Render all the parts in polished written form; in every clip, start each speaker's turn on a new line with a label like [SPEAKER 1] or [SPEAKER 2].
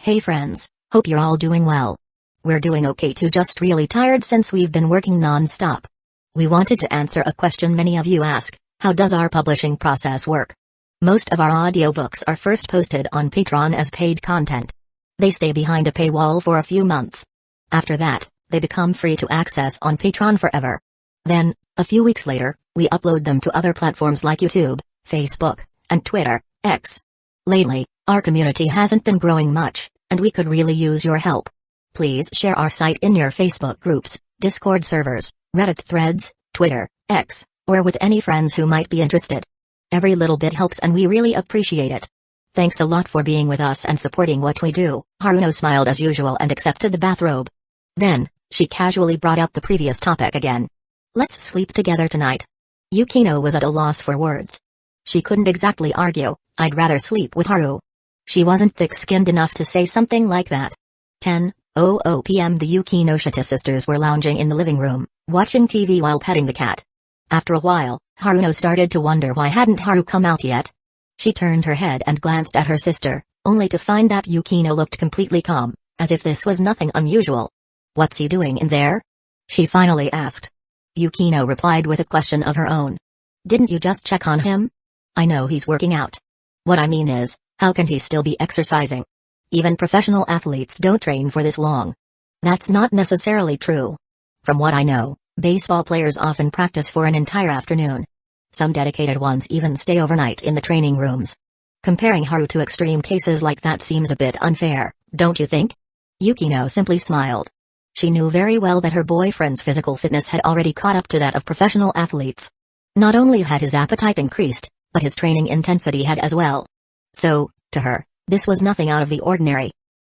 [SPEAKER 1] Hey friends, hope you're all doing well. We're doing okay too, just really tired since we've been working non-stop. We wanted to answer a question many of you ask: how does our publishing process work? Most of our audiobooks are first posted on Patreon as paid content. They stay behind a paywall for a few months. After that, they become free to access on Patreon forever. Then, a few weeks later, we upload them to other platforms like YouTube, Facebook, and Twitter, X. Lately, our community hasn't been growing much, and we could really use your help. Please share our site in your Facebook groups, Discord servers, Reddit threads, Twitter, X, or with any friends who might be interested. Every little bit helps and we really appreciate it. Thanks a lot for being with us and supporting what we do. Haruno smiled as usual and accepted the bathrobe. Then, she casually brought up the previous topic again. Let's sleep together tonight. Yukino was at a loss for words. She couldn't exactly argue, I'd rather sleep with Haru. She wasn't thick-skinned enough to say something like that. 10:00 p.m. The Yukinoshita sisters were lounging in the living room, watching TV while petting the cat. After a while, Haruno started to wonder why hadn't Haru come out yet. She turned her head and glanced at her sister, only to find that Yukino looked completely calm, as if this was nothing unusual. What's he doing in there? She finally asked. Yukino replied with a question of her own. Didn't you just check on him? I know he's working out. What I mean is, how can he still be exercising? Even professional athletes don't train for this long. That's not necessarily true. From what I know, baseball players often practice for an entire afternoon. Some dedicated ones even stay overnight in the training rooms. Comparing Haru to extreme cases like that seems a bit unfair, don't you think? Yukino simply smiled. She knew very well that her boyfriend's physical fitness had already caught up to that of professional athletes. Not only had his appetite increased, but his training intensity had as well. So, to her, this was nothing out of the ordinary.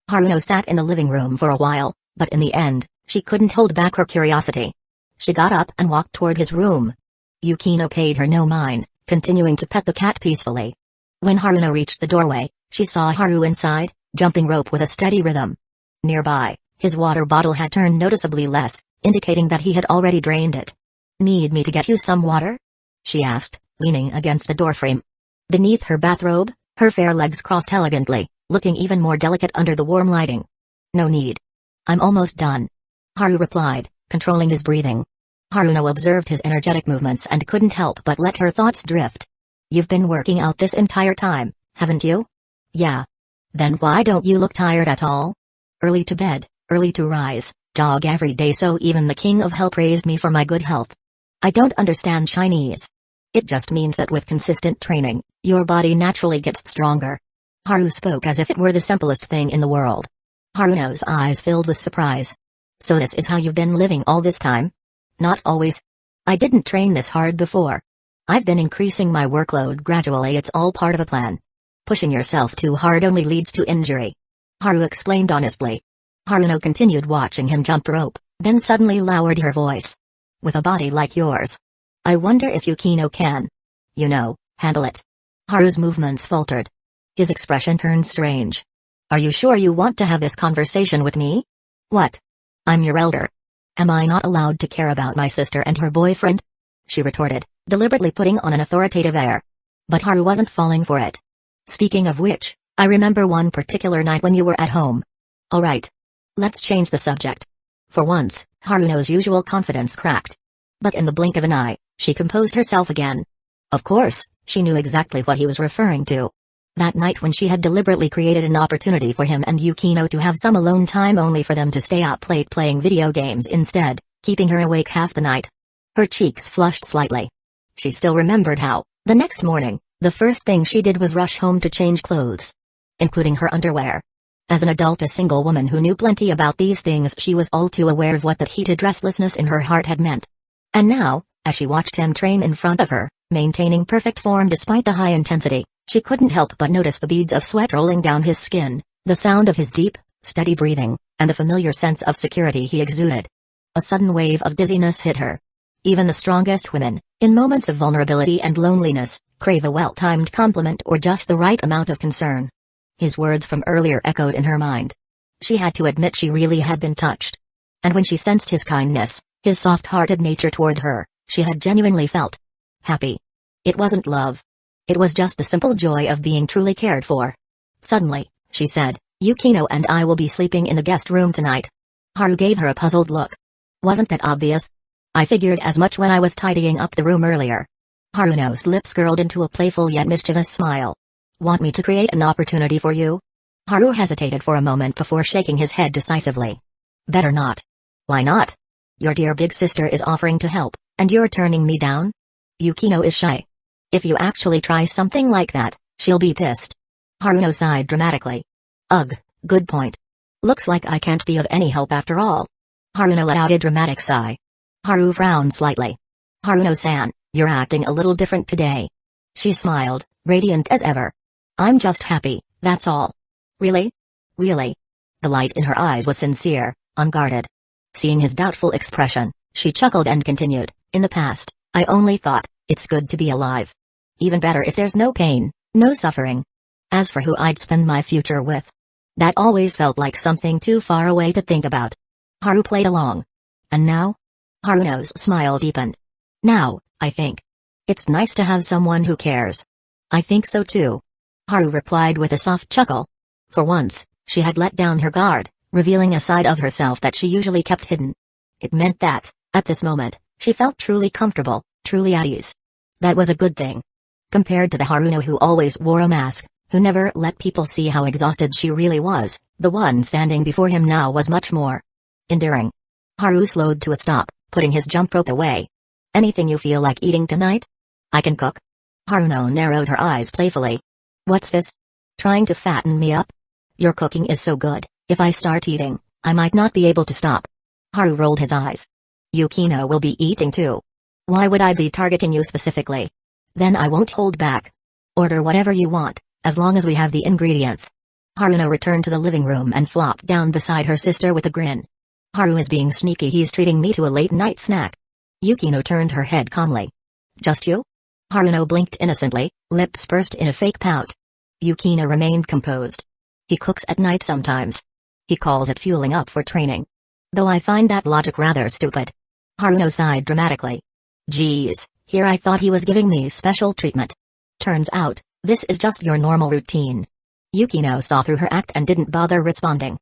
[SPEAKER 1] Haruno sat in the living room for a while, but in the end, she couldn't hold back her curiosity. She got up and walked toward his room. Yukino paid her no mind, continuing to pet the cat peacefully. When Haruno reached the doorway, she saw Haru inside, jumping rope with a steady rhythm. Nearby, his water bottle had turned noticeably less, indicating that he had already drained it. Need me to get you some water? She asked, leaning against the doorframe. Beneath her bathrobe, her fair legs crossed elegantly, looking even more delicate under the warm lighting. No need. I'm almost done. Haru replied, controlling his breathing. Haruno observed his energetic movements and couldn't help but let her thoughts drift. You've been working out this entire time, haven't you? Yeah. Then why don't you look tired at all? Early to bed, early to rise, jog every day, so even the king of hell praised me for my good health. I don't understand Chinese. It just means that with consistent training, your body naturally gets stronger. Haru spoke as if it were the simplest thing in the world. Haruno's eyes filled with surprise. So this is how you've been living all this time? Not always. I didn't train this hard before. I've been increasing my workload gradually, it's all part of a plan. Pushing yourself too hard only leads to injury. Haru explained honestly. Haruno continued watching him jump rope, then suddenly lowered her voice. With a body like yours, I wonder if Yukino can, handle it. Haru's movements faltered. His expression turned strange. Are you sure you want to have this conversation with me? What? I'm your elder. Am I not allowed to care about my sister and her boyfriend? She retorted, deliberately putting on an authoritative air. But Haru wasn't falling for it. Speaking of which, I remember one particular night when you were at home. Alright. Let's change the subject. For once, Haruno's usual confidence cracked. But in the blink of an eye, she composed herself again. Of course, she knew exactly what he was referring to. That night when she had deliberately created an opportunity for him and Yukino to have some alone time only for them to stay up late playing video games instead, keeping her awake half the night. Her cheeks flushed slightly. She still remembered how, the next morning, the first thing she did was rush home to change clothes, including her underwear. As an adult, a single woman who knew plenty about these things, she was all too aware of what that heated restlessness in her heart had meant. And now, as she watched him train in front of her, maintaining perfect form despite the high intensity, she couldn't help but notice the beads of sweat rolling down his skin, the sound of his deep, steady breathing, and the familiar sense of security he exuded. A sudden wave of dizziness hit her. Even the strongest women, in moments of vulnerability and loneliness, crave a well-timed compliment or just the right amount of concern. His words from earlier echoed in her mind. She had to admit she really had been touched. And when she sensed his kindness, his soft-hearted nature toward her, she had genuinely felt happy. It wasn't love. It was just the simple joy of being truly cared for. Suddenly, she said, Yukino and I will be sleeping in the guest room tonight. Haru gave her a puzzled look. Wasn't that obvious? I figured as much when I was tidying up the room earlier. Haruno's lips curled into a playful yet mischievous smile. Want me to create an opportunity for you? Haru hesitated for a moment before shaking his head decisively. Better not. Why not? Your dear big sister is offering to help, and you're turning me down? Yukino is shy. If you actually try something like that, she'll be pissed. Haruno sighed dramatically. Ugh, good point. Looks like I can't be of any help after all. Haruno let out a dramatic sigh. Haru frowned slightly. Haruno-san, you're acting a little different today. She smiled, radiant as ever. I'm just happy, that's all. Really? Really? The light in her eyes was sincere, unguarded. Seeing his doubtful expression, she chuckled and continued, in the past, I only thought, it's good to be alive. Even better if there's no pain, no suffering. As for who I'd spend my future with, that always felt like something too far away to think about. Haru played along. And now? Haruno's smile deepened. Now, I think. It's nice to have someone who cares. I think so too. Haru replied with a soft chuckle. For once, she had let down her guard, revealing a side of herself that she usually kept hidden. It meant that, at this moment, she felt truly comfortable, truly at ease. That was a good thing. Compared to the Haruno who always wore a mask, who never let people see how exhausted she really was, the one standing before him now was much more endearing. Haru slowed to a stop, putting his jump rope away. Anything you feel like eating tonight? I can cook. Haruno narrowed her eyes playfully. What's this? Trying to fatten me up? Your cooking is so good, if I start eating, I might not be able to stop. Haru rolled his eyes. Yukino will be eating too. Why would I be targeting you specifically? Then I won't hold back. Order whatever you want, as long as we have the ingredients. Haruno returned to the living room and flopped down beside her sister with a grin. Haru is being sneaky, he's treating me to a late-night snack. Yukino turned her head calmly. Just you? Haruno blinked innocently, lips pursed in a fake pout. Yukino remained composed. He cooks at night sometimes. He calls it fueling up for training. Though I find that logic rather stupid. Haruno sighed dramatically. Geez, here I thought he was giving me special treatment. Turns out, this is just your normal routine. Yukino saw through her act and didn't bother responding.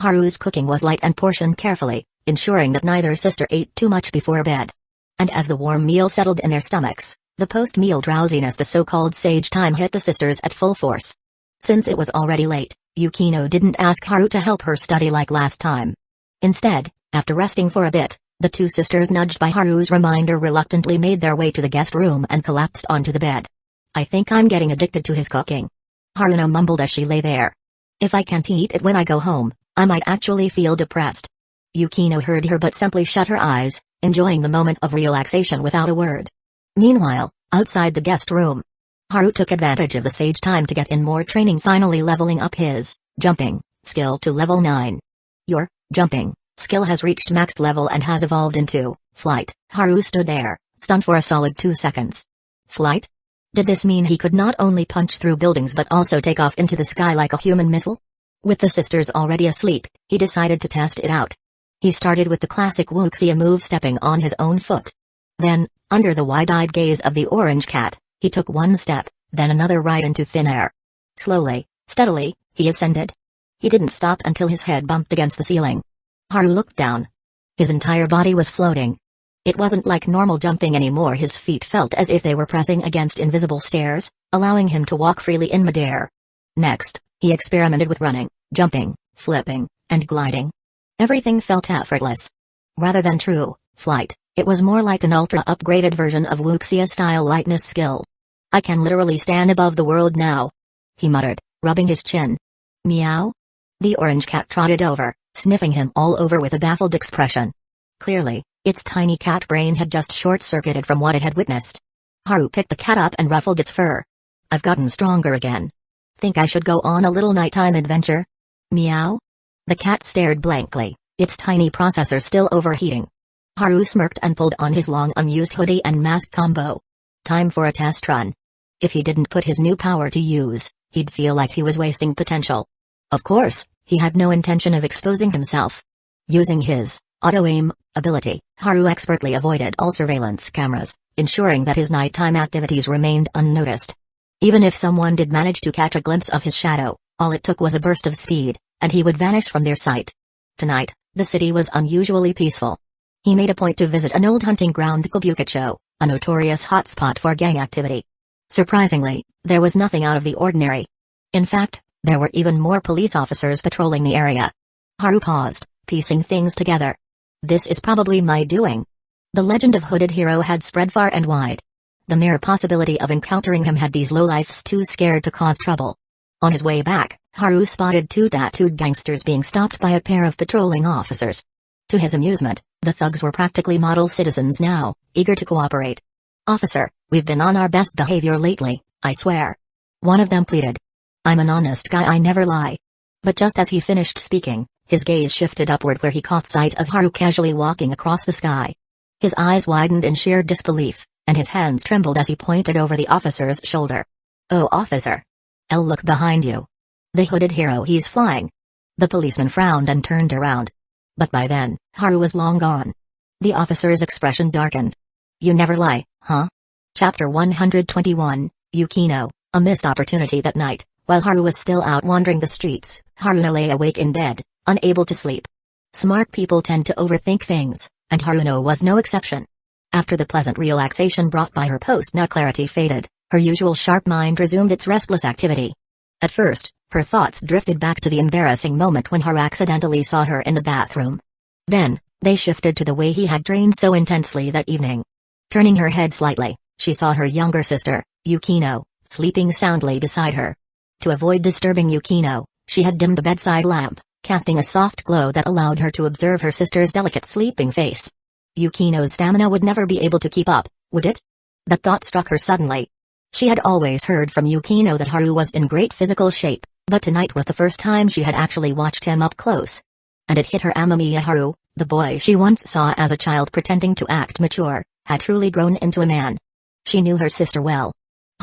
[SPEAKER 1] Haru's cooking was light and portioned carefully, ensuring that neither sister ate too much before bed. And as the warm meal settled in their stomachs, the post-meal drowsiness, the so-called sage time, hit the sisters at full force. Since it was already late, Yukino didn't ask Haru to help her study like last time. Instead, after resting for a bit, the two sisters, nudged by Haru's reminder, reluctantly made their way to the guest room and collapsed onto the bed. I think I'm getting addicted to his cooking. Haruno mumbled as she lay there. If I can't eat it when I go home, I might actually feel depressed. Yukino heard her but simply shut her eyes, enjoying the moment of relaxation without a word. Meanwhile, outside the guest room, Haru took advantage of the sage time to get in more training, finally leveling up his jumping skill to level 9. Your jumping skill has reached max level and has evolved into flight. Haru stood there, stunned for a solid 2 seconds. Flight? Did this mean he could not only punch through buildings but also take off into the sky like a human missile? With the sisters already asleep, he decided to test it out. He started with the classic wuxia move, stepping on his own foot. Then, under the wide-eyed gaze of the orange cat, he took one step, then another right into thin air. Slowly, steadily, he ascended. He didn't stop until his head bumped against the ceiling. Haru looked down. His entire body was floating. It wasn't like normal jumping anymore. His feet felt as if they were pressing against invisible stairs, allowing him to walk freely in midair. Next, he experimented with running, jumping, flipping, and gliding. Everything felt effortless. Rather than true flight, it was more like an ultra-upgraded version of wuxia-style lightness skill. I can literally stand above the world now, he muttered, rubbing his chin. Meow? The orange cat trotted over, sniffing him all over with a baffled expression. Clearly, its tiny cat brain had just short-circuited from what it had witnessed. Haru picked the cat up and ruffled its fur. I've gotten stronger again. Think I should go on a little nighttime adventure? Meow? The cat stared blankly, its tiny processor still overheating. Haru smirked and pulled on his long unused hoodie and mask combo. Time for a test run. If he didn't put his new power to use, he'd feel like he was wasting potential. Of course, he had no intention of exposing himself. Using his auto-aim ability, Haru expertly avoided all surveillance cameras, ensuring that his nighttime activities remained unnoticed. Even if someone did manage to catch a glimpse of his shadow, all it took was a burst of speed, and he would vanish from their sight. Tonight, the city was unusually peaceful. He made a point to visit an old hunting ground, Kobukacho, a notorious hotspot for gang activity. Surprisingly, there was nothing out of the ordinary. In fact, there were even more police officers patrolling the area. Haru paused, piecing things together. This is probably my doing. The legend of Hooded Hero had spread far and wide. The mere possibility of encountering him had these lowlifes too scared to cause trouble. On his way back, Haru spotted two tattooed gangsters being stopped by a pair of patrolling officers. To his amusement, the thugs were practically model citizens now, eager to cooperate. "Officer, we've been on our best behavior lately, I swear." One of them pleaded. "I'm an honest guy, I never lie." But just as he finished speaking, his gaze shifted upward where he caught sight of Haru casually walking across the sky. His eyes widened in sheer disbelief, and his hands trembled as he pointed over the officer's shoulder. "Oh, officer. Look behind you. The Hooded Hero, he's flying." The policeman frowned and turned around. But by then, Haru was long gone. The officer's expression darkened. "You never lie, huh?" Chapter 121, Yukino, a missed opportunity that night. While Haru was still out wandering the streets, Haruno lay awake in bed, unable to sleep. Smart people tend to overthink things, and Haruno was no exception. After the pleasant relaxation brought by her post-nut clarity faded, her usual sharp mind resumed its restless activity. At first, her thoughts drifted back to the embarrassing moment when Haru accidentally saw her in the bathroom. Then, they shifted to the way he had trained so intensely that evening. Turning her head slightly, she saw her younger sister, Yukino, sleeping soundly beside her. To avoid disturbing Yukino, she had dimmed the bedside lamp, casting a soft glow that allowed her to observe her sister's delicate sleeping face. Yukino's stamina would never be able to keep up, would it? The thought struck her suddenly. She had always heard from Yukino that Haru was in great physical shape, but tonight was the first time she had actually watched him up close. And it hit her. Amamiya Haru, the boy she once saw as a child pretending to act mature, had truly grown into a man. She knew her sister well.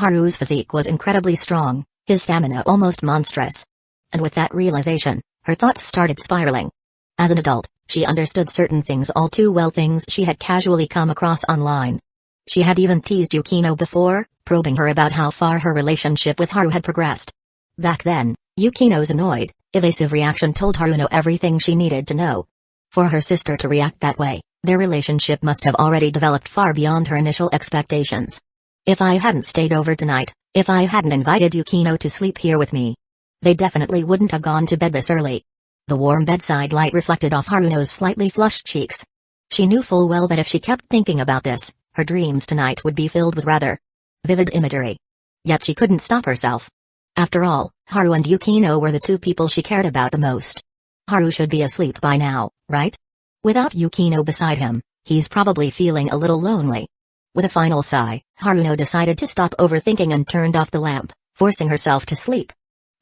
[SPEAKER 1] Haru's physique was incredibly strong, his stamina almost monstrous. And with that realization, her thoughts started spiraling. As an adult, she understood certain things all too well, things she had casually come across online. She had even teased Yukino before, probing her about how far her relationship with Haru had progressed. Back then, Yukino's annoyed, evasive reaction told Haruno everything she needed to know. For her sister to react that way, their relationship must have already developed far beyond her initial expectations. "If I hadn't stayed over tonight, if I hadn't invited Yukino to sleep here with me, they definitely wouldn't have gone to bed this early." The warm bedside light reflected off Haruno's slightly flushed cheeks. She knew full well that if she kept thinking about this, her dreams tonight would be filled with rather vivid imagery. Yet she couldn't stop herself. After all, Haru and Yukino were the two people she cared about the most. Haru should be asleep by now, right? Without Yukino beside him, he's probably feeling a little lonely. With a final sigh, Haruno decided to stop overthinking and turned off the lamp, forcing herself to sleep.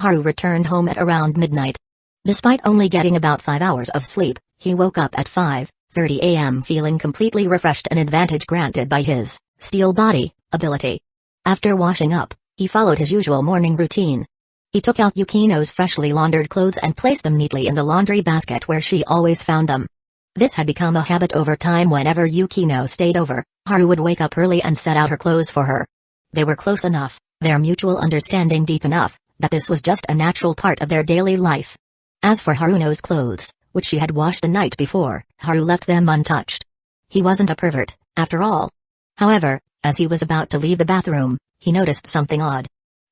[SPEAKER 1] Haru returned home at around midnight. Despite only getting about 5 hours of sleep, he woke up at 5:30 a.m. feeling completely refreshed, an advantage granted by his steel body ability. After washing up, he followed his usual morning routine. He took out Yukino's freshly laundered clothes and placed them neatly in the laundry basket where she always found them. This had become a habit over time. Whenever Yukino stayed over, Haru would wake up early and set out her clothes for her. They were close enough, their mutual understanding deep enough, that this was just a natural part of their daily life. As for Haruno's clothes, which she had washed the night before, Haru left them untouched. He wasn't a pervert, after all. However, as he was about to leave the bathroom, he noticed something odd.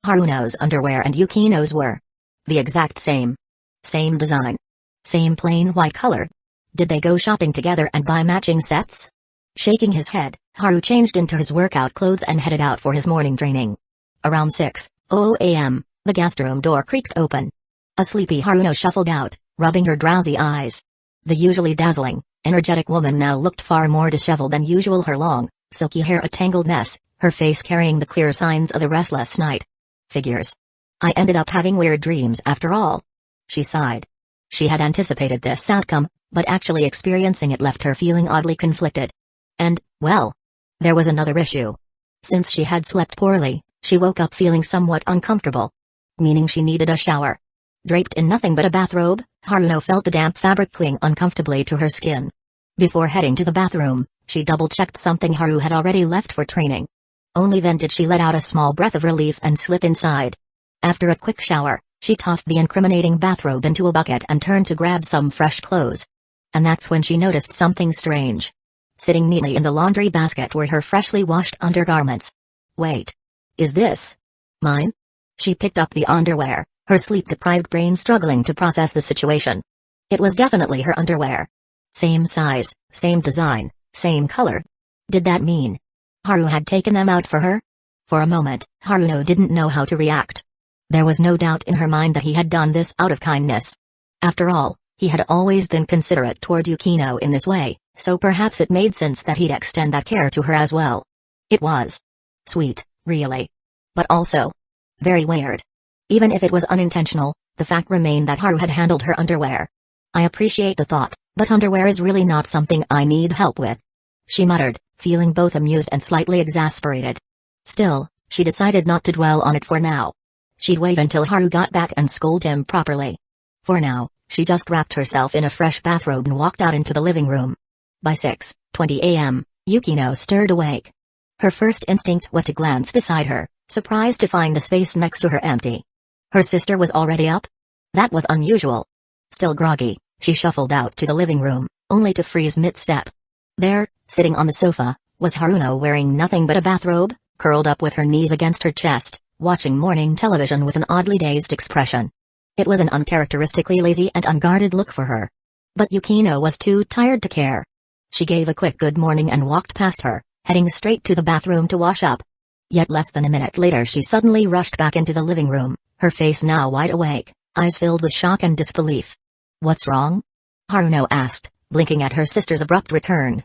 [SPEAKER 1] Haruno's underwear and Yukino's were the exact same. Same design. Same plain white color. Did they go shopping together and buy matching sets? Shaking his head, Haru changed into his workout clothes and headed out for his morning training. Around 6:00 a.m., the guest room door creaked open. A sleepy Haruno shuffled out, rubbing her drowsy eyes. The usually dazzling, energetic woman now looked far more disheveled than usual, her long, silky hair a tangled mess, her face carrying the clear signs of a restless night. Figures. I ended up having weird dreams after all. She sighed. She had anticipated this outcome, but actually experiencing it left her feeling oddly conflicted. And, well, there was another issue. Since she had slept poorly, she woke up feeling somewhat uncomfortable. Meaning she needed a shower. Draped in nothing but a bathrobe, Haruno felt the damp fabric cling uncomfortably to her skin. Before heading to the bathroom, she double-checked something Haru had already left for training. Only then did she let out a small breath of relief and slip inside. After a quick shower, She tossed the incriminating bathrobe into a bucket and turned to grab some fresh clothes. And that's when she noticed something strange. Sitting neatly in the laundry basket were her freshly washed undergarments. Wait. Is this mine? She picked up the underwear, her sleep-deprived brain struggling to process the situation. It was definitely her underwear. Same size, same design, same color. Did that mean Haru had taken them out for her? For a moment, Haruno didn't know how to react. There was no doubt in her mind that he had done this out of kindness. After all, he had always been considerate toward Yukino in this way, so perhaps it made sense that he'd extend that care to her as well. It was sweet, really. But also very weird. Even if it was unintentional, the fact remained that Haru had handled her underwear. I appreciate the thought, but underwear is really not something I need help with, she muttered, feeling both amused and slightly exasperated. Still, she decided not to dwell on it for now. She'd wait until Haru got back and scold him properly. For now, she just wrapped herself in a fresh bathrobe and walked out into the living room. By 6:20 a.m., Yukino stirred awake. Her first instinct was to glance beside her, surprised to find the space next to her empty. Her sister was already up? That was unusual. Still groggy, she shuffled out to the living room, only to freeze mid-step. There, sitting on the sofa, was Haruno wearing nothing but a bathrobe, curled up with her knees against her chest, watching morning television with an oddly dazed expression. It was an uncharacteristically lazy and unguarded look for her. But Yukino was too tired to care. She gave a quick good morning and walked past her, heading straight to the bathroom to wash up. Yet less than a minute later she suddenly rushed back into the living room, her face now wide awake, eyes filled with shock and disbelief. "What's wrong?" Haruno asked, blinking at her sister's abrupt return.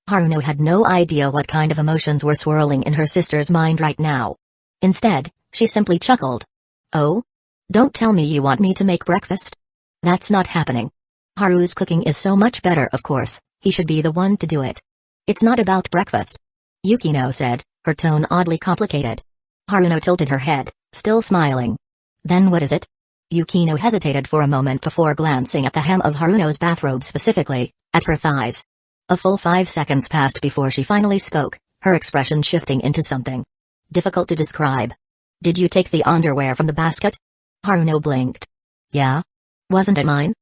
[SPEAKER 1] Haruno had no idea what kind of emotions were swirling in her sister's mind right now. Instead, she simply chuckled. "Oh? Don't tell me you want me to make breakfast? That's not happening. Haru's cooking is so much better, of course, he should be the one to do it. It's not about breakfast," Yukino said, her tone oddly complicated. Haruno tilted her head, still smiling. "Then what is it?" Yukino hesitated for a moment before glancing at the hem of Haruno's bathrobe, specifically at her thighs. A full 5 seconds passed before she finally spoke, her expression shifting into something difficult to describe. "Did you take the underwear from the basket?" Haruno blinked. "Yeah? Wasn't it mine?"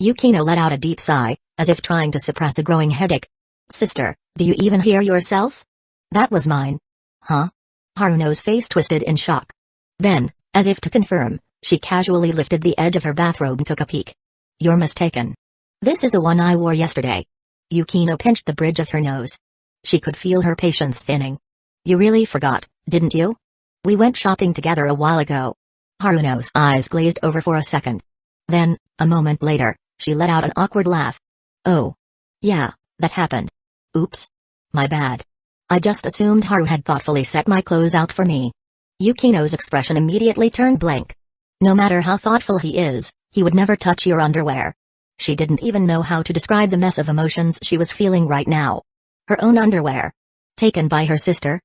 [SPEAKER 1] Yukino let out a deep sigh, as if trying to suppress a growing headache. "Sister, do you even hear yourself? That was mine." "Huh?" Haruno's face twisted in shock. Then, as if to confirm, she casually lifted the edge of her bathrobe and took a peek. "You're mistaken. This is the one I wore yesterday." Yukino pinched the bridge of her nose. She could feel her patience thinning. "You really forgot, didn't you? We went shopping together a while ago." Haruno's eyes glazed over for a second. Then, a moment later, she let out an awkward laugh. "Oh. Yeah, that happened. Oops. My bad. I just assumed Haru had thoughtfully set my clothes out for me." Yukino's expression immediately turned blank. "No matter how thoughtful he is, he would never touch your underwear." She didn't even know how to describe the mess of emotions she was feeling right now. Her own underwear. Taken by her sister?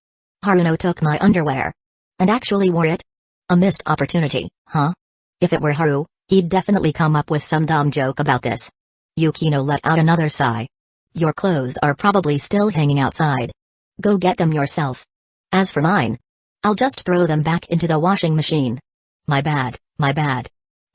[SPEAKER 1] Haruno took my underwear. And actually wore it? A missed opportunity, huh? If it were Haru, he'd definitely come up with some dumb joke about this. Yukino let out another sigh. "Your clothes are probably still hanging outside. Go get them yourself. As for mine, I'll just throw them back into the washing machine." My bad,"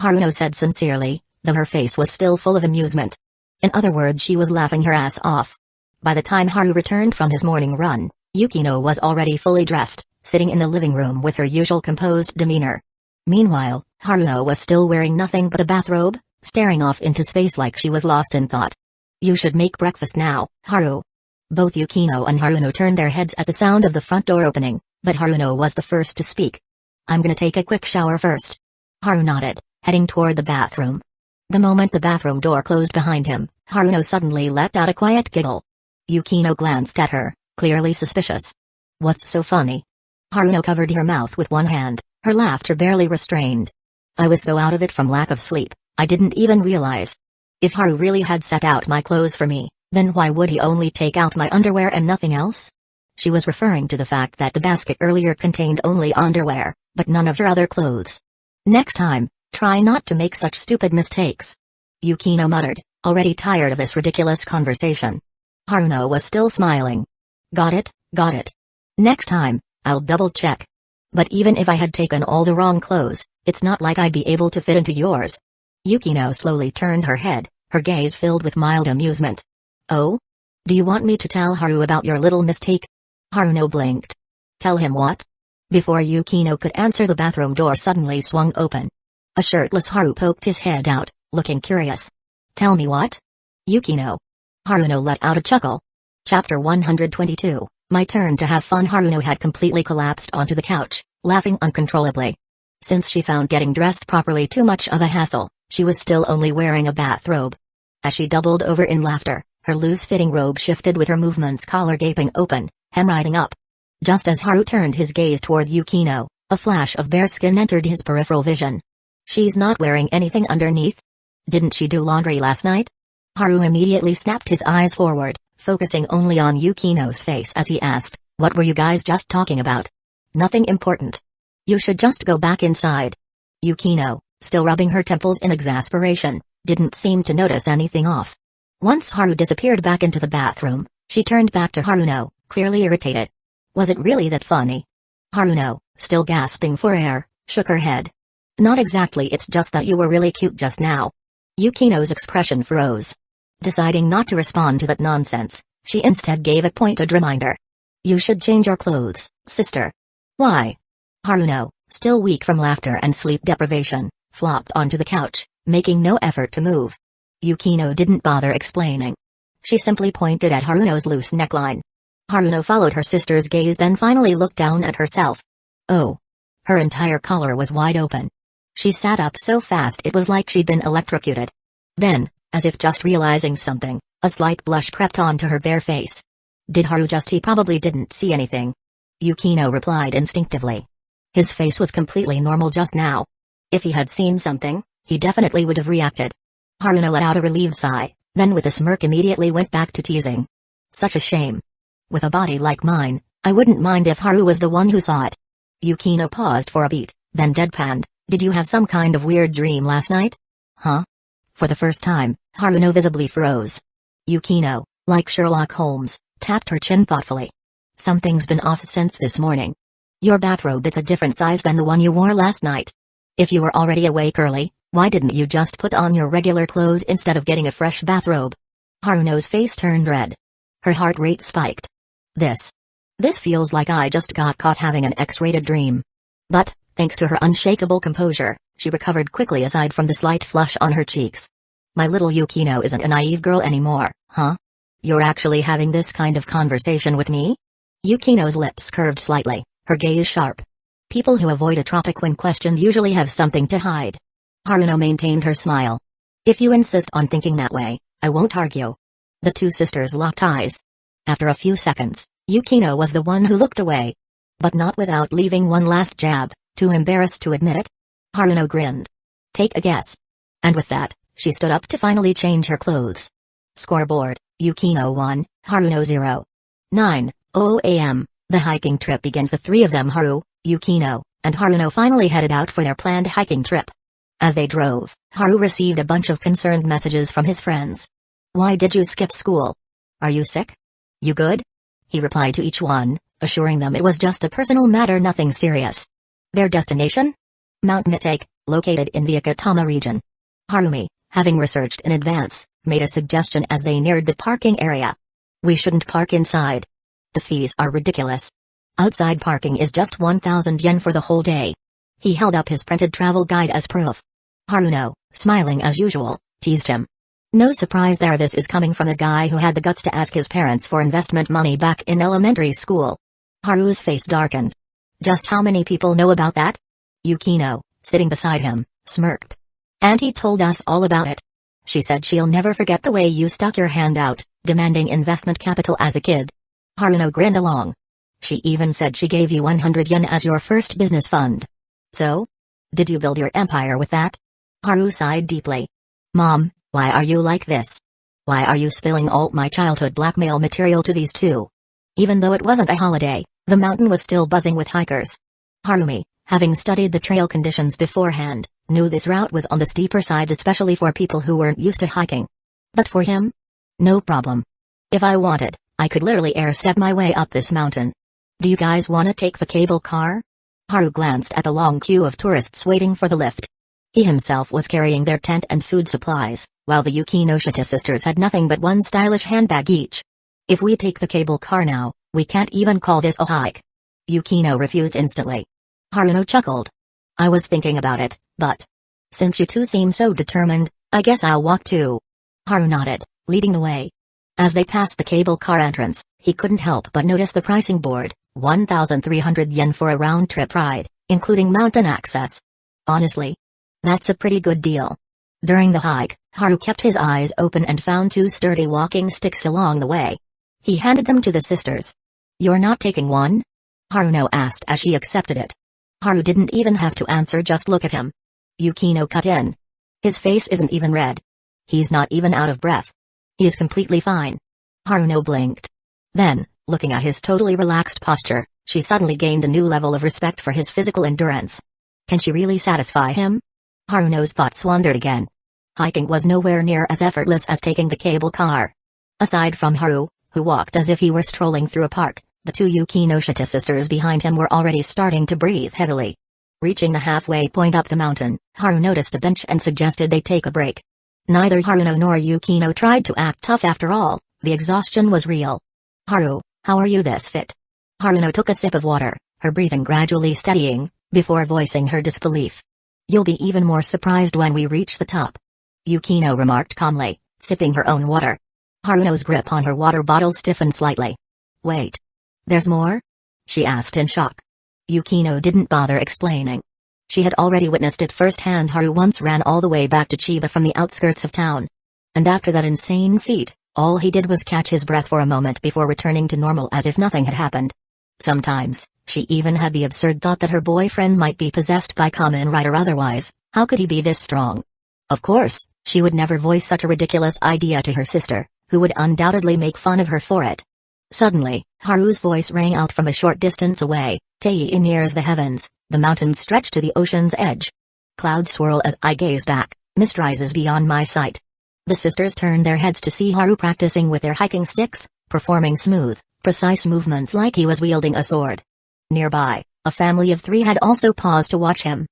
[SPEAKER 1] Haruno said sincerely, though her face was still full of amusement. In other words, she was laughing her ass off. By the time Haru returned from his morning run, Yukino was already fully dressed, sitting in the living room with her usual composed demeanor. Meanwhile, Haruno was still wearing nothing but a bathrobe, staring off into space like she was lost in thought. "You should make breakfast now, Haru." Both Yukino and Haruno turned their heads at the sound of the front door opening, but Haruno was the first to speak. "I'm gonna take a quick shower first." Haru nodded, heading toward the bathroom. The moment the bathroom door closed behind him, Haruno suddenly let out a quiet giggle. Yukino glanced at her, clearly suspicious. "What's so funny?" Haruno covered her mouth with one hand, her laughter barely restrained. "I was so out of it from lack of sleep, I didn't even realize. If Haru really had set out my clothes for me, then why would he only take out my underwear and nothing else?" She was referring to the fact that the basket earlier contained only underwear, but none of her other clothes. "Next time, try not to make such stupid mistakes," Yukino muttered, already tired of this ridiculous conversation. Haruno was still smiling. Got it. Next time, I'll double-check." But even if I had taken all the wrong clothes, it's not like I'd be able to fit into yours. Yukino slowly turned her head, her gaze filled with mild amusement. Oh? Do you want me to tell Haru about your little mistake? Haruno blinked. Tell him what? Before Yukino could answer, the bathroom door suddenly swung open. A shirtless Haru poked his head out, looking curious. Tell me what? Yukino. Haruno let out a chuckle. Chapter 122, My Turn to Have Fun. Haruno had completely collapsed onto the couch, laughing uncontrollably. Since she found getting dressed properly too much of a hassle, she was still only wearing a bathrobe. As she doubled over in laughter, her loose-fitting robe shifted with her movements, collar gaping open, hem riding up. Just as Haru turned his gaze toward Yukino, a flash of bare skin entered his peripheral vision. She's not wearing anything underneath? Didn't she do laundry last night? Haru immediately snapped his eyes forward, focusing only on Yukino's face as he asked, What were you guys just talking about? Nothing important. You should just go back inside. Yukino, still rubbing her temples in exasperation, didn't seem to notice anything off. Once Haru disappeared back into the bathroom, she turned back to Haruno, clearly irritated. Was it really that funny? Haruno, still gasping for air, shook her head. Not exactly, it's just that you were really cute just now. Yukino's expression froze. Deciding not to respond to that nonsense, she instead gave a pointed reminder. You should change your clothes, sister. Why? Haruno, still weak from laughter and sleep deprivation, flopped onto the couch, making no effort to move. Yukino didn't bother explaining. She simply pointed at Haruno's loose neckline. Haruno followed her sister's gaze, then finally looked down at herself. Oh. Her entire collar was wide open. She sat up so fast it was like she'd been electrocuted. Then, as if just realizing something, a slight blush crept onto her bare face. Did Haru just? He probably didn't see anything. Yukino replied instinctively. His face was completely normal just now. If he had seen something, he definitely would have reacted. Haruno let out a relieved sigh, then with a smirk immediately went back to teasing. Such a shame. With a body like mine, I wouldn't mind if Haru was the one who saw it. Yukino paused for a beat, then deadpanned. Did you have some kind of weird dream last night? Huh? For the first time, Haruno visibly froze. Yukino, like Sherlock Holmes, tapped her chin thoughtfully. Something's been off since this morning. Your bathrobe, it's a different size than the one you wore last night. If you were already awake early, why didn't you just put on your regular clothes instead of getting a fresh bathrobe? Haruno's face turned red. Her heart rate spiked. This feels like I just got caught having an X-rated dream. But, thanks to her unshakable composure, she recovered quickly aside from the slight flush on her cheeks. My little Yukino isn't a naive girl anymore, huh? You're actually having this kind of conversation with me? Yukino's lips curved slightly, her gaze sharp. People who avoid a topic when questioned usually have something to hide. Haruno maintained her smile. If you insist on thinking that way, I won't argue. The two sisters locked eyes. After a few seconds, Yukino was the one who looked away. But not without leaving one last jab, too embarrassed to admit it. Haruno grinned. Take a guess. And with that, she stood up to finally change her clothes. Scoreboard, Yukino 1, Haruno 0. 9:00 a.m., the hiking trip begins. The three of them, Haru, Yukino, and Haruno, finally headed out for their planned hiking trip. As they drove, Haru received a bunch of concerned messages from his friends. Why did you skip school? Are you sick? You good? He replied to each one, assuring them it was just a personal matter, nothing serious. Their destination? Mount Mitake, located in the Akatama region. Harumi, having researched in advance, made a suggestion as they neared the parking area. We shouldn't park inside. The fees are ridiculous. Outside parking is just 1,000 yen for the whole day. He held up his printed travel guide as proof. Haruno, smiling as usual, teased him. No surprise there, this is coming from a guy who had the guts to ask his parents for investment money back in elementary school. Haru's face darkened. Just how many people know about that? Yukino, sitting beside him, smirked. Auntie told us all about it. She said she'll never forget the way you stuck your hand out, demanding investment capital as a kid. Haruno grinned along. She even said she gave you 100 yen as your first business fund. So? Did you build your empire with that? Haru sighed deeply. Mom, why are you like this? Why are you spilling all my childhood blackmail material to these two? Even though it wasn't a holiday, the mountain was still buzzing with hikers. Harumi, having studied the trail conditions beforehand, knew this route was on the steeper side, especially for people who weren't used to hiking. But for him? No problem. If I wanted, I could literally air step my way up this mountain. Do you guys want to take the cable car? Haru glanced at the long queue of tourists waiting for the lift. He himself was carrying their tent and food supplies, while the Yukinoshita sisters had nothing but one stylish handbag each. If we take the cable car now, we can't even call this a hike. Yukino refused instantly. Haruno chuckled. I was thinking about it, but since you two seem so determined, I guess I'll walk too. Haru nodded, leading the way. As they passed the cable car entrance, he couldn't help but notice the pricing board, 1,300 yen for a round-trip ride, including mountain access. Honestly, that's a pretty good deal. During the hike, Haru kept his eyes open and found two sturdy walking sticks along the way. He handed them to the sisters. You're not taking one? Haruno asked as she accepted it. Haru didn't even have to answer, just look at him. Yukino cut in. His face isn't even red. He's not even out of breath. He's completely fine. Haruno blinked. Then, looking at his totally relaxed posture, she suddenly gained a new level of respect for his physical endurance. Can she really satisfy him? Haruno's thoughts wandered again. Hiking was nowhere near as effortless as taking the cable car. Aside from Haru, who walked as if he were strolling through a park, the two Yukinoshita sisters behind him were already starting to breathe heavily. Reaching the halfway point up the mountain, Haru noticed a bench and suggested they take a break. Neither Haruno nor Yukino tried to act tough after all, the exhaustion was real. Haru, how are you this fit? Haruno took a sip of water, her breathing gradually steadying, before voicing her disbelief. You'll be even more surprised when we reach the top. Yukino remarked calmly, sipping her own water. Haruno's grip on her water bottle stiffened slightly. Wait. There's more? She asked in shock. Yukino didn't bother explaining. She had already witnessed it firsthand. Haru once ran all the way back to Chiba from the outskirts of town. And after that insane feat, all he did was catch his breath for a moment before returning to normal as if nothing had happened. Sometimes, she even had the absurd thought that her boyfriend might be possessed by Kamen Rider. Otherwise, how could he be this strong? Of course, she would never voice such a ridiculous idea to her sister, who would undoubtedly make fun of her for it. Suddenly, Haru's voice rang out from a short distance away. Tei nears the heavens, the mountains stretch to the ocean's edge. Clouds swirl as I gaze back, mist rises beyond my sight. The sisters turned their heads to see Haru practicing with their hiking sticks, performing smooth, precise movements like he was wielding a sword. Nearby, a family of 3 had also paused to watch him.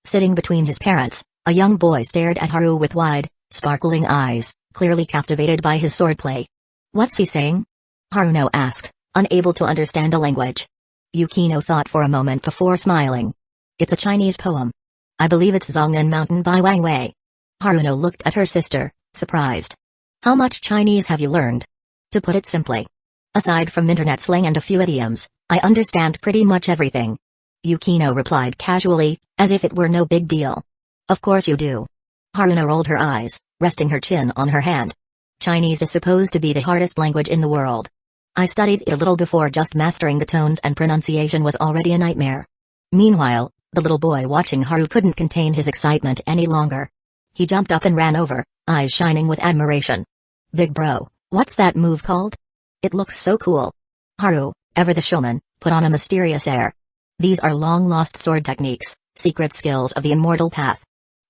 [SPEAKER 1] Sitting between his parents, a young boy stared at Haru with wide, sparkling eyes, clearly captivated by his swordplay. What's he saying? Haruno asked, unable to understand the language. Yukino thought for a moment before smiling. It's a Chinese poem. I believe it's Zhongnan Mountain by Wang Wei. Haruno looked at her sister, surprised. How much Chinese have you learned? To put it simply, aside from internet slang and a few idioms, I understand pretty much everything. Yukino replied casually, as if it were no big deal. Of course you do. Haruno rolled her eyes, resting her chin on her hand. Chinese is supposed to be the hardest language in the world. I studied it a little before. Just mastering the tones and pronunciation was already a nightmare. Meanwhile, the little boy watching Haru couldn't contain his excitement any longer. He jumped up and ran over, eyes shining with admiration. Big bro, what's that move called? It looks so cool. Haru, ever the showman, put on a mysterious air. These are long-lost sword techniques, secret skills of the immortal path.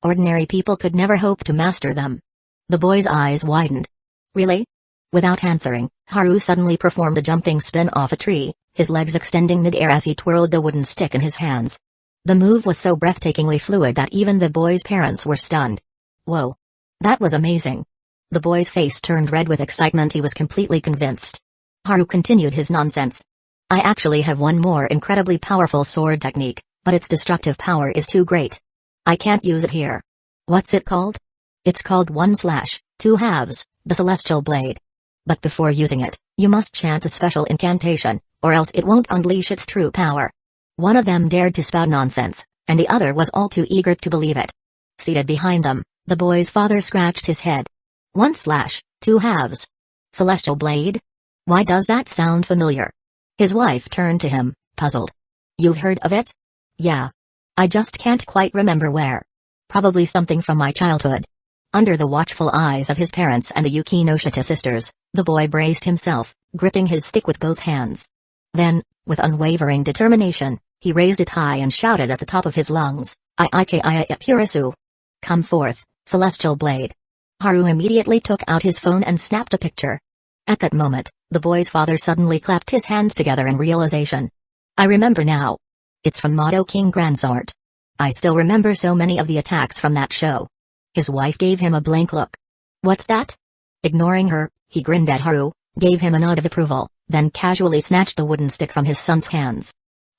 [SPEAKER 1] Ordinary people could never hope to master them. The boy's eyes widened. Really? Without answering, Haru suddenly performed a jumping spin off a tree, his legs extending mid-air as he twirled the wooden stick in his hands. The move was so breathtakingly fluid that even the boy's parents were stunned. Whoa. That was amazing. The boy's face turned red with excitement. He was completely convinced. Haru continued his nonsense. I actually have one more incredibly powerful sword technique, but its destructive power is too great. I can't use it here. What's it called? It's called 1/2 halves, the celestial blade. But before using it, you must chant a special incantation, or else it won't unleash its true power. One of them dared to spout nonsense, and the other was all too eager to believe it. Seated behind them, the boy's father scratched his head. 1/2 halves. Celestial blade? Why does that sound familiar? His wife turned to him, puzzled. You've heard of it? Yeah. I just can't quite remember where. Probably something from my childhood. Under the watchful eyes of his parents and the Yukinoshita sisters, the boy braced himself, gripping his stick with both hands. Then, with unwavering determination, he raised it high and shouted at the top of his lungs, Ikiya Purisu. Come forth, celestial blade. Haru immediately took out his phone and snapped a picture. At that moment, the boy's father suddenly clapped his hands together in realization. I remember now. It's from Motto King Grandsort. I still remember so many of the attacks from that show. His wife gave him a blank look. What's that? Ignoring her, he grinned at Haru, gave him a nod of approval, then casually snatched the wooden stick from his son's hands.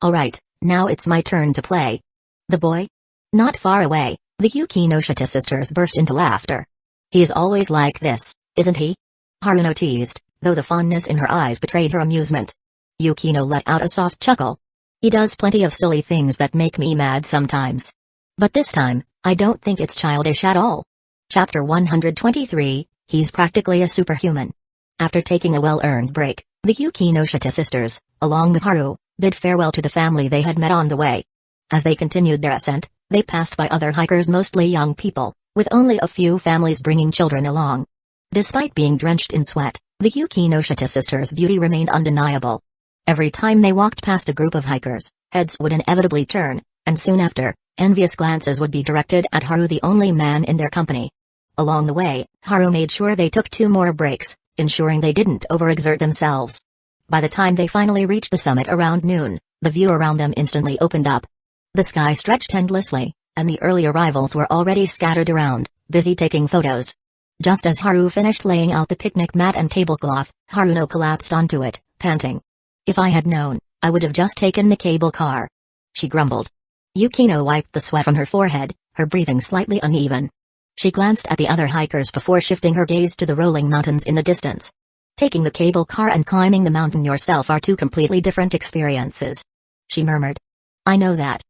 [SPEAKER 1] Alright, now it's my turn to play. The boy? Not far away, the Yukinoshita sisters burst into laughter. He's always like this, isn't he? Haruno teased, though the fondness in her eyes betrayed her amusement. Yukino let out a soft chuckle. He does plenty of silly things that make me mad sometimes. But this time, I don't think it's childish at all. Chapter 123, He's practically a superhuman. After taking a well-earned break, the Yukinoshita sisters, along with Haru, bid farewell to the family they had met on the way. As they continued their ascent, they passed by other hikers, mostly young people, with only a few families bringing children along. Despite being drenched in sweat, the Yukinoshita sisters' beauty remained undeniable. Every time they walked past a group of hikers, heads would inevitably turn, and soon after, envious glances would be directed at Haru, the only man in their company. Along the way, Haru made sure they took 2 more breaks, ensuring they didn't overexert themselves. By the time they finally reached the summit around noon, the view around them instantly opened up. The sky stretched endlessly, and the early arrivals were already scattered around, busy taking photos. Just as Haru finished laying out the picnic mat and tablecloth, Haruno collapsed onto it, panting. If I had known, I would have just taken the cable car. She grumbled. Yukino wiped the sweat from her forehead, her breathing slightly uneven. She glanced at the other hikers before shifting her gaze to the rolling mountains in the distance. Taking the cable car and climbing the mountain yourself are 2 completely different experiences. She murmured. I know that.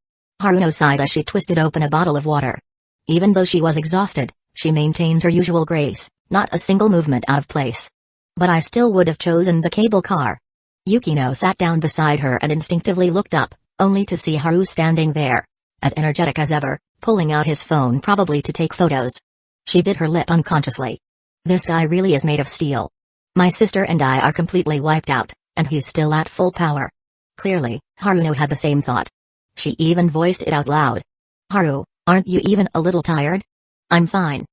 [SPEAKER 1] Haruno sighed as she twisted open a bottle of water. Even though she was exhausted, she maintained her usual grace, not a single movement out of place. But I still would have chosen the cable car. Yukino sat down beside her and instinctively looked up, only to see Haru standing there, as energetic as ever, pulling out his phone probably to take photos. She bit her lip unconsciously. This guy really is made of steel. My sister and I are completely wiped out, and he's still at full power. Clearly, Haruno had the same thought. She even voiced it out loud. Haru, aren't you even a little tired? I'm fine.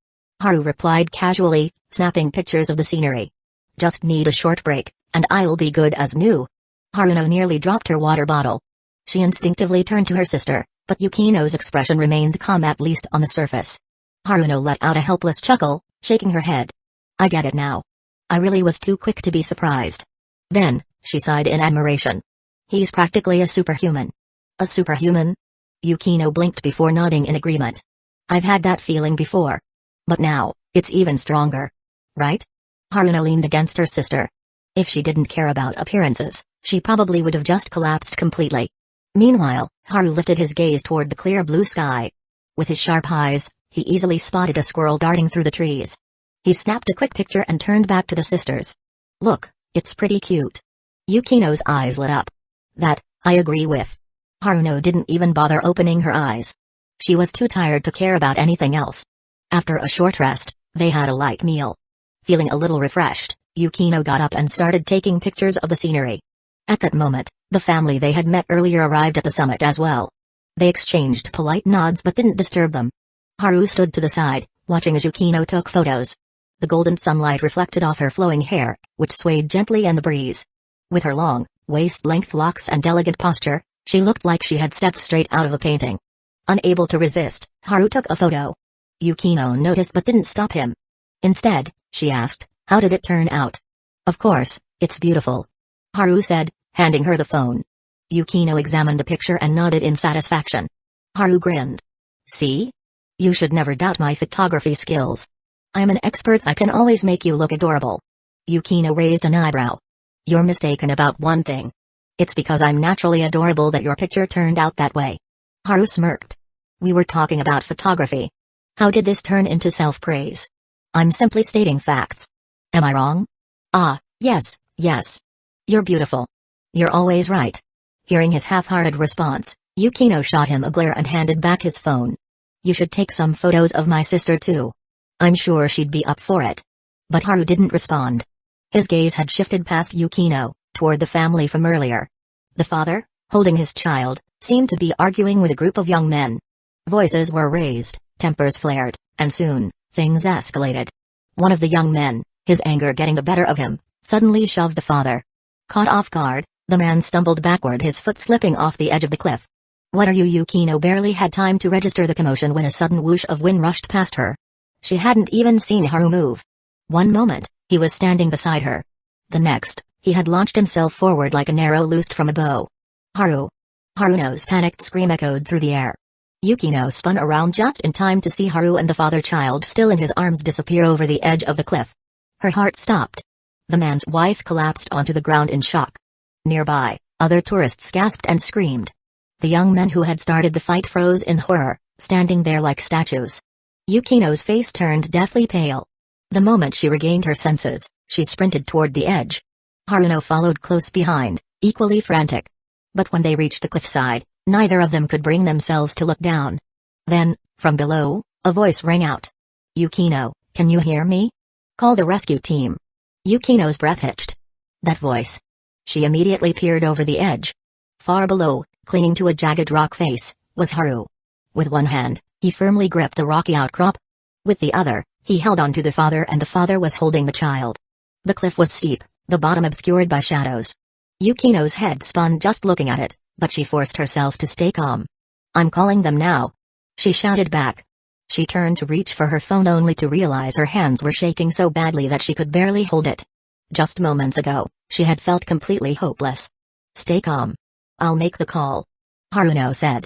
[SPEAKER 1] Haru replied casually, snapping pictures of the scenery. Just need a short break, and I'll be good as new. Haruno nearly dropped her water bottle. She instinctively turned to her sister, but Yukino's expression remained calm, at least on the surface. Haruno let out a helpless chuckle, shaking her head. I get it now. I really was too quick to be surprised. Then, she sighed in admiration. He's practically a superhuman. A superhuman? Yukino blinked before nodding in agreement. I've had that feeling before. But now, it's even stronger. Right? Haruno leaned against her sister. If she didn't care about appearances, she probably would have just collapsed completely. Meanwhile, Haru lifted his gaze toward the clear blue sky. With his sharp eyes, he easily spotted a squirrel darting through the trees. He snapped a quick picture and turned back to the sisters. Look, it's pretty cute. Yukino's eyes lit up. That, I agree with. Haruno didn't even bother opening her eyes. She was too tired to care about anything else. After a short rest, they had a light meal. Feeling a little refreshed, Yukino got up and started taking pictures of the scenery. At that moment, the family they had met earlier arrived at the summit as well. They exchanged polite nods but didn't disturb them. Haru stood to the side, watching as Yukino took photos. The golden sunlight reflected off her flowing hair, which swayed gently in the breeze. With her long, waist-length locks and elegant posture, she looked like she had stepped straight out of a painting. Unable to resist, Haru took a photo. Yukino noticed but didn't stop him. Instead, she asked, how did it turn out? Of course, it's beautiful. Haru said, handing her the phone. Yukino examined the picture and nodded in satisfaction. Haru grinned. See? You should never doubt my photography skills. I'm an expert. I can always make you look adorable. Yukino raised an eyebrow. You're mistaken about one thing. It's because I'm naturally adorable that your picture turned out that way. Haru smirked. We were talking about photography. How did this turn into self-praise? I'm simply stating facts. Am I wrong? Ah, yes, yes. You're beautiful. You're always right. Hearing his half-hearted response, Yukino shot him a glare and handed back his phone. You should take some photos of my sister too. I'm sure she'd be up for it. But Haru didn't respond. His gaze had shifted past Yukino, toward the family from earlier. The father, holding his child, seemed to be arguing with a group of young men. Voices were raised, tempers flared, and soon, things escalated. One of the young men, his anger getting the better of him, suddenly shoved the father. Caught off guard, the man stumbled backward, his foot slipping off the edge of the cliff. What are you? Yukino barely had time to register the commotion when a sudden whoosh of wind rushed past her. She hadn't even seen Haru move. One moment, he was standing beside her. The next, he had launched himself forward like an arrow loosed from a bow. Haru! Haruno's panicked scream echoed through the air. Yukino spun around just in time to see Haru and the father-child still in his arms disappear over the edge of the cliff. Her heart stopped. The man's wife collapsed onto the ground in shock. Nearby, other tourists gasped and screamed. The young men who had started the fight froze in horror, standing there like statues. Yukino's face turned deathly pale. The moment she regained her senses, she sprinted toward the edge. Haruno followed close behind, equally frantic. But when they reached the cliffside, neither of them could bring themselves to look down. Then, from below, a voice rang out. "Yukino, can you hear me? Call the rescue team." Yukino's breath hitched. That voice. She immediately peered over the edge. Far below, clinging to a jagged rock face, was Haru. With one hand, he firmly gripped a rocky outcrop. With the other, he held onto the father, and the father was holding the child. The cliff was steep, the bottom obscured by shadows. Yukino's head spun just looking at it, but she forced herself to stay calm. "I'm calling them now," she shouted back. She turned to reach for her phone only to realize her hands were shaking so badly that she could barely hold it. Just moments ago, she had felt completely hopeless. "Stay calm. I'll make the call," Haruno said.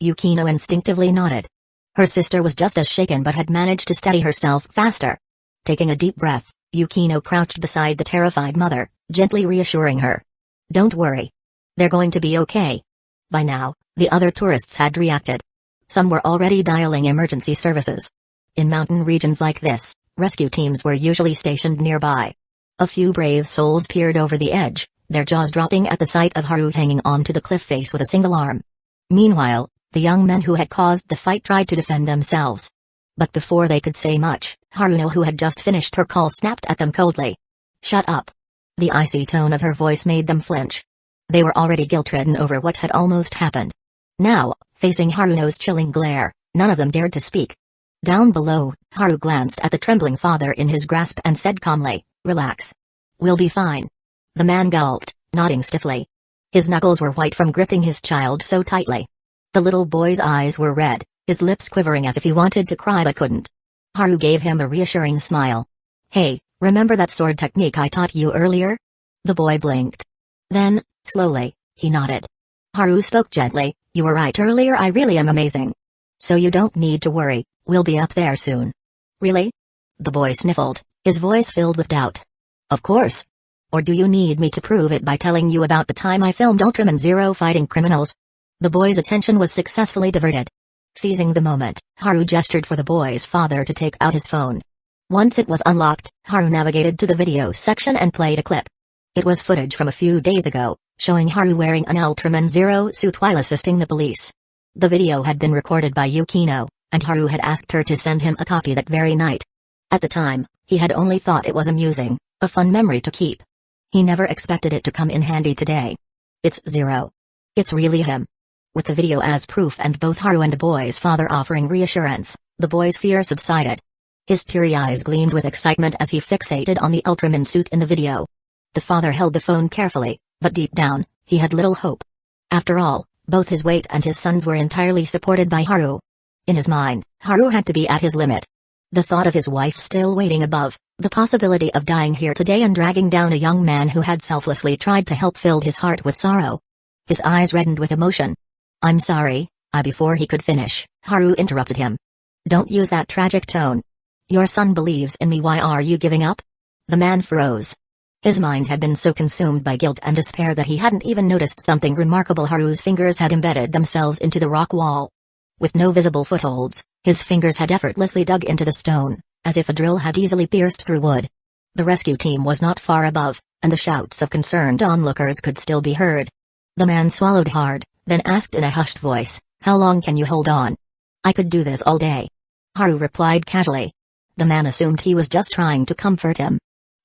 [SPEAKER 1] Yukino instinctively nodded. Her sister was just as shaken but had managed to steady herself faster. Taking a deep breath, Yukino crouched beside the terrified mother, gently reassuring her. "Don't worry. They're going to be okay." By now, the other tourists had reacted. Some were already dialing emergency services. In mountain regions like this, rescue teams were usually stationed nearby. A few brave souls peered over the edge, their jaws dropping at the sight of Haru hanging onto the cliff face with a single arm. Meanwhile, the young men who had caused the fight tried to defend themselves. But before they could say much, Haruno, who had just finished her call, snapped at them coldly. "Shut up." The icy tone of her voice made them flinch. They were already guilt-ridden over what had almost happened. Now, facing Haruno's chilling glare, none of them dared to speak. Down below, Haru glanced at the trembling father in his grasp and said calmly, "Relax. We'll be fine." The man gulped, nodding stiffly. His knuckles were white from gripping his child so tightly. The little boy's eyes were red, his lips quivering as if he wanted to cry but couldn't. Haru gave him a reassuring smile. "Hey, remember that sword technique I taught you earlier?" The boy blinked. Then, slowly, he nodded. Haru spoke gently, "You were right earlier, I really am amazing. So you don't need to worry, we'll be up there soon." "Really?" The boy sniffled, his voice filled with doubt. "Of course. Or do you need me to prove it by telling you about the time I filmed Ultraman Zero fighting criminals?" The boy's attention was successfully diverted. Seizing the moment, Haru gestured for the boy's father to take out his phone. Once it was unlocked, Haru navigated to the video section and played a clip. It was footage from a few days ago, showing Haru wearing an Ultraman Zero suit while assisting the police. The video had been recorded by Yukino, and Haru had asked her to send him a copy that very night. At the time, he had only thought it was amusing, a fun memory to keep. He never expected it to come in handy today. It's Zero. It's really him. With the video as proof and both Haru and the boy's father offering reassurance, the boy's fear subsided. His teary eyes gleamed with excitement as he fixated on the Ultraman suit in the video. The father held the phone carefully, but deep down, he had little hope. After all, both his weight and his sons were entirely supported by Haru. In his mind, Haru had to be at his limit. The thought of his wife still waiting above, the possibility of dying here today and dragging down a young man who had selflessly tried to help filled his heart with sorrow. His eyes reddened with emotion. "I'm sorry." Before he could finish, Haru interrupted him. "Don't use that tragic tone. Your son believes in me, why are you giving up?" The man froze. His mind had been so consumed by guilt and despair that he hadn't even noticed something remarkable. Haru's fingers had embedded themselves into the rock wall. With no visible footholds, his fingers had effortlessly dug into the stone, as if a drill had easily pierced through wood. The rescue team was not far above, and the shouts of concerned onlookers could still be heard. The man swallowed hard, then asked in a hushed voice, "How long can you hold on?" "I could do this all day," Haru replied casually. The man assumed he was just trying to comfort him.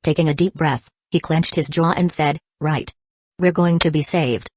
[SPEAKER 1] Taking a deep breath, he clenched his jaw and said, "Right. We're going to be saved."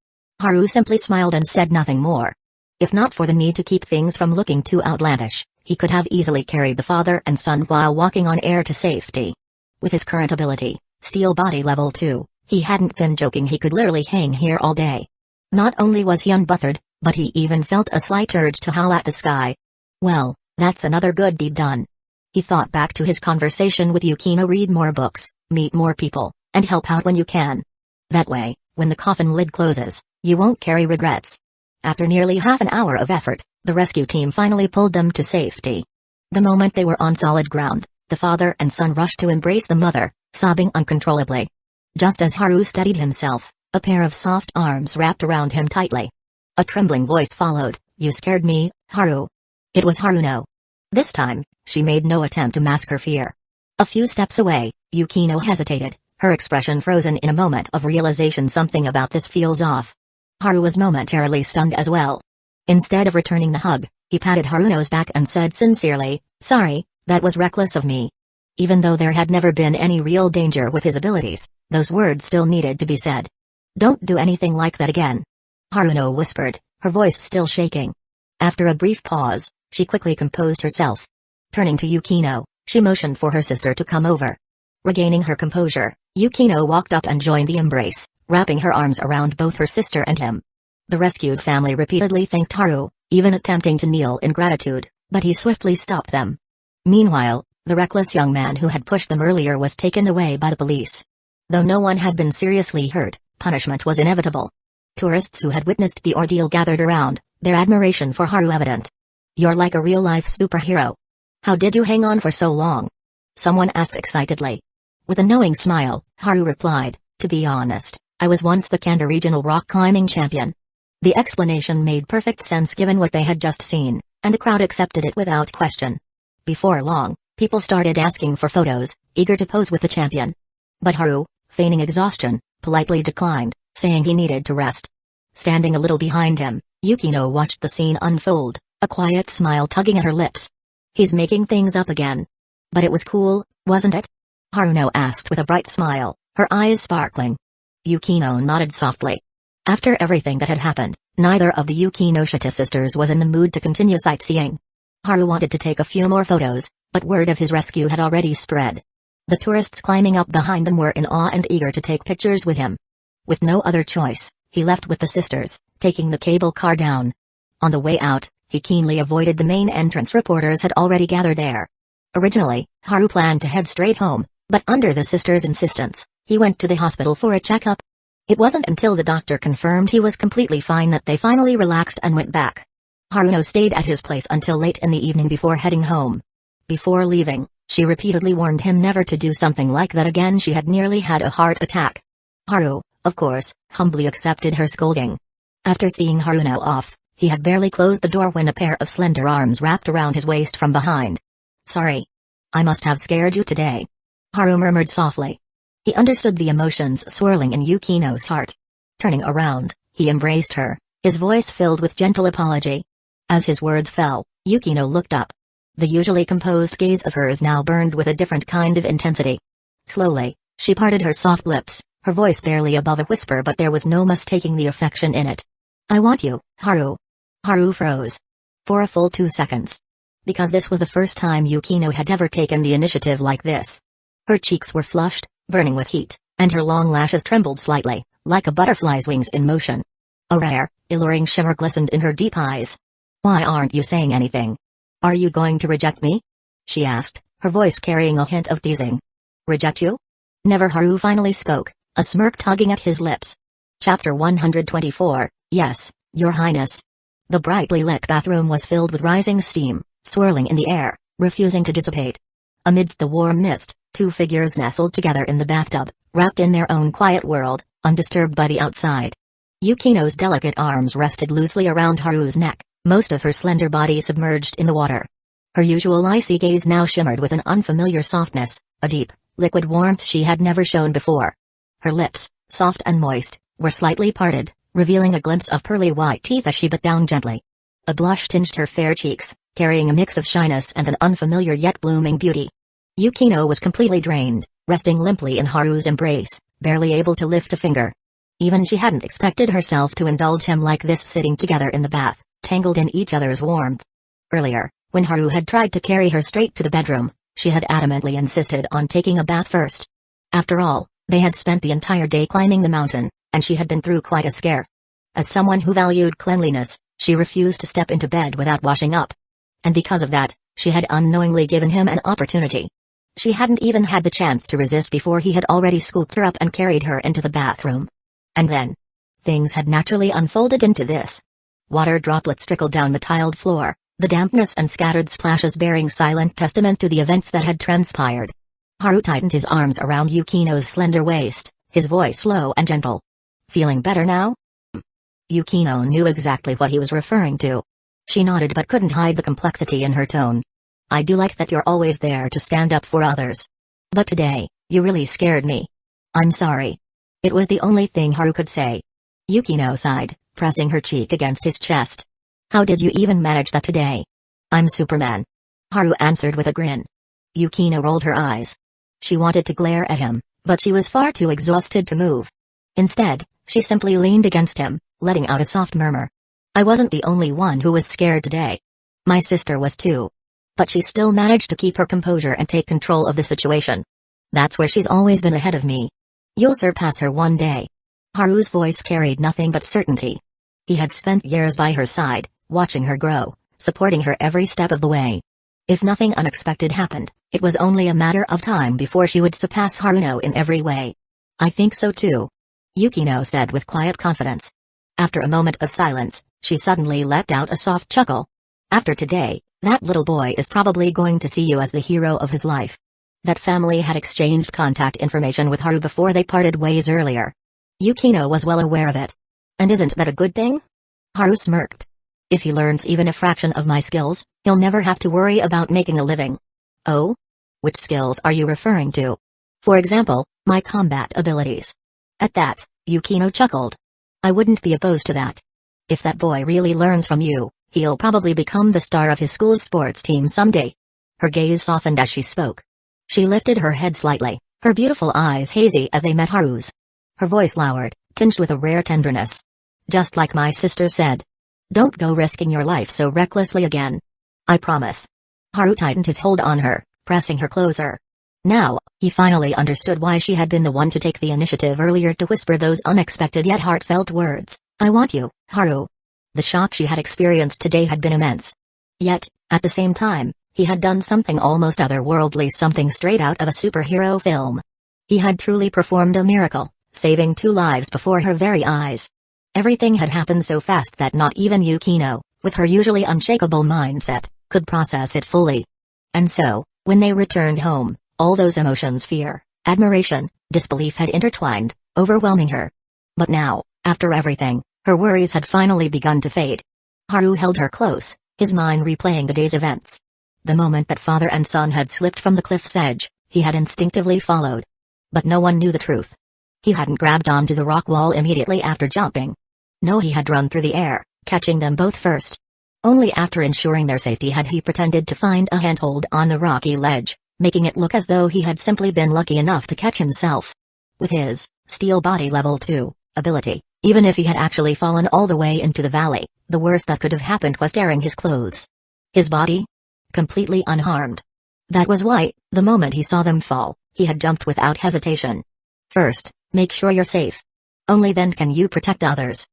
[SPEAKER 1] Haru simply smiled and said nothing more. If not for the need to keep things from looking too outlandish, he could have easily carried the father and son while walking on air to safety. With his current ability, Steel Body Level 2, he hadn't been joking, he could literally hang here all day. Not only was he unbothered, But he even felt a slight urge to howl at the sky. Well, that's another good deed done. He thought back to his conversation with Yukino: read more books, meet more people, and help out when you can. That way, when the coffin lid closes, you won't carry regrets. After nearly half an hour of effort, the rescue team finally pulled them to safety. The moment they were on solid ground, the father and son rushed to embrace the mother, sobbing uncontrollably. Just as Haru steadied himself, a pair of soft arms wrapped around him tightly. A trembling voice followed, "You scared me, Haru." It was Haruno. This time, she made no attempt to mask her fear. A few steps away, Yukino hesitated, her expression frozen in a moment of realization. Something about this feels off. Haru was momentarily stunned as well. Instead of returning the hug, he patted Haruno's back and said sincerely, "Sorry, that was reckless of me." Even though there had never been any real danger with his abilities, those words still needed to be said. "Don't do anything like that again," Haruno whispered, her voice still shaking. After a brief pause, she quickly composed herself. Turning to Yukino, she motioned for her sister to come over. Regaining her composure, Yukino walked up and joined the embrace, wrapping her arms around both her sister and him. The rescued family repeatedly thanked Haru, even attempting to kneel in gratitude, but he swiftly stopped them. Meanwhile, the reckless young man who had pushed them earlier was taken away by the police. Though no one had been seriously hurt, punishment was inevitable. Tourists who had witnessed the ordeal gathered around, their admiration for Haru evident. "You're like a real-life superhero. How did you hang on for so long?" someone asked excitedly. With a knowing smile, Haru replied, "To be honest, I was once the Kanda regional rock climbing champion." The explanation made perfect sense given what they had just seen, and the crowd accepted it without question. Before long, people started asking for photos, eager to pose with the champion. But Haru, feigning exhaustion, politely declined, saying he needed to rest. Standing a little behind him, Yukino watched the scene unfold, a quiet smile tugging at her lips. "He's making things up again. But it was cool, wasn't it?" Haruno asked with a bright smile, her eyes sparkling. Yukino nodded softly. After everything that had happened, neither of the Yukinoshita sisters was in the mood to continue sightseeing. Haru wanted to take a few more photos, but word of his rescue had already spread. The tourists climbing up behind them were in awe and eager to take pictures with him. With no other choice, he left with the sisters, taking the cable car down. On the way out, he keenly avoided the main entrance. Reporters had already gathered there. Originally, Haru planned to head straight home, but under the sisters' insistence, he went to the hospital for a checkup. It wasn't until the doctor confirmed he was completely fine that they finally relaxed and went back. Haruno stayed at his place until late in the evening before heading home. Before leaving, she repeatedly warned him never to do something like that again. She had nearly had a heart attack. Haru, of course, humbly accepted her scolding. After seeing Haruno off, he had barely closed the door when a pair of slender arms wrapped around his waist from behind. "Sorry. I must have scared you today," Haru murmured softly. He understood the emotions swirling in Yukino's heart. Turning around, he embraced her, his voice filled with gentle apology. As his words fell, Yukino looked up. The usually composed gaze of hers now burned with a different kind of intensity. Slowly, she parted her soft lips, her voice barely above a whisper, but there was no mistaking the affection in it. "I want you, Haru." Haru froze. For a full 2 seconds. Because this was the first time Yukino had ever taken the initiative like this. Her cheeks were flushed, burning with heat, and her long lashes trembled slightly, like a butterfly's wings in motion. A rare, alluring shimmer glistened in her deep eyes. "Why aren't you saying anything? Are you going to reject me?" she asked, her voice carrying a hint of teasing. "Reject you?" Never. Haru finally spoke, a smirk tugging at his lips. Chapter 124, Yes, Your Highness. The brightly lit bathroom was filled with rising steam, swirling in the air, refusing to dissipate. Amidst the warm mist, 2 figures nestled together in the bathtub, wrapped in their own quiet world, undisturbed by the outside. Yukino's delicate arms rested loosely around Haru's neck, most of her slender body submerged in the water. Her usual icy gaze now shimmered with an unfamiliar softness, a deep, liquid warmth she had never shown before. Her lips, soft and moist, were slightly parted, revealing a glimpse of pearly white teeth as she bit down gently. A blush tinged her fair cheeks, carrying a mix of shyness and an unfamiliar yet blooming beauty. Yukino was completely drained, resting limply in Haru's embrace, barely able to lift a finger. Even she hadn't expected herself to indulge him like this, sitting together in the bath, tangled in each other's warmth. Earlier, when Haru had tried to carry her straight to the bedroom, she had adamantly insisted on taking a bath first. After all, they had spent the entire day climbing the mountain, and she had been through quite a scare. As someone who valued cleanliness, She refused to step into bed without washing up. And because of that, she had unknowingly given him an opportunity. She hadn't even had the chance to resist before he had already scooped her up and carried her into the bathroom. And then, things had naturally unfolded into this. Water droplets trickled down the tiled floor, the dampness and scattered splashes bearing silent testament to the events that had transpired. Haru tightened his arms around Yukino's slender waist, his voice low and gentle. Feeling better now? Yukino knew exactly what he was referring to. She nodded but couldn't hide the complexity in her tone. I do like that you're always there to stand up for others. But today, you really scared me. I'm sorry. It was the only thing Haru could say. Yukino sighed, pressing her cheek against his chest. How did you even manage that today? I'm Superman. Haru answered with a grin. Yukino rolled her eyes. She wanted to glare at him, but she was far too exhausted to move. Instead, she simply leaned against him, letting out a soft murmur. I wasn't the only one who was scared today. My sister was too. But she still managed to keep her composure and take control of the situation. That's where she's always been ahead of me. You'll surpass her one day. Haru's voice carried nothing but certainty. He had spent years by her side, watching her grow, supporting her every step of the way. If nothing unexpected happened, it was only a matter of time before she would surpass Haruno in every way. I think so too. Yukino said with quiet confidence. After a moment of silence, she suddenly let out a soft chuckle. After today, that little boy is probably going to see you as the hero of his life. That family had exchanged contact information with Haru before they parted ways earlier. Yukino was well aware of it. And isn't that a good thing? Haru smirked. If he learns even a fraction of my skills, he'll never have to worry about making a living. Oh? Which skills are you referring to? For example, my combat abilities. At that, Yukino chuckled. I wouldn't be opposed to that. If that boy really learns from you, he'll probably become the star of his school's sports team someday. Her gaze softened as she spoke. She lifted her head slightly, her beautiful eyes hazy as they met Haru's. Her voice lowered, tinged with a rare tenderness. Just like my sister said. Don't go risking your life so recklessly again. I promise. Haru tightened his hold on her, pressing her closer. Now, he finally understood why she had been the one to take the initiative earlier to whisper those unexpected yet heartfelt words. I want you, Haru. The shock she had experienced today had been immense. Yet, at the same time, he had done something almost otherworldly, something straight out of a superhero film. He had truly performed a miracle, saving 2 lives before her very eyes. Everything had happened so fast that not even Yukino, with her usually unshakable mindset, could process it fully. And so, when they returned home, all those emotions, fear, admiration, disbelief had intertwined, overwhelming her. But now, after everything, her worries had finally begun to fade. Haru held her close, his mind replaying the day's events. The moment that father and son had slipped from the cliff's edge, he had instinctively followed. But no one knew the truth. He hadn't grabbed onto the rock wall immediately after jumping. No, he had run through the air, catching them both first. Only after ensuring their safety had he pretended to find a handhold on the rocky ledge, making it look as though he had simply been lucky enough to catch himself. With his steel body level 2 ability, even if he had actually fallen all the way into the valley, the worst that could have happened was tearing his clothes. His body? Completely unharmed. That was why, the moment he saw them fall, he had jumped without hesitation. First, make sure you're safe. Only then can you protect others.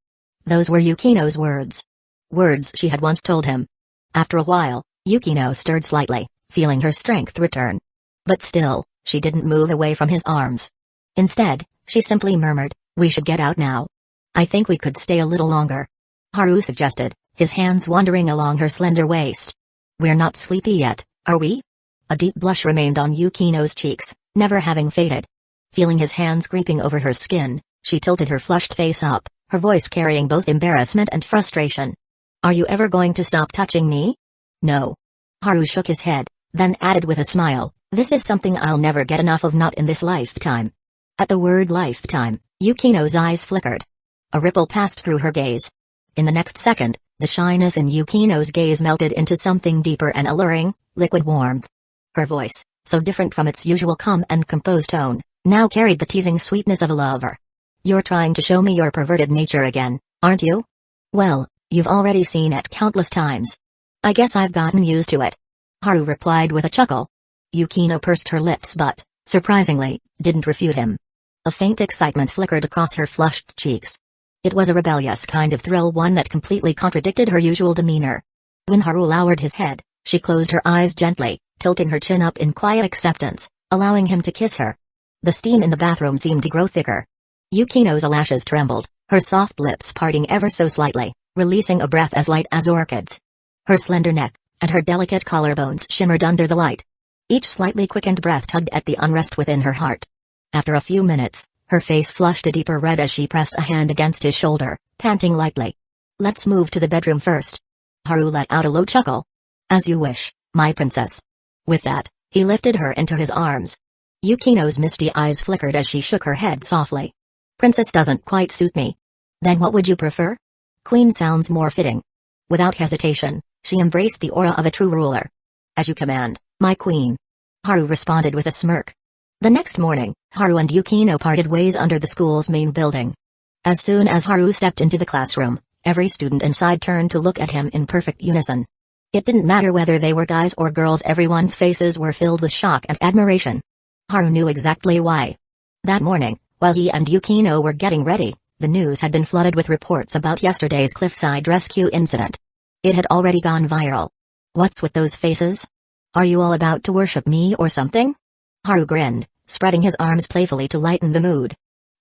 [SPEAKER 1] Those were Yukino's words. Words she had once told him. After a while, Yukino stirred slightly, feeling her strength return. But still, she didn't move away from his arms. Instead, she simply murmured, we should get out now. I think we could stay a little longer. Haru suggested, his hands wandering along her slender waist. We're not sleepy yet, are we? A deep blush remained on Yukino's cheeks, never having faded. Feeling his hands creeping over her skin, she tilted her flushed face up, her voice carrying both embarrassment and frustration. Are you ever going to stop touching me? No. Haru shook his head, then added with a smile, this is something I'll never get enough of, not in this lifetime. At the word lifetime, Yukino's eyes flickered. A ripple passed through her gaze. In the next second, the shyness in Yukino's gaze melted into something deeper and alluring, liquid warmth. Her voice, so different from its usual calm and composed tone, now carried the teasing sweetness of a lover. You're trying to show me your perverted nature again, aren't you? Well, you've already seen it countless times. I guess I've gotten used to it. Haru replied with a chuckle. Yukino pursed her lips but, surprisingly, didn't refute him. A faint excitement flickered across her flushed cheeks. It was a rebellious kind of thrill, one that completely contradicted her usual demeanor. When Haru lowered his head, she closed her eyes gently, tilting her chin up in quiet acceptance, allowing him to kiss her. The steam in the bathroom seemed to grow thicker. Yukino's lashes trembled, her soft lips parting ever so slightly, releasing a breath as light as orchids. Her slender neck and her delicate collarbones shimmered under the light. Each slightly quickened breath tugged at the unrest within her heart. After a few minutes, her face flushed a deeper red as she pressed a hand against his shoulder, panting lightly. "Let's move to the bedroom first." Haru let out a low chuckle. "As you wish, my princess." With that, he lifted her into his arms. Yukino's misty eyes flickered as she shook her head softly. "Princess doesn't quite suit me." "Then what would you prefer?" "Queen sounds more fitting." Without hesitation, she embraced the aura of a true ruler. "As you command, my queen." Haru responded with a smirk. The next morning, Haru and Yukino parted ways under the school's main building. As soon as Haru stepped into the classroom, every student inside turned to look at him in perfect unison. It didn't matter whether they were guys or girls, everyone's faces were filled with shock and admiration. Haru knew exactly why. That morning, while he and Yukino were getting ready, the news had been flooded with reports about yesterday's cliffside rescue incident. It had already gone viral. "What's with those faces? Are you all about to worship me or something?" Haru grinned, spreading his arms playfully to lighten the mood.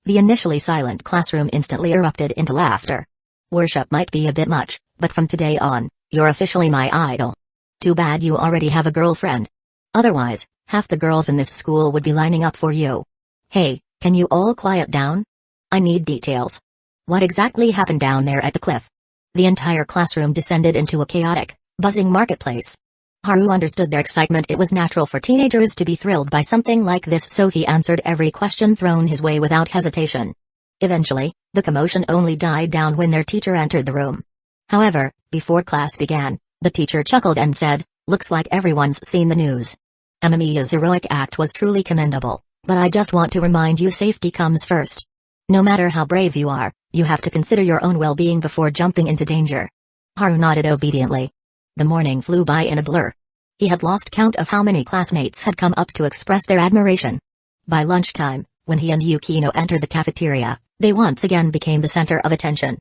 [SPEAKER 1] The initially silent classroom instantly erupted into laughter. "Worship might be a bit much, but from today on, you're officially my idol. Too bad you already have a girlfriend. Otherwise, half the girls in this school would be lining up for you." "Hey, can you all quiet down? I need details. What exactly happened down there at the cliff?" The entire classroom descended into a chaotic, buzzing marketplace. Haru understood their excitement. It was natural for teenagers to be thrilled by something like this, so he answered every question thrown his way without hesitation. Eventually, the commotion only died down when their teacher entered the room. However, before class began, the teacher chuckled and said, "Looks like everyone's seen the news. Amamiya's heroic act was truly commendable, but I just want to remind you safety comes first. No matter how brave you are, you have to consider your own well-being before jumping into danger." Haru nodded obediently. The morning flew by in a blur. He had lost count of how many classmates had come up to express their admiration. By lunchtime, when he and Yukino entered the cafeteria, they once again became the center of attention.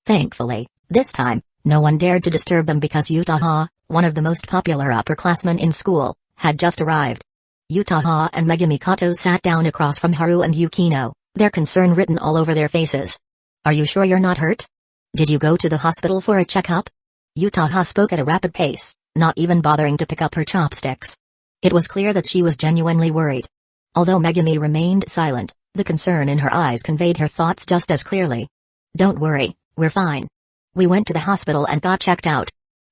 [SPEAKER 1] Thankfully, this time, no one dared to disturb them because Yutaha, one of the most popular upperclassmen in school, had just arrived. Yutaha and Megumi Kato sat down across from Haru and Yukino, their concern written all over their faces. "Are you sure you're not hurt? Did you go to the hospital for a checkup?" Yutaha spoke at a rapid pace, not even bothering to pick up her chopsticks. It was clear that she was genuinely worried. Although Megumi remained silent, the concern in her eyes conveyed her thoughts just as clearly. "Don't worry, we're fine. We went to the hospital and got checked out."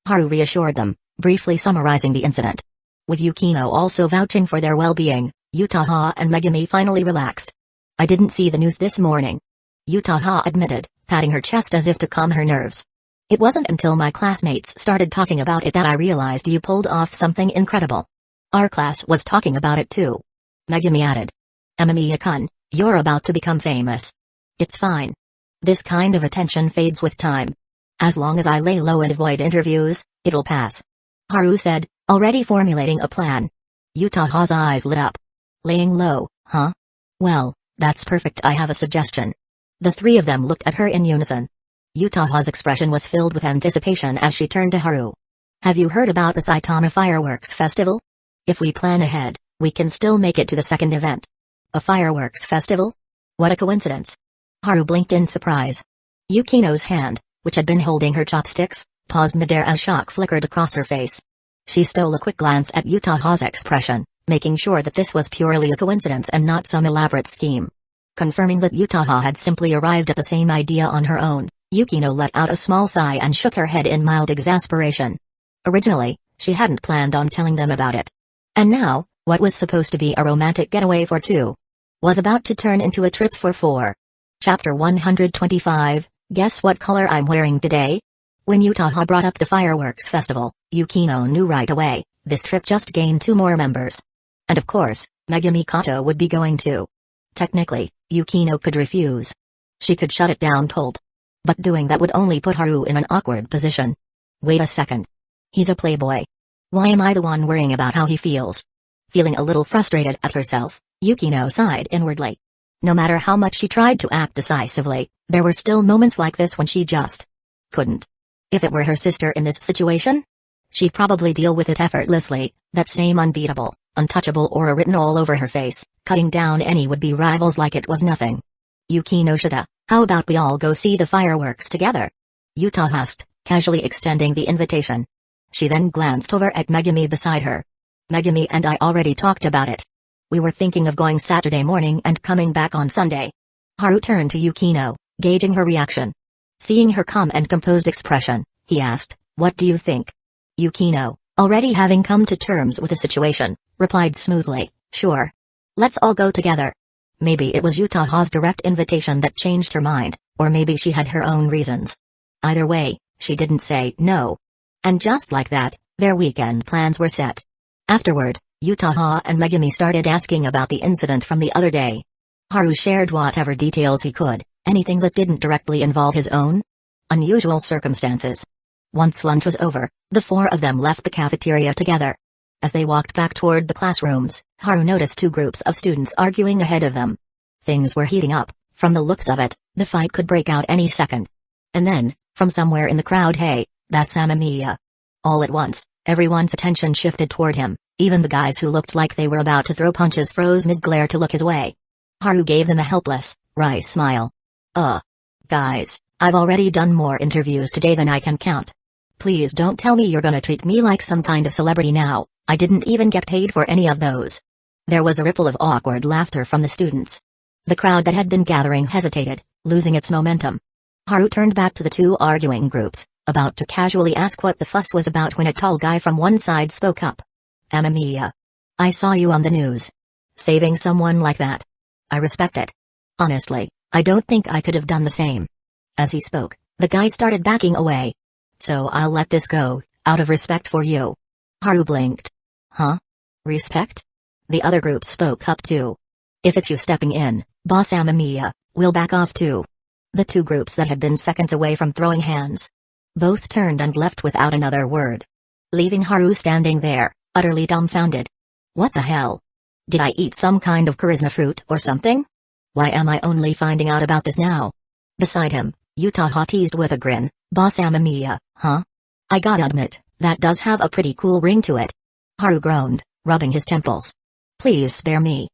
[SPEAKER 1] Haru reassured them, briefly summarizing the incident. With Yukino also vouching for their well-being, Yutaha and Megumi finally relaxed. "I didn't see the news this morning," Yutaha admitted, patting her chest as if to calm her nerves. "It wasn't until my classmates started talking about it that I realized you pulled off something incredible. Our class was talking about it too." Megumi added. "Amamiya-kun, you're about to become famous." "It's fine. This kind of attention fades with time. As long as I lay low and avoid interviews, it'll pass," Haru said, already formulating a plan. Yutaha's eyes lit up. "Laying low, huh? Well, that's perfect. I have a suggestion." The three of them looked at her in unison. Yutaha's expression was filled with anticipation as she turned to Haru. "Have you heard about the Saitama Fireworks Festival? If we plan ahead, we can still make it to the second event." "A fireworks festival? What a coincidence." Haru blinked in surprise. Yukino's hand, which had been holding her chopsticks, paused midair as shock flickered across her face. She stole a quick glance at Yutaha's expression, making sure that this was purely a coincidence and not some elaborate scheme. Confirming that Yutaha had simply arrived at the same idea on her own, Yukino let out a small sigh and shook her head in mild exasperation. Originally, she hadn't planned on telling them about it. And now, what was supposed to be a romantic getaway for two was about to turn into a trip for four. Chapter 125, Guess what color I'm wearing today? When Yutaha brought up the fireworks festival, Yukino knew right away, this trip just gained two more members. And of course, Megumi Kato would be going too. Technically, Yukino could refuse. She could shut it down cold. But doing that would only put Haru in an awkward position. Wait a second. He's a playboy. Why am I the one worrying about how he feels? Feeling a little frustrated at herself, Yukino sighed inwardly. No matter how much she tried to act decisively, there were still moments like this when she just couldn't. If it were her sister in this situation, she'd probably deal with it effortlessly, that same unbeatable, untouchable aura written all over her face, cutting down any would-be rivals like it was nothing. Yukinoshita, how about we all go see the fireworks together? Yuta asked, casually extending the invitation. She then glanced over at Megumi beside her. Megumi and I already talked about it. We were thinking of going Saturday morning and coming back on Sunday. Haru turned to Yukino, gauging her reaction. Seeing her calm and composed expression, he asked, "What do you think?" Yukino, already having come to terms with the situation, replied smoothly, "Sure. Let's all go together." Maybe it was Yutaha's direct invitation that changed her mind, or maybe she had her own reasons. Either way, she didn't say no. And just like that, their weekend plans were set. Afterward, Yutaha and Megumi started asking about the incident from the other day. Haru shared whatever details he could, anything that didn't directly involve his own unusual circumstances. Once lunch was over, the four of them left the cafeteria together. As they walked back toward the classrooms, Haru noticed two groups of students arguing ahead of them. Things were heating up. From the looks of it, the fight could break out any second. And then, from somewhere in the crowd, "Hey, that's Amamiya." All at once, everyone's attention shifted toward him. Even the guys who looked like they were about to throw punches froze mid-glare to look his way. Haru gave them a helpless, wry smile. Guys, I've already done more interviews today than I can count. Please don't tell me you're gonna treat me like some kind of celebrity now. I didn't even get paid for any of those." There was a ripple of awkward laughter from the students. The crowd that had been gathering hesitated, losing its momentum. Haru turned back to the two arguing groups, about to casually ask what the fuss was about when a tall guy from one side spoke up. "Amamiya. I saw you on the news. Saving someone like that. I respect it. Honestly, I don't think I could have done the same." As he spoke, the guy started backing away. "So I'll let this go, out of respect for you." Haru blinked. "Huh? Respect?" The other group spoke up too. "If it's you stepping in, Boss Amamiya, we'll back off too." The two groups that had been seconds away from throwing hands both turned and left without another word, leaving Haru standing there, utterly dumbfounded. What the hell? Did I eat some kind of charisma fruit or something? Why am I only finding out about this now? Beside him, Yutaha teased with a grin, "Boss Amamiya, huh? I gotta admit, that does have a pretty cool ring to it." Haru groaned, rubbing his temples. "Please spare me."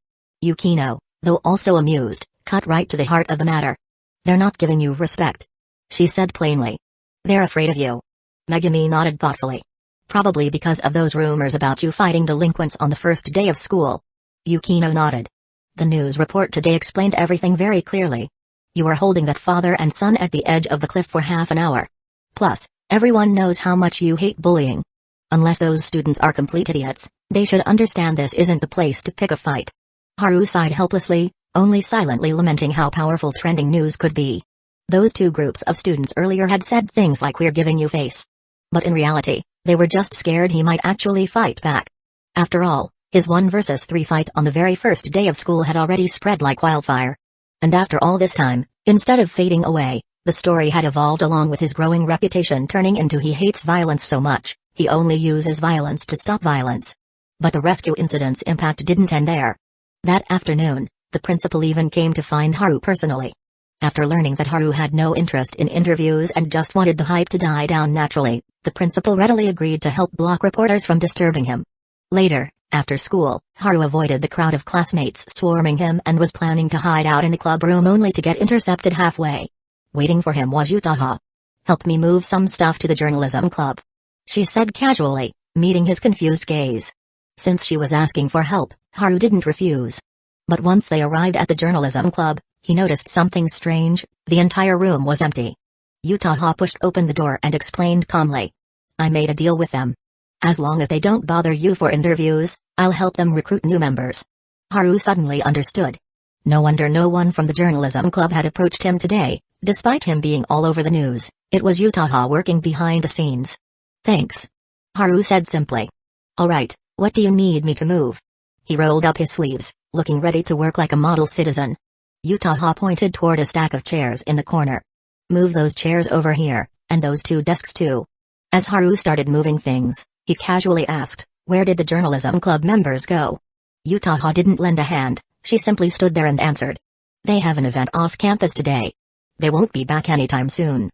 [SPEAKER 1] Yukino, though also amused, cut right to the heart of the matter. "They're not giving you respect," she said plainly. "They're afraid of you." Megumi nodded thoughtfully. "Probably because of those rumors about you fighting delinquents on the first day of school." Yukino nodded. "The news report today explained everything very clearly. You were holding that father and son at the edge of the cliff for half an hour. Plus, everyone knows how much you hate bullying. Unless those students are complete idiots, they should understand this isn't the place to pick a fight." Haru sighed helplessly, only silently lamenting how powerful trending news could be. Those two groups of students earlier had said things like "we're giving you face." But in reality, they were just scared he might actually fight back. After all, his 1 versus 3 fight on the very first day of school had already spread like wildfire. And after all this time, instead of fading away, the story had evolved along with his growing reputation, turning into he hates violence so much, he only uses violence to stop violence. But the rescue incident's impact didn't end there. That afternoon, the principal even came to find Haru personally. After learning that Haru had no interest in interviews and just wanted the hype to die down naturally, the principal readily agreed to help block reporters from disturbing him. Later, after school, Haru avoided the crowd of classmates swarming him and was planning to hide out in the club room only to get intercepted halfway. Waiting for him was Yutaha. "Help me move some stuff to the journalism club," she said casually, meeting his confused gaze. Since she was asking for help, Haru didn't refuse. But once they arrived at the journalism club, he noticed something strange. The entire room was empty. Yutaha pushed open the door and explained calmly. "I made a deal with them. As long as they don't bother you for interviews, I'll help them recruit new members." Haru suddenly understood. No wonder no one from the journalism club had approached him today, despite him being all over the news. It was Yutaha working behind the scenes. "Thanks," Haru said simply. "All right, what do you need me to move?" He rolled up his sleeves, looking ready to work like a model citizen. Yutaha pointed toward a stack of chairs in the corner. "Move those chairs over here, and those 2 desks too." As Haru started moving things, he casually asked, "Where did the journalism club members go?" Yutaha didn't lend a hand, she simply stood there and answered. They have an event off campus today. They won't be back anytime soon.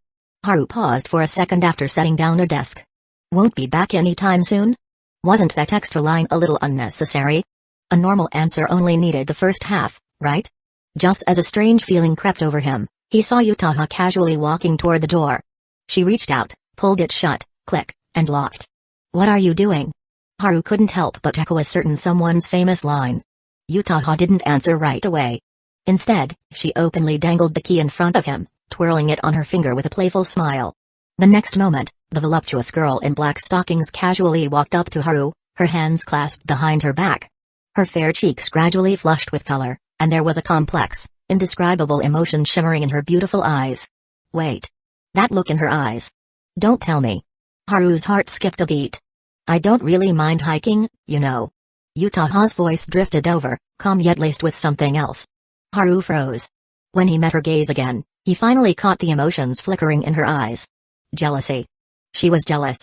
[SPEAKER 1] Haru paused for a second after setting down a desk. Won't be back anytime soon? Wasn't that extra line a little unnecessary? A normal answer only needed the first half, right? Just as a strange feeling crept over him, he saw Yutaha casually walking toward the door. She reached out, pulled it shut, click, and locked. What are you doing? Haru couldn't help but echo a certain someone's famous line. Yutaha didn't answer right away. Instead, she openly dangled the key in front of him, twirling it on her finger with a playful smile. The next moment, the voluptuous girl in black stockings casually walked up to Haru, her hands clasped behind her back. Her fair cheeks gradually flushed with color, and there was a complex, indescribable emotion shimmering in her beautiful eyes. Wait. That look in her eyes. Don't tell me. Haru's heart skipped a beat. I don't really mind hiking, you know. Yutaha's voice drifted over, calm yet laced with something else. Haru froze. When he met her gaze again, he finally caught the emotions flickering in her eyes. Jealousy. She was jealous.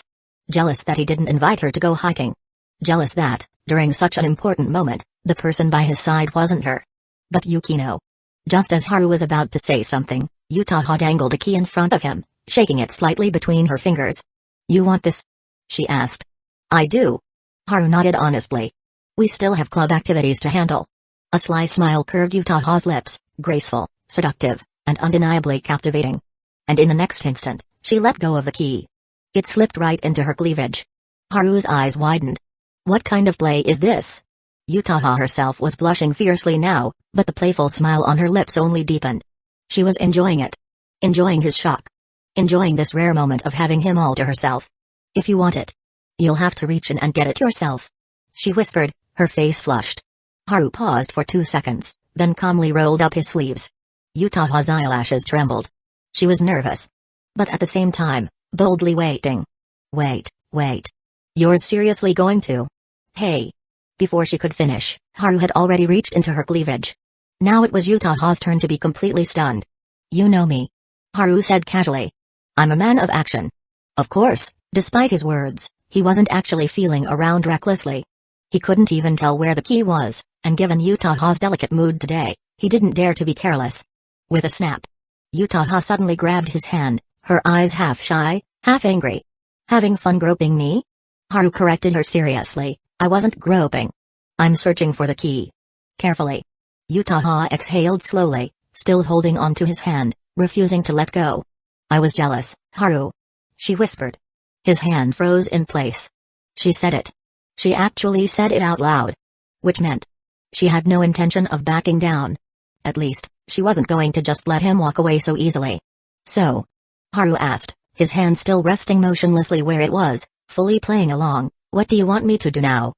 [SPEAKER 1] Jealous that he didn't invite her to go hiking. Jealous that, during such an important moment, the person by his side wasn't her. But Yukino. Just as Haru was about to say something, Yutaha dangled a key in front of him, shaking it slightly between her fingers. You want this? She asked. I do. Haru nodded honestly. We still have club activities to handle. A sly smile curved Yutaha's lips, graceful, seductive, and undeniably captivating. And in the next instant, she let go of the key. It slipped right into her cleavage. Haru's eyes widened. What kind of play is this? Yutaha herself was blushing fiercely now, but the playful smile on her lips only deepened. She was enjoying it. Enjoying his shock. Enjoying this rare moment of having him all to herself. If you want it, you'll have to reach in and get it yourself. She whispered, her face flushed. Haru paused for 2 seconds, then calmly rolled up his sleeves. Yutaha's eyelashes trembled. She was nervous. But at the same time, boldly waiting. Wait. You're seriously going to? Hey. Before she could finish, Haru had already reached into her cleavage. Now it was Yutaha's turn to be completely stunned. You know me. Haru said casually. I'm a man of action. Of course, despite his words, he wasn't actually feeling around recklessly. He couldn't even tell where the key was, and given Yutaha's delicate mood today, he didn't dare to be careless. With a snap, Yutaha suddenly grabbed his hand, her eyes half shy, half angry. Having fun groping me? Haru corrected her seriously. I wasn't groping. I'm searching for the key. Carefully. Yutaha exhaled slowly, still holding onto his hand, refusing to let go. I was jealous, Haru. She whispered. His hand froze in place. She said it. She actually said it out loud. Which meant she had no intention of backing down. At least, she wasn't going to just let him walk away so easily. So? Haru asked, his hand still resting motionlessly where it was, fully playing along. What do you want me to do now?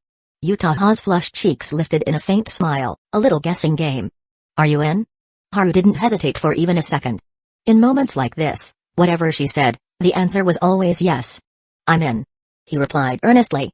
[SPEAKER 1] Yutaha's flushed cheeks lifted in a faint smile, a little guessing game. Are you in? Haru didn't hesitate for even a second. In moments like this, whatever she said, the answer was always yes. I'm in. He replied earnestly.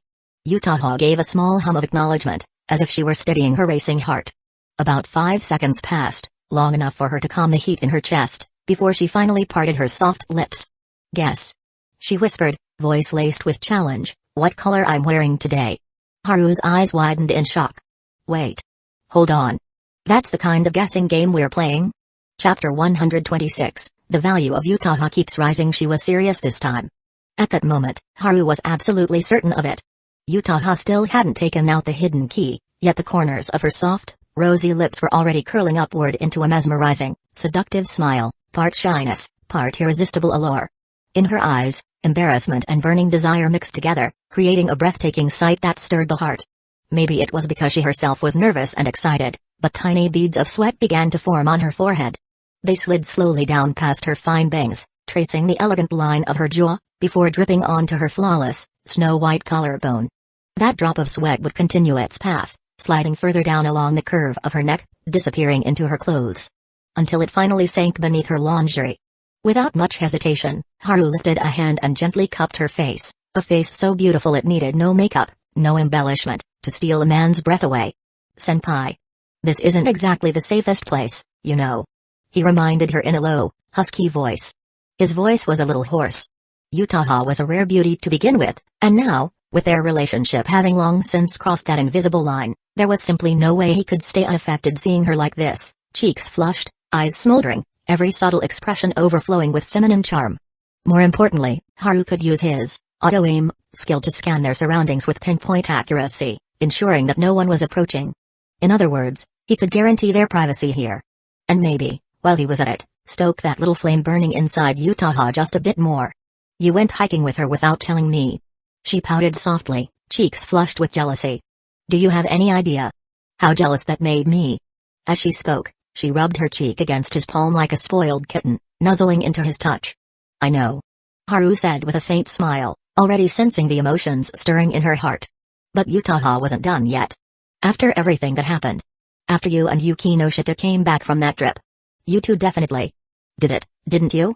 [SPEAKER 1] Yutaha gave a small hum of acknowledgement, as if she were steadying her racing heart. About 5 seconds passed, long enough for her to calm the heat in her chest, before she finally parted her soft lips. Guess. She whispered, voice laced with challenge, what color I'm wearing today. Haru's eyes widened in shock. Wait. Hold on. That's the kind of guessing game we're playing? Chapter 126, The value of Yutaha keeps rising. She was serious this time. At that moment, Haru was absolutely certain of it. Yutaha still hadn't taken out the hidden key, yet the corners of her soft, rosy lips were already curling upward into a mesmerizing, seductive smile, part shyness, part irresistible allure. In her eyes, embarrassment and burning desire mixed together, creating a breathtaking sight that stirred the heart. Maybe it was because she herself was nervous and excited, but tiny beads of sweat began to form on her forehead. They slid slowly down past her fine bangs, tracing the elegant line of her jaw, before dripping onto her flawless, snow-white collarbone. That drop of sweat would continue its path, sliding further down along the curve of her neck, disappearing into her clothes. Until it finally sank beneath her lingerie. Without much hesitation, Haru lifted a hand and gently cupped her face, a face so beautiful it needed no makeup, no embellishment, to steal a man's breath away. Senpai. This isn't exactly the safest place, you know. He reminded her in a low, husky voice. His voice was a little hoarse. Yutaha was a rare beauty to begin with, and now, with their relationship having long since crossed that invisible line, there was simply no way he could stay unaffected seeing her like this, cheeks flushed, eyes smoldering, every subtle expression overflowing with feminine charm. More importantly, Haru could use his auto-aim skill to scan their surroundings with pinpoint accuracy, ensuring that no one was approaching. In other words, he could guarantee their privacy here. And maybe, while he was at it, stoke that little flame burning inside Yutaha just a bit more. You went hiking with her without telling me. She pouted softly, cheeks flushed with jealousy. Do you have any idea how jealous that made me? As she spoke, she rubbed her cheek against his palm like a spoiled kitten, nuzzling into his touch. I know. Haru said with a faint smile, already sensing the emotions stirring in her heart. But Yutaha wasn't done yet. After everything that happened. After you and Yukinoshita came back from that trip. You two definitely did it, didn't you?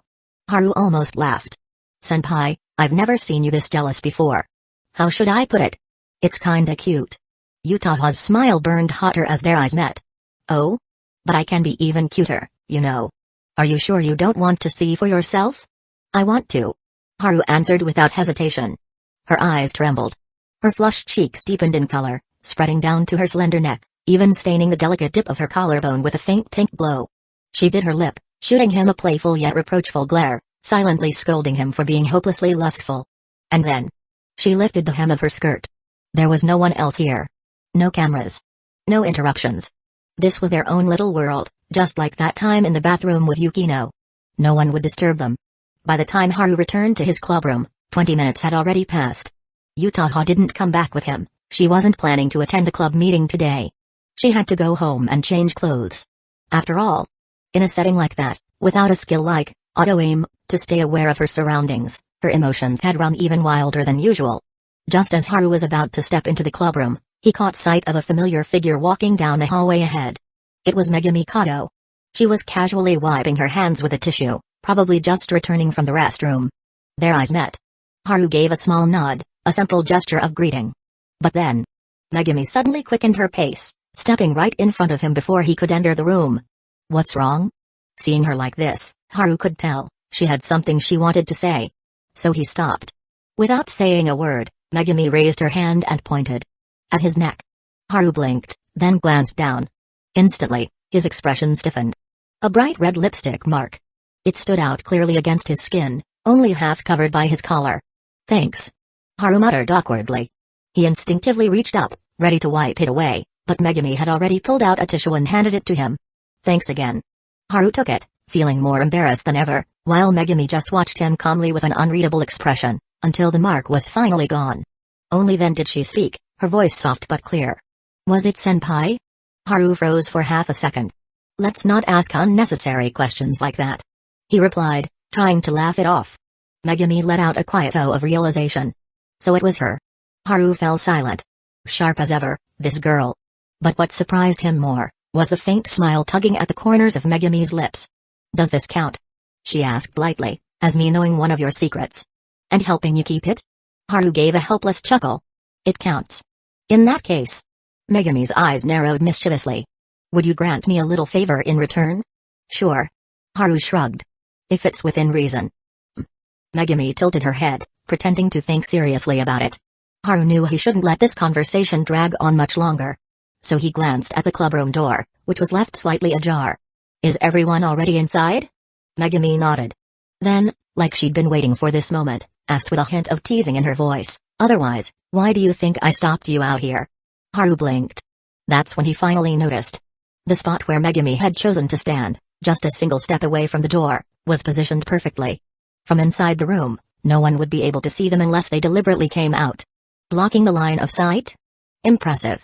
[SPEAKER 1] Haru almost laughed. Senpai, I've never seen you this jealous before. How should I put it? It's kinda cute. Yutaha's smile burned hotter as their eyes met. Oh? But I can be even cuter, you know. Are you sure you don't want to see for yourself? I want to. Haru answered without hesitation. Her eyes trembled. Her flushed cheeks deepened in color, spreading down to her slender neck, even staining the delicate dip of her collarbone with a faint pink glow. She bit her lip, shooting him a playful yet reproachful glare, silently scolding him for being hopelessly lustful. And then she lifted the hem of her skirt. There was no one else here. No cameras. No interruptions. This was their own little world, just like that time in the bathroom with Yukino. No one would disturb them. By the time Haru returned to his clubroom, 20 minutes had already passed. Yutaha didn't come back with him. She wasn't planning to attend the club meeting today. She had to go home and change clothes. After all, in a setting like that, without a skill like auto-aim, to stay aware of her surroundings, her emotions had run even wilder than usual. Just as Haru was about to step into the clubroom, he caught sight of a familiar figure walking down the hallway ahead. It was Megumi Kato. She was casually wiping her hands with a tissue, probably just returning from the restroom. Their eyes met. Haru gave a small nod, a simple gesture of greeting. But then, Megumi suddenly quickened her pace, stepping right in front of him before he could enter the room. What's wrong? Seeing her like this, Haru could tell she had something she wanted to say. So he stopped. Without saying a word, Megumi raised her hand and pointed at his neck. Haru blinked, then glanced down. Instantly, his expression stiffened. A bright red lipstick mark. It stood out clearly against his skin, only half covered by his collar. Thanks. Haru muttered awkwardly. He instinctively reached up, ready to wipe it away, but Megumi had already pulled out a tissue and handed it to him. Thanks again. Haru took it, feeling more embarrassed than ever, while Megumi just watched him calmly with an unreadable expression, until the mark was finally gone. Only then did she speak, her voice soft but clear. Was it senpai? Haru froze for half a second. Let's not ask unnecessary questions like that. He replied, trying to laugh it off. Megumi let out a quiet oh of realization. So it was her. Haru fell silent. Sharp as ever, this girl. But what surprised him more was the faint smile tugging at the corners of Megumi's lips. Does this count? She asked lightly, as me knowing one of your secrets. And helping you keep it? Haru gave a helpless chuckle. It counts. In that case. Megumi's eyes narrowed mischievously. Would you grant me a little favor in return? Sure. Haru shrugged. If it's within reason. Megumi tilted her head, pretending to think seriously about it. Haru knew he shouldn't let this conversation drag on much longer. So he glanced at the clubroom door, which was left slightly ajar. Is everyone already inside? Megumi nodded. Then, like she'd been waiting for this moment, asked with a hint of teasing in her voice, otherwise, why do you think I stopped you out here? Haru blinked. That's when he finally noticed. The spot where Megumi had chosen to stand, just a single step away from the door, was positioned perfectly. From inside the room, no one would be able to see them unless they deliberately came out. Blocking the line of sight? Impressive.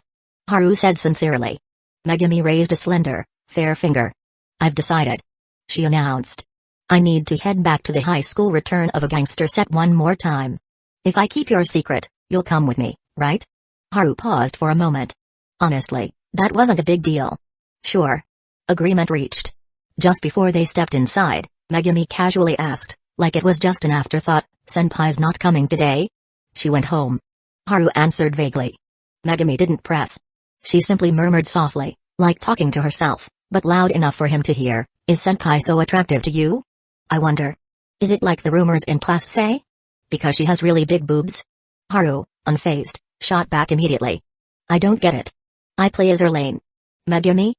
[SPEAKER 1] Haru said sincerely. Megumi raised a slender, fair finger. I've decided. She announced. I need to head back to the high school return of a gangster set one more time. If I keep your secret, you'll come with me, right? Haru paused for a moment. Honestly, that wasn't a big deal. Sure. Agreement reached. Just before they stepped inside, Megumi casually asked, like it was just an afterthought, Senpai's not coming today? She went home. Haru answered vaguely. Megumi didn't press. She simply murmured softly, like talking to herself, but loud enough for him to hear, is Senpai so attractive to you? I wonder. Is it like the rumors in class say? Because she has really big boobs? Haru, unfazed, shot back immediately. I don't get it. I play as her lane. Megumi?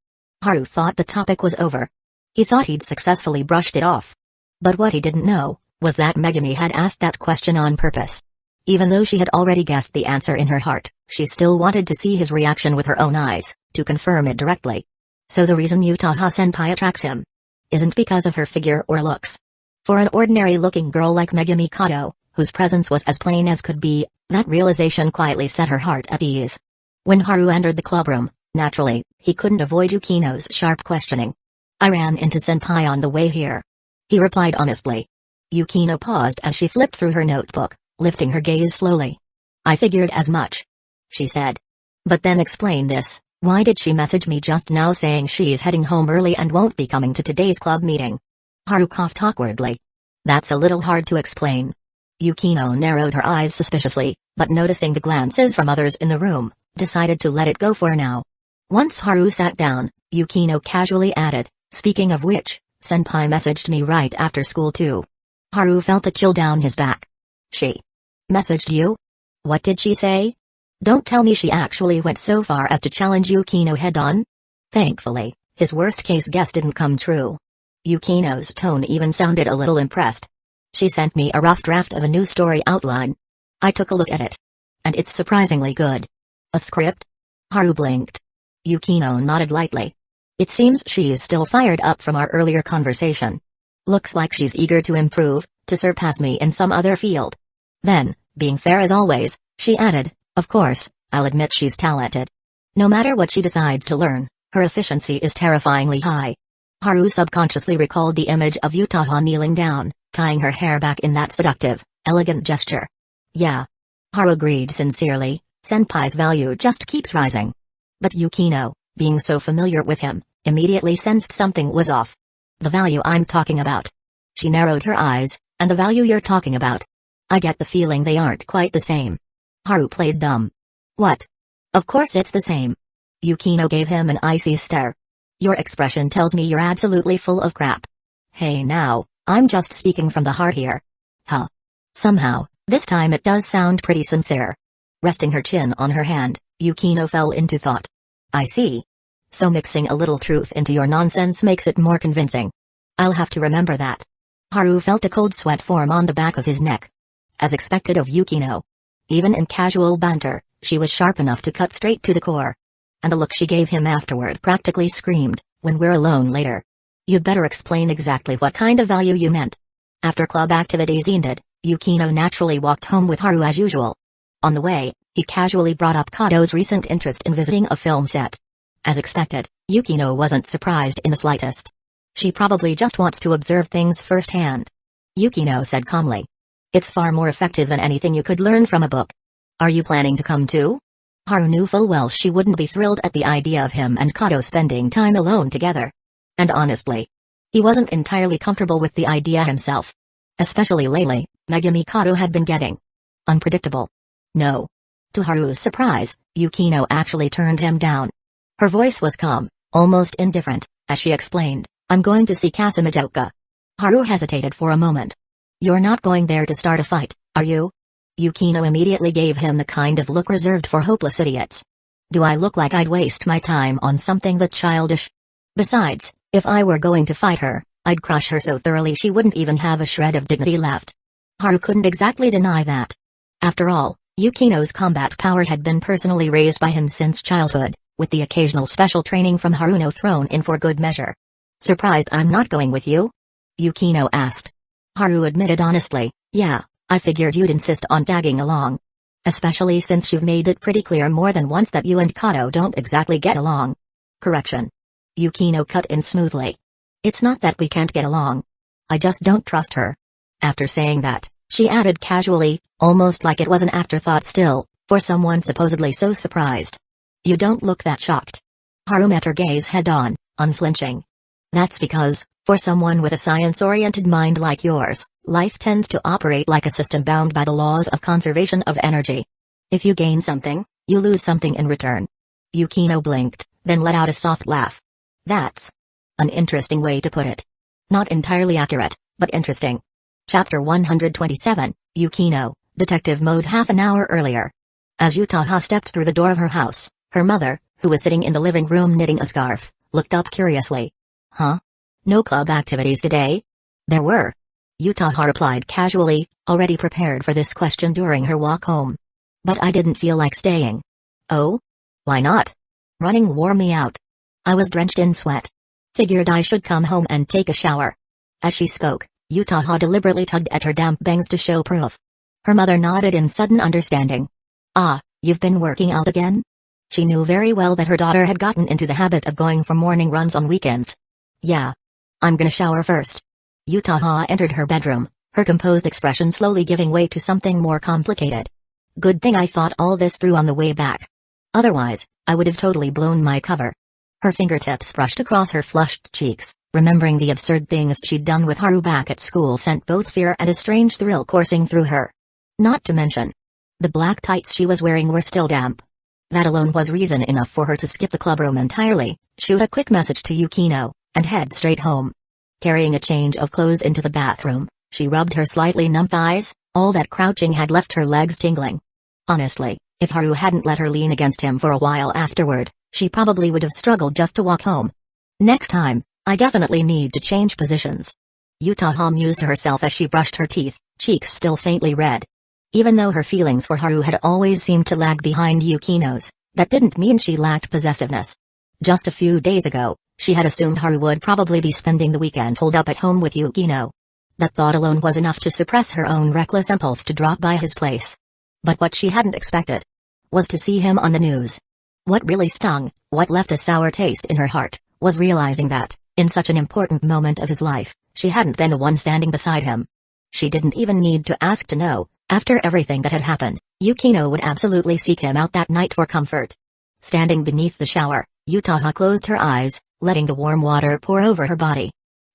[SPEAKER 1] Haru thought the topic was over. He thought he'd successfully brushed it off. But what he didn't know was that Megumi had asked that question on purpose. Even though she had already guessed the answer in her heart, she still wanted to see his reaction with her own eyes, to confirm it directly. So the reason Yutaha-senpai attracts him isn't because of her figure or looks. For an ordinary-looking girl like Megumi Kato, whose presence was as plain as could be, that realization quietly set her heart at ease. When Haru entered the clubroom, naturally, he couldn't avoid Yukino's sharp questioning. "I ran into senpai on the way here," he replied honestly. Yukino paused as she flipped through her notebook, lifting her gaze slowly. "I figured as much," she said. "But then explain this, why did she message me just now saying she's heading home early and won't be coming to today's club meeting?" Haru coughed awkwardly. "That's a little hard to explain." Yukino narrowed her eyes suspiciously, but noticing the glances from others in the room, decided to let it go for now. Once Haru sat down, Yukino casually added, "Speaking of which, senpai messaged me right after school too." Haru felt a chill down his back. "She messaged you? What did she say?" "Don't tell me she actually went so far as to challenge Yukino head-on?" Thankfully, his worst-case guess didn't come true. Yukino's tone even sounded a little impressed. "She sent me a rough draft of a new story outline. I took a look at it. And it's surprisingly good." "A script?" Haru blinked. Yukino nodded lightly. "It seems she's still fired up from our earlier conversation. Looks like she's eager to improve, to surpass me in some other field." Then, being fair as always, she added, "Of course, I'll admit she's talented. No matter what she decides to learn, her efficiency is terrifyingly high." Haru subconsciously recalled the image of Yutaha kneeling down, tying her hair back in that seductive, elegant gesture. "Yeah." Haru agreed sincerely, senpai's value just keeps rising. But Yukino, being so familiar with him, immediately sensed something was off. "The value I'm talking about." She narrowed her eyes, "And the value you're talking about? I get the feeling they aren't quite the same." Haru played dumb. "What? Of course it's the same." Yukino gave him an icy stare. "Your expression tells me you're absolutely full of crap." "Hey now, I'm just speaking from the heart here." "Huh. Somehow, this time it does sound pretty sincere." Resting her chin on her hand, Yukino fell into thought. "I see. So mixing a little truth into your nonsense makes it more convincing. I'll have to remember that." Haru felt a cold sweat form on the back of his neck. As expected of Yukino. Even in casual banter, she was sharp enough to cut straight to the core. And the look she gave him afterward practically screamed, "When we're alone later, you'd better explain exactly what kind of value you meant." After club activities ended, Yukino naturally walked home with Haru as usual. On the way, he casually brought up Kato's recent interest in visiting a film set. As expected, Yukino wasn't surprised in the slightest. "She probably just wants to observe things firsthand," Yukino said calmly. "It's far more effective than anything you could learn from a book. Are you planning to come too?" Haru knew full well she wouldn't be thrilled at the idea of him and Kato spending time alone together. And honestly, he wasn't entirely comfortable with the idea himself. Especially lately, Megumi Kato had been getting unpredictable. "No." To Haru's surprise, Yukino actually turned him down. Her voice was calm, almost indifferent, as she explained, "I'm going to see Kasumidoka." Haru hesitated for a moment. "You're not going there to start a fight, are you?" Yukino immediately gave him the kind of look reserved for hopeless idiots. "Do I look like I'd waste my time on something that childish? Besides, if I were going to fight her, I'd crush her so thoroughly she wouldn't even have a shred of dignity left." Haru couldn't exactly deny that. After all, Yukino's combat power had been personally raised by him since childhood, with the occasional special training from Haruno thrown in for good measure. "Surprised I'm not going with you?" Yukino asked. Haru admitted honestly, "Yeah, I figured you'd insist on tagging along. Especially since you've made it pretty clear more than once that you and Kato don't exactly get along." "Correction." Yukino cut in smoothly. "It's not that we can't get along. I just don't trust her." After saying that, she added casually, almost like it was an afterthought still, for someone supposedly so surprised. "You don't look that shocked." Haru met her gaze head-on, unflinching. "That's because, for someone with a science-oriented mind like yours, life tends to operate like a system bound by the laws of conservation of energy. If you gain something, you lose something in return." Yukino blinked, then let out a soft laugh. "That's an interesting way to put it. Not entirely accurate, but interesting." Chapter 127, Yukino, Detective Mode. Half an hour earlier. As Yutaha stepped through the door of her house, her mother, who was sitting in the living room knitting a scarf, looked up curiously. Huh? No club activities today? There were. Yutaha replied casually, already prepared for this question during her walk home. But I didn't feel like staying. Oh? Why not? Running wore me out. I was drenched in sweat. Figured I should come home and take a shower. As she spoke, Yutaha deliberately tugged at her damp bangs to show proof. Her mother nodded in sudden understanding. Ah, you've been working out again? She knew very well that her daughter had gotten into the habit of going for morning runs on weekends. Yeah. I'm gonna shower first. Yutaha entered her bedroom, her composed expression slowly giving way to something more complicated. Good thing I thought all this through on the way back. Otherwise, I would have totally blown my cover. Her fingertips brushed across her flushed cheeks, remembering the absurd things she'd done with Haru back at school sent both fear and a strange thrill coursing through her. Not to mention, the black tights she was wearing were still damp. That alone was reason enough for her to skip the clubroom entirely, shoot a quick message to Yukino, and head straight home. Carrying a change of clothes into the bathroom, she rubbed her slightly numb thighs, all that crouching had left her legs tingling. Honestly, if Haru hadn't let her lean against him for a while afterward, she probably would have struggled just to walk home. Next time, I definitely need to change positions. Yutaha mused to herself as she brushed her teeth, cheeks still faintly red. Even though her feelings for Haru had always seemed to lag behind Yukino's, that didn't mean she lacked possessiveness. Just a few days ago, she had assumed Haru would probably be spending the weekend holed up at home with Yukino. That thought alone was enough to suppress her own reckless impulse to drop by his place. But what she hadn't expected was to see him on the news. What really stung, what left a sour taste in her heart, was realizing that, in such an important moment of his life, she hadn't been the one standing beside him. She didn't even need to ask to know. After everything that had happened, Yukino would absolutely seek him out that night for comfort. Standing beneath the shower, Yutaha closed her eyes, letting the warm water pour over her body.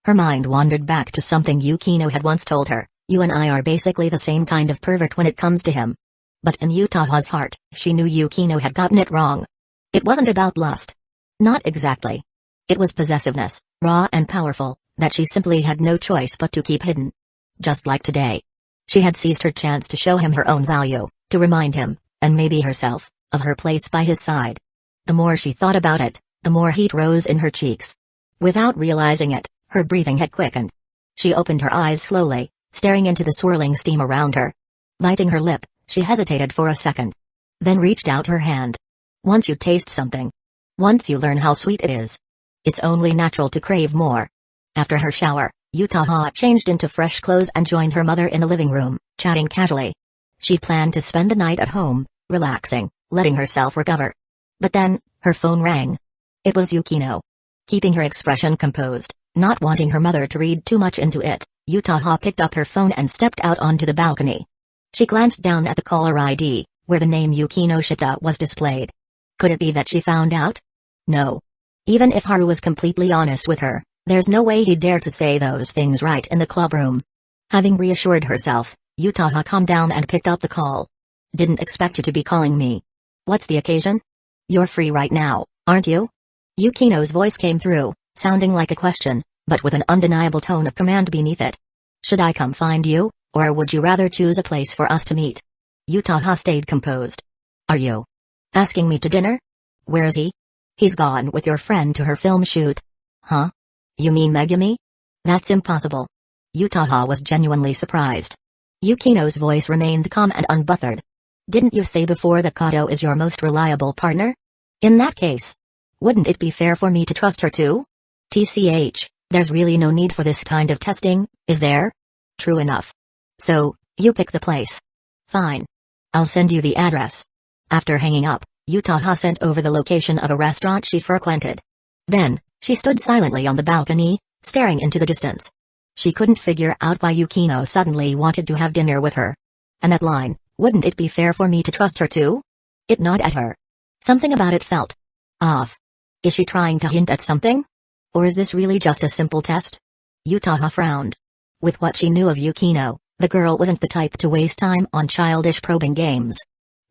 [SPEAKER 1] Her mind wandered back to something Yukino had once told her, "You and I are basically the same kind of pervert when it comes to him." But in Yutaha's heart, she knew Yukino had gotten it wrong. It wasn't about lust. Not exactly. It was possessiveness, raw and powerful, that she simply had no choice but to keep hidden. Just like today. She had seized her chance to show him her own value, to remind him, and maybe herself, of her place by his side. The more she thought about it, the more heat rose in her cheeks. Without realizing it, her breathing had quickened. She opened her eyes slowly, staring into the swirling steam around her. Biting her lip, she hesitated for a second. Then reached out her hand. Once you taste something, once you learn how sweet it is, it's only natural to crave more. After her shower, Yutaha changed into fresh clothes and joined her mother in the living room, chatting casually. She planned to spend the night at home, relaxing, letting herself recover. But then, her phone rang. It was Yukino. Keeping her expression composed, not wanting her mother to read too much into it, Yutaha picked up her phone and stepped out onto the balcony. She glanced down at the caller ID, where the name Yukinoshita was displayed. Could it be that she found out? No. Even if Haru was completely honest with her, there's no way he'd dare to say those things right in the clubroom. Having reassured herself, Yutaha calmed down and picked up the call. Didn't expect you to be calling me. What's the occasion? You're free right now, aren't you? Yukino's voice came through, sounding like a question, but with an undeniable tone of command beneath it. Should I come find you, or would you rather choose a place for us to meet? Yutaha stayed composed. Are you asking me to dinner? Where is he? He's gone with your friend to her film shoot. Huh? You mean Megumi? That's impossible. Yutaha was genuinely surprised. Yukino's voice remained calm and unbothered. Didn't you say before that Kato is your most reliable partner? In that case, wouldn't it be fair for me to trust her too? TCH, there's really no need for this kind of testing, is there? True enough. So, you pick the place. Fine. I'll send you the address. After hanging up, Yutaha sent over the location of a restaurant she frequented. Then, she stood silently on the balcony, staring into the distance. She couldn't figure out why Yukino suddenly wanted to have dinner with her. And that line, wouldn't it be fair for me to trust her too? It gnawed at her. Something about it felt off. Is she trying to hint at something? Or is this really just a simple test? Yutaha frowned. With what she knew of Yukino, the girl wasn't the type to waste time on childish probing games.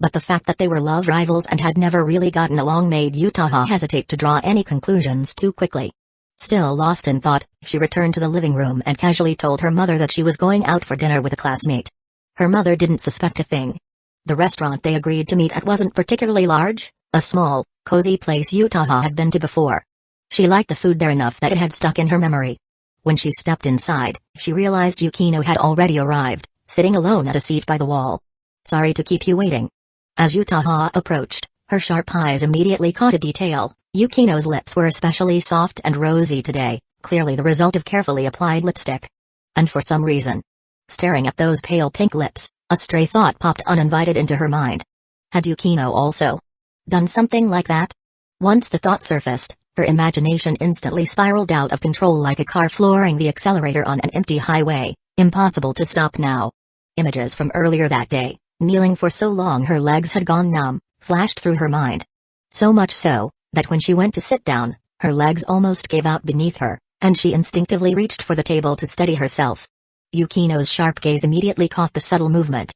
[SPEAKER 1] But the fact that they were love rivals and had never really gotten along made Yutaha hesitate to draw any conclusions too quickly. Still lost in thought, she returned to the living room and casually told her mother that she was going out for dinner with a classmate. Her mother didn't suspect a thing. The restaurant they agreed to meet at wasn't particularly large, a small, cozy place Yutaha had been to before. She liked the food there enough that it had stuck in her memory. When she stepped inside, she realized Yukino had already arrived, sitting alone at a seat by the wall. "Sorry to keep you waiting." As Yutaha approached, her sharp eyes immediately caught a detail. Yukino's lips were especially soft and rosy today, clearly the result of carefully applied lipstick. And for some reason, staring at those pale pink lips, a stray thought popped uninvited into her mind. Had Yukino also done something like that? Once the thought surfaced, her imagination instantly spiraled out of control like a car flooring the accelerator on an empty highway. Impossible to stop now. Images from earlier that day, kneeling for so long her legs had gone numb, flashed through her mind. So much so, that when she went to sit down, her legs almost gave out beneath her, and she instinctively reached for the table to steady herself. Yukino's sharp gaze immediately caught the subtle movement.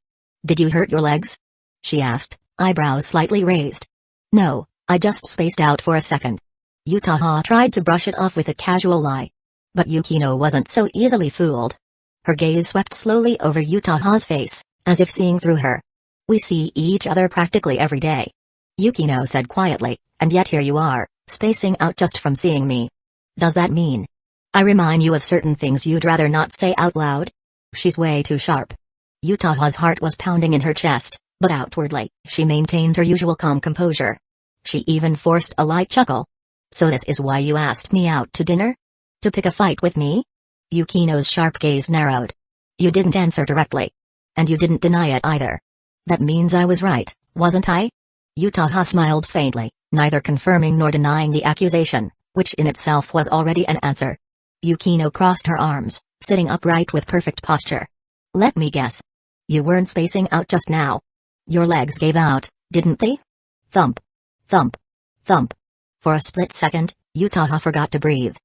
[SPEAKER 1] "Did you hurt your legs?" she asked, eyebrows slightly raised. "No, I just spaced out for a second." Yutaha tried to brush it off with a casual lie. But Yukino wasn't so easily fooled. Her gaze swept slowly over Yutaha's face, as if seeing through her. "We see each other practically every day," Yukino said quietly, "and yet here you are, spacing out just from seeing me. Does that mean I remind you of certain things you'd rather not say out loud?" She's way too sharp. Yutaha's heart was pounding in her chest, but outwardly, she maintained her usual calm composure. She even forced a light chuckle. "So this is why you asked me out to dinner? To pick a fight with me?" Yukino's sharp gaze narrowed. "You didn't answer directly. And you didn't deny it either. That means I was right, wasn't I?" Yutaha smiled faintly, neither confirming nor denying the accusation, which in itself was already an answer. Yukino crossed her arms, sitting upright with perfect posture. "Let me guess. You weren't spacing out just now. Your legs gave out, didn't they?" Thump. Thump. Thump. For a split second, Yutaha forgot to breathe.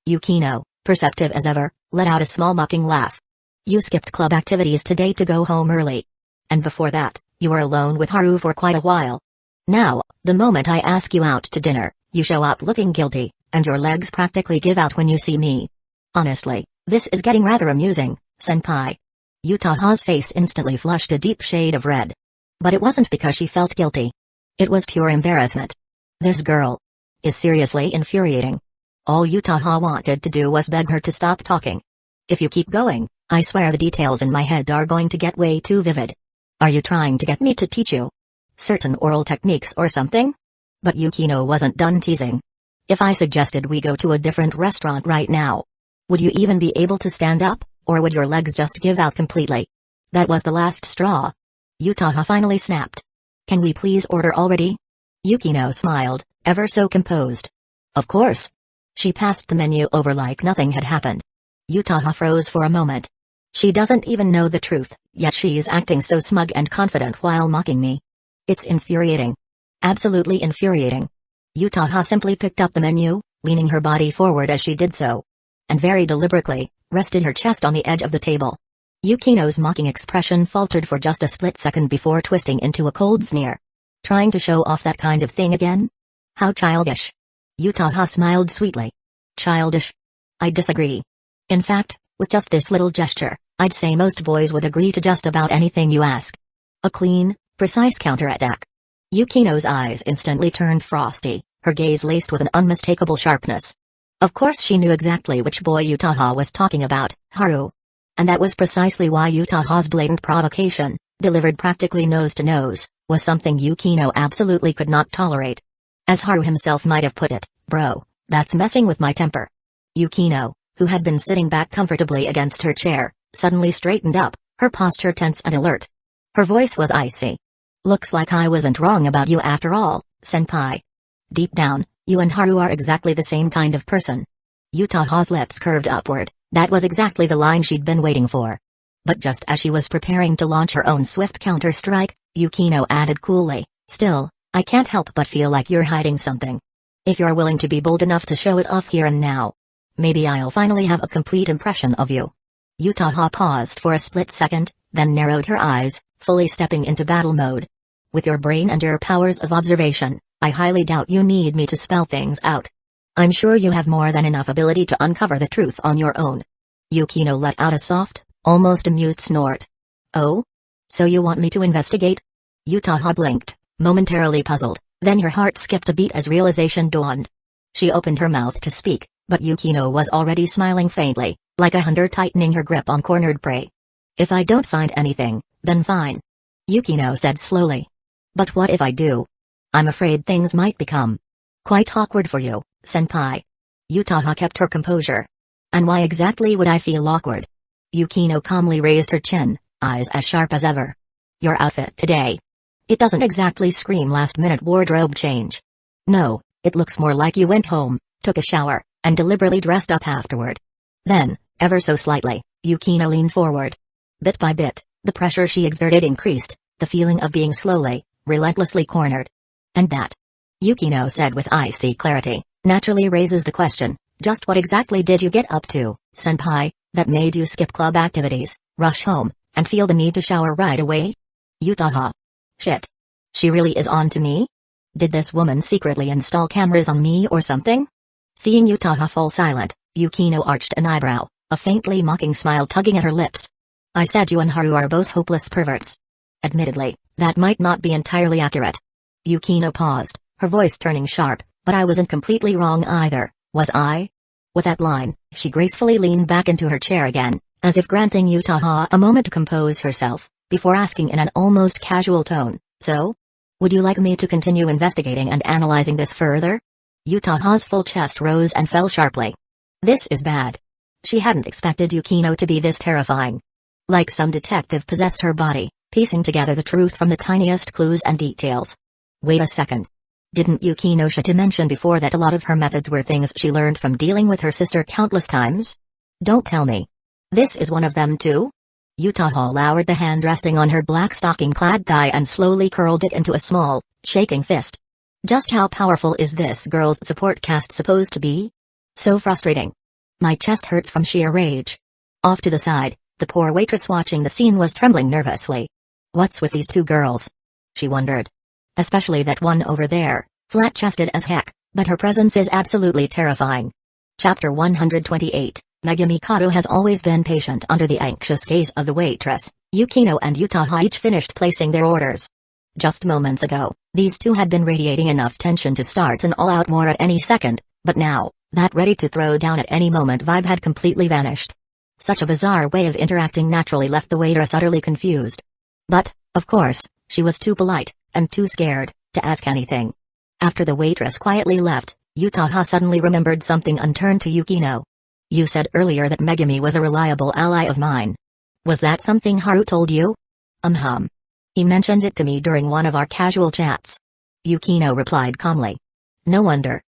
[SPEAKER 1] Yukino, perceptive as ever, let out a small mocking laugh. "You skipped club activities today to go home early. And before that, you were alone with Haru for quite a while. Now, the moment I ask you out to dinner, you show up looking guilty, and your legs practically give out when you see me. Honestly, this is getting rather amusing, senpai." Yutaha's face instantly flushed a deep shade of red. But it wasn't because she felt guilty. It was pure embarrassment. This girl is seriously infuriating. All Yutaha wanted to do was beg her to stop talking. "If you keep going, I swear the details in my head are going to get way too vivid. Are you trying to get me to teach you certain oral techniques or something?" But Yukino wasn't done teasing. "If I suggested we go to a different restaurant right now, would you even be able to stand up, or would your legs just give out completely?" That was the last straw. Yutaha finally snapped. "Can we please order already?" Yukino smiled, ever so composed. "Of course." She passed the menu over like nothing had happened. Yutaha froze for a moment. She doesn't even know the truth, yet she's acting so smug and confident while mocking me. It's infuriating. Absolutely infuriating. Yutaha simply picked up the menu, leaning her body forward as she did so. And very deliberately, rested her chest on the edge of the table. Yukino's mocking expression faltered for just a split second before twisting into a cold sneer. "Trying to show off that kind of thing again? How childish." Yutaha smiled sweetly. "Childish? I disagree. In fact, with just this little gesture, I'd say most boys would agree to just about anything you ask. A clean, precise counterattack." Yukino's eyes instantly turned frosty, her gaze laced with an unmistakable sharpness. Of course she knew exactly which boy Yutaha was talking about, Haru. And that was precisely why Yutaha's blatant provocation, delivered practically nose to nose, was something Yukino absolutely could not tolerate. As Haru himself might have put it, "Bro, that's messing with my temper." Yukino, who had been sitting back comfortably against her chair, suddenly straightened up, her posture tense and alert. Her voice was icy. "Looks like I wasn't wrong about you after all, senpai. Deep down, you and Haru are exactly the same kind of person." Yutaha's lips curved upward. That was exactly the line she'd been waiting for. But just as she was preparing to launch her own swift counter-strike, Yukino added coolly, "Still, I can't help but feel like you're hiding something. If you're willing to be bold enough to show it off here and now, maybe I'll finally have a complete impression of you." Yutaha paused for a split second, then narrowed her eyes, fully stepping into battle mode. "With your brain and your powers of observation, I highly doubt you need me to spell things out. I'm sure you have more than enough ability to uncover the truth on your own." Yukino let out a soft, almost amused snort. "Oh? So you want me to investigate?" Yutaha blinked, momentarily puzzled, then her heart skipped a beat as realization dawned. She opened her mouth to speak, but Yukino was already smiling faintly, like a hunter tightening her grip on cornered prey. If I don't find anything, then fine. Yukino said slowly. But what if I do? I'm afraid things might become quite awkward for you, senpai. Yutaha kept her composure. And why exactly would I feel awkward? Yukino calmly raised her chin, eyes as sharp as ever. Your outfit today. It doesn't exactly scream last-minute wardrobe change. No, it looks more like you went home, took a shower, and deliberately dressed up afterward. Then, ever so slightly, Yukino leaned forward. Bit by bit, the pressure she exerted increased, the feeling of being slowly, relentlessly cornered. And that, Yukino said with icy clarity, naturally raises the question, just what exactly did you get up to, senpai, that made you skip club activities, rush home, and feel the need to shower right away? Yutaha. Shit. She really is on to me? Did this woman secretly install cameras on me or something? Seeing Yutaha fall silent, Yukino arched an eyebrow, a faintly mocking smile tugging at her lips. I said you and Haru are both hopeless perverts. Admittedly, that might not be entirely accurate. Yukino paused, her voice turning sharp, but I wasn't completely wrong either, was I? With that line, she gracefully leaned back into her chair again, as if granting Yutaha a moment to compose herself, before asking in an almost casual tone, so? Would you like me to continue investigating and analyzing this further? Yutaha's full chest rose and fell sharply. This is bad. She hadn't expected Yukino to be this terrifying. Like some detective possessed her body, piecing together the truth from the tiniest clues and details. Wait a second. Didn't Yukinoshita mention before that a lot of her methods were things she learned from dealing with her sister countless times? Don't tell me. This is one of them too? Yutaha lowered the hand resting on her black stocking-clad thigh and slowly curled it into a small, shaking fist. Just how powerful is this girl's support cast supposed to be? So frustrating. My chest hurts from sheer rage. Off to the side, the poor waitress watching the scene was trembling nervously. What's with these two girls? She wondered. Especially that one over there, flat-chested as heck, but her presence is absolutely terrifying. Chapter 128. Megumi Kato has always been patient under the anxious gaze of the waitress. Yukino and Yutaha each finished placing their orders. Just moments ago, these two had been radiating enough tension to start an all-out war at any second, but now, that ready-to-throw-down at any moment vibe had completely vanished. Such a bizarre way of interacting naturally left the waitress utterly confused. But, of course, she was too polite, and too scared, to ask anything. After the waitress quietly left, Yutaha suddenly remembered something and turned to Yukino. You said earlier that Megumi was a reliable ally of mine. Was that something Haru told you? He mentioned it to me during one of our casual chats. Yukino replied calmly. No wonder.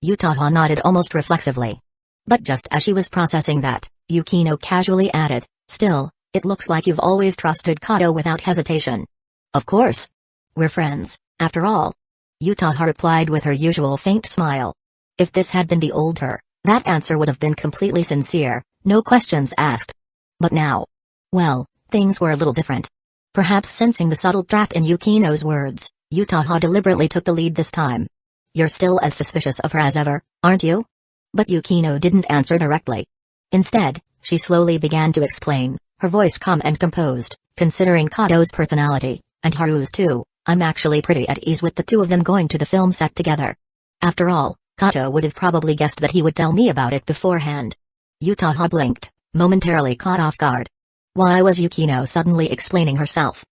[SPEAKER 1] Yutaha nodded almost reflexively. But just as she was processing that, Yukino casually added, still, it looks like you've always trusted Kato without hesitation. Of course. We're friends, after all. Yutaha replied with her usual faint smile. If this had been the old her, that answer would have been completely sincere, no questions asked. But now, well, things were a little different. Perhaps sensing the subtle trap in Yukino's words, Yutaha deliberately took the lead this time. You're still as suspicious of her as ever, aren't you? But Yukino didn't answer directly. Instead, she slowly began to explain, her voice calm and composed, considering Kato's personality, and Haru's too, I'm actually pretty at ease with the two of them going to the film set together. After all, Kato would have probably guessed that he would tell me about it beforehand. Yutaha blinked, momentarily caught off guard. Why was Yukino suddenly explaining herself?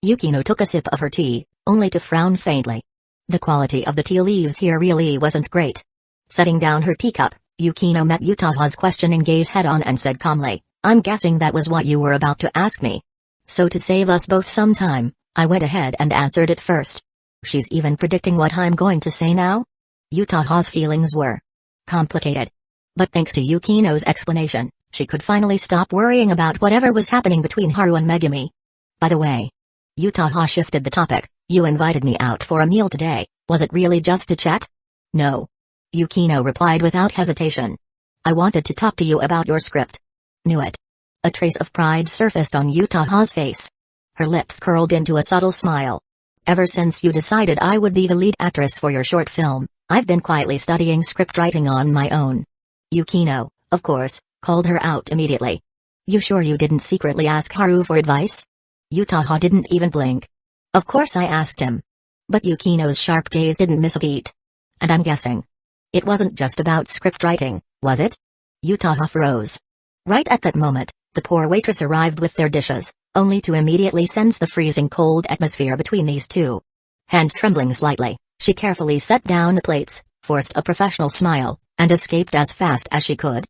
[SPEAKER 1] Yukino took a sip of her tea, only to frown faintly. The quality of the tea leaves here really wasn't great. Setting down her teacup, Yukino met Yutaha's questioning gaze head-on and said calmly, I'm guessing that was what you were about to ask me. So to save us both some time, I went ahead and answered it first. She's even predicting what I'm going to say now? Yutaha's feelings were complicated. But thanks to Yukino's explanation, she could finally stop worrying about whatever was happening between Haru and Megumi. By the way, Yutaha shifted the topic, you invited me out for a meal today, was it really just to chat? No. Yukino replied without hesitation. I wanted to talk to you about your script. Knew it. A trace of pride surfaced on Yutaha's face. Her lips curled into a subtle smile. Ever since you decided I would be the lead actress for your short film, I've been quietly studying script writing on my own. Yukino, of course, called her out immediately. You sure you didn't secretly ask Haru for advice? Yutaha didn't even blink. Of course I asked him. But Yukino's sharp gaze didn't miss a beat. And I'm guessing It wasn't just about script writing, was it? Yutaha froze. Right at that moment, the poor waitress arrived with their dishes, only to immediately sense the freezing cold atmosphere between these two. Hands trembling slightly, she carefully set down the plates, forced a professional smile, and escaped as fast as she could.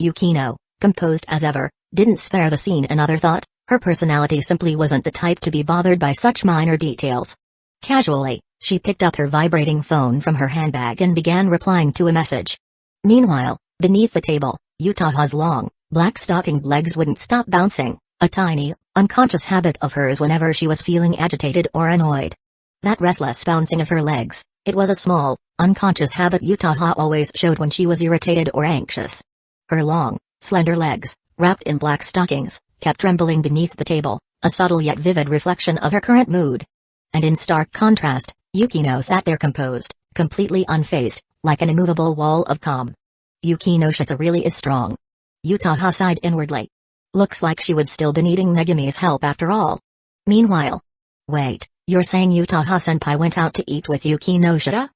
[SPEAKER 1] Yukino, composed as ever, didn't spare the scene another thought. Her personality simply wasn't the type to be bothered by such minor details. Casually, she picked up her vibrating phone from her handbag and began replying to a message. Meanwhile, beneath the table, Yutaha's long, black-stockinged legs wouldn't stop bouncing, a tiny, unconscious habit of hers whenever she was feeling agitated or annoyed. That restless bouncing of her legs, it was a small, unconscious habit Yutaha always showed when she was irritated or anxious. Her long, slender legs, wrapped in black stockings, kept trembling beneath the table, a subtle yet vivid reflection of her current mood. And in stark contrast, Yukino sat there composed, completely unfazed, like an immovable wall of calm. Yukinoshita really is strong. Yutaha sighed inwardly. Looks like she would still be needing Megami's help after all. Meanwhile. Wait, you're saying Yutaha-senpai went out to eat with Yukinoshita?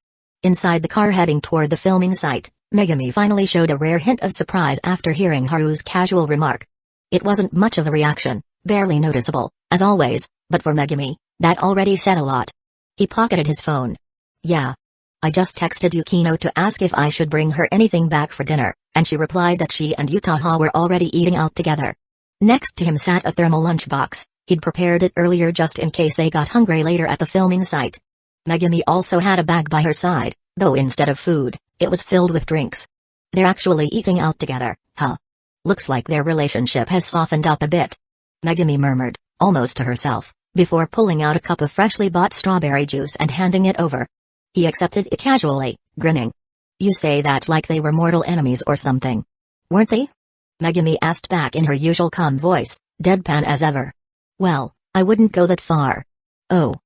[SPEAKER 1] Inside the car heading toward the filming site, Megami finally showed a rare hint of surprise after hearing Haru's casual remark. It wasn't much of a reaction, barely noticeable, as always, but for Megami, that already said a lot. He pocketed his phone. Yeah. I just texted Yukino to ask if I should bring her anything back for dinner, and she replied that she and Yutaha were already eating out together. Next to him sat a thermal lunchbox. He'd prepared it earlier just in case they got hungry later at the filming site. Megami also had a bag by her side, though instead of food, it was filled with drinks. They're actually eating out together, huh? Looks like their relationship has softened up a bit. Megami murmured, almost to herself, before pulling out a cup of freshly bought strawberry juice and handing it over. He accepted it casually, grinning. You say that like they were mortal enemies or something. Weren't they? Megami asked back in her usual calm voice, deadpan as ever. Well, I wouldn't go that far. Oh.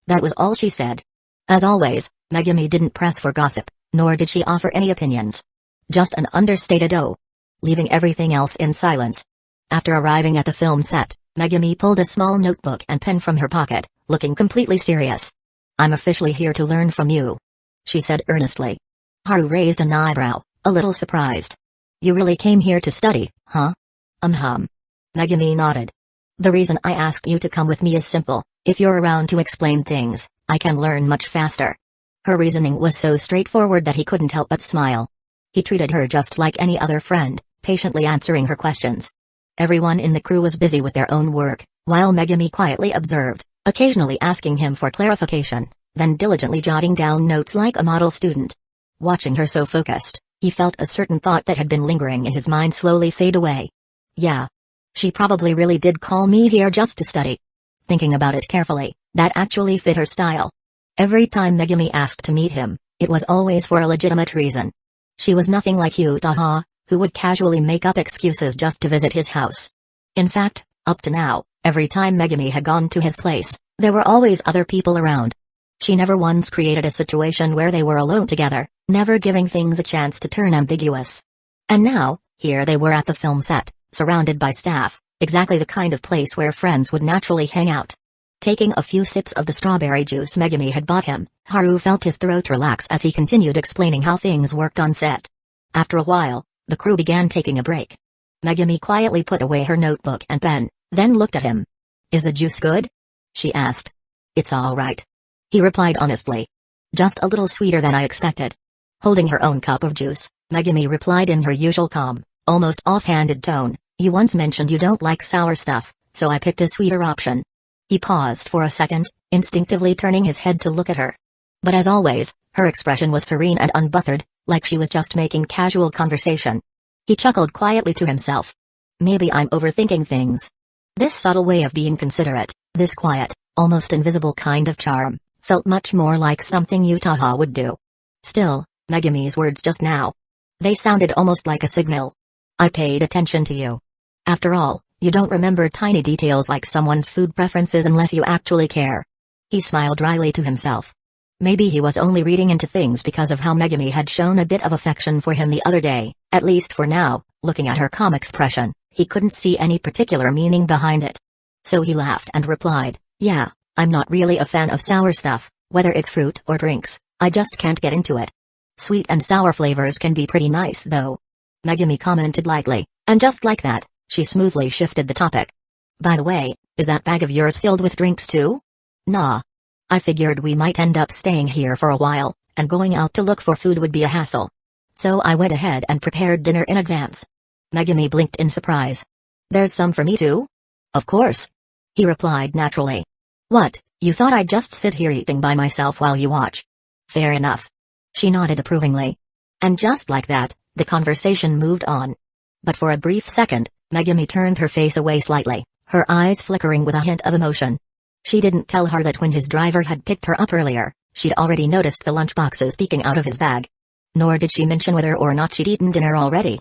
[SPEAKER 1] That was all she said. As always, Megami didn't press for gossip, nor did she offer any opinions. Just an understated oh. Leaving everything else in silence. After arriving at the film set, Megami pulled a small notebook and pen from her pocket, looking completely serious. I'm officially here to learn from you, she said earnestly. Haru raised an eyebrow, a little surprised. You really came here to study, huh? Megami nodded. The reason I asked you to come with me is simple. If you're around to explain things, I can learn much faster. Her reasoning was so straightforward that he couldn't help but smile. He treated her just like any other friend, patiently answering her questions. Everyone in the crew was busy with their own work, while Megami quietly observed, occasionally asking him for clarification, then diligently jotting down notes like a model student. Watching her so focused, he felt a certain thought that had been lingering in his mind slowly fade away. Yeah. She probably really did call me here just to study. Thinking about it carefully, that actually fit her style. Every time Megami asked to meet him, it was always for a legitimate reason. She was nothing like Yutaha, who would casually make up excuses just to visit his house. In fact, up to now, every time Megami had gone to his place, there were always other people around. She never once created a situation where they were alone together, never giving things a chance to turn ambiguous. And now, here they were at the film set, surrounded by staff, exactly the kind of place where friends would naturally hang out. Taking a few sips of the strawberry juice Megami had bought him, Haru felt his throat relax as he continued explaining how things worked on set. After a while, the crew began taking a break. Megami quietly put away her notebook and pen, then looked at him. Is the juice good? She asked. It's all right. He replied honestly. Just a little sweeter than I expected. Holding her own cup of juice, Megami replied in her usual calm, almost offhanded tone, you once mentioned you don't like sour stuff, so I picked a sweeter option. He paused for a second, instinctively turning his head to look at her. But as always, her expression was serene and unbothered, like she was just making casual conversation. He chuckled quietly to himself. Maybe I'm overthinking things. This subtle way of being considerate, this quiet, almost invisible kind of charm, felt much more like something Yutaha would do. Still, Megami's words just now. They sounded almost like a signal. I paid attention to you. After all, you don't remember tiny details like someone's food preferences unless you actually care. He smiled dryly to himself. Maybe he was only reading into things because of how Megami had shown a bit of affection for him the other day, at least for now, looking at her calm expression, he couldn't see any particular meaning behind it. So he laughed and replied, yeah, I'm not really a fan of sour stuff, whether it's fruit or drinks, I just can't get into it. Sweet and sour flavors can be pretty nice though. Megumi commented lightly, and just like that, she smoothly shifted the topic. By the way, is that bag of yours filled with drinks too? Nah. I figured we might end up staying here for a while, and going out to look for food would be a hassle. So I went ahead and prepared dinner in advance. Megumi blinked in surprise. There's some for me too? Of course. He replied naturally. What, you thought I'd just sit here eating by myself while you watch? Fair enough. She nodded approvingly. And just like that, the conversation moved on. But for a brief second, Megumi turned her face away slightly, her eyes flickering with a hint of emotion. She didn't tell her that when his driver had picked her up earlier, she'd already noticed the lunchboxes peeking out of his bag. Nor did she mention whether or not she'd eaten dinner already.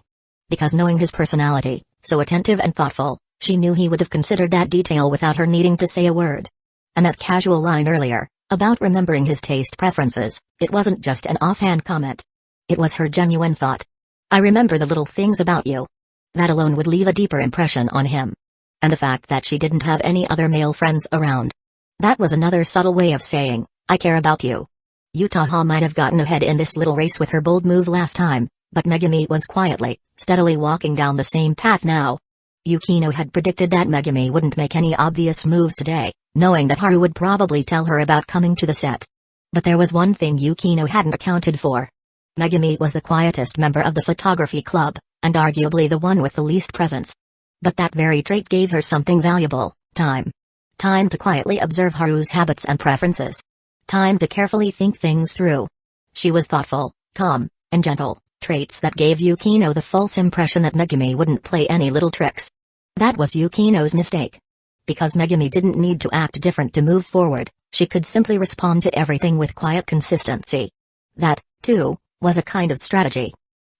[SPEAKER 1] Because knowing his personality, so attentive and thoughtful, she knew he would have considered that detail without her needing to say a word. And that casual line earlier, about remembering his taste preferences, it wasn't just an offhand comment. It was her genuine thought. I remember the little things about you. That alone would leave a deeper impression on him. And the fact that she didn't have any other male friends around. That was another subtle way of saying, I care about you. Yutaha might have gotten ahead in this little race with her bold move last time, but Megumi was quietly, steadily walking down the same path now. Yukino had predicted that Megumi wouldn't make any obvious moves today, knowing that Haru would probably tell her about coming to the set. But there was one thing Yukino hadn't accounted for. Megumi was the quietest member of the photography club, and arguably the one with the least presence. But that very trait gave her something valuable, time. Time to quietly observe Haru's habits and preferences. Time to carefully think things through. She was thoughtful, calm, and gentle, traits that gave Yukino the false impression that Megumi wouldn't play any little tricks. That was Yukino's mistake. Because Megumi didn't need to act different to move forward, she could simply respond to everything with quiet consistency. That, too, was a kind of strategy.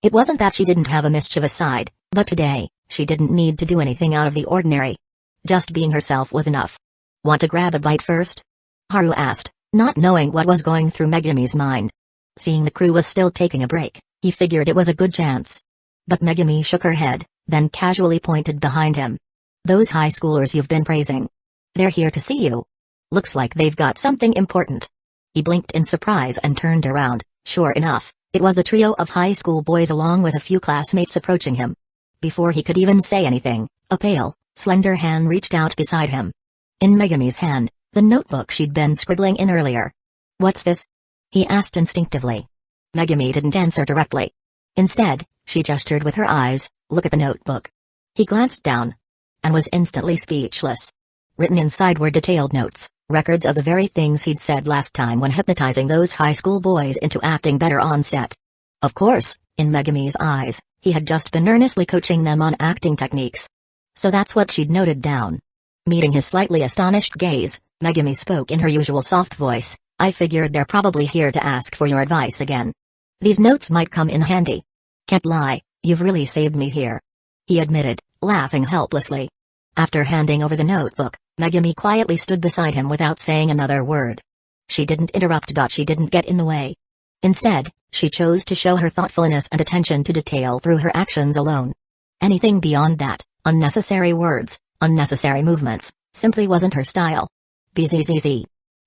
[SPEAKER 1] It wasn't that she didn't have a mischievous side, but today, she didn't need to do anything out of the ordinary. Just being herself was enough. Want to grab a bite first? Haru asked, not knowing what was going through Megumi's mind. Seeing the crew was still taking a break, he figured it was a good chance. But Megumi shook her head, then casually pointed behind him. Those high schoolers you've been praising. They're here to see you. Looks like they've got something important. He blinked in surprise and turned around. Sure enough, it was the trio of high school boys along with a few classmates approaching him. Before he could even say anything, a pale, slender hand reached out beside him. In Megumi's hand, the notebook she'd been scribbling in earlier. What's this? He asked instinctively. Megumi didn't answer directly. Instead, she gestured with her eyes, look at the notebook. He glanced down. And was instantly speechless. Written inside were detailed notes, records of the very things he'd said last time when hypnotizing those high school boys into acting better on set. Of course, in Megumi's eyes, he had just been earnestly coaching them on acting techniques. So that's what she'd noted down. Meeting his slightly astonished gaze, Megumi spoke in her usual soft voice, I figured they're probably here to ask for your advice again. These notes might come in handy. Can't lie, you've really saved me here. He admitted, laughing helplessly. After handing over the notebook, Megumi quietly stood beside him without saying another word. She didn't interrupt. She didn't get in the way. Instead, she chose to show her thoughtfulness and attention to detail through her actions alone. Anything beyond that, unnecessary words, unnecessary movements, simply wasn't her style. Bzzz.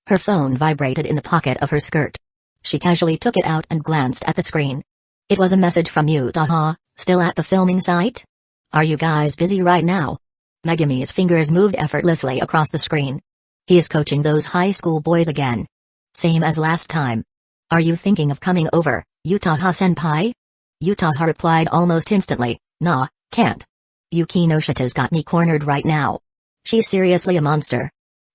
[SPEAKER 1] Her phone vibrated in the pocket of her skirt. She casually took it out and glanced at the screen. It was a message from Yutaha, still at the filming site? Are you guys busy right now? Megumi's fingers moved effortlessly across the screen. He's coaching those high school boys again. Same as last time. Are you thinking of coming over, Yutaha-senpai? Yutaha replied almost instantly, nah, can't. Yukinoshita's got me cornered right now. She's seriously a monster.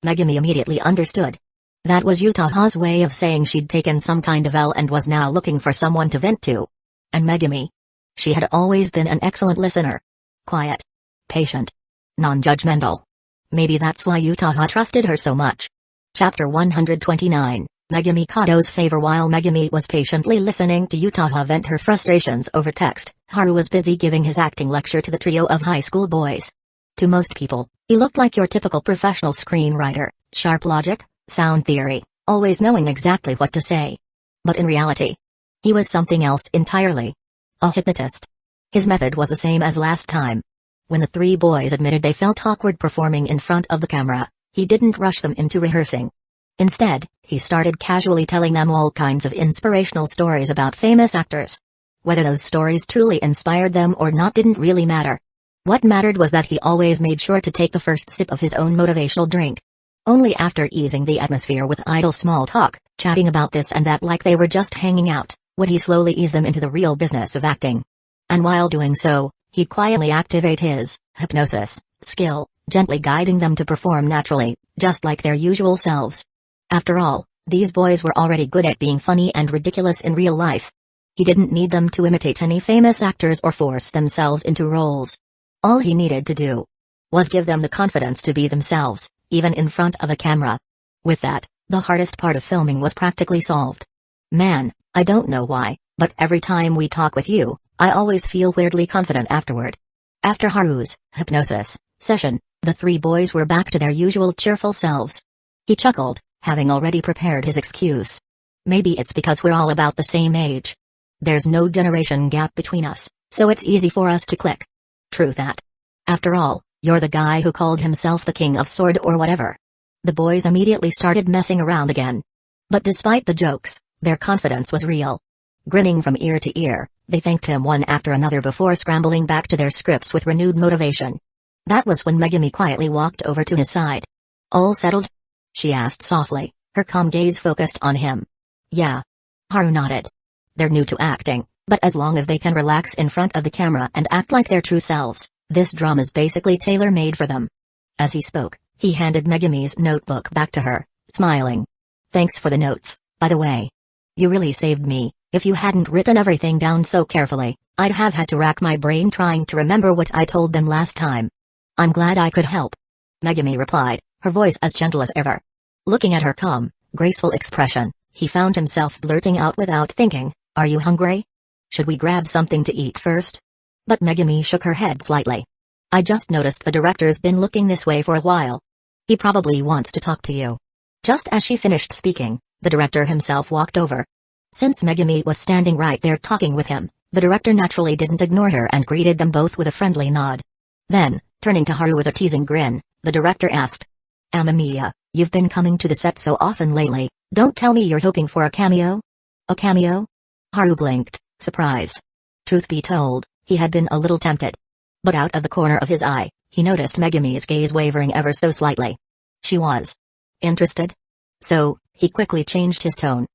[SPEAKER 1] Megumi immediately understood. That was Yutaha's way of saying she'd taken some kind of L and was now looking for someone to vent to. And Megumi? She had always been an excellent listener. Quiet. Patient. Non-judgmental. Maybe that's why Yutaha trusted her so much. Chapter 129, Megumi Kato's favor. While Megumi was patiently listening to Yutaha vent her frustrations over text, Haru was busy giving his acting lecture to the trio of high school boys. To most people, he looked like your typical professional screenwriter, sharp logic, sound theory, always knowing exactly what to say. But in reality, he was something else entirely. A hypnotist. His method was the same as last time. When the three boys admitted they felt awkward performing in front of the camera, he didn't rush them into rehearsing. Instead, he started casually telling them all kinds of inspirational stories about famous actors. Whether those stories truly inspired them or not didn't really matter. What mattered was that he always made sure to take the first sip of his own motivational drink. Only after easing the atmosphere with idle small talk, chatting about this and that like they were just hanging out, would he slowly ease them into the real business of acting. And while doing so, he'd quietly activate his hypnosis skill, gently guiding them to perform naturally, just like their usual selves. After all, these boys were already good at being funny and ridiculous in real life. He didn't need them to imitate any famous actors or force themselves into roles. All he needed to do was give them the confidence to be themselves, even in front of a camera. With that, the hardest part of filming was practically solved. Man, I don't know why, but every time we talk with you, I always feel weirdly confident afterward. After Haru's hypnosis session, the three boys were back to their usual cheerful selves. He chuckled, having already prepared his excuse. Maybe it's because we're all about the same age. There's no generation gap between us, so it's easy for us to click. True that. After all, you're the guy who called himself the King of Sword or whatever. The boys immediately started messing around again. But despite the jokes, their confidence was real. Grinning from ear to ear, they thanked him one after another before scrambling back to their scripts with renewed motivation. That was when Megumi quietly walked over to his side. All settled? She asked softly, her calm gaze focused on him. Yeah. Haru nodded. They're new to acting, but as long as they can relax in front of the camera and act like their true selves, this drama's basically tailor-made for them. As he spoke, he handed Megumi's notebook back to her, smiling. Thanks for the notes, by the way. You really saved me. If you hadn't written everything down so carefully, I'd have had to rack my brain trying to remember what I told them last time. I'm glad I could help. Megumi replied, her voice as gentle as ever. Looking at her calm, graceful expression, he found himself blurting out without thinking, Are you hungry? Should we grab something to eat first? But Megumi shook her head slightly. I just noticed the director's been looking this way for a while. He probably wants to talk to you. Just as she finished speaking, the director himself walked over. Since Megumi was standing right there talking with him, the director naturally didn't ignore her and greeted them both with a friendly nod. Then, turning to Haru with a teasing grin, the director asked. Amamiya, you've been coming to the set so often lately, don't tell me you're hoping for a cameo? A cameo? Haru blinked, surprised. Truth be told, he had been a little tempted. But out of the corner of his eye, he noticed Megumi's gaze wavering ever so slightly. She was interested? So, he quickly changed his tone.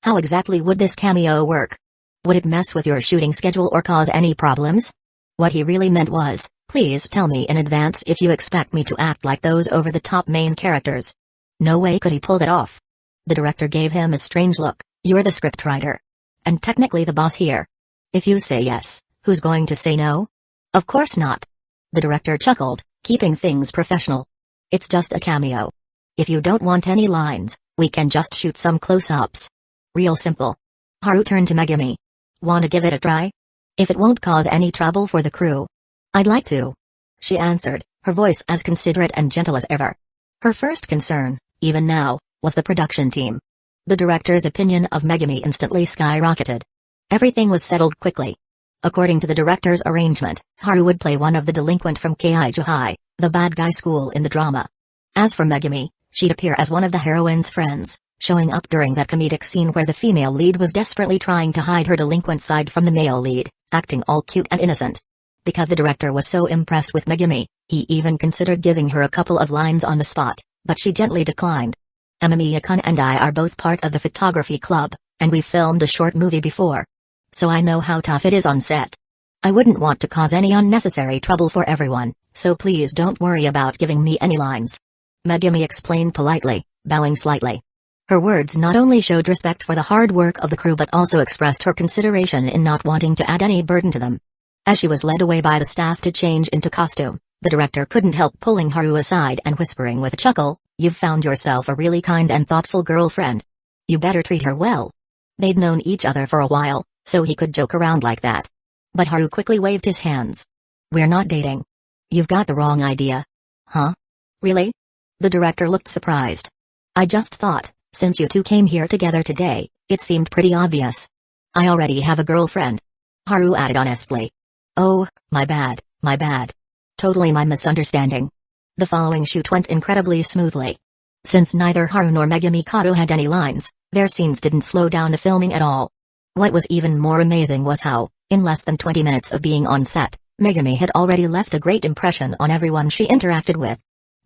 [SPEAKER 1] How exactly would this cameo work? Would it mess with your shooting schedule or cause any problems? What he really meant was, please tell me in advance if you expect me to act like those over-the-top main characters. No way could he pull that off. The director gave him a strange look. You're the scriptwriter. And technically the boss here. If you say yes, who's going to say no? Of course not. The director chuckled, keeping things professional. It's just a cameo. If you don't want any lines, we can just shoot some close-ups. Real simple. Haru turned to Megumi. Wanna give it a try? If it won't cause any trouble for the crew. I'd like to. She answered, her voice as considerate and gentle as ever. Her first concern, even now, was the production team. The director's opinion of Megumi instantly skyrocketed. Everything was settled quickly. According to the director's arrangement, Haru would play one of the delinquent from Kaiju High, the bad guy school in the drama. As for Megumi, she'd appear as one of the heroine's friends, showing up during that comedic scene where the female lead was desperately trying to hide her delinquent side from the male lead, acting all cute and innocent. Because the director was so impressed with Megumi, he even considered giving her a couple of lines on the spot, but she gently declined. Amamiya-kun and I are both part of the photography club, and we filmed a short movie before. So I know how tough it is on set. I wouldn't want to cause any unnecessary trouble for everyone, so please don't worry about giving me any lines. Megumi explained politely, bowing slightly. Her words not only showed respect for the hard work of the crew but also expressed her consideration in not wanting to add any burden to them. As she was led away by the staff to change into costume, the director couldn't help pulling Haru aside and whispering with a chuckle, You've found yourself a really kind and thoughtful girlfriend. You better treat her well. They'd known each other for a while, so he could joke around like that. But Haru quickly waved his hands. We're not dating. You've got the wrong idea. Huh? Really? The director looked surprised. I just thought, since you two came here together today, it seemed pretty obvious. I already have a girlfriend. Haru added honestly. Oh, my bad, my bad. Totally my misunderstanding. The following shoot went incredibly smoothly. Since neither Haru nor Megami Kato had any lines, their scenes didn't slow down the filming at all. What was even more amazing was how, in less than 20 minutes of being on set, Megami had already left a great impression on everyone she interacted with.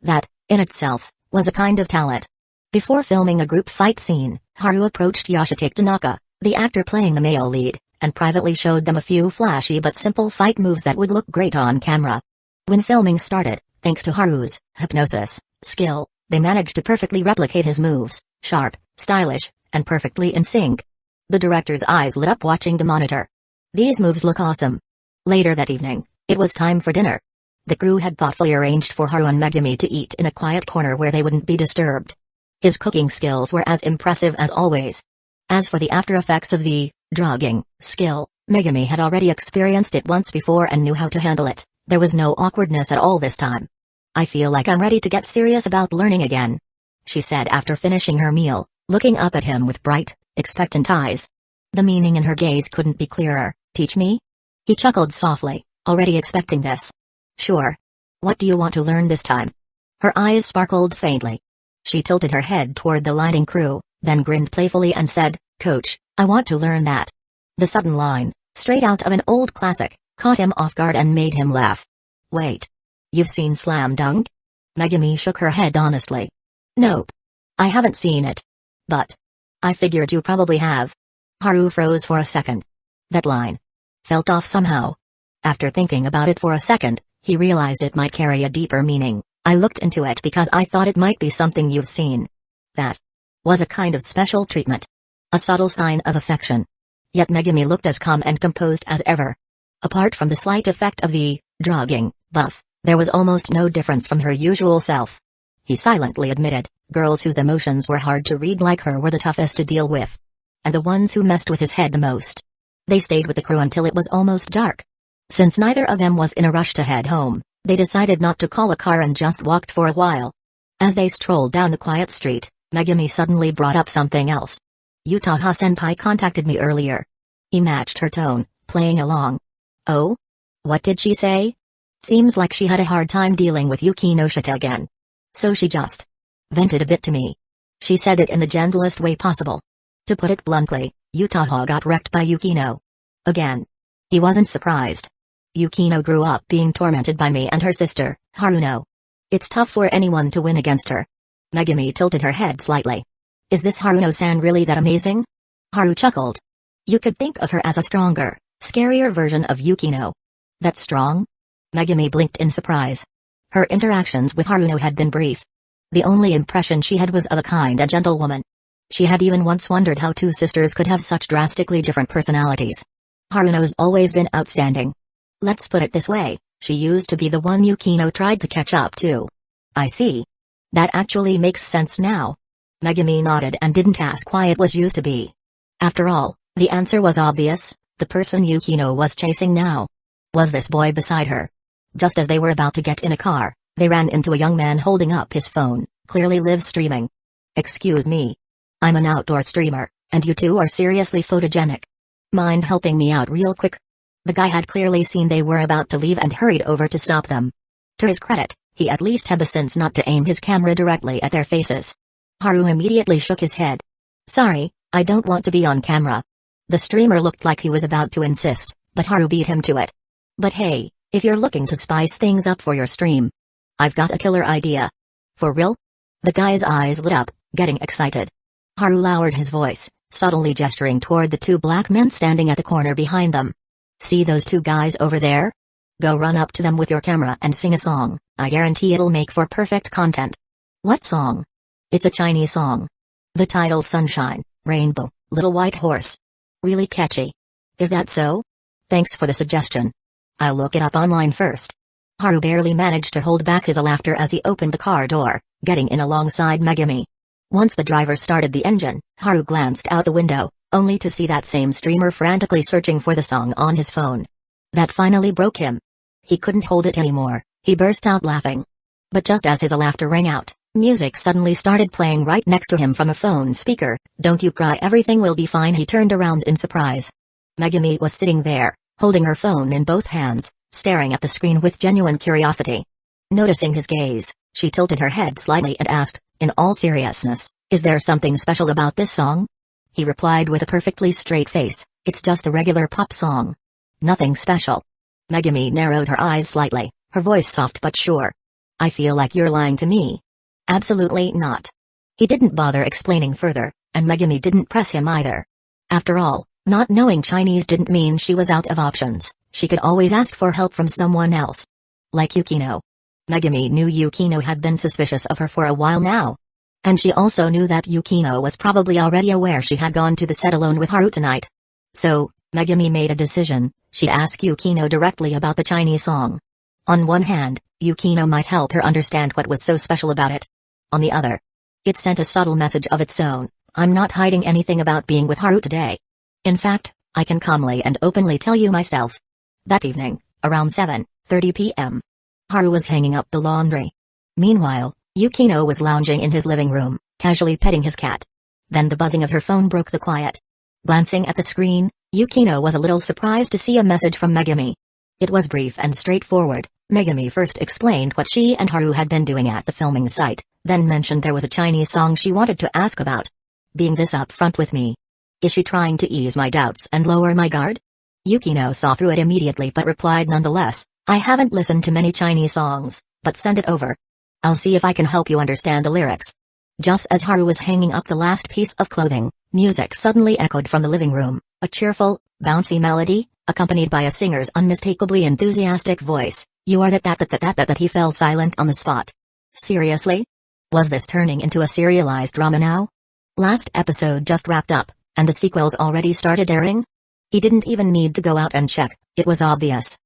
[SPEAKER 1] That, in itself, was a kind of talent. Before filming a group fight scene, Haru approached Yoshitake Tanaka, the actor playing the male lead, and privately showed them a few flashy but simple fight moves that would look great on camera. When filming started, thanks to Haru's hypnosis skill, they managed to perfectly replicate his moves, sharp, stylish, and perfectly in sync. The director's eyes lit up watching the monitor. These moves look awesome. Later that evening, it was time for dinner. The crew had thoughtfully arranged for Haru and Megami to eat in a quiet corner where they wouldn't be disturbed. His cooking skills were as impressive as always. As for the after effects of the drugging skill, Megami had already experienced it once before and knew how to handle it. There was no awkwardness at all this time. I feel like I'm ready to get serious about learning again, she said after finishing her meal, looking up at him with bright, expectant eyes. The meaning in her gaze couldn't be clearer. Teach me? He chuckled softly, already expecting this. Sure. What do you want to learn this time? Her eyes sparkled faintly. She tilted her head toward the lighting crew, then grinned playfully and said, Coach, I want to learn that. The sudden line, straight out of an old classic, caught him off guard and made him laugh. Wait. You've seen Slam Dunk? Megami shook her head honestly. Nope. I haven't seen it. But I figured you probably have. Haru froze for a second. That line felt off somehow. After thinking about it for a second, he realized it might carry a deeper meaning. I looked into it because I thought it might be something you've seen. That was a kind of special treatment. A subtle sign of affection. Yet Megami looked as calm and composed as ever. Apart from the slight effect of the drugging buff, there was almost no difference from her usual self. He silently admitted, girls whose emotions were hard to read like her were the toughest to deal with. And the ones who messed with his head the most. They stayed with the crew until it was almost dark. Since neither of them was in a rush to head home, they decided not to call a car and just walked for a while. As they strolled down the quiet street, Megami suddenly brought up something else. Utaha-senpai contacted me earlier. He matched her tone, playing along. Oh? What did she say? Seems like she had a hard time dealing with Yukinoshita again. So she just vented a bit to me. She said it in the gentlest way possible. To put it bluntly, Utaha got wrecked by Yukino. Again. He wasn't surprised. Yukino grew up being tormented by me and her sister, Haruno. It's tough for anyone to win against her. Megami tilted her head slightly. Is this Haruno-san really that amazing? Haru chuckled. You could think of her as a stronger, scarier version of Yukino. That strong? Megami blinked in surprise. Her interactions with Haruno had been brief. The only impression she had was of a kind and gentle woman. She had even once wondered how two sisters could have such drastically different personalities. Haruno's always been outstanding. Let's put it this way, she used to be the one Yukino tried to catch up to. I see. That actually makes sense now. Megami nodded and didn't ask why it was used to be. After all, the answer was obvious, the person Yukino was chasing now was this boy beside her. Just as they were about to get in a car, they ran into a young man holding up his phone, clearly live streaming. Excuse me. I'm an outdoor streamer, and you two are seriously photogenic. Mind helping me out real quick? The guy had clearly seen they were about to leave and hurried over to stop them. To his credit, he at least had the sense not to aim his camera directly at their faces. Haru immediately shook his head. Sorry, I don't want to be on camera. The streamer looked like he was about to insist, but Haru beat him to it. But hey, if you're looking to spice things up for your stream, I've got a killer idea. For real? The guy's eyes lit up, getting excited. Haru lowered his voice, subtly gesturing toward the two black men standing at the corner behind them. See those two guys over there? Go run up to them with your camera and sing a song. I guarantee it'll make for perfect content. What song? It's a Chinese song. The title's Sunshine, Rainbow, Little White Horse. Really catchy. Is that so? Thanks for the suggestion. I'll look it up online first. Haru barely managed to hold back his laughter as he opened the car door, getting in alongside Megami. Once the driver started the engine, Haru glanced out the window, only to see that same streamer frantically searching for the song on his phone. That finally broke him. He couldn't hold it anymore, he burst out laughing. But just as his laughter rang out, music suddenly started playing right next to him from a phone speaker. Don't you cry, everything will be fine. He turned around in surprise. Megami was sitting there, holding her phone in both hands, staring at the screen with genuine curiosity. Noticing his gaze, she tilted her head slightly and asked, In all seriousness, is there something special about this song? He replied with a perfectly straight face, it's just a regular pop song. Nothing special. Megumi narrowed her eyes slightly, her voice soft but sure. I feel like you're lying to me. Absolutely not. He didn't bother explaining further, and Megumi didn't press him either. After all, not knowing Chinese didn't mean she was out of options, she could always ask for help from someone else. Like Yukino. Megumi knew Yukino had been suspicious of her for a while now. And she also knew that Yukino was probably already aware she had gone to the set alone with Haru tonight. So, Megumi made a decision, she'd ask Yukino directly about the Chinese song. On one hand, Yukino might help her understand what was so special about it. On the other, it sent a subtle message of its own, I'm not hiding anything about being with Haru today. In fact, I can calmly and openly tell you myself. That evening, around 7:30 p.m. Haru was hanging up the laundry. Meanwhile, Yukino was lounging in his living room, casually petting his cat. Then the buzzing of her phone broke the quiet. Glancing at the screen, Yukino was a little surprised to see a message from Megumi. It was brief and straightforward. Megumi first explained what she and Haru had been doing at the filming site, then mentioned there was a Chinese song she wanted to ask about. Being this upfront with me. Is she trying to ease my doubts and lower my guard? Yukino saw through it immediately but replied nonetheless, I haven't listened to many Chinese songs, but send it over. I'll see if I can help you understand the lyrics. Just as Haru was hanging up the last piece of clothing, music suddenly echoed from the living room, a cheerful, bouncy melody, accompanied by a singer's unmistakably enthusiastic voice. You are that he fell silent on the spot. Seriously? Was this turning into a serialized drama now? Last episode just wrapped up, and the sequels already started airing? He didn't even need to go out and check, it was obvious.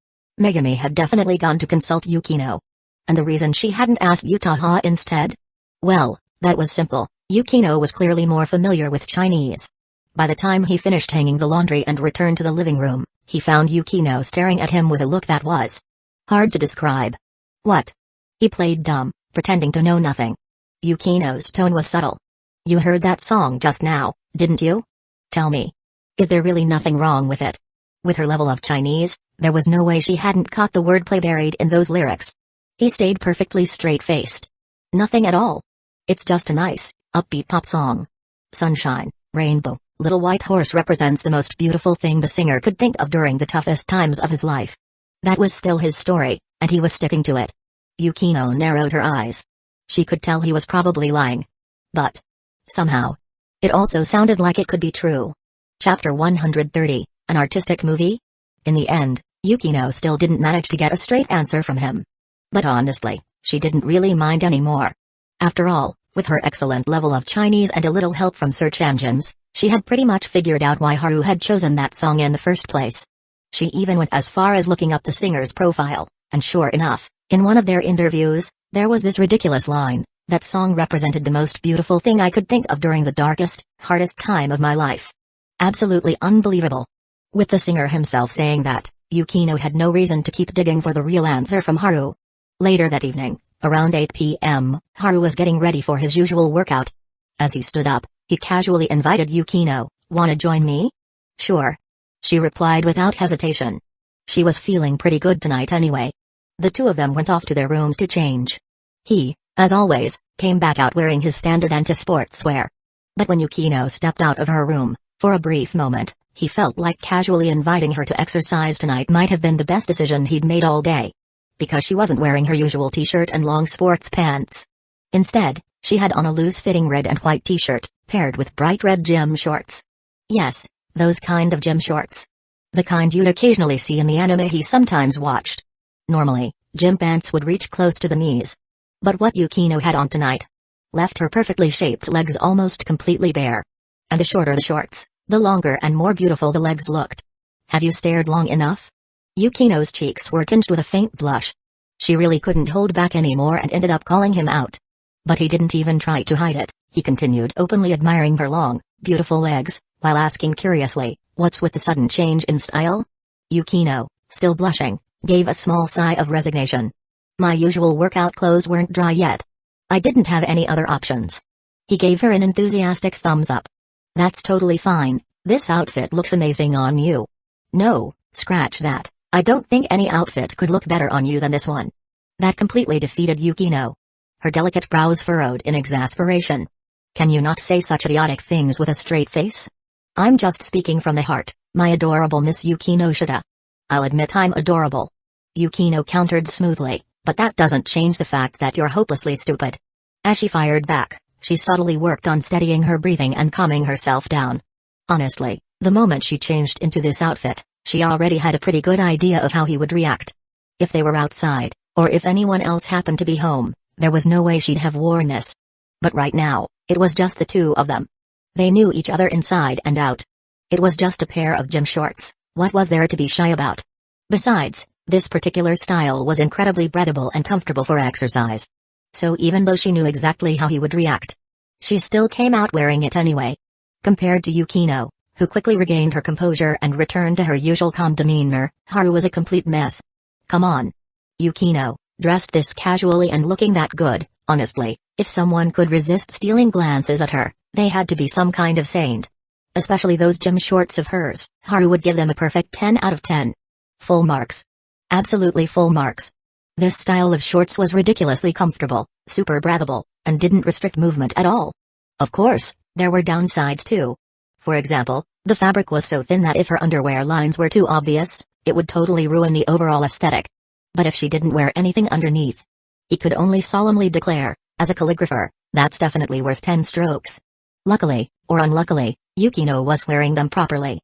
[SPEAKER 1] Megumi had definitely gone to consult Yukino. And the reason she hadn't asked Yutaha instead? Well, that was simple, Yukino was clearly more familiar with Chinese. By the time he finished hanging the laundry and returned to the living room, he found Yukino staring at him with a look that was hard to describe. What? He played dumb, pretending to know nothing. Yukino's tone was subtle. You heard that song just now, didn't you? Tell me. Is there really nothing wrong with it? With her level of Chinese, there was no way she hadn't caught the wordplay buried in those lyrics. He stayed perfectly straight-faced. Nothing at all. It's just a nice, upbeat pop song. Sunshine, rainbow, little white horse represents the most beautiful thing the singer could think of during the toughest times of his life. That was still his story, and he was sticking to it. Yukino narrowed her eyes. She could tell he was probably lying. But somehow, it also sounded like it could be true. Chapter 130, an artistic movie? In the end, Yukino still didn't manage to get a straight answer from him. But honestly, she didn't really mind anymore. After all, with her excellent level of Chinese and a little help from search engines, she had pretty much figured out why Haru had chosen that song in the first place. She even went as far as looking up the singer's profile, and sure enough, in one of their interviews, there was this ridiculous line, that song represented the most beautiful thing I could think of during the darkest, hardest time of my life. Absolutely unbelievable. With the singer himself saying that, Yukino had no reason to keep digging for the real answer from Haru. Later that evening, around 8 p.m., Haru was getting ready for his usual workout. As he stood up, he casually invited Yukino, wanna join me? Sure. She replied without hesitation. She was feeling pretty good tonight anyway. The two of them went off to their rooms to change. He, as always, came back out wearing his standard anti-sportswear. But when Yukino stepped out of her room, for a brief moment, he felt like casually inviting her to exercise tonight might have been the best decision he'd made all day. Because she wasn't wearing her usual t-shirt and long sports pants. Instead, she had on a loose-fitting red and white t-shirt, paired with bright red gym shorts. Yes, those kind of gym shorts. The kind you'd occasionally see in the anime he sometimes watched. Normally, gym pants would reach close to the knees. But what Yukino had on tonight left her perfectly shaped legs almost completely bare. And the shorter the shorts, the longer and more beautiful the legs looked. Have you stared long enough? Yukino's cheeks were tinged with a faint blush. She really couldn't hold back anymore and ended up calling him out. But he didn't even try to hide it, he continued openly admiring her long, beautiful legs, while asking curiously, what's with the sudden change in style? Yukino, still blushing, gave a small sigh of resignation. My usual workout clothes weren't dry yet. I didn't have any other options. He gave her an enthusiastic thumbs up. That's totally fine, this outfit looks amazing on you. No, scratch that. I don't think any outfit could look better on you than this one. That completely defeated Yukino. her delicate brows furrowed in exasperation. Can you not say such idiotic things with a straight face? I'm just speaking from the heart, my adorable Miss Yukinoshita. I'll admit I'm adorable. Yukino countered smoothly, but that doesn't change the fact that you're hopelessly stupid. As she fired back, she subtly worked on steadying her breathing and calming herself down. Honestly, the moment she changed into this outfit, she already had a pretty good idea of how he would react. If they were outside, or if anyone else happened to be home, there was no way she'd have worn this. But right now, it was just the two of them. They knew each other inside and out. It was just a pair of gym shorts, what was there to be shy about? Besides, this particular style was incredibly breathable and comfortable for exercise. So even though she knew exactly how he would react, she still came out wearing it anyway. Compared to Yukino, who quickly regained her composure and returned to her usual calm demeanor, Haru was a complete mess. Come on. Yukino, dressed this casually and looking that good, honestly, if someone could resist stealing glances at her, they had to be some kind of saint. Especially those gym shorts of hers, Haru would give them a perfect 10 out of 10. Full marks. Absolutely full marks. This style of shorts was ridiculously comfortable, super breathable, and didn't restrict movement at all. Of course, there were downsides too. For example, the fabric was so thin that if her underwear lines were too obvious, it would totally ruin the overall aesthetic. But if she didn't wear anything underneath, he could only solemnly declare, as a calligrapher, that's definitely worth 10 strokes. Luckily, or unluckily, Yukino was wearing them properly.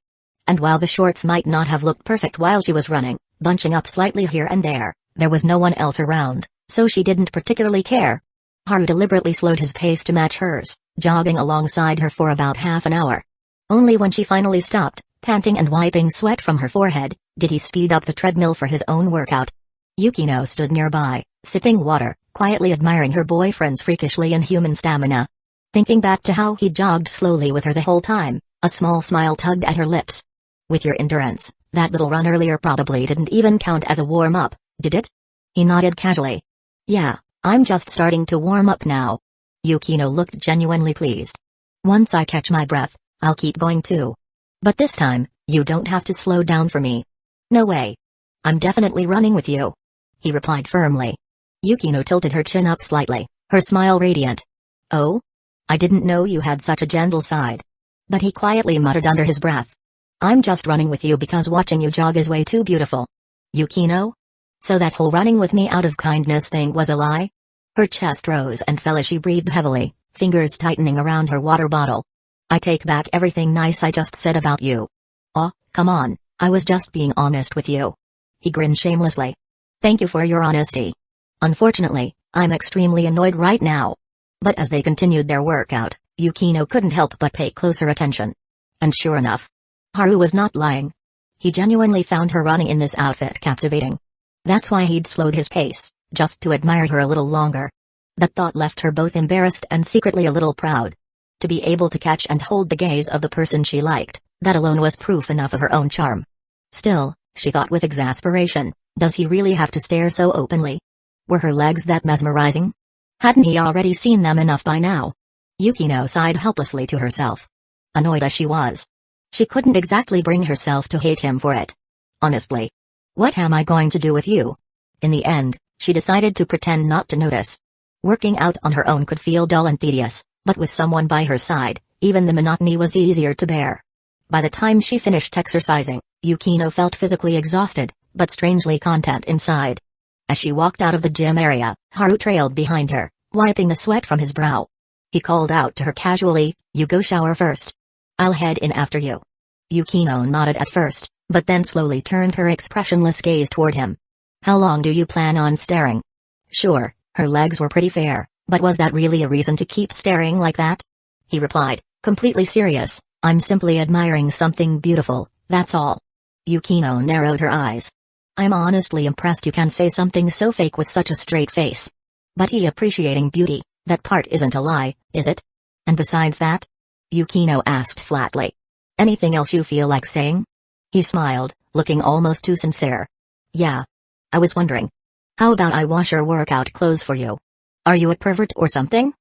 [SPEAKER 1] And while the shorts might not have looked perfect while she was running, bunching up slightly here and there was no one else around, so she didn't particularly care. Haru deliberately slowed his pace to match hers, jogging alongside her for about half an hour. Only when she finally stopped, panting and wiping sweat from her forehead, did he speed up the treadmill for his own workout. Yukino stood nearby, sipping water, quietly admiring her boyfriend's freakishly inhuman stamina. Thinking back to how he jogged slowly with her the whole time, a small smile tugged at her lips. With your endurance, that little run earlier probably didn't even count as a warm-up, did it? He nodded casually. Yeah, I'm just starting to warm up now. Yukino looked genuinely pleased. Once I catch my breath, I'll keep going too. But this time, you don't have to slow down for me. No way. I'm definitely running with you. He replied firmly. Yukino tilted her chin up slightly, her smile radiant. Oh? I didn't know you had such a gentle side. But he quietly muttered under his breath. I'm just running with you because watching you jog is way too beautiful. Yukino? So that whole running with me out of kindness thing was a lie? Her chest rose and fell as she breathed heavily, fingers tightening around her water bottle. I take back everything nice I just said about you. Oh, come on, I was just being honest with you. He grinned shamelessly. Thank you for your honesty. Unfortunately, I'm extremely annoyed right now. But as they continued their workout, Yukino couldn't help but pay closer attention. And sure enough, Haru was not lying. He genuinely found her running in this outfit captivating. That's why he'd slowed his pace, just to admire her a little longer. That thought left her both embarrassed and secretly a little proud. To be able to catch and hold the gaze of the person she liked, that alone was proof enough of her own charm. Still, she thought with exasperation, does he really have to stare so openly? Were her legs that mesmerizing? Hadn't he already seen them enough by now? Yukino sighed helplessly to herself. Annoyed as she was, she couldn't exactly bring herself to hate him for it. Honestly. What am I going to do with you? In the end, she decided to pretend not to notice. Working out on her own could feel dull and tedious, but with someone by her side, even the monotony was easier to bear. By the time she finished exercising, Yukino felt physically exhausted, but strangely content inside. As she walked out of the gym area, Haru trailed behind her, wiping the sweat from his brow. He called out to her casually, "You go shower first. I'll head in after you." Yukino nodded at first, but then slowly turned her expressionless gaze toward him. How long do you plan on staring? Sure, her legs were pretty fair, but was that really a reason to keep staring like that? He replied, completely serious, I'm simply admiring something beautiful, that's all. Yukino narrowed her eyes. I'm honestly impressed you can say something so fake with such a straight face. But he appreciating beauty, that part isn't a lie, is it? And besides that? Yukino asked flatly. Anything else you feel like saying? He smiled, looking almost too sincere. Yeah. I was wondering. How about I wash your workout clothes for you? Are you a pervert or something?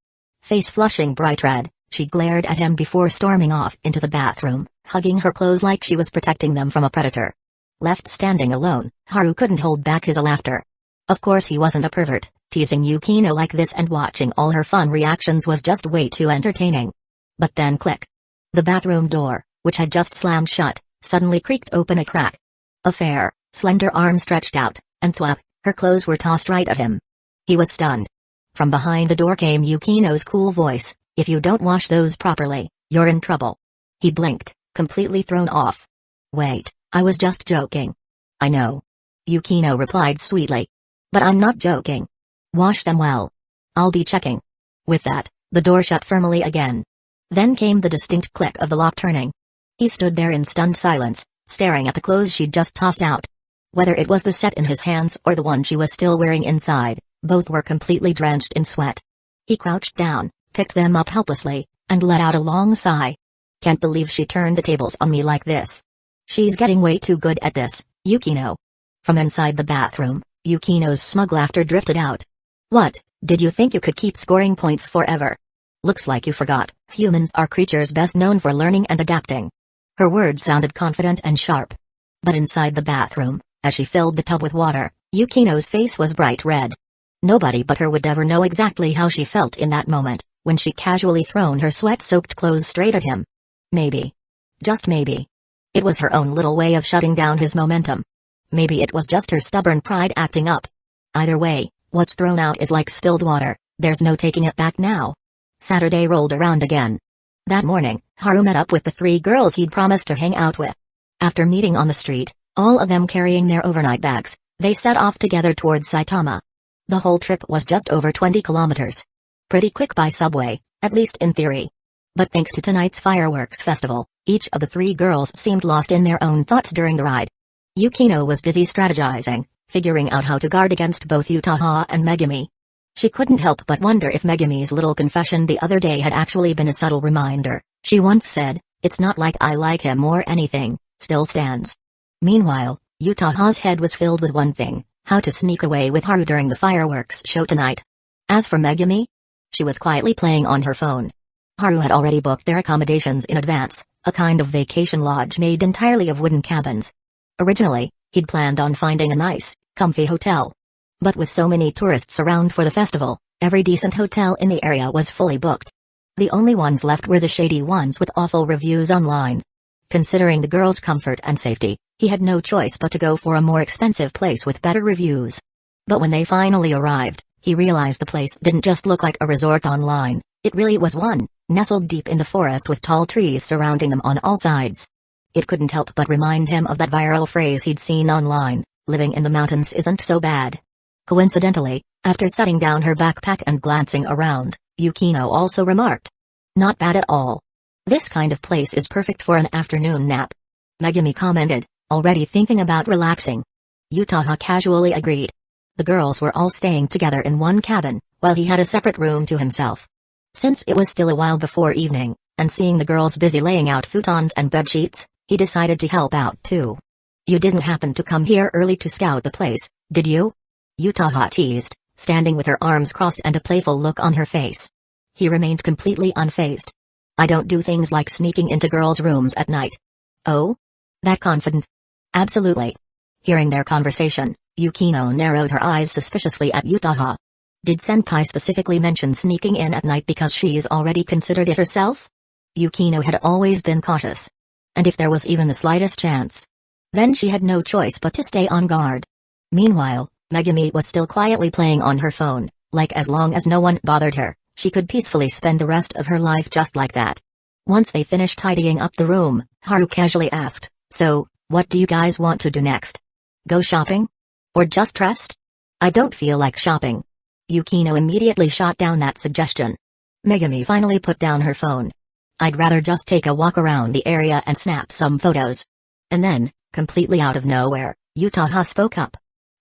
[SPEAKER 1] Face flushing bright red, she glared at him before storming off into the bathroom, hugging her clothes like she was protecting them from a predator. Left standing alone, Haru couldn't hold back his laughter. Of course he wasn't a pervert, Teasing Yukino like this and watching all her fun reactions was just way too entertaining. But then click. The bathroom door, which had just slammed shut, suddenly creaked open a crack. A fair, slender arm stretched out, and thwap, her clothes were tossed right at him. He was stunned. From behind the door came Yukino's cool voice, "If you don't wash those properly, you're in trouble." He blinked, completely thrown off. "Wait, I was just joking." "I know." Yukino replied sweetly. "But I'm not joking. Wash them well. I'll be checking." With that, the door shut firmly again. Then came the distinct click of the lock turning. He stood there in stunned silence, staring at the clothes she'd just tossed out. Whether it was the set in his hands or the one she was still wearing inside, both were completely drenched in sweat. He crouched down, picked them up helplessly, and let out a long sigh. "Can't believe she turned the tables on me like this. She's getting way too good at this, Yukino." From inside the bathroom, Yukino's smug laughter drifted out. "What, did you think you could keep scoring points forever? Looks like you forgot, humans are creatures best known for learning and adapting." Her words sounded confident and sharp. But inside the bathroom, as she filled the tub with water, Yukino's face was bright red. Nobody but her would ever know exactly how she felt in that moment, when she casually thrown her sweat-soaked clothes straight at him. Maybe. Just maybe. It was her own little way of shutting down his momentum. Maybe it was just her stubborn pride acting up. Either way, what's thrown out is like spilled water, there's no taking it back now. Saturday rolled around again. That morning, Haru met up with the 3 girls he'd promised to hang out with. After meeting on the street, all of them carrying their overnight bags, they set off together towards Saitama. The whole trip was just over 20 kilometers. Pretty quick by subway, at least in theory. But thanks to tonight's fireworks festival, each of the 3 girls seemed lost in their own thoughts during the ride. Yukino was busy strategizing, figuring out how to guard against both Utaha and Megumi. She couldn't help but wonder if Megumi's little confession the other day had actually been a subtle reminder. She once said, "It's not like I like him or anything," still stands. Meanwhile, Utaha's head was filled with one thing: how to sneak away with Haru during the fireworks show tonight. As for Megumi, she was quietly playing on her phone. Haru had already booked their accommodations in advance, a kind of vacation lodge made entirely of wooden cabins. Originally, he'd planned on finding a nice, comfy hotel. But with so many tourists around for the festival, every decent hotel in the area was fully booked. The only ones left were the shady ones with awful reviews online. Considering the girls' comfort and safety, he had no choice but to go for a more expensive place with better reviews. But when they finally arrived, he realized the place didn't just look like a resort online, it really was one, nestled deep in the forest with tall trees surrounding them on all sides. It couldn't help but remind him of that viral phrase he'd seen online, "Living in the mountains isn't so bad." Coincidentally, after setting down her backpack and glancing around, Yukino also remarked, "Not bad at all. This kind of place is perfect for an afternoon nap." Megumi commented, "Already thinking about relaxing." Utaha casually agreed. The girls were all staying together in one cabin, while he had a separate room to himself. Since it was still a while before evening, and seeing the girls busy laying out futons and bedsheets, he decided to help out too. "You didn't happen to come here early to scout the place, did you?" Utaha teased, standing with her arms crossed and a playful look on her face. He remained completely unfazed. "I don't do things like sneaking into girls' rooms at night." "Oh? That confident?" "Absolutely." Hearing their conversation, Yukino narrowed her eyes suspiciously at Utaha. Did Senpai specifically mention sneaking in at night because she's already considered it herself? Yukino had always been cautious. And if there was even the slightest chance, then she had no choice but to stay on guard. Meanwhile, Megumi was still quietly playing on her phone, like as long as no one bothered her, she could peacefully spend the rest of her life just like that. Once they finished tidying up the room, Haru casually asked, "So, what do you guys want to do next? Go shopping? Or just rest?" "I don't feel like shopping." Yukino immediately shot down that suggestion. Megumi finally put down her phone. "I'd rather just take a walk around the area and snap some photos." And then, completely out of nowhere, Utaha spoke up.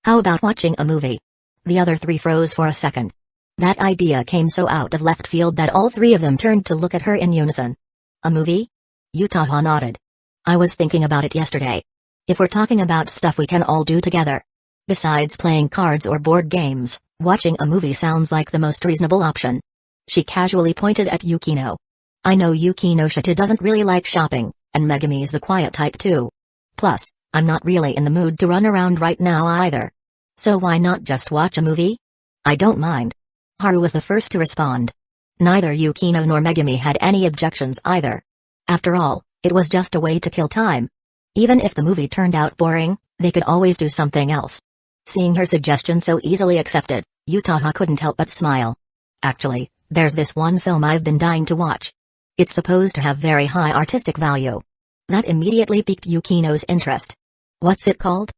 [SPEAKER 1] "How about watching a movie?" The other 3 froze for a second. That idea came so out of left field that all 3 of them turned to look at her in unison. "A movie?" Utaha nodded. "I was thinking about it yesterday. If we're talking about stuff we can all do together. Besides playing cards or board games, watching a movie sounds like the most reasonable option." She casually pointed at Yukino. "I know Yukinoshita doesn't really like shopping, and Megumi's the quiet type too. Plus, I'm not really in the mood to run around right now either. So why not just watch a movie?" I don't mind. Haru was the first to respond. Neither Yukino nor Megumi had any objections either. After all, it was just a way to kill time. Even if the movie turned out boring, they could always do something else. Seeing her suggestion so easily accepted, Yutaha couldn't help but smile. Actually, there's this one film I've been dying to watch. It's supposed to have very high artistic value. That immediately piqued Yukino's interest. What's it called?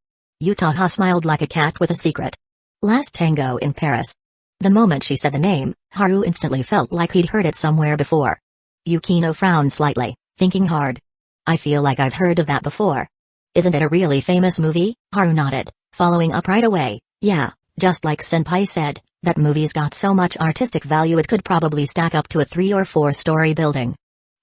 [SPEAKER 1] Yutaha smiled like a cat with a secret. Last Tango in Paris. The moment she said the name, Haru instantly felt like he'd heard it somewhere before. Yukino frowned slightly, thinking hard. I feel like I've heard of that before. Isn't it a really famous movie? Haru nodded, following up right away. Yeah, just like Senpai said, that movie's got so much artistic value it could probably stack up to a 3- or 4-story building.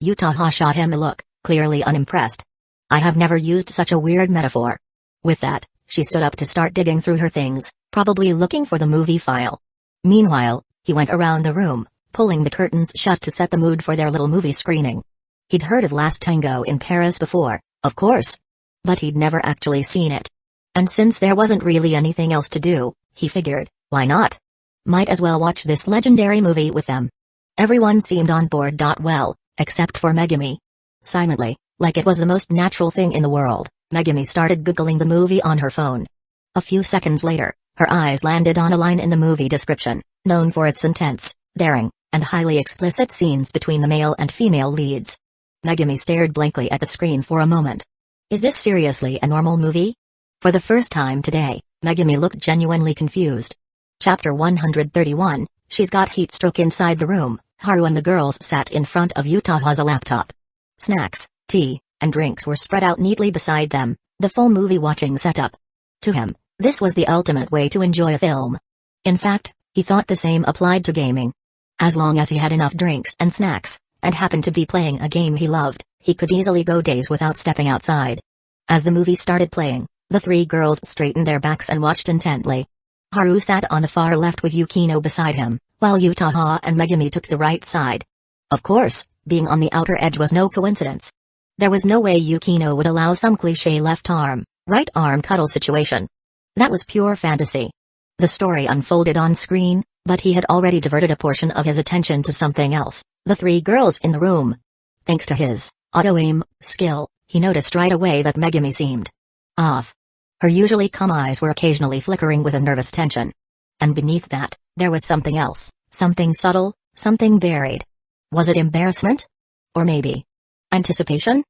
[SPEAKER 1] Yutaha shot him a look, clearly unimpressed. I have never used such a weird metaphor. With that, she stood up to start digging through her things, probably looking for the movie file. Meanwhile, he went around the room, pulling the curtains shut to set the mood for their little movie screening. He'd heard of Last Tango in Paris before, of course. But he'd never actually seen it. And since there wasn't really anything else to do, he figured, why not? Might as well watch this legendary movie with them. Everyone seemed on board. Well, except for Megumi. Silently, like it was the most natural thing in the world, Megumi started googling the movie on her phone. A few seconds later, her eyes landed on a line in the movie description, known for its intense, daring, and highly explicit scenes between the male and female leads. Megumi stared blankly at the screen for a moment. Is this seriously a normal movie? For the first time today, Megumi looked genuinely confused. Chapter 131, She's got heatstroke. Inside the room, Haru and the girls sat in front of Yutaha's laptop. Snacks, tea, and drinks were spread out neatly beside them, the full movie-watching setup. To him, this was the ultimate way to enjoy a film. In fact, he thought the same applied to gaming. As long as he had enough drinks and snacks, and happened to be playing a game he loved, he could easily go days without stepping outside. As the movie started playing, the 3 girls straightened their backs and watched intently. Haru sat on the far left with Yukino beside him, while Yutaha and Megumi took the right side. Of course, being on the outer edge was no coincidence. There was no way Yukino would allow some cliché left arm, right arm cuddle situation. That was pure fantasy. The story unfolded on screen, but he had already diverted a portion of his attention to something else, the 3 girls in the room. Thanks to his auto-aim skill, he noticed right away that Megumi seemed off. Her usually calm eyes were occasionally flickering with a nervous tension. And beneath that, there was something else, something subtle, something buried. Was it embarrassment? Or maybe anticipation?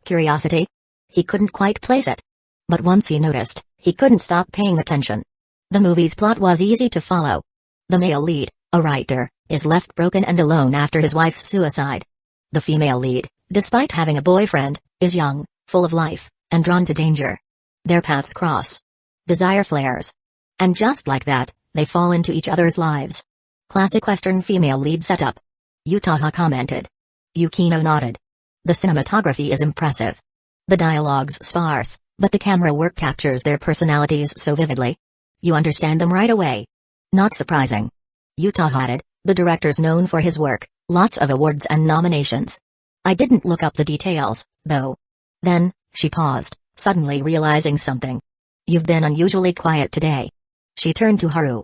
[SPEAKER 1] Curiosity? He couldn't quite place it. But once he noticed, he couldn't stop paying attention. The movie's plot was easy to follow. The male lead, a writer, is left broken and alone after his wife's suicide. The female lead, despite having a boyfriend, is young, full of life, and drawn to danger. Their paths cross. Desire flares. And just like that, they fall into each other's lives. Classic Western female lead setup. Yutaha commented. Yukino nodded. The cinematography is impressive. The dialogue's sparse, but the camera work captures their personalities so vividly. You understand them right away. Not surprising. Yutaha added, the director's known for his work, lots of awards and nominations. I didn't look up the details, though. Then, she paused, suddenly realizing something. You've been unusually quiet today. She turned to Haru.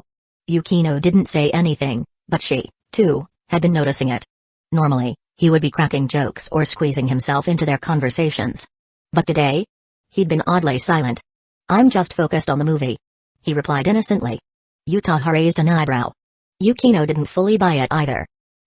[SPEAKER 1] Yukino didn't say anything, but she, too, had been noticing it. Normally, he would be cracking jokes or squeezing himself into their conversations. But today? He'd been oddly silent. I'm just focused on the movie. He replied innocently. Yutaha raised an eyebrow. Yukino didn't fully buy it either.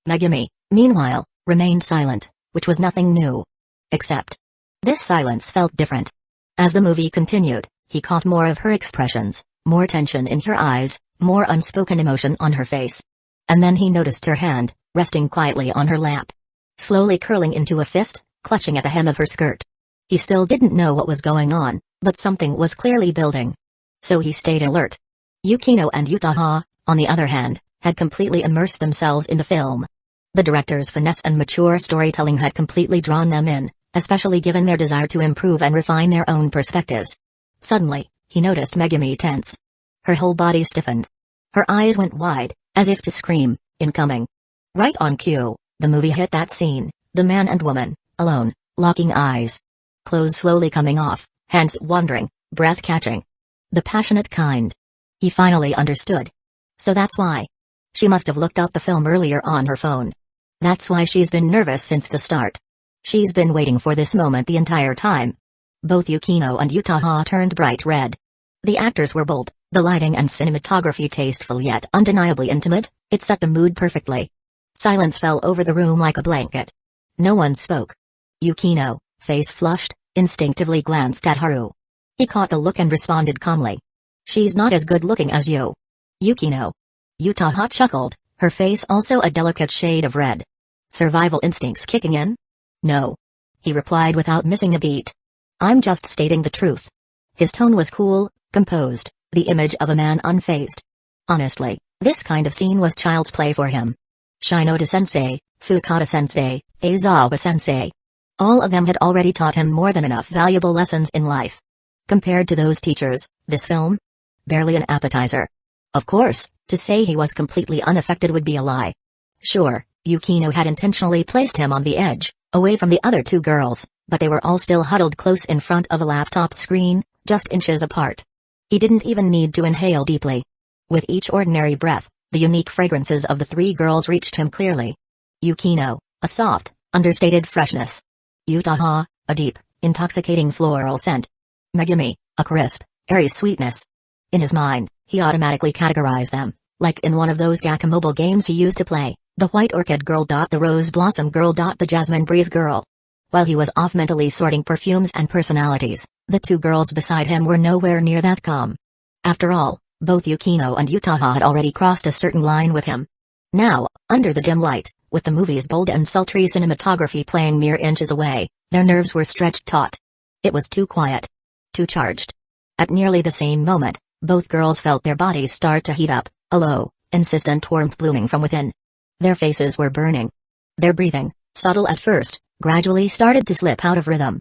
[SPEAKER 1] Megumi, meanwhile, remained silent, which was nothing new. Except, this silence felt different. As the movie continued, he caught more of her expressions, more tension in her eyes, more unspoken emotion on her face. And then he noticed her hand, resting quietly on her lap. Slowly curling into a fist, clutching at the hem of her skirt. He still didn't know what was going on, but something was clearly building. So he stayed alert. Yukino and Yutaha, on the other hand, had completely immersed themselves in the film. The director's finesse and mature storytelling had completely drawn them in, especially given their desire to improve and refine their own perspectives. Suddenly, he noticed Megumi tense. Her whole body stiffened. Her eyes went wide, as if to scream, incoming. Right on cue, the movie hit that scene, the man and woman, alone, locking eyes. Clothes slowly coming off, hands wandering, breath catching. The passionate kind. He finally understood. So that's why. She must have looked up the film earlier on her phone. That's why she's been nervous since the start. She's been waiting for this moment the entire time. Both Yukino and Utaha turned bright red. The actors were bold, the lighting and cinematography tasteful yet undeniably intimate. It set the mood perfectly. Silence fell over the room like a blanket. No one spoke. Yukino, face flushed, instinctively glanced at Haru. He caught the look and responded calmly. "She's not as good looking as you." "Yukino." Utaha chuckled, her face also a delicate shade of red. "Survival instincts kicking in?" "No," he replied without missing a beat. "I'm just stating the truth." His tone was cool, composed, the image of a man unfazed. Honestly, this kind of scene was child's play for him. Shinoda-sensei, Fukada-sensei, Aizawa-sensei. All of them had already taught him more than enough valuable lessons in life. Compared to those teachers, this film? Barely an appetizer. Of course, to say he was completely unaffected would be a lie. Sure, Yukino had intentionally placed him on the edge, away from the other two girls, but they were all still huddled close in front of a laptop screen, just inches apart. He didn't even need to inhale deeply. With each ordinary breath, the unique fragrances of the three girls reached him clearly. Yukino, a soft, understated freshness. Utaha, a deep, intoxicating floral scent. Megumi, a crisp, airy sweetness. In his mind, he automatically categorized them, like in one of those Gacha mobile games he used to play, the white orchid girl. The rose blossom girl. The jasmine breeze girl. While he was off mentally sorting perfumes and personalities, the two girls beside him were nowhere near that calm. After all, both Yukino and Utaha had already crossed a certain line with him. Now, under the dim light, with the movie's bold and sultry cinematography playing mere inches away, their nerves were stretched taut. It was too quiet. Too charged. At nearly the same moment, both girls felt their bodies start to heat up, a low, insistent warmth blooming from within. Their faces were burning. Their breathing, subtle at first, gradually started to slip out of rhythm.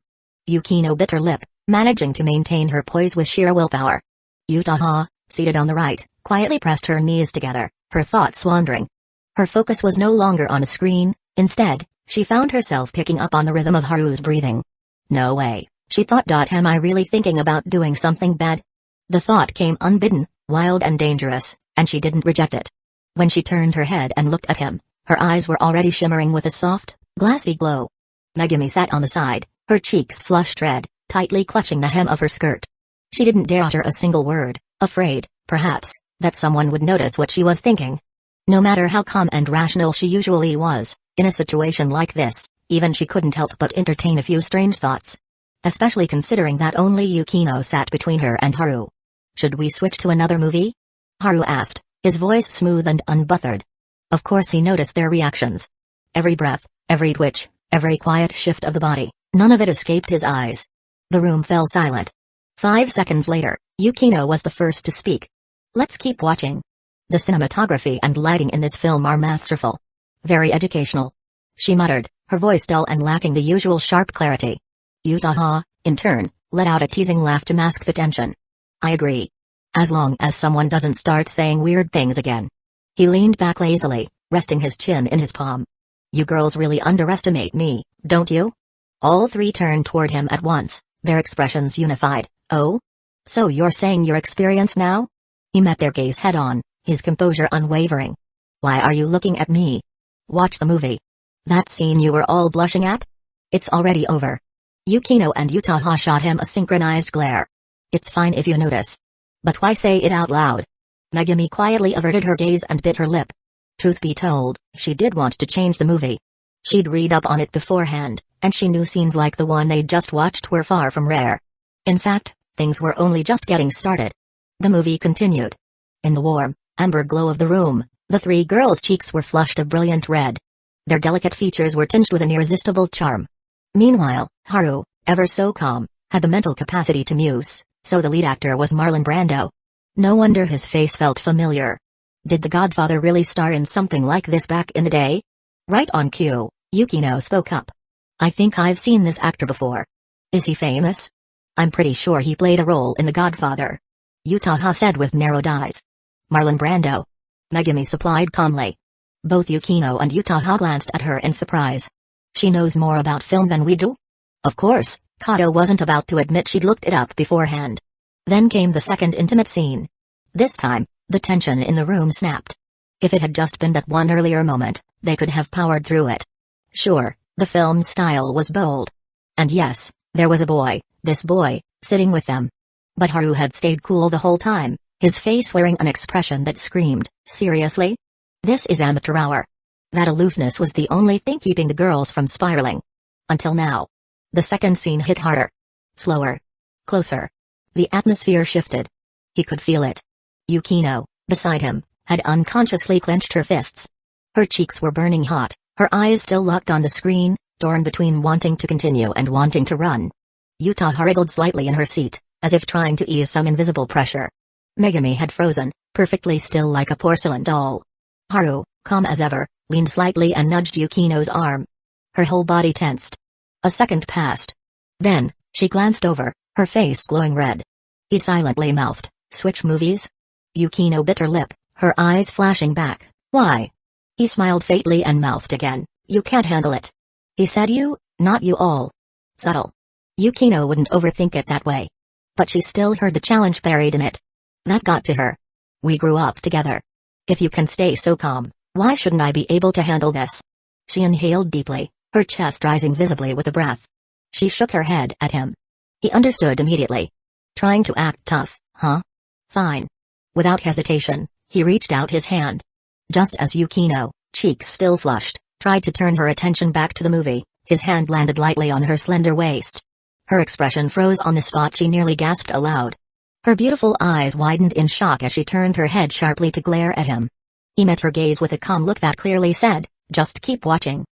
[SPEAKER 1] Yukino bit her lip, managing to maintain her poise with sheer willpower. Utaha, seated on the right, quietly pressed her knees together, her thoughts wandering. Her focus was no longer on a screen, instead, she found herself picking up on the rhythm of Haru's breathing. No way, she thought. Am I really thinking about doing something bad? The thought came unbidden, wild and dangerous, and she didn't reject it. When she turned her head and looked at him, her eyes were already shimmering with a soft, glassy glow. Megumi sat on the side, her cheeks flushed red, tightly clutching the hem of her skirt. She didn't dare utter a single word, afraid, perhaps, that someone would notice what she was thinking. No matter how calm and rational she usually was, in a situation like this, even she couldn't help but entertain a few strange thoughts. Especially considering that only Yukino sat between her and Haru. "Should we switch to another movie?" Haru asked, his voice smooth and unbothered. Of course he noticed their reactions. Every breath, every twitch, every quiet shift of the body, none of it escaped his eyes. The room fell silent. 5 seconds later, Yukino was the first to speak. "Let's keep watching. The cinematography and lighting in this film are masterful. Very educational," she muttered, her voice dull and lacking the usual sharp clarity. Utaha, in turn, let out a teasing laugh to mask the tension. "I agree. As long as someone doesn't start saying weird things again." He leaned back lazily, resting his chin in his palm. "You girls really underestimate me, don't you?" All three turned toward him at once, their expressions unified. "Oh? So you're saying you're experienced now?" He met their gaze head-on, his composure unwavering. "Why are you looking at me? Watch the movie. That scene you were all blushing at? It's already over." Yukino and Utaha shot him a synchronized glare. "It's fine if you notice. But why say it out loud?" Megumi quietly averted her gaze and bit her lip. Truth be told, she did want to change the movie. She'd read up on it beforehand, and she knew scenes like the one they'd just watched were far from rare. In fact, things were only just getting started. The movie continued. In the warm, amber glow of the room, the three girls' cheeks were flushed a brilliant red. Their delicate features were tinged with an irresistible charm. Meanwhile, Haru, ever so calm, had the mental capacity to muse, so the lead actor was Marlon Brando. No wonder his face felt familiar. Did The Godfather really star in something like this back in the day? Right on cue, Yukino spoke up. "I think I've seen this actor before. Is he famous?" "I'm pretty sure he played a role in The Godfather," Utaha said with narrowed eyes. "Marlon Brando," Megumi supplied calmly. Both Yukino and Utaha glanced at her in surprise. "She knows more about film than we do?" Of course, Kato wasn't about to admit she'd looked it up beforehand. Then came the second intimate scene. This time, The tension in the room snapped. If it had just been that one earlier moment, they could have powered through it. Sure, the film's style was bold. And yes, there was a boy, this boy, sitting with them. But Haru had stayed cool the whole time, his face wearing an expression that screamed, seriously? This is amateur hour. That aloofness was the only thing keeping the girls from spiraling. Until now. The second scene hit harder. Slower. Closer. The atmosphere shifted. He could feel it. Yukino, beside him, had unconsciously clenched her fists. Her cheeks were burning hot, her eyes still locked on the screen, torn between wanting to continue and wanting to run. Yutaha wriggled slightly in her seat, as if trying to ease some invisible pressure. Megami had frozen, perfectly still like a porcelain doll. Haru, calm as ever, leaned slightly and nudged Yukino's arm. Her whole body tensed. A second passed. Then, she glanced over, her face glowing red. He silently mouthed, "Switch movies?" Yukino bit her lip, her eyes flashing back, "Why?" He smiled faintly and mouthed again, "You can't handle it." He said you, not you all. Subtle. Yukino wouldn't overthink it that way. But she still heard the challenge buried in it. That got to her. "We grew up together. If you can stay so calm, why shouldn't I be able to handle this?" She inhaled deeply, her chest rising visibly with the breath. She shook her head at him. He understood immediately. Trying to act tough, huh? Fine. Without hesitation, he reached out his hand. Just as Yukino, cheeks still flushed, tried to turn her attention back to the movie, his hand landed lightly on her slender waist. Her expression froze on the spot. She nearly gasped aloud. Her beautiful eyes widened in shock as she turned her head sharply to glare at him. He met her gaze with a calm look that clearly said, "Just keep watching.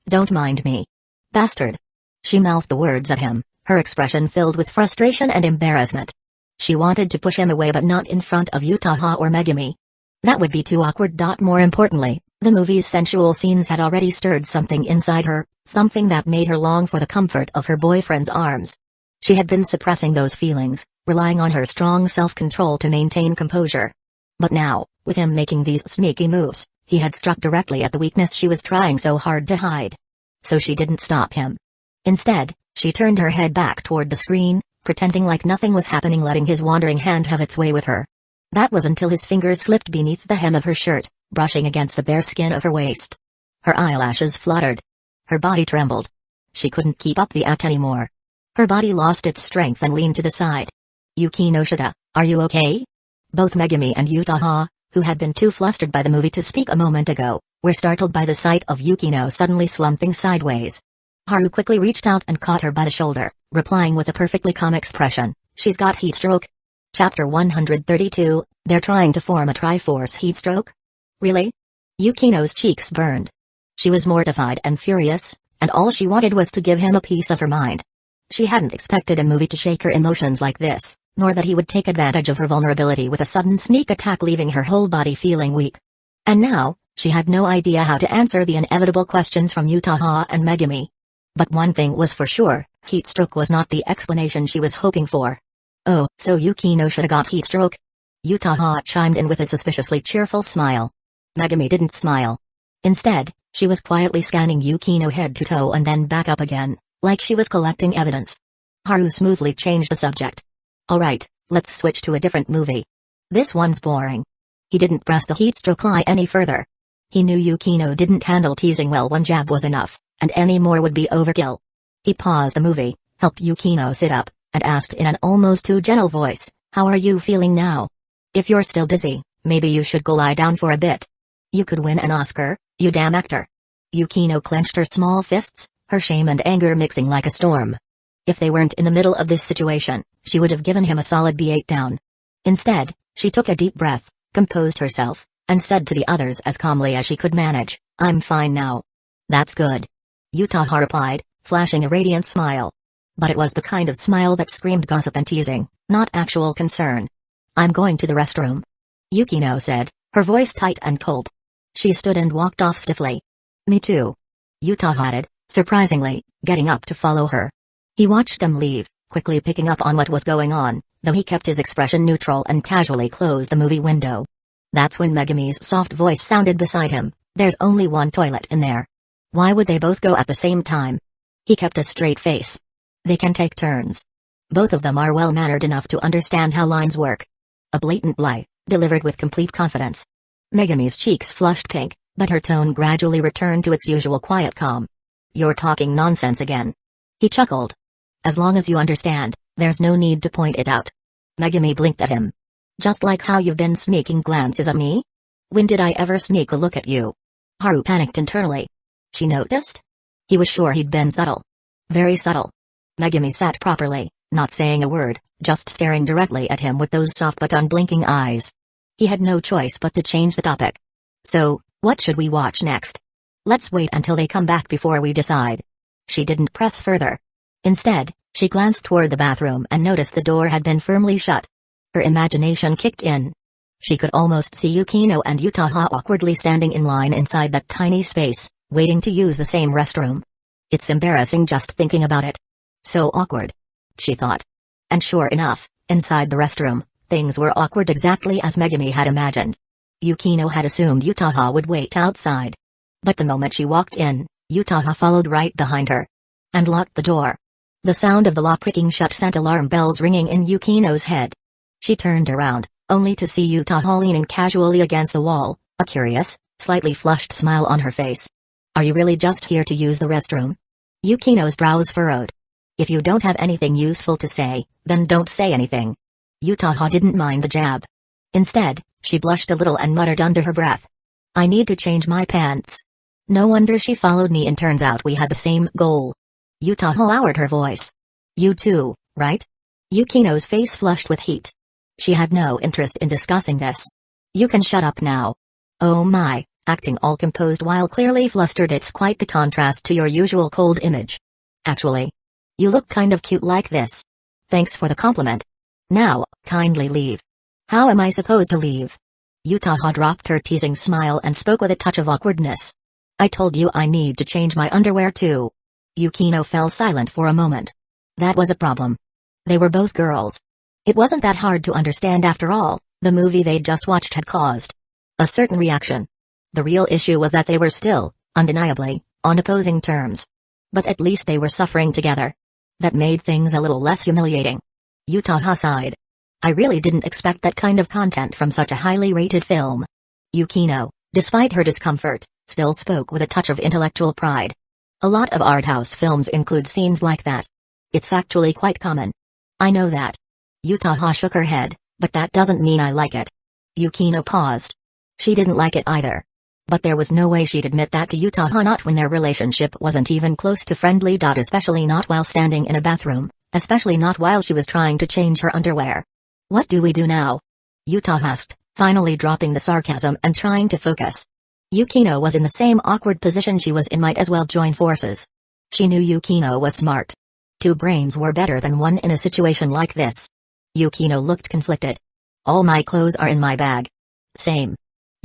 [SPEAKER 1] Don't mind me. Bastard." She mouthed the words at him, her expression filled with frustration and embarrassment. She wanted to push him away, but not in front of Yutaha or Megami. That would be too awkward. More importantly, the movie's sensual scenes had already stirred something inside her, something that made her long for the comfort of her boyfriend's arms. She had been suppressing those feelings, relying on her strong self-control to maintain composure. But now, with him making these sneaky moves, he had struck directly at the weakness she was trying so hard to hide. So she didn't stop him. Instead, she turned her head back toward the screen, pretending like nothing was happening, letting his wandering hand have its way with her. That was until his fingers slipped beneath the hem of her shirt, brushing against the bare skin of her waist. Her eyelashes fluttered. Her body trembled. She couldn't keep up the act anymore. Her body lost its strength and leaned to the side. "Yukinoshita, are you okay?" Both Megami and Yutaha, who had been too flustered by the movie to speak a moment ago, were startled by the sight of Yukino suddenly slumping sideways. Haru quickly reached out and caught her by the shoulder, replying with a perfectly calm expression, "She's got heat stroke." Chapter 132, They're trying to form a Triforce heat stroke? Really? Yukino's cheeks burned. She was mortified and furious, and all she wanted was to give him a piece of her mind. She hadn't expected a movie to shake her emotions like this, nor that he would take advantage of her vulnerability with a sudden sneak attack, leaving her whole body feeling weak. And now, she had no idea how to answer the inevitable questions from Yutaha and Megami. But one thing was for sure, heat stroke was not the explanation she was hoping for. "Oh, so Yukinoshita got heat stroke?" Yutaha chimed in with a suspiciously cheerful smile. Megami didn't smile. Instead, she was quietly scanning Yukino head to toe and then back up again, like she was collecting evidence. Haru smoothly changed the subject. "Alright, let's switch to a different movie. This one's boring." He didn't press the heat stroke lie any further. He knew Yukino didn't handle teasing well. One jab was enough, and any more would be overkill. He paused the movie, helped Yukino sit up, and asked in an almost too gentle voice, "How are you feeling now? If you're still dizzy, maybe you should go lie down for a bit. You could win an Oscar, you damn actor." Yukino clenched her small fists, her shame and anger mixing like a storm. If they weren't in the middle of this situation, she would have given him a solid B8 down. Instead, she took a deep breath, composed herself, and said to the others as calmly as she could manage, "I'm fine now." "That's good." Yutaha replied, flashing a radiant smile. But it was the kind of smile that screamed gossip and teasing, not actual concern. "I'm going to the restroom," Yukino said, her voice tight and cold. She stood and walked off stiffly. "Me too," Yutaha added, surprisingly, getting up to follow her. He watched them leave, quickly picking up on what was going on, though he kept his expression neutral and casually closed the movie window. That's when Megami's soft voice sounded beside him, "There's only one toilet in there. Why would they both go at the same time?" He kept a straight face. "They can take turns. Both of them are well-mannered enough to understand how lines work." A blatant lie, delivered with complete confidence. Megami's cheeks flushed pink, but her tone gradually returned to its usual quiet calm. "You're talking nonsense again." He chuckled. "As long as you understand, there's no need to point it out." Megami blinked at him. "Just like how you've been sneaking glances at me? When did I ever sneak a look at you?" Haru panicked internally. She noticed? He was sure he'd been subtle. Very subtle. Megami sat properly, not saying a word, just staring directly at him with those soft but unblinking eyes. He had no choice but to change the topic. "So, what should we watch next? Let's wait until they come back before we decide." She didn't press further. Instead, she glanced toward the bathroom and noticed the door had been firmly shut. Her imagination kicked in. She could almost see Yukino and Utaha awkwardly standing in line inside that tiny space, waiting to use the same restroom. It's embarrassing just thinking about it. So awkward, she thought. And sure enough, inside the restroom, things were awkward exactly as Megami had imagined. Yukino had assumed Utaha would wait outside. But the moment she walked in, Utaha followed right behind her. And locked the door. The sound of the lock clicking shut sent alarm bells ringing in Yukino's head. She turned around, only to see Utaha leaning casually against the wall, a curious, slightly flushed smile on her face. "Are you really just here to use the restroom?" Yukino's brows furrowed. "If you don't have anything useful to say, then don't say anything." Utaha didn't mind the jab. Instead, she blushed a little and muttered under her breath. "I need to change my pants." No wonder she followed me, and turns out we had the same goal. Utaha lowered her voice. "You too, right?" Yukino's face flushed with heat. She had no interest in discussing this. "You can shut up now." "Oh my," acting all composed while clearly flustered, "it's quite the contrast to your usual cold image. Actually, you look kind of cute like this." "Thanks for the compliment. Now, kindly leave." "How am I supposed to leave?" Utaha dropped her teasing smile and spoke with a touch of awkwardness. "I told you I need to change my underwear too." Yukino fell silent for a moment. That was a problem. They were both girls. It wasn't that hard to understand after all, the movie they'd just watched had caused a certain reaction. The real issue was that they were still, undeniably, on opposing terms. But at least they were suffering together. That made things a little less humiliating. Utaha sighed. "I really didn't expect that kind of content from such a highly rated film." Yukino, despite her discomfort, still spoke with a touch of intellectual pride. "A lot of art house films include scenes like that. It's actually quite common." "I know that." Utaha shook her head, "but that doesn't mean I like it." Yukino paused. She didn't like it either. But there was no way she'd admit that to Utaha, not when their relationship wasn't even close to friendly. Especially not while standing in a bathroom, especially not while she was trying to change her underwear. "What do we do now?" Utaha asked, finally dropping the sarcasm and trying to focus. Yukino was in the same awkward position she was in, might as well join forces. She knew Yukino was smart. Two brains were better than one in a situation like this. Yukino looked conflicted. "All my clothes are in my bag." "Same."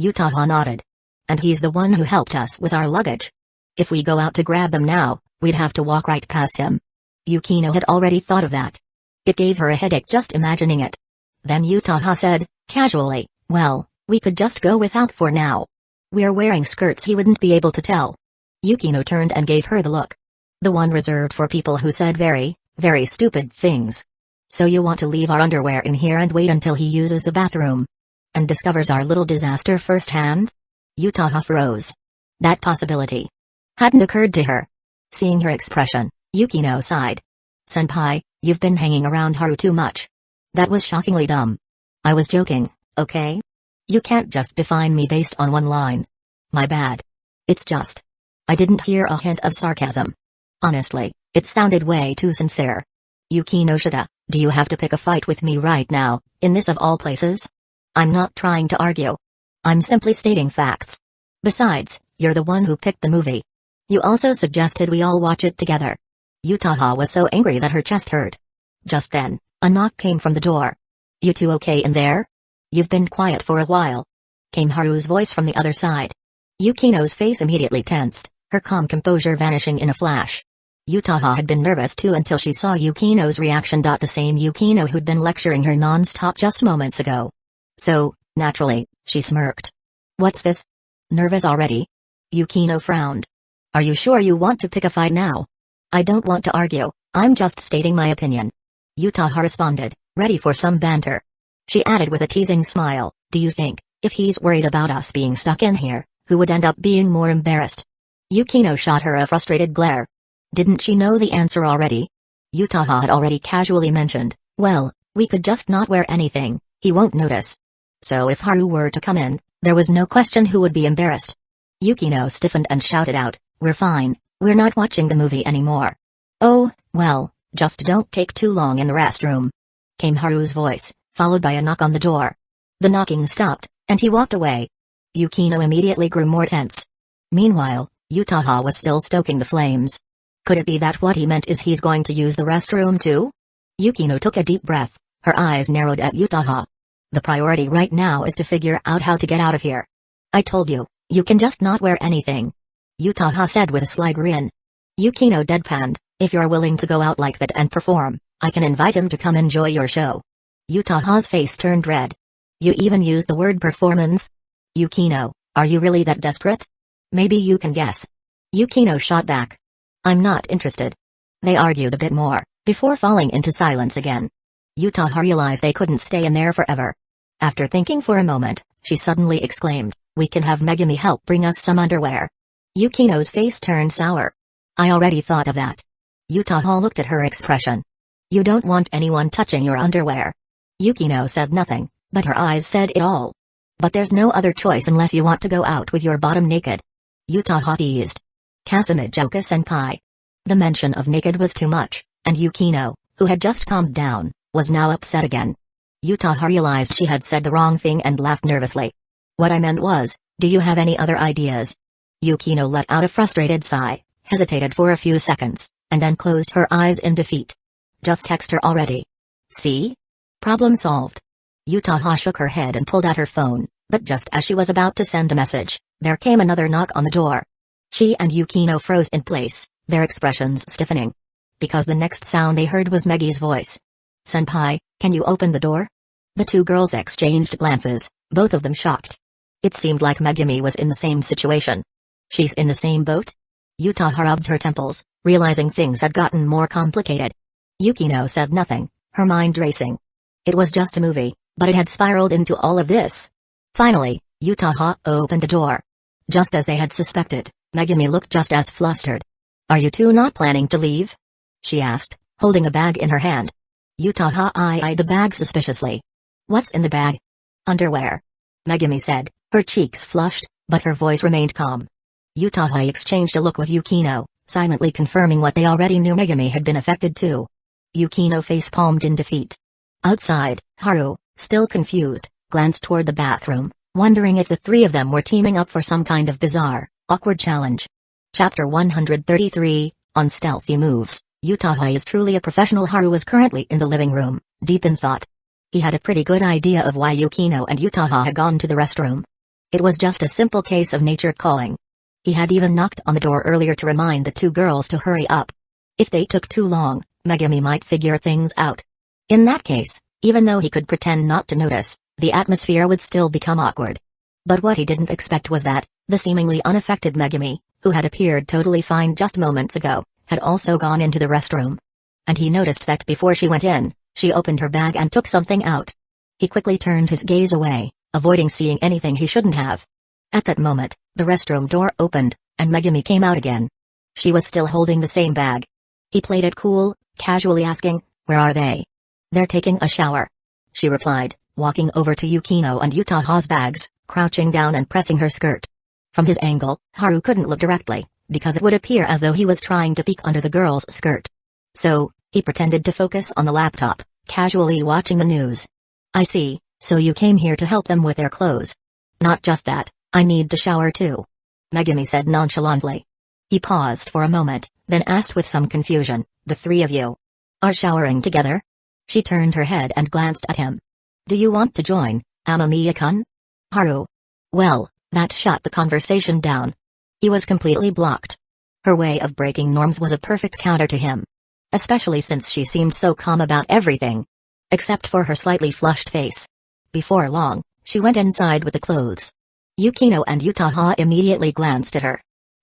[SPEAKER 1] Utaha nodded. "And he's the one who helped us with our luggage. If we go out to grab them now, we'd have to walk right past him." Yukino had already thought of that. It gave her a headache just imagining it. Then Utaha said, casually, "Well, we could just go without for now. We're wearing skirts, he wouldn't be able to tell." Yukino turned and gave her the look. The one reserved for people who said very, very stupid things. "So you want to leave our underwear in here and wait until he uses the bathroom? And discovers our little disaster firsthand?" Utaha froze. That possibility hadn't occurred to her. Seeing her expression, Yukino sighed. "Senpai, you've been hanging around Haru too much." "That was shockingly dumb. I was joking, okay? You can't just define me based on one line." "My bad. It's just, I didn't hear a hint of sarcasm. Honestly, it sounded way too sincere." "Yukinoshita, do you have to pick a fight with me right now, in this of all places?" "I'm not trying to argue. I'm simply stating facts. Besides, you're the one who picked the movie. You also suggested we all watch it together." Utaha was so angry that her chest hurt. Just then, a knock came from the door. "You two okay in there? You've been quiet for a while," came Haru's voice from the other side. Yukino's face immediately tensed, her calm composure vanishing in a flash. Utaha had been nervous too until she saw Yukino's reaction. The same Yukino who'd been lecturing her non-stop just moments ago. So, naturally, she smirked. "What's this? Nervous already?" Yukino frowned. "Are you sure you want to pick a fight now?" "I don't want to argue, I'm just stating my opinion." Utaha responded, ready for some banter. She added with a teasing smile, Do you think, if he's worried about us being stuck in here, who would end up being more embarrassed? Yukino shot her a frustrated glare. Didn't she know the answer already? Utaha had already casually mentioned, well, we could just not wear anything, he won't notice. So if Haru were to come in, there was no question who would be embarrassed. Yukino stiffened and shouted out, we're fine, we're not watching the movie anymore. Oh, well, just don't take too long in the restroom. Came Haru's voice, followed by a knock on the door. The knocking stopped, and he walked away. Yukino immediately grew more tense. Meanwhile, Utaha was still stoking the flames. Could it be that what he meant is he's going to use the restroom too? Yukino took a deep breath, her eyes narrowed at Utaha. The priority right now is to figure out how to get out of here. I told you, you can just not wear anything. Utaha said with a sly grin. Yukino deadpanned, if you're willing to go out like that and perform, I can invite him to come enjoy your show. Utaha's face turned red. You even used the word performance? Yukino, are you really that desperate? Maybe you can guess. Yukino shot back. I'm not interested. They argued a bit more, before falling into silence again. Utaha realized they couldn't stay in there forever. After thinking for a moment, she suddenly exclaimed, we can have Megumi help bring us some underwear. Yukino's face turned sour. I already thought of that. Utaha looked at her expression. You don't want anyone touching your underwear. Yukino said nothing, but her eyes said it all. But there's no other choice unless you want to go out with your bottom naked. Utaha teased. Kasumijoka-senpai. The mention of naked was too much, and Yukino, who had just calmed down, was now upset again. Utaha realized she had said the wrong thing and laughed nervously. What I meant was, do you have any other ideas? Yukino let out a frustrated sigh, hesitated for a few seconds, and then closed her eyes in defeat. Just text her already. See? Problem solved. Utaha shook her head and pulled out her phone, but just as she was about to send a message, there came another knock on the door. She and Yukino froze in place, their expressions stiffening. Because the next sound they heard was Megi's voice. Senpai, can you open the door? The two girls exchanged glances, both of them shocked. It seemed like Megumi was in the same situation. She's in the same boat? Utaha rubbed her temples, realizing things had gotten more complicated. Yukino said nothing, her mind racing. It was just a movie, but it had spiraled into all of this. Finally, Utaha opened the door. Just as they had suspected, Megumi looked just as flustered. Are you two not planning to leave? She asked, holding a bag in her hand. Utaha eyed the bag suspiciously. What's in the bag? Underwear. Megumi said, her cheeks flushed, but her voice remained calm. Utaha exchanged a look with Yukino, silently confirming what they already knew. Megumi had been affected too. Yukino face-palmed in defeat. Outside, Haru, still confused, glanced toward the bathroom, wondering if the three of them were teaming up for some kind of bizarre, awkward challenge. Chapter 133, On Stealthy Moves. Utaha is truly a professional. Haru was currently in the living room, deep in thought. He had a pretty good idea of why Yukino and Utaha had gone to the restroom. It was just a simple case of nature calling. He had even knocked on the door earlier to remind the two girls to hurry up. If they took too long, Megumi might figure things out. In that case, even though he could pretend not to notice, the atmosphere would still become awkward. But what he didn't expect was that, the seemingly unaffected Megumi, who had appeared totally fine just moments ago, had also gone into the restroom. And he noticed that before she went in, she opened her bag and took something out. He quickly turned his gaze away, avoiding seeing anything he shouldn't have. At that moment, the restroom door opened, and Megumi came out again. She was still holding the same bag. He played it cool, casually asking, where are they? They're taking a shower. She replied, walking over to Yukino and Utaha's bags, crouching down and pressing her skirt. From his angle, Haru couldn't look directly, because it would appear as though he was trying to peek under the girl's skirt. So, he pretended to focus on the laptop, casually watching the news. I see, so you came here to help them with their clothes. Not just that, I need to shower too. Megumi said nonchalantly. He paused for a moment, then asked with some confusion, the three of you are showering together? She turned her head and glanced at him. Do you want to join, Amamiya-kun? Haru. Well, that shut the conversation down. He was completely blocked. Her way of breaking norms was a perfect counter to him. Especially since she seemed so calm about everything. Except for her slightly flushed face. Before long, she went inside with the clothes. Yukino and Utaha immediately glanced at her.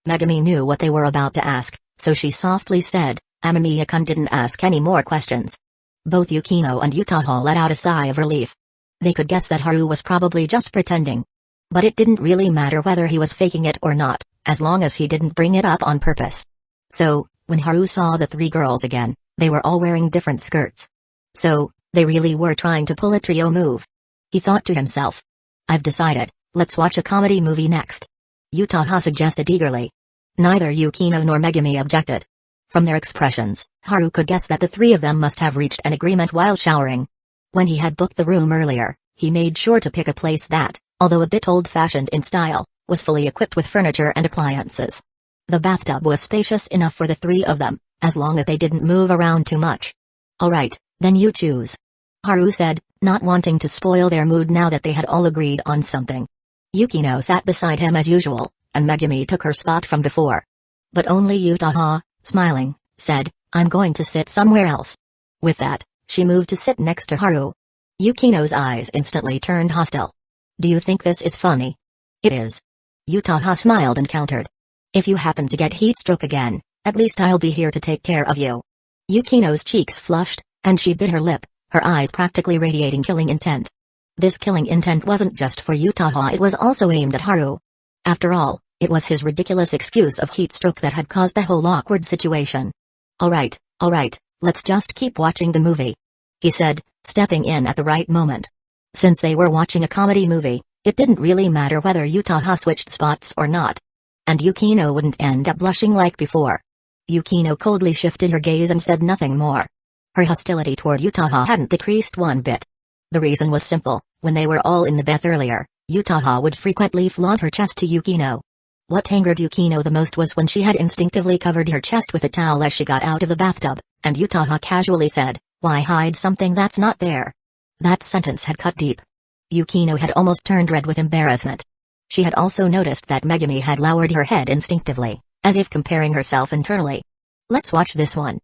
[SPEAKER 1] Megumi knew what they were about to ask, so she softly said, Amamiya-kun didn't ask any more questions. Both Yukino and Utaha let out a sigh of relief. They could guess that Haru was probably just pretending. But it didn't really matter whether he was faking it or not, as long as he didn't bring it up on purpose. So, when Haru saw the three girls again, they were all wearing different skirts. So, they really were trying to pull a trio move. He thought to himself. I've decided, let's watch a comedy movie next. Yutaha suggested eagerly. Neither Yukino nor Megumi objected. From their expressions, Haru could guess that the three of them must have reached an agreement while showering. When he had booked the room earlier, he made sure to pick a place that, although a bit old-fashioned in style, was fully equipped with furniture and appliances. The bathtub was spacious enough for the three of them, as long as they didn't move around too much. Alright, then you choose. Haru said, not wanting to spoil their mood now that they had all agreed on something. Yukino sat beside him as usual, and Megumi took her spot from before. But only Yutaha, smiling, said, I'm going to sit somewhere else. With that, she moved to sit next to Haru. Yukino's eyes instantly turned hostile. Do you think this is funny? It is. Yutaha smiled and countered. If you happen to get heat stroke again, at least I'll be here to take care of you. Yukino's cheeks flushed, and she bit her lip, her eyes practically radiating killing intent. This killing intent wasn't just for Yutaha, it was also aimed at Haru. After all, it was his ridiculous excuse of heat stroke that had caused the whole awkward situation. Alright, let's just keep watching the movie. He said, stepping in at the right moment. Since they were watching a comedy movie, it didn't really matter whether Yutaha switched spots or not. And Yukino wouldn't end up blushing like before. Yukino coldly shifted her gaze and said nothing more. Her hostility toward Yutaha hadn't decreased one bit. The reason was simple, when they were all in the bath earlier, Yutaha would frequently flaunt her chest to Yukino. What angered Yukino the most was when she had instinctively covered her chest with a towel as she got out of the bathtub, and Yutaha casually said, "Why hide something that's not there?" That sentence had cut deep. Yukino had almost turned red with embarrassment. She had also noticed that Megumi had lowered her head instinctively, as if comparing herself internally. "Let's watch this one,"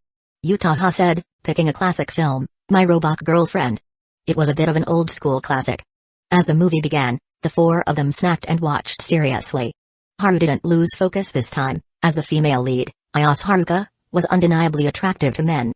[SPEAKER 1] Yutaha said, picking a classic film, My Robot Girlfriend. It was a bit of an old-school classic. As the movie began, the four of them snacked and watched seriously. Haru didn't lose focus this time, as the female lead, Ayase Haruka, was undeniably attractive to men.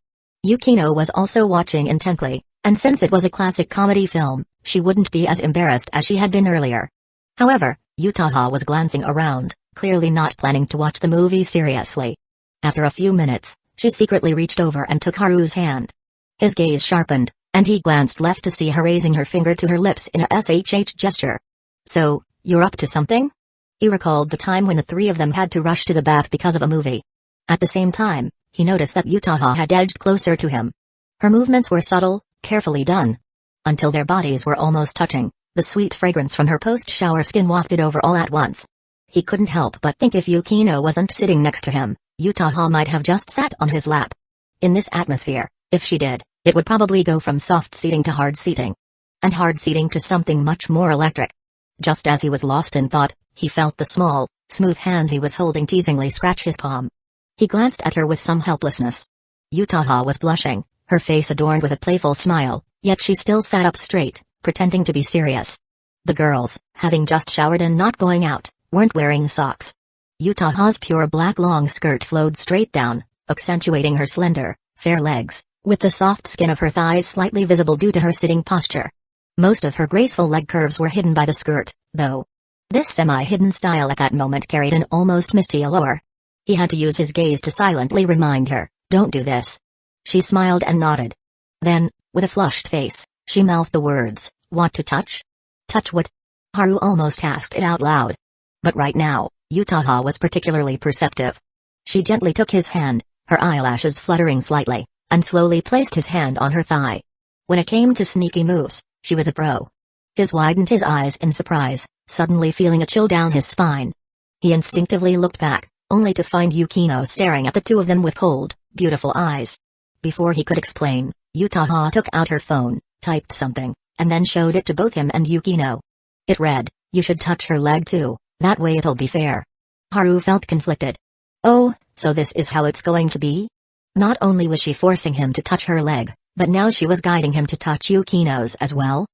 [SPEAKER 1] Yukino was also watching intently, and since it was a classic comedy film, she wouldn't be as embarrassed as she had been earlier. However, Yutaha was glancing around, clearly not planning to watch the movie seriously. After a few minutes, she secretly reached over and took Haru's hand. His gaze sharpened, and he glanced left to see her raising her finger to her lips in a SHH gesture. "So, you're up to something?" He recalled the time when the three of them had to rush to the bath because of a movie. At the same time, he noticed that Yutaha had edged closer to him. Her movements were subtle, carefully done. Until their bodies were almost touching, the sweet fragrance from her post-shower skin wafted over all at once. He couldn't help but think if Yukino wasn't sitting next to him, Yutaha might have just sat on his lap. In this atmosphere, if she did, it would probably go from soft seating to hard seating. And hard seating to something much more electric. Just as he was lost in thought, he felt the small, smooth hand he was holding teasingly scratch his palm. He glanced at her with some helplessness. Yutaha was blushing, her face adorned with a playful smile, yet she still sat up straight, pretending to be serious. The girls, having just showered and not going out, weren't wearing socks. Yutaha's pure black long skirt flowed straight down, accentuating her slender, fair legs, with the soft skin of her thighs slightly visible due to her sitting posture. Most of her graceful leg curves were hidden by the skirt, though. This semi-hidden style at that moment carried an almost misty allure. He had to use his gaze to silently remind her, "Don't do this." She smiled and nodded. Then, with a flushed face, she mouthed the words, "Want to touch?" "Touch what?" Haru almost asked it out loud. But right now, Yutaha was particularly perceptive. She gently took his hand, her eyelashes fluttering slightly, and slowly placed his hand on her thigh. When it came to sneaky moves, she was a pro. He widened his eyes in surprise, suddenly feeling a chill down his spine. He instinctively looked back, only to find Yukino staring at the two of them with cold, beautiful eyes. Before he could explain, Yutaha took out her phone, typed something, and then showed it to both him and Yukino. It read, "You should touch her leg too, that way it'll be fair." Haru felt conflicted. Oh, so this is how it's going to be? Not only was she forcing him to touch her leg, but now she was guiding him to touch Yukino's as well?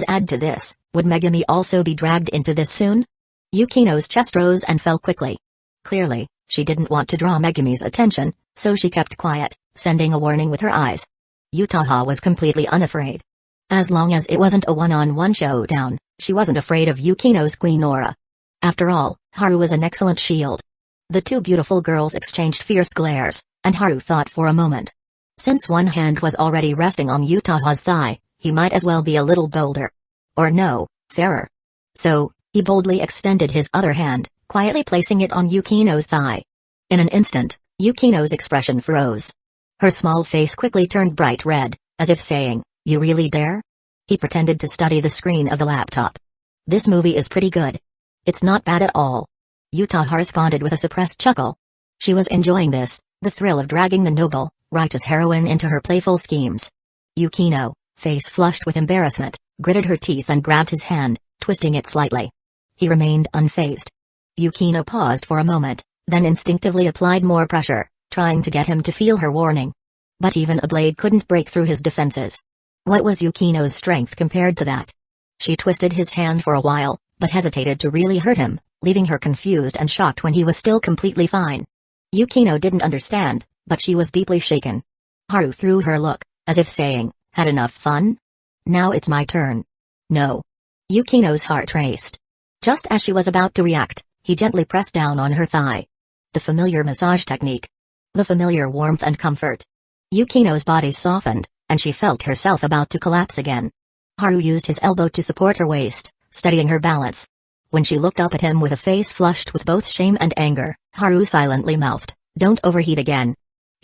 [SPEAKER 1] Add to this, would Megumi also be dragged into this soon? Yukino's chest rose and fell quickly. Clearly, she didn't want to draw Megumi's attention, so she kept quiet, sending a warning with her eyes. Yutaha was completely unafraid. As long as it wasn't a one-on-one showdown, she wasn't afraid of Yukino's queen aura. After all, Haru was an excellent shield. The two beautiful girls exchanged fierce glares, and Haru thought for a moment. Since one hand was already resting on Utaha's thigh, he might as well be a little bolder. Or no, fairer. So, he boldly extended his other hand, quietly placing it on Yukino's thigh. In an instant, Yukino's expression froze. Her small face quickly turned bright red, as if saying, "You really dare?" He pretended to study the screen of the laptop. "This movie is pretty good. It's not bad at all." Utaha responded with a suppressed chuckle. She was enjoying this, the thrill of dragging the noble, righteous heroine into her playful schemes. Yukino, face flushed with embarrassment, gritted her teeth and grabbed his hand, twisting it slightly. He remained unfazed. Yukino paused for a moment, then instinctively applied more pressure, trying to get him to feel her warning. But even a blade couldn't break through his defenses. What was Yukino's strength compared to that? She twisted his hand for a while, but hesitated to really hurt him, leaving her confused and shocked when he was still completely fine. Yukino didn't understand, but she was deeply shaken. Haru threw her a look, as if saying, "Had enough fun? Now it's my turn." No. Yukino's heart raced. Just as she was about to react, he gently pressed down on her thigh. The familiar massage technique. The familiar warmth and comfort. Yukino's body softened, and she felt herself about to collapse again. Haru used his elbow to support her waist, steadying her balance. When she looked up at him with a face flushed with both shame and anger, Haru silently mouthed, "Don't overheat again."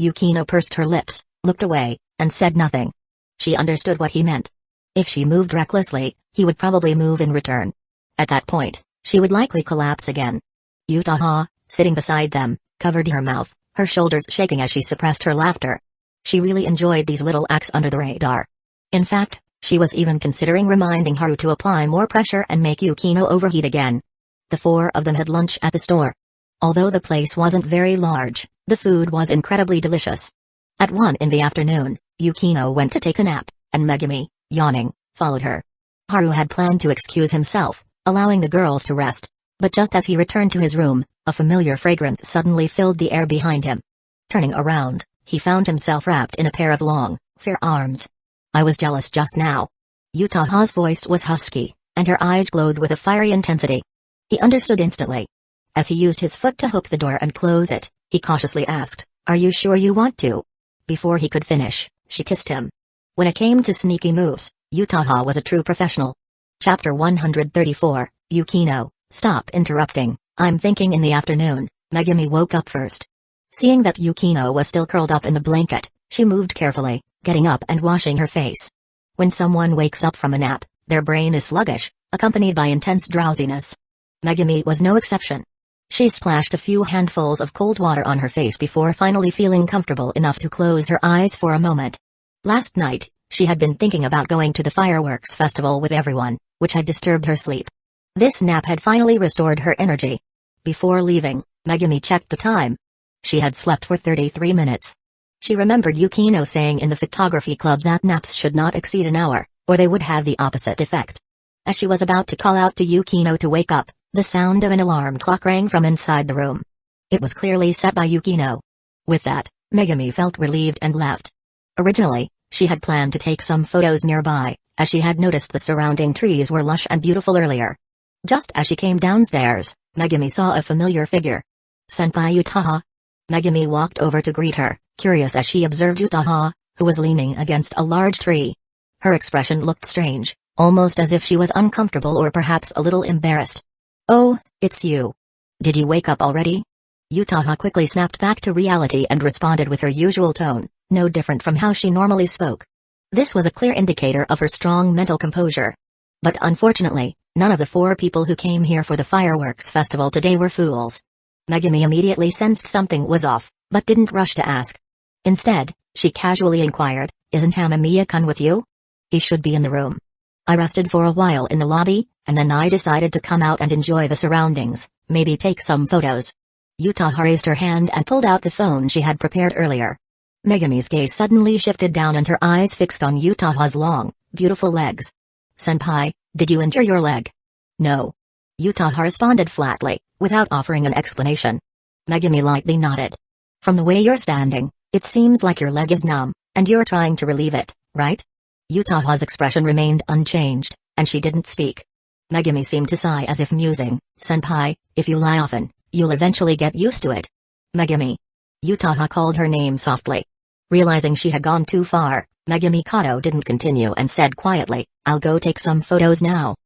[SPEAKER 1] Yukino pursed her lips, looked away, and said nothing. She understood what he meant. If she moved recklessly, he would probably move in return. At that point, she would likely collapse again. Utaha, sitting beside them, covered her mouth, her shoulders shaking as she suppressed her laughter. She really enjoyed these little acts under the radar. In fact, she was even considering reminding Haru to apply more pressure and make Yukino overheat again. The four of them had lunch at the store. Although the place wasn't very large, the food was incredibly delicious. At 1 in the afternoon, Yukino went to take a nap, and Megumi, yawning, followed her. Haru had planned to excuse himself, allowing the girls to rest. But just as he returned to his room, a familiar fragrance suddenly filled the air behind him. Turning around, he found himself wrapped in a pair of long, fair arms. "I was jealous just now." Utaha's voice was husky, and her eyes glowed with a fiery intensity. He understood instantly. As he used his foot to hook the door and close it, he cautiously asked, "Are you sure you want to?" Before he could finish, she kissed him. When it came to sneaky moves, Utaha was a true professional. Chapter 134, Yukino, stop interrupting, I'm thinking in the afternoon. Megumi woke up first. Seeing that Yukino was still curled up in the blanket, she moved carefully, getting up and washing her face. When someone wakes up from a nap, their brain is sluggish, accompanied by intense drowsiness. Megumi was no exception. She splashed a few handfuls of cold water on her face before finally feeling comfortable enough to close her eyes for a moment. Last night, she had been thinking about going to the fireworks festival with everyone, which had disturbed her sleep. This nap had finally restored her energy. Before leaving, Megumi checked the time. She had slept for 33 minutes. She remembered Yukino saying in the photography club that naps should not exceed an hour, or they would have the opposite effect. As she was about to call out to Yukino to wake up, the sound of an alarm clock rang from inside the room. It was clearly set by Yukino. With that, Megumi felt relieved and left. Originally, she had planned to take some photos nearby, as she had noticed the surrounding trees were lush and beautiful earlier. Just as she came downstairs, Megumi saw a familiar figure. "Senpai Utaha?" Megumi walked over to greet her, curious as she observed Utaha, who was leaning against a large tree. Her expression looked strange, almost as if she was uncomfortable or perhaps a little embarrassed. "Oh, it's you. Did you wake up already?" Utaha quickly snapped back to reality and responded with her usual tone, no different from how she normally spoke. This was a clear indicator of her strong mental composure. But unfortunately, none of the four people who came here for the fireworks festival today were fools. Megumi immediately sensed something was off, but didn't rush to ask. Instead, she casually inquired, "Isn't Hamamiya-kun with you?" "He should be in the room. I rested for a while in the lobby, and then I decided to come out and enjoy the surroundings, maybe take some photos." Utaha raised her hand and pulled out the phone she had prepared earlier. Megumi's gaze suddenly shifted down and her eyes fixed on Utaha's long, beautiful legs. "Senpai, did you injure your leg?" "No." Utaha responded flatly, without offering an explanation. Megumi lightly nodded. "From the way you're standing, it seems like your leg is numb, and you're trying to relieve it, right?" Yutaha's expression remained unchanged, and she didn't speak. Megumi seemed to sigh as if musing, "Senpai, if you lie often, you'll eventually get used to it." "Megumi." Yutaha called her name softly. Realizing she had gone too far, Megumi Kato didn't continue and said quietly, "I'll go take some photos now.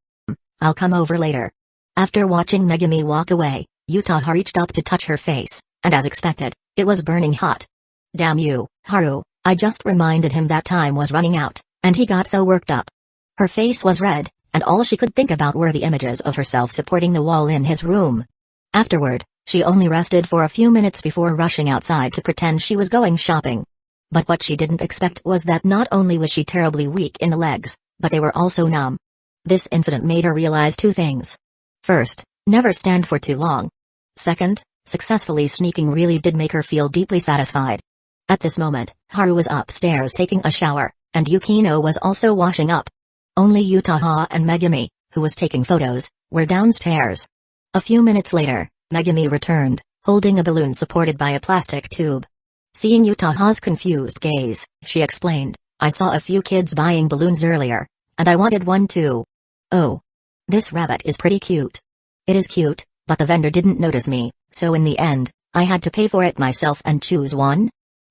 [SPEAKER 1] I'll come over later." After watching Megumi walk away, Yutaha reached up to touch her face, and as expected, it was burning hot. "Damn you, Haru, I just reminded him that time was running out, and he got so worked up." Her face was red, and all she could think about were the images of herself supporting the wall in his room. Afterward, she only rested for a few minutes before rushing outside to pretend she was going shopping. But what she didn't expect was that not only was she terribly weak in the legs, but they were also numb. This incident made her realize two things. First, never stand for too long. Second, successfully sneaking really did make her feel deeply satisfied. At this moment, Haru was upstairs taking a shower, and Yukino was also washing up. Only Yutaha and Megumi, who was taking photos, were downstairs. A few minutes later, Megumi returned, holding a balloon supported by a plastic tube. Seeing Yutaha's confused gaze, she explained, "I saw a few kids buying balloons earlier, and I wanted one too." "Oh. This rabbit is pretty cute." "It is cute, but the vendor didn't notice me, so in the end, I had to pay for it myself and choose one."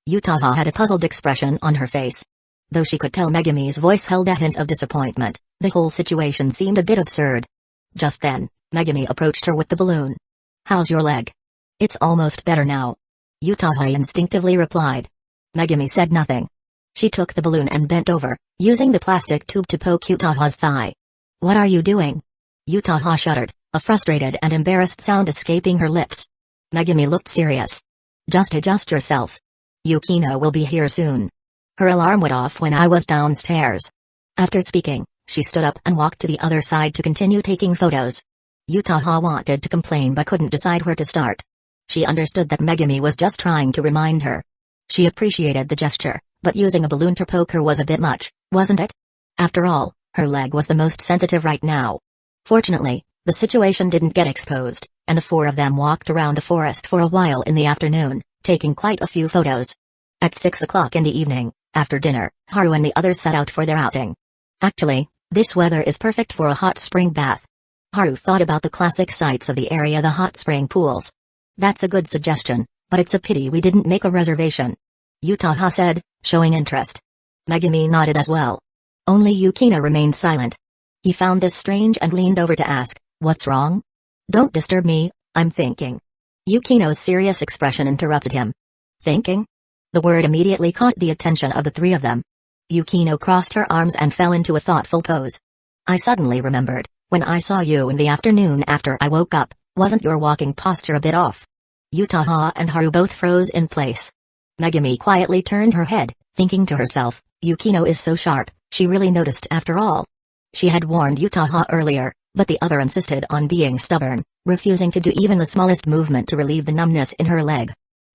[SPEAKER 1] Yutaha had a puzzled expression on her face. Though she could tell Megumi's voice held a hint of disappointment, the whole situation seemed a bit absurd. Just then, Megumi approached her with the balloon. "How's your leg?" "It's almost better now," Yutaha instinctively replied. Megumi said nothing. She took the balloon and bent over, using the plastic tube to poke Yutaha's thigh. "What are you doing?" Yutaha shuddered, a frustrated and embarrassed sound escaping her lips. Megumi looked serious. "Just adjust yourself. Yukino will be here soon. Her alarm went off when I was downstairs." After speaking, she stood up and walked to the other side to continue taking photos. Yutaha wanted to complain but couldn't decide where to start. She understood that Megumi was just trying to remind her. She appreciated the gesture, but using a balloon to poke her was a bit much, wasn't it? After all, her leg was the most sensitive right now. Fortunately, the situation didn't get exposed, and the four of them walked around the forest for a while in the afternoon, taking quite a few photos. At 6 o'clock in the evening, after dinner, Haru and the others set out for their outing. "Actually, this weather is perfect for a hot spring bath." Haru thought about the classic sights of the area, the hot spring pools. "That's a good suggestion, but it's a pity we didn't make a reservation," Yutaha said, showing interest. Megumi nodded as well. Only Yukino remained silent. He found this strange and leaned over to ask, "What's wrong?" "Don't disturb me, I'm thinking." Yukino's serious expression interrupted him. "Thinking?" The word immediately caught the attention of the three of them. Yukino crossed her arms and fell into a thoughtful pose. "I suddenly remembered, when I saw you in the afternoon after I woke up, wasn't your walking posture a bit off?" Yutaha and Haru both froze in place. Megumi quietly turned her head, thinking to herself, Yukino is so sharp, she really noticed after all. She had warned Yutaha earlier, but the other insisted on being stubborn, refusing to do even the smallest movement to relieve the numbness in her leg.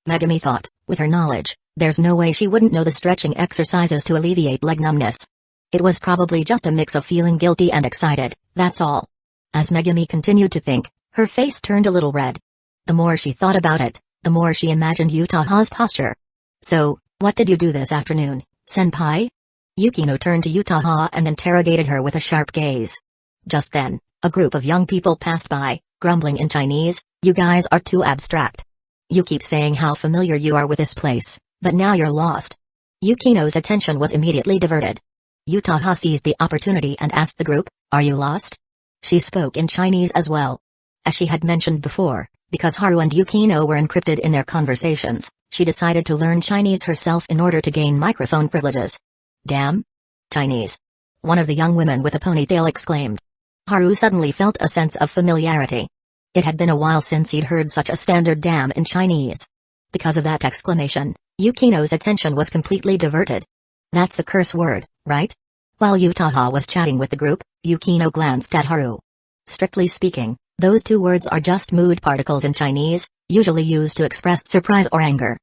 [SPEAKER 1] Megumi thought, with her knowledge, there's no way she wouldn't know the stretching exercises to alleviate leg numbness. It was probably just a mix of feeling guilty and excited, that's all. As Megumi continued to think, her face turned a little red. The more she thought about it, the more she imagined Yutaha's posture. "So, what did you do this afternoon, senpai?" Yukino turned to Yutaha and interrogated her with a sharp gaze. Just then, a group of young people passed by, grumbling in Chinese, "You guys are too abstract. You keep saying how familiar you are with this place, but now you're lost." Yukino's attention was immediately diverted. Yutaha seized the opportunity and asked the group, "Are you lost?" She spoke in Chinese as well. As she had mentioned before, because Haru and Yukino were encrypted in their conversations, she decided to learn Chinese herself in order to gain microphone privileges. "Damn? Chinese?" one of the young women with a ponytail exclaimed. Haru suddenly felt a sense of familiarity. It had been a while since he'd heard such a standard damn in Chinese. Because of that exclamation, Yukino's attention was completely diverted. "That's a curse word, right?" While Yutaha was chatting with the group, Yukino glanced at Haru. "Strictly speaking, those two words are just mood particles in Chinese, usually used to express surprise or anger,"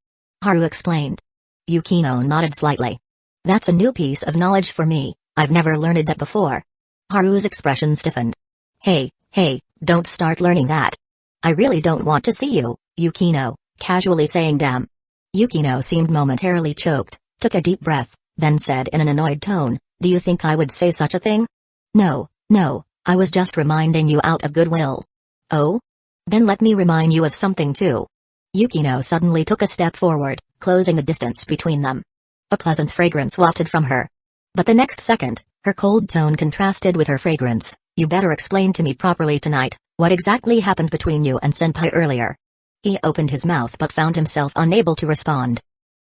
[SPEAKER 1] Haru explained. Yukino nodded slightly. "That's a new piece of knowledge for me, I've never learned that before." Haru's expression stiffened. Hey, don't start learning that. I really don't want to see you, Yukino," casually saying damn. Yukino seemed momentarily choked, took a deep breath, then said in an annoyed tone, Do you think I would say such a thing? No, no, I was just reminding you out of goodwill. Oh? Then let me remind you of something too. Yukino suddenly took a step forward, closing the distance between them. A pleasant fragrance wafted from her. But the next second, her cold tone contrasted with her fragrance. You better explain to me properly tonight, what exactly happened between you and Senpai earlier. He opened his mouth but found himself unable to respond.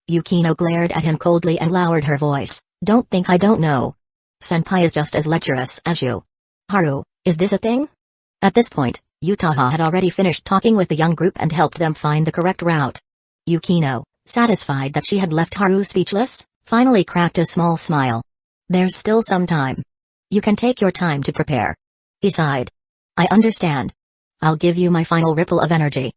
[SPEAKER 1] Yukino glared at him coldly and lowered her voice. Don't think I don't know. Senpai is just as lecherous as you. Haru, is this a thing? At this point, Utaha had already finished talking with the young group and helped them find the correct route. Yukino, satisfied that she had left Haru speechless, finally cracked a small smile. There's still some time. You can take your time to prepare. He sighed. I understand. I'll give you my final ripple of energy.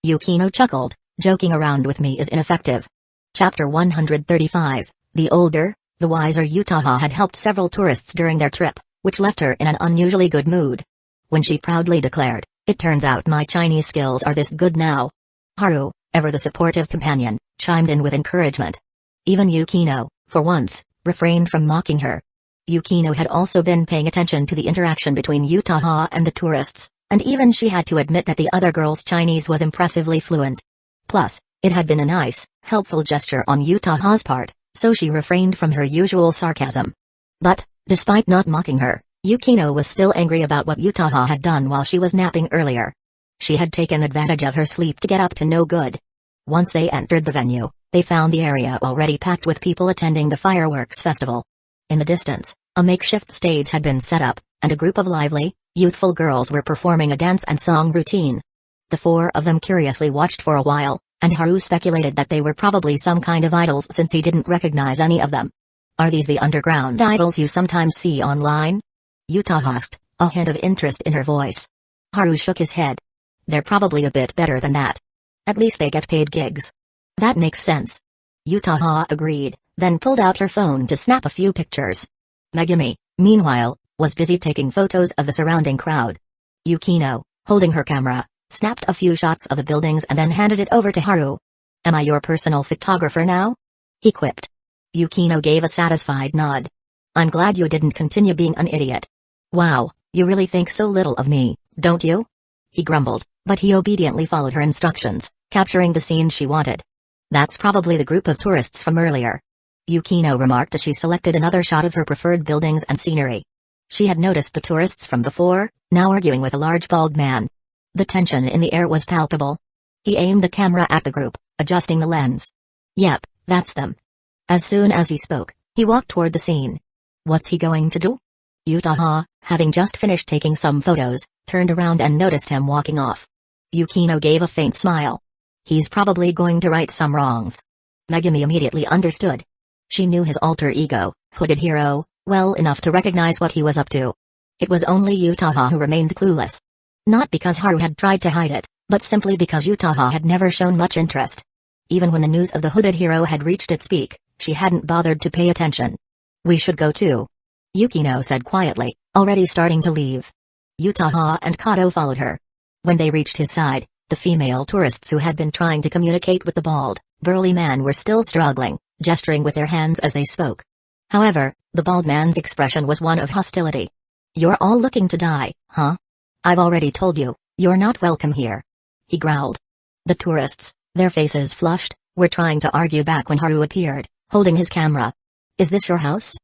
[SPEAKER 1] Yukino chuckled, joking around with me is ineffective. Chapter 135, The older, the wiser Utaha had helped several tourists during their trip, which left her in an unusually good mood. When she proudly declared, it turns out my Chinese skills are this good now. Haru, ever the supportive companion, chimed in with encouragement. Even Yukino, for once, refrained from mocking her. Yukino had also been paying attention to the interaction between Utaha and the tourists, and even she had to admit that the other girl's Chinese was impressively fluent. Plus, it had been a nice, helpful gesture on Utaha's part, so she refrained from her usual sarcasm. But, despite not mocking her, Yukino was still angry about what Utaha had done while she was napping earlier. She had taken advantage of her sleep to get up to no good. Once they entered the venue, they found the area already packed with people attending the fireworks festival. In the distance, a makeshift stage had been set up, and a group of lively, youthful girls were performing a dance and song routine. The four of them curiously watched for a while, and Haru speculated that they were probably some kind of idols since he didn't recognize any of them. Are these the underground idols you sometimes see online? Utaha asked, a hint of interest in her voice. Haru shook his head. They're probably a bit better than that. At least they get paid gigs. That makes sense. Utaha agreed, then pulled out her phone to snap a few pictures. Megumi, meanwhile, was busy taking photos of the surrounding crowd. Yukino, holding her camera, snapped a few shots of the buildings and then handed it over to Haru. Am I your personal photographer now? He quipped. Yukino gave a satisfied nod. I'm glad you didn't continue being an idiot. Wow, you really think so little of me, don't you? He grumbled, but he obediently followed her instructions, capturing the scene she wanted. That's probably the group of tourists from earlier. Yukino remarked as she selected another shot of her preferred buildings and scenery. She had noticed the tourists from before, now arguing with a large bald man. The tension in the air was palpable. He aimed the camera at the group, adjusting the lens. Yep, that's them. As soon as he spoke, he walked toward the scene. What's he going to do? Utaha, having just finished taking some photos, turned around and noticed him walking off. Yukino gave a faint smile. He's probably going to right some wrongs. Megumi immediately understood. She knew his alter ego, Hooded Hero, well enough to recognize what he was up to. It was only Utaha who remained clueless. Not because Haru had tried to hide it, but simply because Utaha had never shown much interest. Even when the news of the Hooded Hero had reached its peak, she hadn't bothered to pay attention. We should go too. Yukino said quietly, already starting to leave. Utaha and Kato followed her. When they reached his side, the female tourists who had been trying to communicate with the bald, burly man were still struggling, gesturing with their hands as they spoke. However, the bald man's expression was one of hostility. You're all looking to die, huh? I've already told you, you're not welcome here. He growled. The tourists, their faces flushed, were trying to argue back when Haru appeared, holding his camera. Is this your house?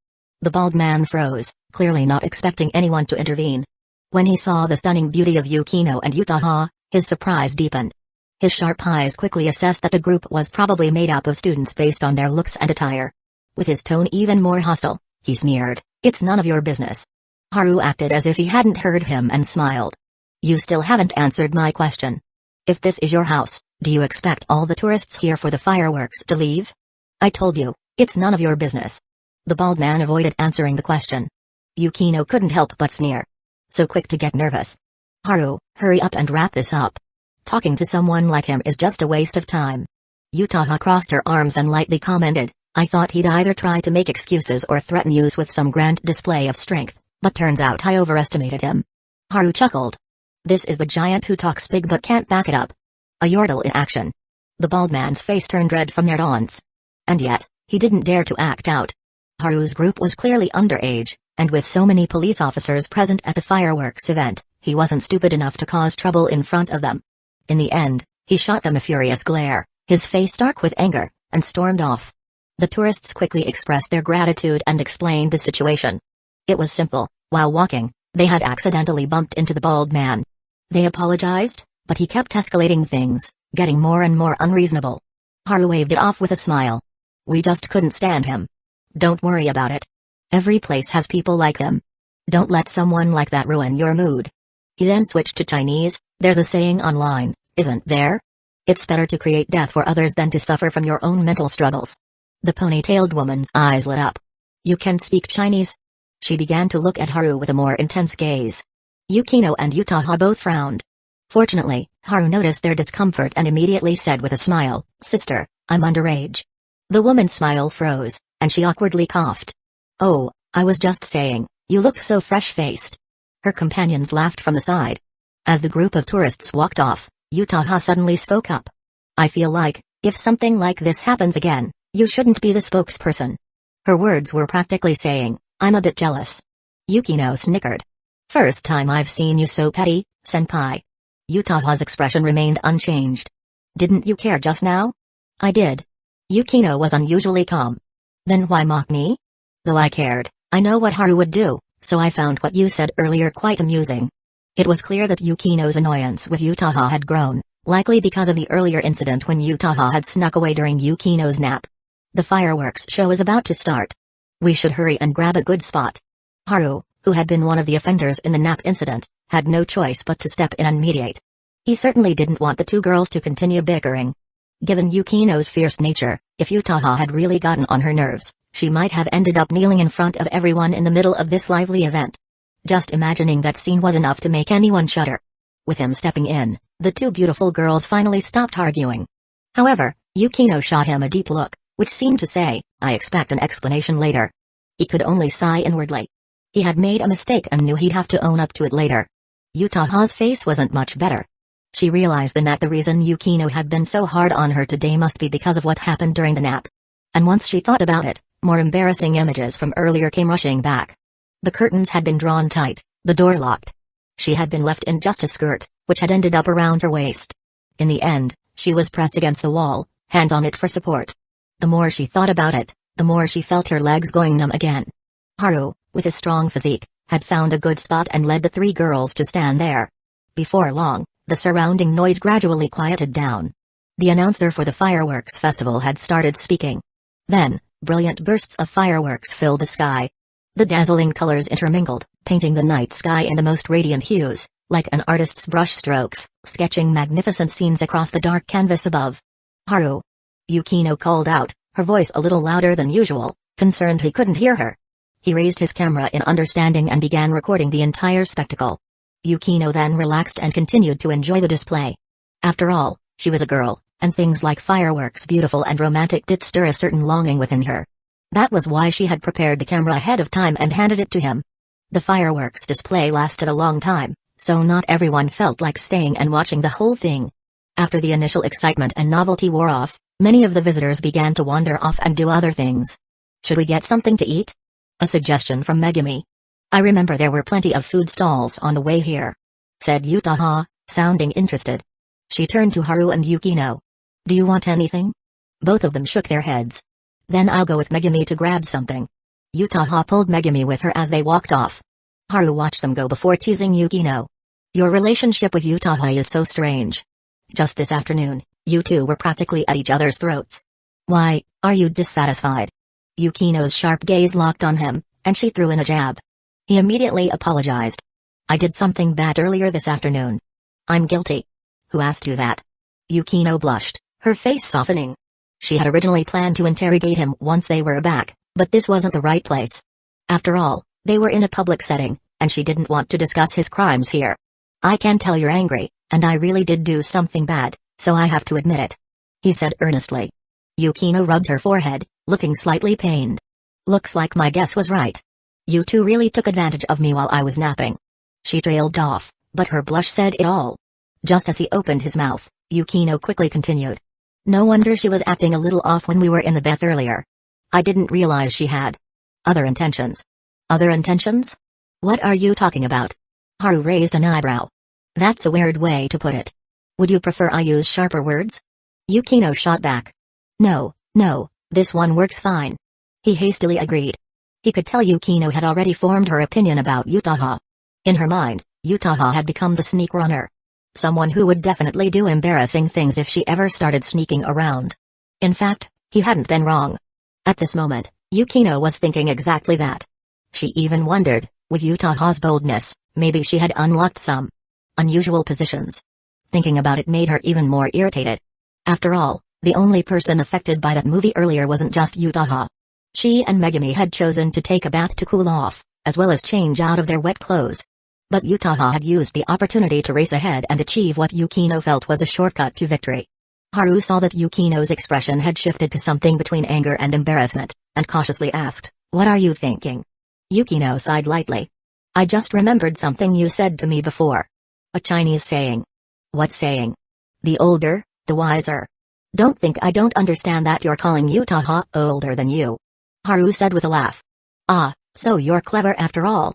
[SPEAKER 1] The bald man froze, clearly not expecting anyone to intervene. When he saw the stunning beauty of Yukino and Utaha, his surprise deepened. His sharp eyes quickly assessed that the group was probably made up of students based on their looks and attire. With his tone even more hostile, he sneered, "It's none of your business." Haru acted as if he hadn't heard him and smiled. "You still haven't answered my question. If this is your house, do you expect all the tourists here for the fireworks to leave? I told you, it's none of your business." The bald man avoided answering the question. Yukino couldn't help but sneer. So quick to get nervous. Haru, hurry up and wrap this up. Talking to someone like him is just a waste of time. Utaha crossed her arms and lightly commented, I thought he'd either try to make excuses or threaten you with some grand display of strength, but turns out I overestimated him. Haru chuckled. This is the giant who talks big but can't back it up. A yordle in action. The bald man's face turned red from their taunts. And yet, he didn't dare to act out. Haru's group was clearly underage, and with so many police officers present at the fireworks event, he wasn't stupid enough to cause trouble in front of them. In the end, he shot them a furious glare, his face dark with anger, and stormed off. The tourists quickly expressed their gratitude and explained the situation. It was simple. While walking, they had accidentally bumped into the bald man. They apologized, but he kept escalating things, getting more and more unreasonable. Haru waved it off with a smile. We just couldn't stand him. Don't worry about it. Every place has people like him. Don't let someone like that ruin your mood. He then switched to Chinese. There's a saying online, isn't there? It's better to create death for others than to suffer from your own mental struggles. The ponytailed woman's eyes lit up. You can speak Chinese? She began to look at Haru with a more intense gaze. Yukino and Utaha both frowned. Fortunately, Haru noticed their discomfort and immediately said with a smile, Sister, I'm underage. The woman's smile froze, and she awkwardly coughed. Oh, I was just saying, you look so fresh-faced. Her companions laughed from the side. As the group of tourists walked off, Utaha suddenly spoke up. I feel like, if something like this happens again, you shouldn't be the spokesperson. Her words were practically saying, I'm a bit jealous. Yukino snickered. First time I've seen you so petty, senpai. Utaha's expression remained unchanged. Didn't you care just now? I did. Yukino was unusually calm. Then why mock me? Though I cared, I know what Haru would do, so I found what you said earlier quite amusing. It was clear that Yukino's annoyance with Utaha had grown, likely because of the earlier incident when Utaha had snuck away during Yukino's nap. The fireworks show is about to start. We should hurry and grab a good spot. Haru, who had been one of the offenders in the nap incident, had no choice but to step in and mediate. He certainly didn't want the two girls to continue bickering. Given Yukino's fierce nature, if Utaha had really gotten on her nerves, she might have ended up kneeling in front of everyone in the middle of this lively event. Just imagining that scene was enough to make anyone shudder. With him stepping in, the two beautiful girls finally stopped arguing. However, Yukino shot him a deep look, which seemed to say, I expect an explanation later. He could only sigh inwardly. He had made a mistake and knew he'd have to own up to it later. Utaha's face wasn't much better. She realized then that the reason Yukino had been so hard on her today must be because of what happened during the nap. And once she thought about it, more embarrassing images from earlier came rushing back. The curtains had been drawn tight, the door locked. She had been left in just a skirt, which had ended up around her waist. In the end, she was pressed against the wall, hands on it for support. The more she thought about it, the more she felt her legs going numb again. Haru, with his strong physique, had found a good spot and led the three girls to stand there. Before long, the surrounding noise gradually quieted down. The announcer for the fireworks festival had started speaking. Then, brilliant bursts of fireworks filled the sky. The dazzling colors intermingled, painting the night sky in the most radiant hues, like an artist's brushstrokes, sketching magnificent scenes across the dark canvas above. Haru. Yukino called out, her voice a little louder than usual, concerned he couldn't hear her. He raised his camera in understanding and began recording the entire spectacle. Yukino then relaxed and continued to enjoy the display. After all, she was a girl, and things like fireworks, beautiful and romantic, did stir a certain longing within her. That was why she had prepared the camera ahead of time and handed it to him. The fireworks display lasted a long time, so not everyone felt like staying and watching the whole thing. After the initial excitement and novelty wore off, many of the visitors began to wander off and do other things. Should we get something to eat? A suggestion from Megumi. I remember there were plenty of food stalls on the way here, said Utaha, sounding interested. She turned to Haru and Yukino. Do you want anything? Both of them shook their heads. Then I'll go with Megumi to grab something. Utaha pulled Megumi with her as they walked off. Haru watched them go before teasing Yukino. Your relationship with Utaha is so strange. Just this afternoon, you two were practically at each other's throats. Why, are you dissatisfied? Yukino's sharp gaze locked on him, and she threw in a jab. He immediately apologized. I did something bad earlier this afternoon. I'm guilty. Who asked you that? Yukino blushed, her face softening. She had originally planned to interrogate him once they were back, but this wasn't the right place. After all, they were in a public setting, and she didn't want to discuss his crimes here. I can tell you're angry, and I really did do something bad, so I have to admit it, he said earnestly. Yukino rubbed her forehead, looking slightly pained. Looks like my guess was right. You two really took advantage of me while I was napping. She trailed off, but her blush said it all. Just as he opened his mouth, Yukino quickly continued. No wonder she was acting a little off when we were in the bath earlier. I didn't realize she had. Other intentions? Other intentions? What are you talking about? Haru raised an eyebrow. That's a weird way to put it. Would you prefer I use sharper words? Yukino shot back. No, this one works fine. He hastily agreed. He could tell Yukino had already formed her opinion about Utaha. In her mind, Utaha had become the sneak runner. Someone who would definitely do embarrassing things if she ever started sneaking around. In fact, he hadn't been wrong. At this moment, Yukino was thinking exactly that. She even wondered, with Utaha's boldness, maybe she had unlocked some unusual positions. Thinking about it made her even more irritated. After all, the only person affected by that movie earlier wasn't just Utaha. She and Megumi had chosen to take a bath to cool off, as well as change out of their wet clothes. But Utaha had used the opportunity to race ahead and achieve what Yukino felt was a shortcut to victory. Haru saw that Yukino's expression had shifted to something between anger and embarrassment, and cautiously asked, "What are you thinking?" Yukino sighed lightly. "I just remembered something you said to me before. A Chinese saying." "What saying?" "The older, the wiser." "Don't think I don't understand that you're calling Utaha older than you," Haru said with a laugh. "Ah, so you're clever after all."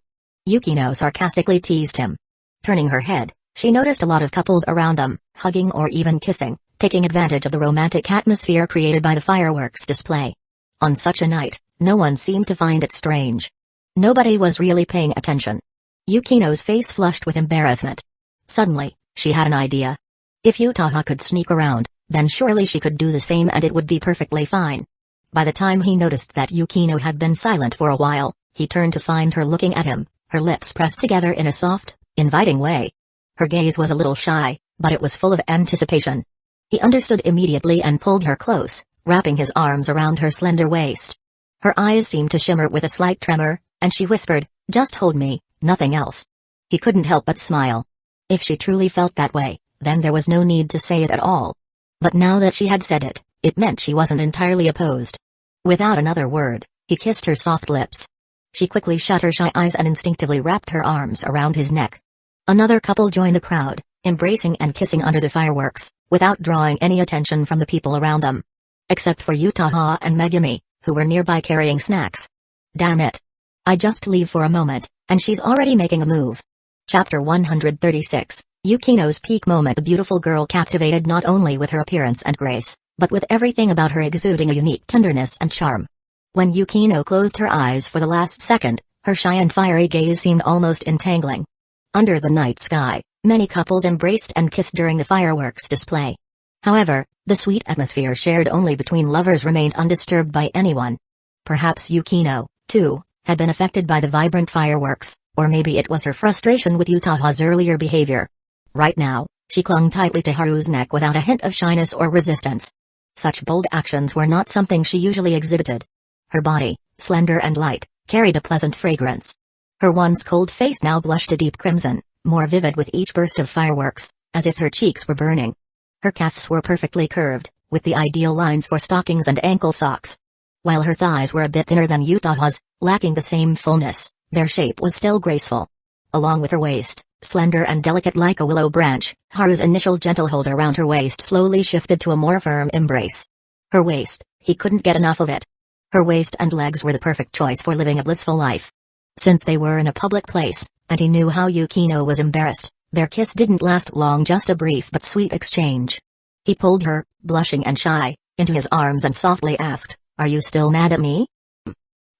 [SPEAKER 1] Yukino sarcastically teased him. Turning her head, she noticed a lot of couples around them, hugging or even kissing, taking advantage of the romantic atmosphere created by the fireworks display. On such a night, no one seemed to find it strange. Nobody was really paying attention. Yukino's face flushed with embarrassment. Suddenly, she had an idea. If Utaha could sneak around, then surely she could do the same and it would be perfectly fine. By the time he noticed that Yukino had been silent for a while, he turned to find her looking at him, her lips pressed together in a soft, inviting way. Her gaze was a little shy, but it was full of anticipation. He understood immediately and pulled her close, wrapping his arms around her slender waist. Her eyes seemed to shimmer with a slight tremor, and she whispered, "Just hold me, nothing else." He couldn't help but smile. If she truly felt that way, then there was no need to say it at all. But now that she had said it, it meant she wasn't entirely opposed. Without another word, he kissed her soft lips. She quickly shut her shy eyes and instinctively wrapped her arms around his neck. Another couple joined the crowd, embracing and kissing under the fireworks, without drawing any attention from the people around them. Except for Utaha and Megumi, who were nearby carrying snacks. Damn it. I just leave for a moment, and she's already making a move. Chapter 136, Yukino's peak moment. The beautiful girl captivated not only with her appearance and grace, but with everything about her exuding a unique tenderness and charm. When Yukino closed her eyes for the last second, her shy and fiery gaze seemed almost entangling. Under the night sky, many couples embraced and kissed during the fireworks display. However, the sweet atmosphere shared only between lovers remained undisturbed by anyone. Perhaps Yukino, too, had been affected by the vibrant fireworks, or maybe it was her frustration with Utaha's earlier behavior. Right now, she clung tightly to Haru's neck without a hint of shyness or resistance. Such bold actions were not something she usually exhibited. Her body, slender and light, carried a pleasant fragrance. Her once cold face now blushed a deep crimson, more vivid with each burst of fireworks, as if her cheeks were burning. Her calves were perfectly curved, with the ideal lines for stockings and ankle socks. While her thighs were a bit thinner than Utaha's, lacking the same fullness, their shape was still graceful. Along with her waist, slender and delicate like a willow branch, Haru's initial gentle hold around her waist slowly shifted to a more firm embrace. Her waist, he couldn't get enough of it. Her waist and legs were the perfect choice for living a blissful life. Since they were in a public place, and he knew how Yukino was embarrassed, their kiss didn't last long, just a brief but sweet exchange. He pulled her, blushing and shy, into his arms and softly asked, "Are you still mad at me?"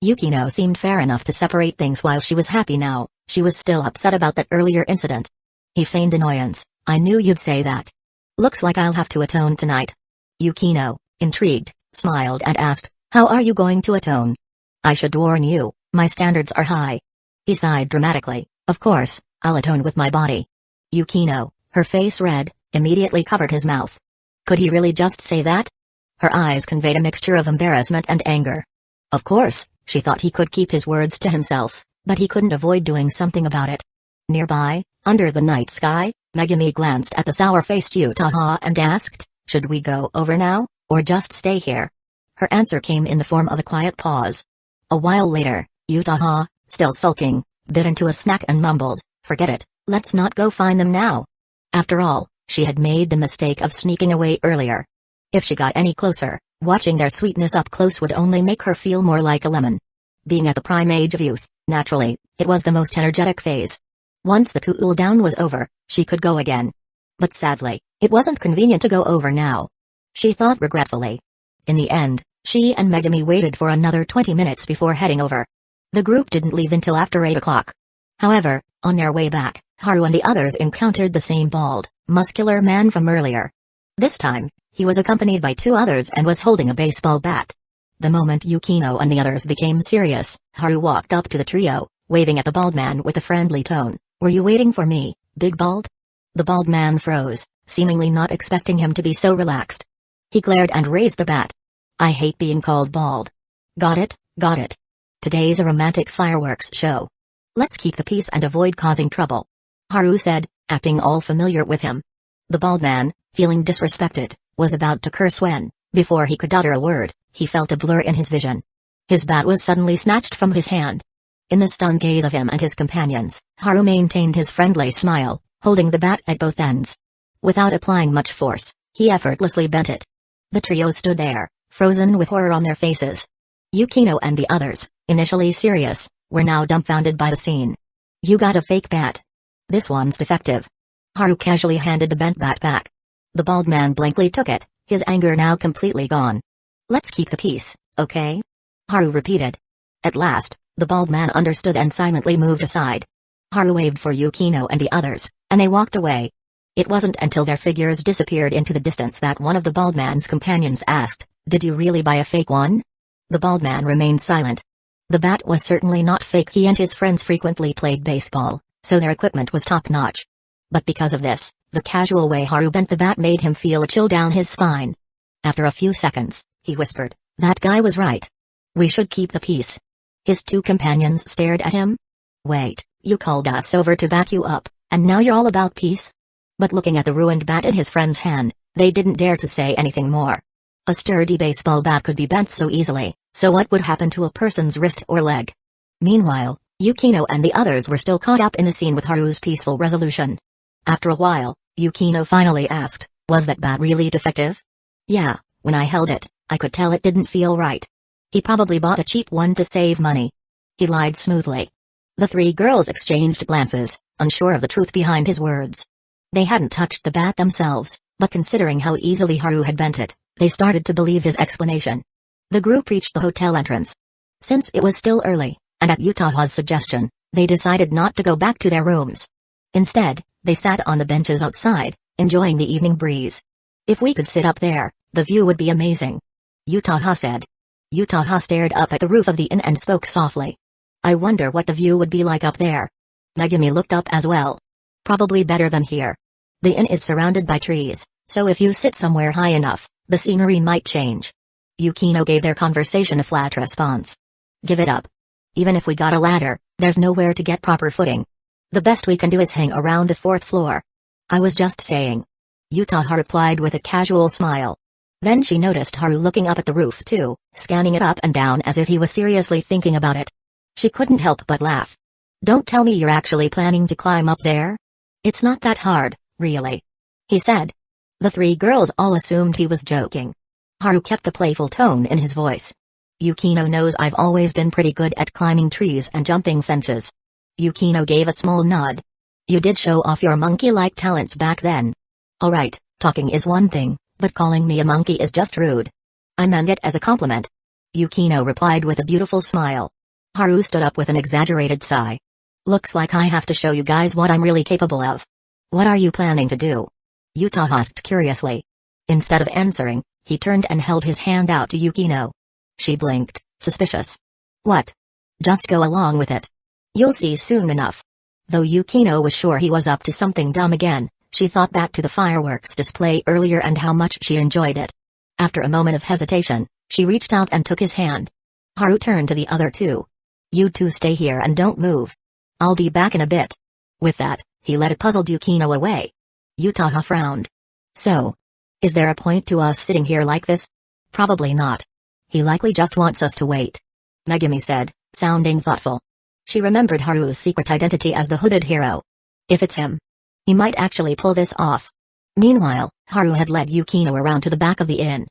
[SPEAKER 1] Yukino seemed fair enough to separate things. While she was happy now, she was still upset about that earlier incident. He feigned annoyance. "I knew you'd say that. Looks like I'll have to atone tonight." Yukino, intrigued, smiled and asked, "How are you going to atone?" "I should warn you, my standards are high." He sighed dramatically. "Of course, I'll atone with my body." Yukino, her face red, immediately covered his mouth. Could he really just say that? Her eyes conveyed a mixture of embarrassment and anger. Of course, she thought he could keep his words to himself, but he couldn't avoid doing something about it. Nearby, under the night sky, Megumi glanced at the sour-faced Utaha and asked, "Should we go over now, or just stay here?" Her answer came in the form of a quiet pause. A while later, Utaha, still sulking, bit into a snack and mumbled, "Forget it, let's not go find them now." After all, she had made the mistake of sneaking away earlier. If she got any closer, watching their sweetness up close would only make her feel more like a lemon. Being at the prime age of youth, naturally, it was the most energetic phase. Once the cool down was over, she could go again. But sadly, it wasn't convenient to go over now. She thought regretfully. In the end, she and Megami waited for another 20 minutes before heading over. The group didn't leave until after 8 o'clock. However, on their way back, Haru and the others encountered the same bald, muscular man from earlier. This time, he was accompanied by 2 others and was holding a baseball bat. The moment Yukino and the others became serious, Haru walked up to the trio, waving at the bald man with a friendly tone. "Were you waiting for me, Big Bald?" The bald man froze, seemingly not expecting him to be so relaxed. He glared and raised the bat. "I hate being called bald." Got it, got it. Today's a romantic fireworks show. Let's keep the peace and avoid causing trouble," Haru said, acting all familiar with him. The bald man, feeling disrespected, was about to curse when, before he could utter a word, he felt a blur in his vision. His bat was suddenly snatched from his hand. In the stunned gaze of him and his companions, Haru maintained his friendly smile, holding the bat at both ends. Without applying much force, he effortlessly bent it. The trio stood there, frozen with horror on their faces. Yukino and the others, initially serious, were now dumbfounded by the scene. "You got a fake bat. This one's defective." Haru casually handed the bent bat back. The bald man blankly took it, his anger now completely gone. "Let's keep the peace, okay?" Haru repeated. At last, the bald man understood and silently moved aside. Haru waved for Yukino and the others, and they walked away. It wasn't until their figures disappeared into the distance that one of the bald man's companions asked, "Did you really buy a fake one?" The bald man remained silent. The bat was certainly not fake. He and his friends frequently played baseball, so their equipment was top-notch. But because of this, the casual way Haru bent the bat made him feel a chill down his spine. After a few seconds, he whispered, "That guy was right. We should keep the peace." His 2 companions stared at him. "Wait, you called us over to back you up, and now you're all about peace?" But looking at the ruined bat in his friend's hand, they didn't dare to say anything more. A sturdy baseball bat could be bent so easily, so what would happen to a person's wrist or leg? Meanwhile, Yukino and the others were still caught up in the scene with Haru's peaceful resolution. After a while, Yukino finally asked, "Was that bat really defective?" "Yeah, when I held it, I could tell it didn't feel right. He probably bought a cheap one to save money." He lied smoothly. The 3 girls exchanged glances, unsure of the truth behind his words. They hadn't touched the bat themselves, but considering how easily Haru had bent it, they started to believe his explanation. The group reached the hotel entrance. Since it was still early, and at Yutaha's suggestion, they decided not to go back to their rooms. Instead, they sat on the benches outside, enjoying the evening breeze. "If we could sit up there, the view would be amazing," Yutaha said. Yutaha stared up at the roof of the inn and spoke softly. "I wonder what the view would be like up there." Megami looked up as well. "Probably better than here. The inn is surrounded by trees, so if you sit somewhere high enough, the scenery might change." Yukino gave their conversation a flat response. "Give it up. Even if we got a ladder, there's nowhere to get proper footing. The best we can do is hang around the 4th floor." "I was just saying," Yutaha replied with a casual smile. Then she noticed Haru looking up at the roof too, scanning it up and down as if he was seriously thinking about it. She couldn't help but laugh. "Don't tell me you're actually planning to climb up there? It's not that hard, really," he said. The 3 girls all assumed he was joking. Haru kept the playful tone in his voice. "Yukino knows I've always been pretty good at climbing trees and jumping fences." Yukino gave a small nod. "You did show off your monkey-like talents back then." "Alright, talking is one thing, but calling me a monkey is just rude." "I meant it as a compliment," Yukino replied with a beautiful smile. Haru stood up with an exaggerated sigh. "Looks like I have to show you guys what I'm really capable of." "What are you planning to do?" Yutaha asked curiously. Instead of answering, he turned and held his hand out to Yukino. She blinked, suspicious. "What?" "Just go along with it. You'll see soon enough." Though Yukino was sure he was up to something dumb again, she thought back to the fireworks display earlier and how much she enjoyed it. After a moment of hesitation, she reached out and took his hand. Haru turned to the other 2. "You 2 stay here and don't move. I'll be back in a bit." With that, he led a puzzled Yukino away. Yutaha frowned. "So, is there a point to us sitting here like this?" "Probably not. He likely just wants us to wait," Megami said, sounding thoughtful. She remembered Haru's secret identity as the hooded hero. If it's him, he might actually pull this off. Meanwhile, Haru had led Yukino around to the back of the inn.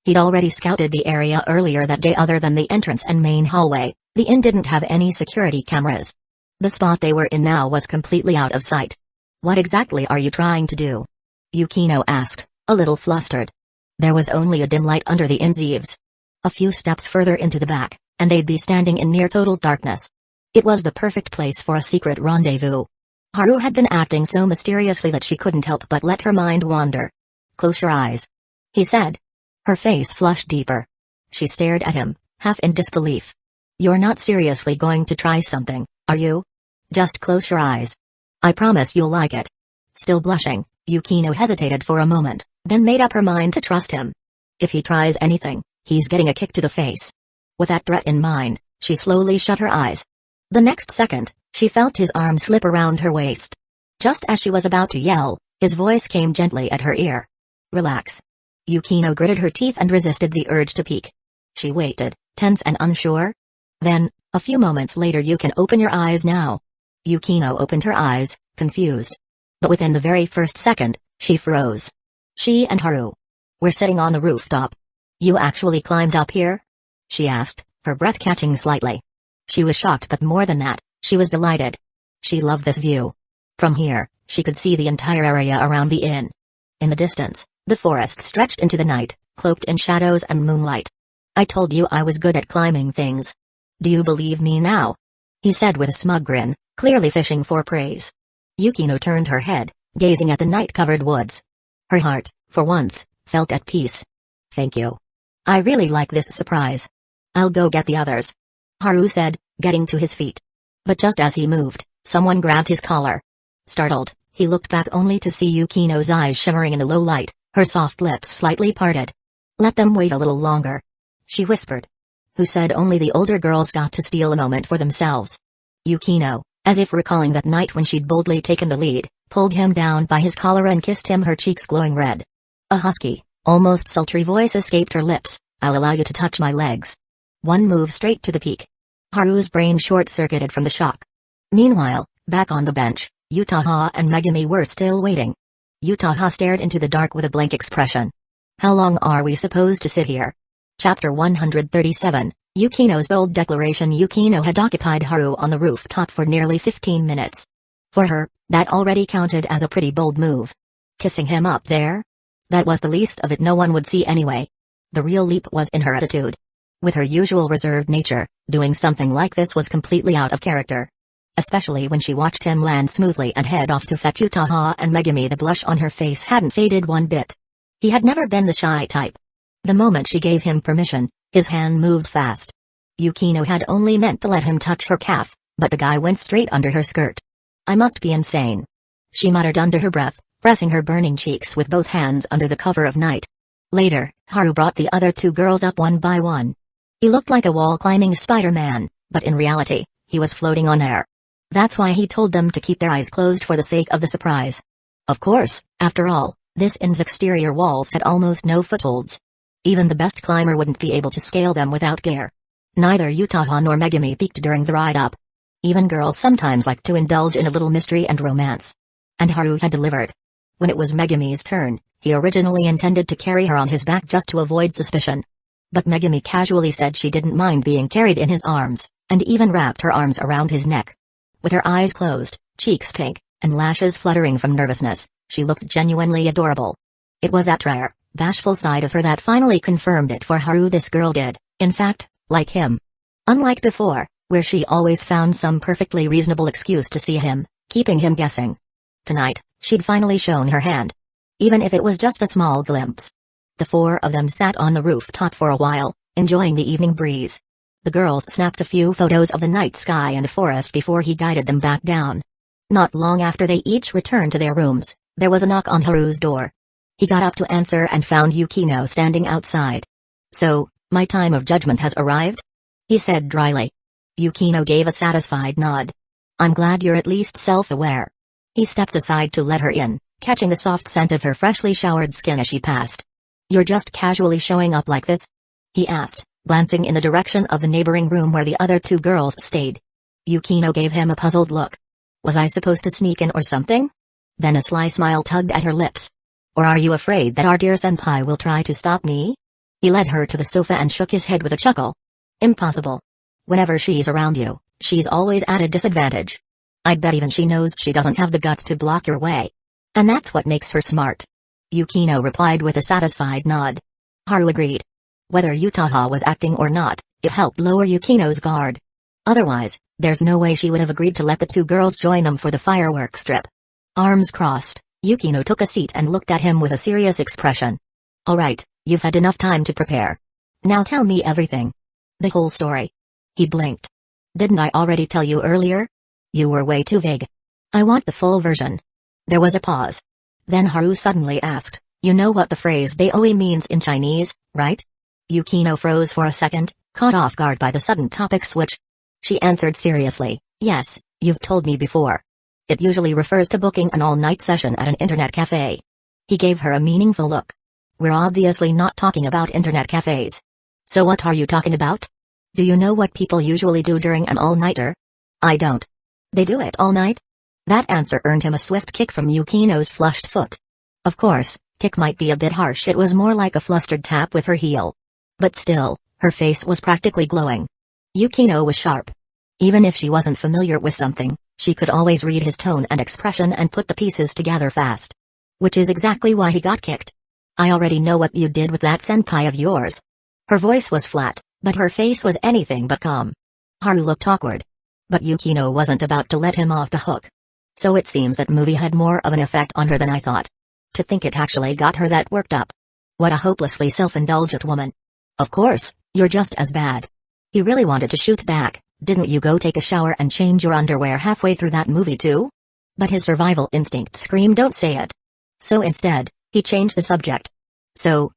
[SPEAKER 1] He'd already scouted the area earlier that day other than the entrance and main hallway, The inn didn't have any security cameras. The spot they were in now was completely out of sight. What exactly are you trying to do? Yukino asked, a little flustered. There was only a dim light under the inn's eaves. A few steps further into the back, and they'd be standing in near total darkness. It was the perfect place for a secret rendezvous. Haru had been acting so mysteriously that she couldn't help but let her mind wander. Close your eyes, he said. Her face flushed deeper. She stared at him, half in disbelief. You're not seriously going to try something, are you? Just close your eyes. I promise you'll like it. Still blushing, Yukino hesitated for a moment, then made up her mind to trust him. If he tries anything, he's getting a kick to the face. With that threat in mind, she slowly shut her eyes. The next second, she felt his arm slip around her waist. Just as she was about to yell, his voice came gently at her ear. Relax. Yukino gritted her teeth and resisted the urge to peek. She waited, tense and unsure. Then, a few moments later, you can open your eyes now. Yukino opened her eyes, confused. But within the very first second, she froze. She and Haru were sitting on the rooftop. You actually climbed up here? She asked, her breath catching slightly. She was shocked, but more than that, she was delighted. She loved this view. From here, she could see the entire area around the inn. In the distance, the forest stretched into the night, cloaked in shadows and moonlight. I told you I was good at climbing things. Do you believe me now? He said with a smug grin, clearly fishing for praise. Yukino turned her head, gazing at the night-covered woods. Her heart, for once, felt at peace. Thank you. I really like this surprise. I'll go get the others, Haru said, getting to his feet. But just as he moved, someone grabbed his collar. Startled, he looked back only to see Yukino's eyes shimmering in the low light, her soft lips slightly parted. Let them wait a little longer, she whispered. Who said only the older girls got to steal a moment for themselves? Yukino, as if recalling that night when she'd boldly taken the lead, pulled him down by his collar and kissed him, her cheeks glowing red. A husky, almost sultry voice escaped her lips. I'll allow you to touch my legs. One move straight to the peak. Haru's brain short-circuited from the shock. Meanwhile, back on the bench, Utaha and Megumi were still waiting. Utaha stared into the dark with a blank expression. How long are we supposed to sit here? Chapter 137, Yukino's bold declaration. Yukino had occupied Haru on the rooftop for nearly 15 minutes. For her, that already counted as a pretty bold move. Kissing him up there? That was the least of it, no one would see anyway. The real leap was in her attitude. With her usual reserved nature, doing something like this was completely out of character. Especially when she watched him land smoothly and head off to fetch Utaha and Megumi. The blush on her face hadn't faded one bit. He had never been the shy type. The moment she gave him permission, his hand moved fast. Yukino had only meant to let him touch her calf, but the guy went straight under her skirt. I must be insane, she muttered under her breath, pressing her burning cheeks with both hands under the cover of night. Later, Haru brought the other two girls up one by one. He looked like a wall-climbing Spider-Man, but in reality, he was floating on air. That's why he told them to keep their eyes closed for the sake of the surprise. Of course, after all, this inn's exterior walls had almost no footholds. Even the best climber wouldn't be able to scale them without gear. Neither Utaha nor Megumi peeked during the ride-up. Even girls sometimes like to indulge in a little mystery and romance. And Haru had delivered. When it was Megumi's turn, he originally intended to carry her on his back just to avoid suspicion. But Megumi casually said she didn't mind being carried in his arms, and even wrapped her arms around his neck. With her eyes closed, cheeks pink, and lashes fluttering from nervousness, she looked genuinely adorable. It was that rare, bashful side of her that finally confirmed it for Haru. This girl did, in fact, like him. Unlike before, where she always found some perfectly reasonable excuse to see him, keeping him guessing. Tonight, she'd finally shown her hand. Even if it was just a small glimpse. The four of them sat on the rooftop for a while, enjoying the evening breeze. The girls snapped a few photos of the night sky and the forest before he guided them back down. Not long after they each returned to their rooms, there was a knock on Haru's door. He got up to answer and found Yukino standing outside. So, my time of judgment has arrived? He said dryly. Yukino gave a satisfied nod. I'm glad you're at least self-aware. He stepped aside to let her in, catching the soft scent of her freshly showered skin as she passed. You're just casually showing up like this? He asked, glancing in the direction of the neighboring room where the other two girls stayed. Yukino gave him a puzzled look. Was I supposed to sneak in or something? Then a sly smile tugged at her lips. Or are you afraid that our dear senpai will try to stop me? He led her to the sofa and shook his head with a chuckle. Impossible. Whenever she's around you, she's always at a disadvantage. I'd bet even she knows she doesn't have the guts to block your way. And that's what makes her smart. Yukino replied with a satisfied nod. Haru agreed. Whether Utaha was acting or not, it helped lower Yukino's guard. Otherwise, there's no way she would have agreed to let the two girls join them for the fireworks strip. Arms crossed, Yukino took a seat and looked at him with a serious expression. Alright, you've had enough time to prepare. Now tell me everything. The whole story. He blinked. Didn't I already tell you earlier? You were way too vague. I want the full version. There was a pause. Then Haru suddenly asked, you know what the phrase Baoi means in Chinese, right? Yukino froze for a second, caught off guard by the sudden topic switch. She answered seriously, yes, you've told me before. It usually refers to booking an all-night session at an internet cafe. He gave her a meaningful look. We're obviously not talking about internet cafes. So what are you talking about? Do you know what people usually do during an all-nighter? I don't. They do it all night? That answer earned him a swift kick from Yukino's flushed foot. Of course, kick might be a bit harsh, it was more like a flustered tap with her heel. But still, her face was practically glowing. Yukino was sharp. Even if she wasn't familiar with something, she could always read his tone and expression and put the pieces together fast. Which is exactly why he got kicked. I already know what you did with that senpai of yours. Her voice was flat, but her face was anything but calm. Haru looked awkward. But Yukino wasn't about to let him off the hook. So it seems that movie had more of an effect on her than I thought. To think it actually got her that worked up. What a hopelessly self-indulgent woman. Of course, you're just as bad. He really wanted to shoot back, didn't you go take a shower and change your underwear halfway through that movie too? But his survival instinct screamed don't say it. So instead, he changed the subject. So,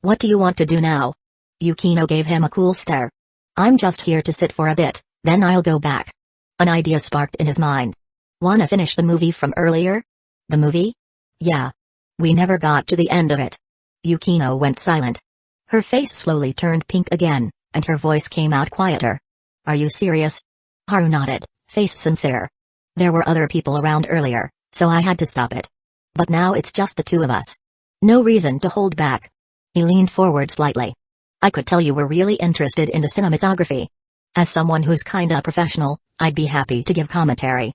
[SPEAKER 1] what do you want to do now? Yukino gave him a cool stare. I'm just here to sit for a bit, then I'll go back. An idea sparked in his mind. Wanna finish the movie from earlier? The movie? Yeah. We never got to the end of it. Yukino went silent. Her face slowly turned pink again, and her voice came out quieter. Are you serious? Haru nodded, face sincere. There were other people around earlier, so I had to stop it. But now it's just the two of us. No reason to hold back. He leaned forward slightly. I could tell you were really interested in the cinematography. As someone who's kinda professional, I'd be happy to give commentary.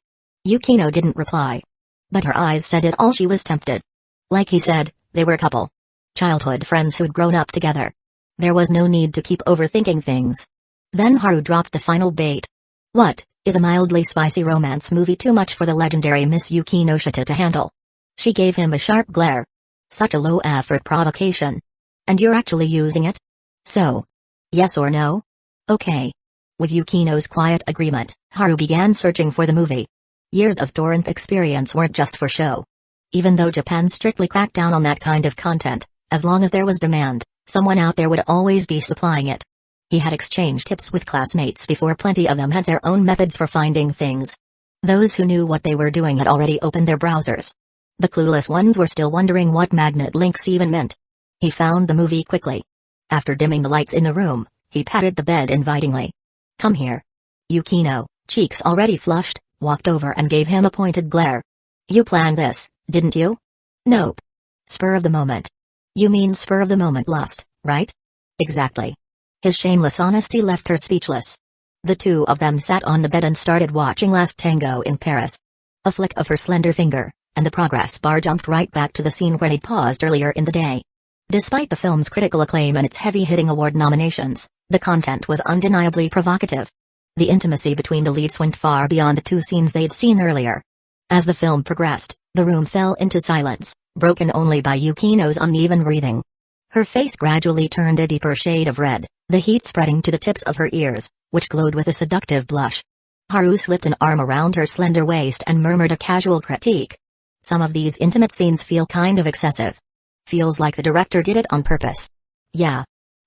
[SPEAKER 1] Yukino didn't reply. But her eyes said it all, she was tempted. Like he said, they were a couple. Childhood friends who'd grown up together. There was no need to keep overthinking things. Then Haru dropped the final bait. What, is a mildly spicy romance movie too much for the legendary Miss Yukinoshita to handle? She gave him a sharp glare. Such a low-effort provocation. And you're actually using it? So. Yes or no? Okay. With Yukino's quiet agreement, Haru began searching for the movie. Years of torrent experience weren't just for show. Even though Japan strictly cracked down on that kind of content, as long as there was demand, someone out there would always be supplying it. He had exchanged tips with classmates before plenty of them had their own methods for finding things. Those who knew what they were doing had already opened their browsers. The clueless ones were still wondering what magnet links even meant. He found the movie quickly. After dimming the lights in the room, he patted the bed invitingly. Come here. Yukino, cheeks already flushed, walked over and gave him a pointed glare. You planned this, didn't you? Nope. Spur of the moment. You mean spur of the moment lust, right? Exactly. His shameless honesty left her speechless. The two of them sat on the bed and started watching Last Tango in Paris. A flick of her slender finger, and the progress bar jumped right back to the scene where they'd paused earlier in the day. Despite the film's critical acclaim and its heavy-hitting award nominations, the content was undeniably provocative. The intimacy between the leads went far beyond the two scenes they'd seen earlier. As the film progressed, the room fell into silence, broken only by Yukino's uneven breathing. Her face gradually turned a deeper shade of red, the heat spreading to the tips of her ears, which glowed with a seductive blush. Haru slipped an arm around her slender waist and murmured a casual critique. Some of these intimate scenes feel kind of excessive. Feels like the director did it on purpose. Yeah.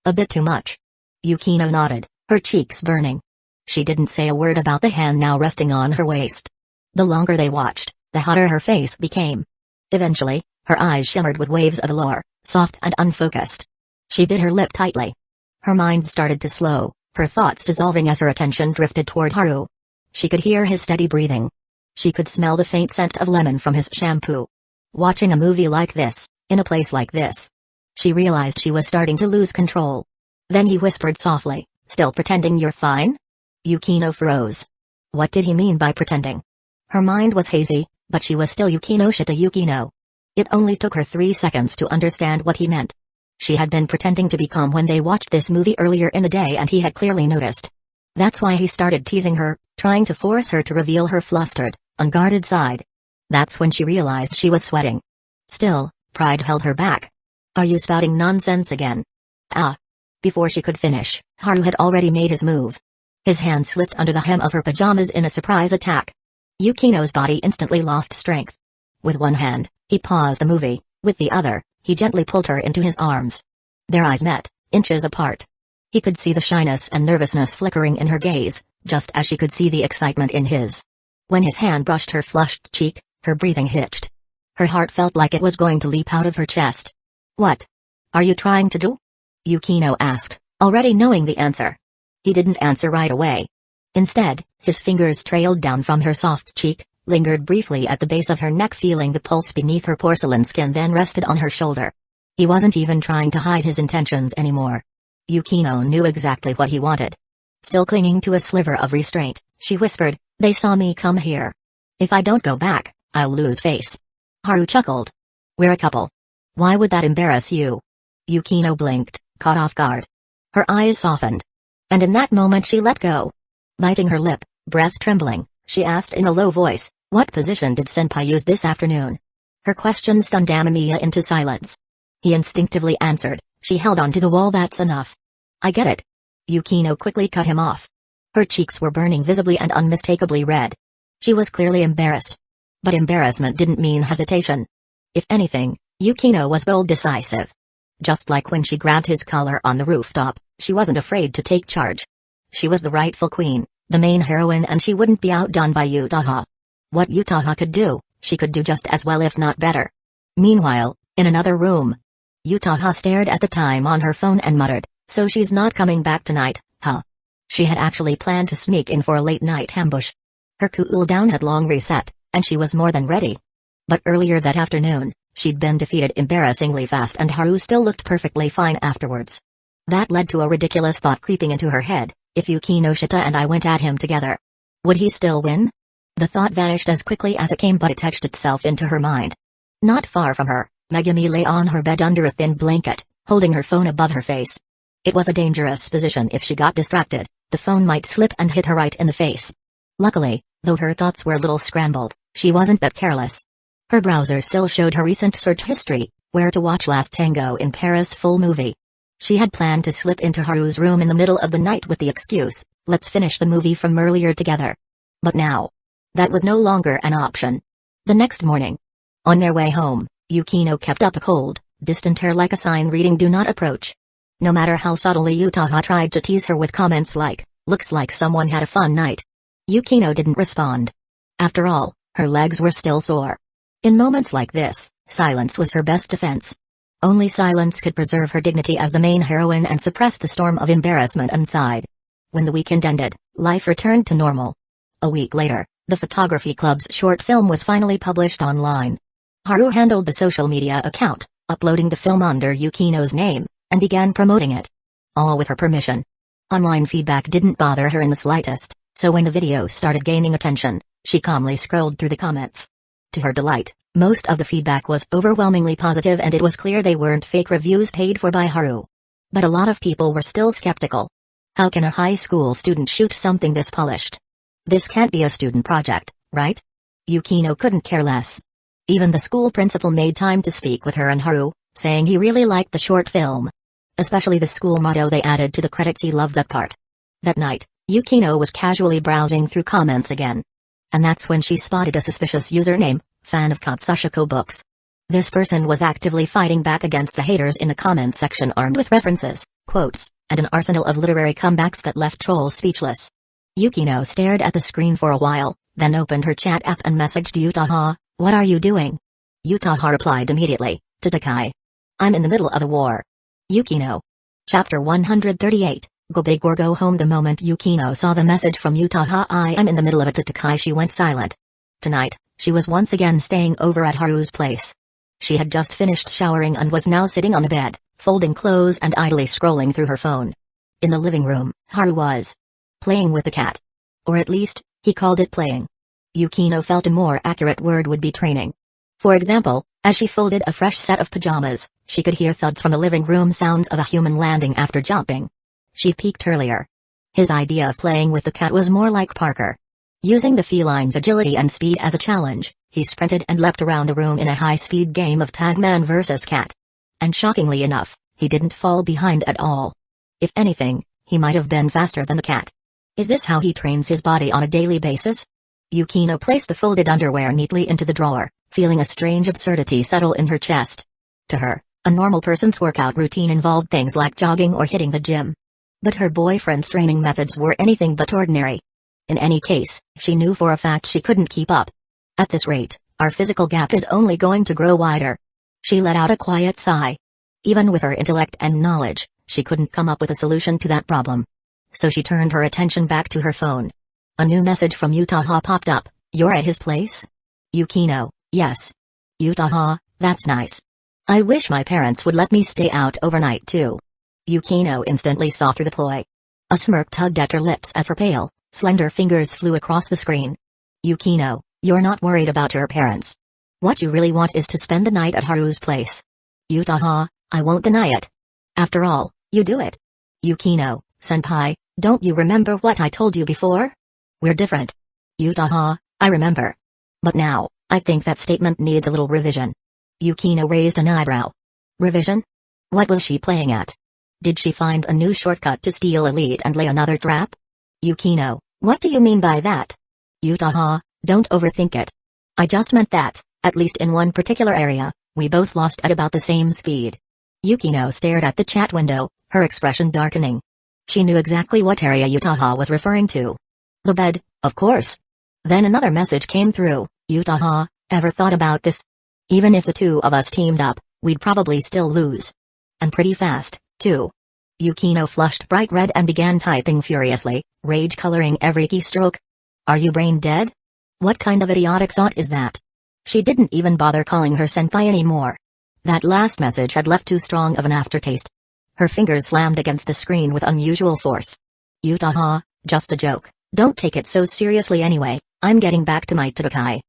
[SPEAKER 1] A bit too much. Yukino nodded, her cheeks burning. She didn't say a word about the hand now resting on her waist. The longer they watched, the hotter her face became. Eventually, her eyes shimmered with waves of allure, soft and unfocused. She bit her lip tightly. Her mind started to slow, her thoughts dissolving as her attention drifted toward Haru. She could hear his steady breathing. She could smell the faint scent of lemon from his shampoo. Watching a movie like this, in a place like this. She realized she was starting to lose control. Then he whispered softly, Still pretending you're fine? Yukino froze. What did he mean by pretending? Her mind was hazy, but she was still Yukinoshita Yukino. It only took her 3 seconds to understand what he meant. She had been pretending to be calm when they watched this movie earlier in the day, and he had clearly noticed. That's why he started teasing her, trying to force her to reveal her flustered, unguarded side. That's when she realized she was sweating. Still, pride held her back. Are you spouting nonsense again? Ah. Before she could finish, Haru had already made his move. His hand slipped under the hem of her pajamas in a surprise attack. Yukino's body instantly lost strength. With one hand, he paused the movie, with the other, he gently pulled her into his arms. Their eyes met, inches apart. He could see the shyness and nervousness flickering in her gaze, just as she could see the excitement in his. When his hand brushed her flushed cheek, her breathing hitched. Her heart felt like it was going to leap out of her chest. What are you trying to do? Yukino asked, already knowing the answer. He didn't answer right away. Instead, his fingers trailed down from her soft cheek, lingered briefly at the base of her neck, feeling the pulse beneath her porcelain skin, then rested on her shoulder. He wasn't even trying to hide his intentions anymore. Yukino knew exactly what he wanted. Still clinging to a sliver of restraint, she whispered, "They saw me come here. If I don't go back, I'll lose face." Haru chuckled. "We're a couple. Why would that embarrass you?" Yukino blinked, caught off guard. Her eyes softened. And in that moment she let go. Biting her lip, breath trembling, she asked in a low voice, "What position did Senpai use this afternoon?" Her question stunned Amamiya into silence. He instinctively answered, "She held on to the wall, that's enough." "I get it." Yukino quickly cut him off. Her cheeks were burning visibly and unmistakably red. She was clearly embarrassed. But embarrassment didn't mean hesitation. If anything, Yukino was bold, decisive. Just like when she grabbed his collar on the rooftop, she wasn't afraid to take charge. She was the rightful queen, the main heroine, and she wouldn't be outdone by Yutaha. What Yutaha could do, she could do just as well, if not better. Meanwhile, in another room, Yutaha stared at the time on her phone and muttered, "So she's not coming back tonight, huh?" She had actually planned to sneak in for a late-night ambush. Her cool-down had long reset, and she was more than ready. But earlier that afternoon, she'd been defeated embarrassingly fast, and Haru still looked perfectly fine afterwards. That led to a ridiculous thought creeping into her head: if Yukinoshita and I went at him together, would he still win? The thought vanished as quickly as it came, but it etched itself into her mind. Not far from her, Megumi lay on her bed under a thin blanket, holding her phone above her face. It was a dangerous position. If she got distracted, the phone might slip and hit her right in the face. Luckily, though her thoughts were a little scrambled, she wasn't that careless. Her browser still showed her recent search history, where to watch Last Tango in Paris full movie. She had planned to slip into Haru's room in the middle of the night with the excuse, "Let's finish the movie from earlier together." But now, that was no longer an option. The next morning, on their way home, Yukino kept up a cold, distant air like a sign reading "Do not approach." No matter how subtly Yutaha tried to tease her with comments like, "Looks like someone had a fun night," Yukino didn't respond. After all, her legs were still sore. In moments like this, silence was her best defense. Only silence could preserve her dignity as the main heroine and suppress the storm of embarrassment inside. When the weekend ended, life returned to normal. A week later, the photography club's short film was finally published online. Haru handled the social media account, uploading the film under Yukino's name, and began promoting it. All with her permission. Online feedback didn't bother her in the slightest, so when the video started gaining attention, she calmly scrolled through the comments. To her delight, most of the feedback was overwhelmingly positive, and it was clear they weren't fake reviews paid for by Haru. But a lot of people were still skeptical. How can a high school student shoot something this polished? This can't be a student project, right? Yukino couldn't care less. Even the school principal made time to speak with her and Haru, saying he really liked the short film. Especially the school motto they added to the credits, he loved that part. That night, Yukino was casually browsing through comments again. And that's when she spotted a suspicious username, fan of Katsushiko books. This person was actively fighting back against the haters in the comment section, armed with references, quotes, and an arsenal of literary comebacks that left trolls speechless. Yukino stared at the screen for a while, then opened her chat app and messaged Yutaha, "What are you doing?" Yutaha replied immediately, "Tadakai. I'm in the middle of a war." Yukino. Chapter 138. Go big or go home. The moment Yukino saw the message from Yutaha, "I am in the middle of a Tadakai," she went silent. Tonight, she was once again staying over at Haru's place. She had just finished showering and was now sitting on the bed, folding clothes and idly scrolling through her phone. In the living room, Haru was playing with the cat. Or at least, he called it playing. Yukino felt a more accurate word would be training. For example, as she folded a fresh set of pajamas, she could hear thuds from the living room, sounds of a human landing after jumping. She peeked earlier. His idea of playing with the cat was more like Parker. Using the feline's agility and speed as a challenge, he sprinted and leapt around the room in a high-speed game of tag man versus cat. And shockingly enough, he didn't fall behind at all. If anything, he might have been faster than the cat. Is this how he trains his body on a daily basis? Yukino placed the folded underwear neatly into the drawer, feeling a strange absurdity settle in her chest. To her, a normal person's workout routine involved things like jogging or hitting the gym. But her boyfriend's training methods were anything but ordinary. In any case, she knew for a fact she couldn't keep up. At this rate, our physical gap is only going to grow wider. She let out a quiet sigh. Even with her intellect and knowledge, she couldn't come up with a solution to that problem. So she turned her attention back to her phone. A new message from Yutaha popped up. "You're at his place?" Yukino: "Yes." Yutaha: "That's nice. I wish my parents would let me stay out overnight too." Yukino instantly saw through the ploy. A smirk tugged at her lips as her pale, slender fingers flew across the screen. "Yukino, you're not worried about your parents. What you really want is to spend the night at Haru's place." Yutaha: "I won't deny it. After all, you do it." Yukino: "Senpai, don't you remember what I told you before? We're different." Yutaha: "I remember. But now, I think that statement needs a little revision." Yukino raised an eyebrow. "Revision? What was she playing at? Did she find a new shortcut to steal a lead and lay another trap?" Yukino: "What do you mean by that?" Yutaha: "Don't overthink it. I just meant that, at least in one particular area, we both lost at about the same speed." Yukino stared at the chat window, her expression darkening. She knew exactly what area Yutaha was referring to. The bed, of course. Then another message came through. "Yutaha, ever thought about this? Even if the two of us teamed up, we'd probably still lose. And pretty fast, too." Yukino flushed bright red and began typing furiously, rage coloring every keystroke. "Are you brain dead? What kind of idiotic thought is that?" She didn't even bother calling her senpai anymore. That last message had left too strong of an aftertaste. Her fingers slammed against the screen with unusual force. "Yutaha, just a joke. Don't take it so seriously anyway. I'm getting back to my Todokai.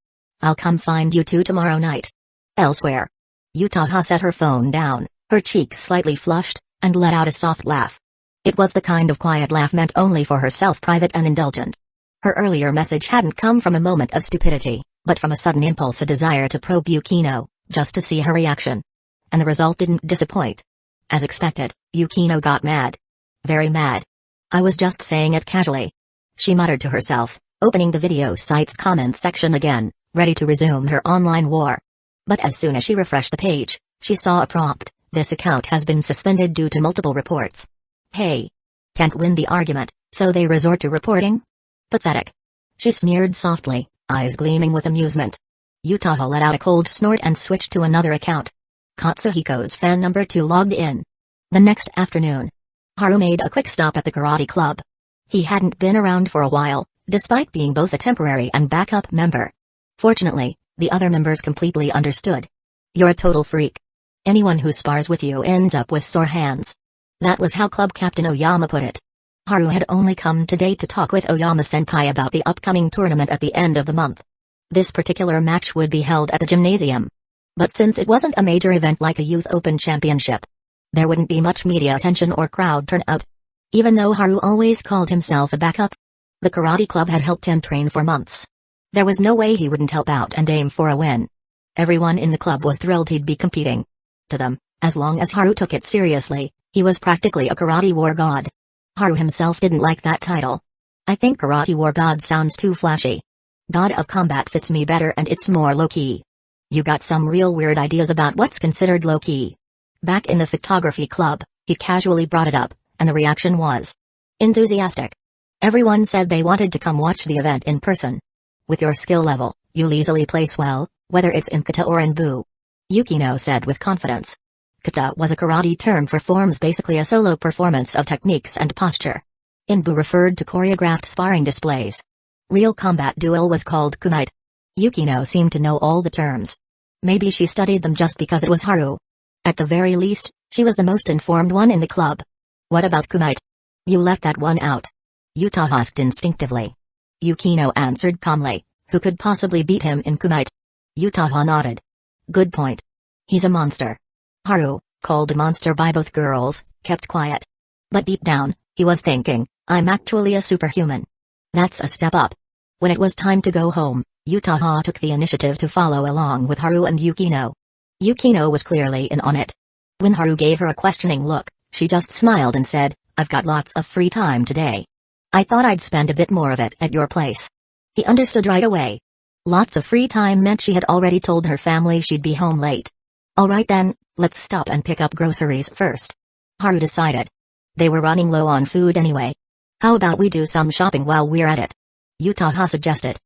[SPEAKER 1] I'll come find you two tomorrow night." Elsewhere. Yutaha set her phone down, her cheeks slightly flushed, and let out a soft laugh. It was the kind of quiet laugh meant only for herself, private and indulgent. Her earlier message hadn't come from a moment of stupidity, but from a sudden impulse, a desire to probe Yukino, just to see her reaction. And the result didn't disappoint. As expected, Yukino got mad. Very mad. "I was just saying it casually," she muttered to herself, opening the video site's comments section again, ready to resume her online war. But as soon as she refreshed the page, she saw a prompt: "This account has been suspended due to multiple reports." Hey. Can't win the argument, so they resort to reporting? Pathetic. She sneered softly, eyes gleaming with amusement. Yutaha let out a cold snort and switched to another account. Katsuhiko's fan number 2 logged in. The next afternoon, Haru made a quick stop at the karate club. He hadn't been around for a while, despite being both a temporary and backup member. Fortunately, the other members completely understood. "You're a total freak. Anyone who spars with you ends up with sore hands." That was how Club Captain Oyama put it. Haru had only come today to talk with Oyama-senpai about the upcoming tournament at the end of the month. This particular match would be held at the gymnasium. But since it wasn't a major event like a Youth Open Championship, there wouldn't be much media attention or crowd turnout. Even though Haru always called himself a backup, the karate club had helped him train for months. There was no way he wouldn't help out and aim for a win. Everyone in the club was thrilled he'd be competing. To them, as long as Haru took it seriously, he was practically a karate war god. Haru himself didn't like that title. "I think karate war god sounds too flashy. God of combat fits me better and it's more low-key." "You got some real weird ideas about what's considered low-key." Back in the photography club, he casually brought it up, and the reaction was enthusiastic. Everyone said they wanted to come watch the event in person. "With your skill level, you'll easily place well, whether it's in kata or in bu," Yukino said with confidence. Kata was a karate term for forms, basically a solo performance of techniques and posture. Inbu referred to choreographed sparring displays. Real combat duel was called kunite. Yukino seemed to know all the terms. Maybe she studied them just because it was Haru. At the very least, she was the most informed one in the club. "What about kunite?" You left that one out. Yuta asked instinctively. Yukino answered calmly, who could possibly beat him in kunite? Yuta nodded. Good point. He's a monster. Haru, called a monster by both girls, kept quiet. But deep down, he was thinking, I'm actually a superhuman. That's a step up. When it was time to go home, Yuta took the initiative to follow along with Haru and Yukino. Yukino was clearly in on it. When Haru gave her a questioning look, she just smiled and said, I've got lots of free time today. I thought I'd spend a bit more of it at your place. He understood right away. Lots of free time meant she had already told her family she'd be home late. Alright then, let's stop and pick up groceries first. Haru decided. They were running low on food anyway. How about we do some shopping while we're at it? Yuta suggested.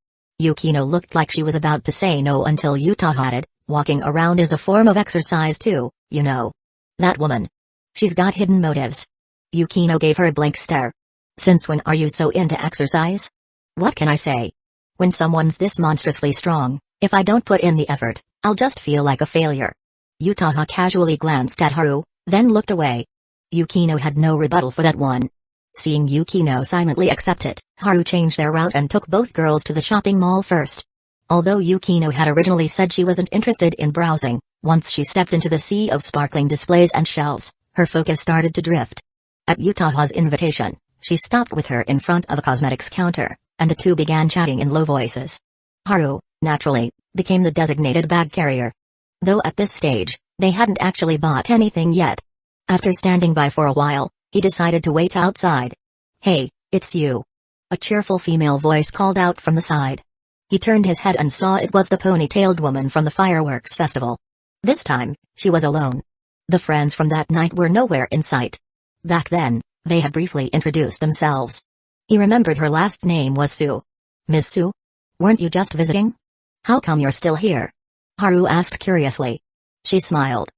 [SPEAKER 1] Yukino looked like she was about to say no until Yuta added, walking around is a form of exercise too, you know. That woman. She's got hidden motives. Yukino gave her a blank stare. Since when are you so into exercise? What can I say? When someone's this monstrously strong, if I don't put in the effort, I'll just feel like a failure. Yuta casually glanced at Haru, then looked away. Yukino had no rebuttal for that one. Seeing Yukino silently accept it, Haru changed their route and took both girls to the shopping mall first. Although Yukino had originally said she wasn't interested in browsing, once she stepped into the sea of sparkling displays and shelves, her focus started to drift. At Yuta's invitation, she stopped with her in front of a cosmetics counter, and the two began chatting in low voices. Haru, naturally, became the designated bag carrier. Though at this stage, they hadn't actually bought anything yet. After standing by for a while, he decided to wait outside. Hey, it's you. A cheerful female voice called out from the side. He turned his head and saw it was the ponytailed woman from the fireworks festival. This time, she was alone. The friends from that night were nowhere in sight. Back then, they had briefly introduced themselves. He remembered her last name was Su. Ms. Su? Weren't you just visiting? How come you're still here? Haru asked curiously. She smiled.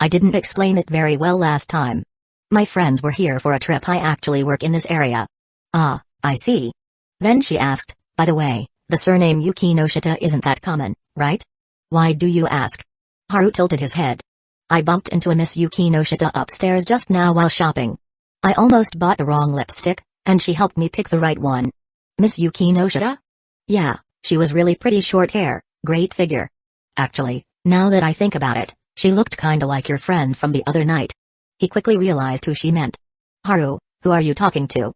[SPEAKER 1] I didn't explain it very well last time. My friends were here for a trip. I actually work in this area. Ah, I see. Then she asked, by the way, the surname Yukinoshita isn't that common, right? Why do you ask? Haru tilted his head. I bumped into a Miss Yukinoshita upstairs just now while shopping. I almost bought the wrong lipstick, and she helped me pick the right one. Miss Yukinoshita? Yeah, she was really pretty, short hair, great figure. Actually, now that I think about it, she looked kinda like your friend from the other night. He quickly realized who she meant. Haru, who are you talking to?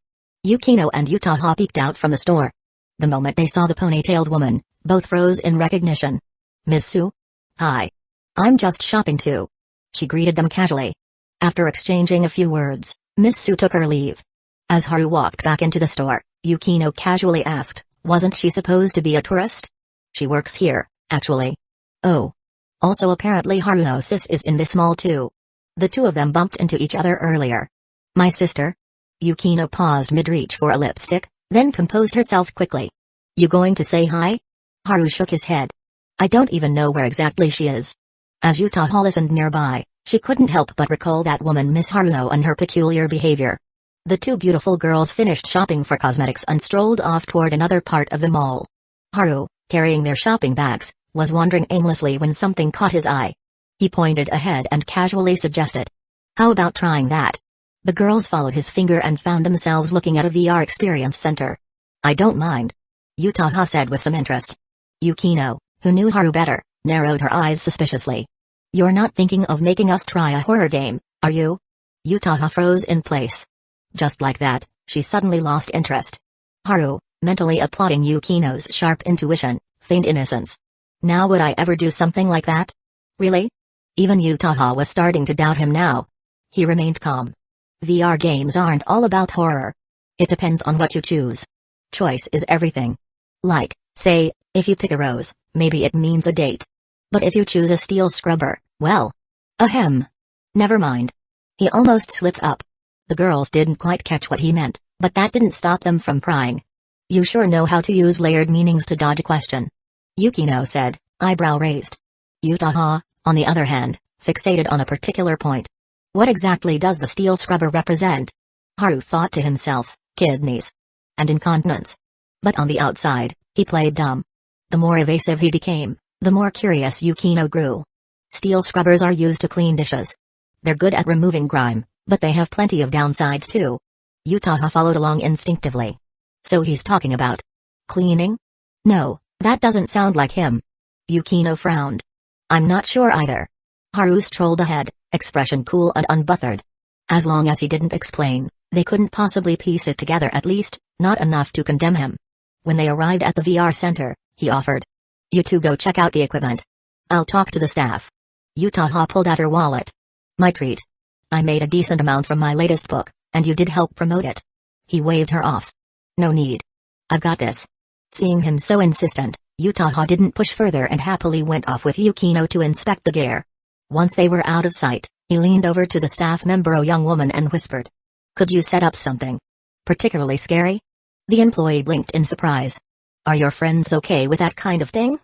[SPEAKER 1] Yukino and Yuta peeked out from the store. The moment they saw the ponytailed woman, both froze in recognition. Ms. Su? Hi. I'm just shopping too. She greeted them casually. After exchanging a few words, Miss Su took her leave. As Haru walked back into the store, Yukino casually asked, wasn't she supposed to be a tourist? She works here, actually. Oh. Also apparently Haruno's sis is in this mall too. The two of them bumped into each other earlier. My sister? Yukino paused mid-reach for a lipstick, then composed herself quickly. You going to say hi? Haru shook his head. I don't even know where exactly she is. As Yuta listened nearby, she couldn't help but recall that woman Miss Haruno and her peculiar behavior. The two beautiful girls finished shopping for cosmetics and strolled off toward another part of the mall. Haru, carrying their shopping bags, was wandering aimlessly when something caught his eye. He pointed ahead and casually suggested. How about trying that? The girls followed his finger and found themselves looking at a VR experience center. I don't mind. Yuta said with some interest. Yukino, who knew Haru better, narrowed her eyes suspiciously. You're not thinking of making us try a horror game, are you? Yuta froze in place. Just like that, she suddenly lost interest. Haru, mentally applauding Yukino's sharp intuition, feigned innocence. Now would I ever do something like that? Really? Even Yuta was starting to doubt him now. He remained calm. VR games aren't all about horror. It depends on what you choose. Choice is everything. Like, say, if you pick a rose, maybe it means a date. But if you choose a steel scrubber, well. Ahem. Never mind. He almost slipped up. The girls didn't quite catch what he meant, but that didn't stop them from prying. You sure know how to use layered meanings to dodge a question. Yukino said, eyebrow raised. Yuta, on the other hand, fixated on a particular point. What exactly does the steel scrubber represent? Haru thought to himself, kidneys. And incontinence. But on the outside, he played dumb. The more evasive he became, the more curious Yukino grew. Steel scrubbers are used to clean dishes. They're good at removing grime, but they have plenty of downsides too. Yutaha followed along instinctively. So he's talking about cleaning? No, that doesn't sound like him. Yukino frowned. I'm not sure either. Haru strolled ahead, expression cool and unbothered. As long as he didn't explain, they couldn't possibly piece it together, at least, not enough to condemn him. When they arrived at the VR center, he offered. You two go check out the equipment. I'll talk to the staff. Yutaha pulled out her wallet. My treat. I made a decent amount from my latest book, and you did help promote it. He waved her off. No need. I've got this. Seeing him so insistent, Yutaha didn't push further and happily went off with Yukino to inspect the gear. Once they were out of sight, he leaned over to the staff member, a young woman, and whispered. Could you set up something particularly scary? The employee blinked in surprise. Are your friends okay with that kind of thing?